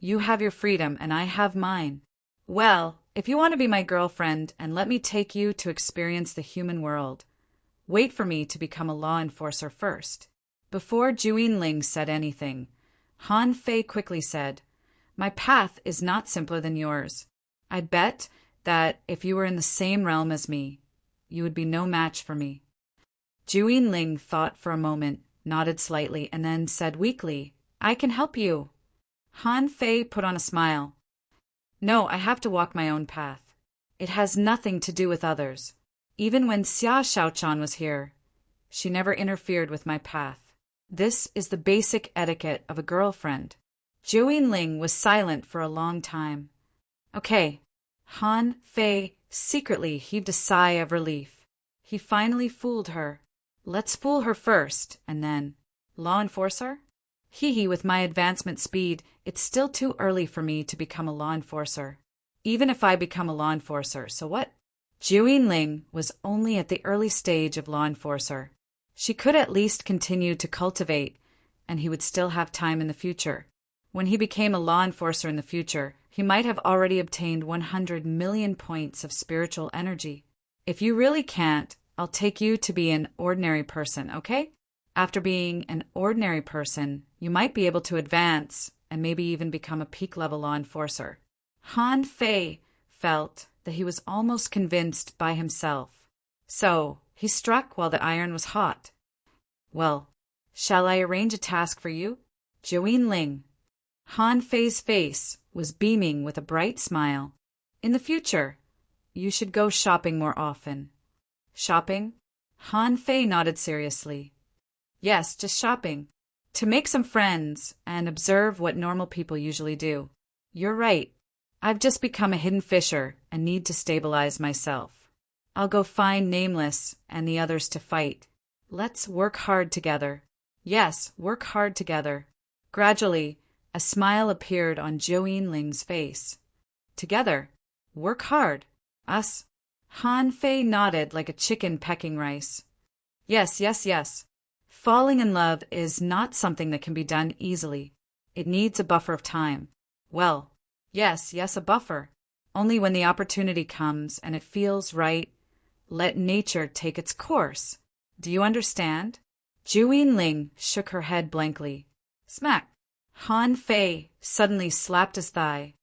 You have your freedom and I have mine. Well, if you want to be my girlfriend and let me take you to experience the human world, wait for me to become a law enforcer first. Before Juin Ling said anything, Han Fei quickly said, My path is not simpler than yours. I bet that if you were in the same realm as me, you would be no match for me. Juin Ling thought for a moment, nodded slightly, and then said weakly, I can help you. Han Fei put on a smile. No, I have to walk my own path. It has nothing to do with others. Even when Xia Xiaochan was here, she never interfered with my path. This is the basic etiquette of a girlfriend. Juin Ling was silent for a long time. Okay. Han Fei secretly heaved a sigh of relief. He finally fooled her. Let's fool her first, and then, law enforcer? Hee with my advancement speed, it's still too early for me to become a law enforcer. Even if I become a law enforcer, so what? Juin Ling was only at the early stage of law enforcer. She could at least continue to cultivate, and he would still have time in the future. When he became a law enforcer in the future, he might have already obtained 100 million points of spiritual energy. If you really can't, I'll take you to be an ordinary person, okay? After being an ordinary person, you might be able to advance and maybe even become a peak-level law enforcer. Han Fei felt that he was almost convinced by himself. So, he struck while the iron was hot. Well, shall I arrange a task for you? Juin Ling. Han Fei's face was beaming with a bright smile. In the future, you should go shopping more often. Shopping? Han Fei nodded seriously. Yes, just shopping. To make some friends and observe what normal people usually do. You're right. I've just become a hidden fisher and need to stabilize myself. I'll go find Nameless and the others to fight. Let's work hard together. Yes, work hard together. Gradually, a smile appeared on Juin Ling's face. Together? Work hard? Us? Han Fei nodded like a chicken pecking rice. Yes. Falling in love is not something that can be done easily. It needs a buffer of time. Well, yes, a buffer. Only when the opportunity comes and it feels right, let nature take its course. Do you understand? Juin Ling shook her head blankly. Smack! Han Fei suddenly slapped his thigh.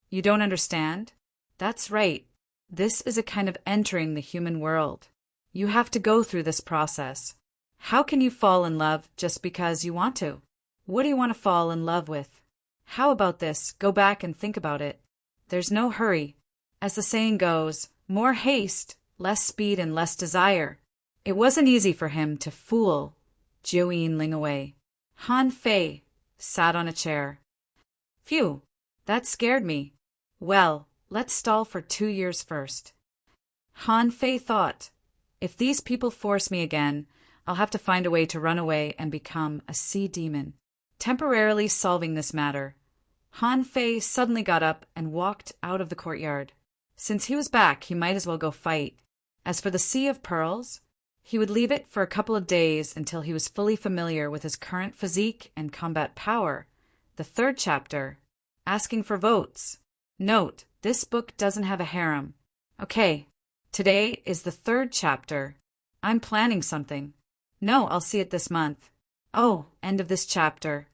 You don't understand? That's right. This is a kind of entering the human world. You have to go through this process. How can you fall in love just because you want to? What do you want to fall in love with? How about this? Go back and think about it. There's no hurry. As the saying goes, more haste, less speed and less desire. It wasn't easy for him to fool Juin Ling away. Han Fei sat on a chair. Phew, that scared me. Well, let's stall for 2 years first. Han Fei thought, if these people force me again, I'll have to find a way to run away and become a sea demon. Temporarily solving this matter, Han Fei suddenly got up and walked out of the courtyard. Since he was back, he might as well go fight. As for the Sea of Pearls, he would leave it for a couple of days until he was fully familiar with his current physique and combat power. The 3rd chapter, asking for votes. Note, this book doesn't have a harem. Okay, today is the 3rd chapter. I'm planning something. No, I'll see it this month. Oh, end of this chapter.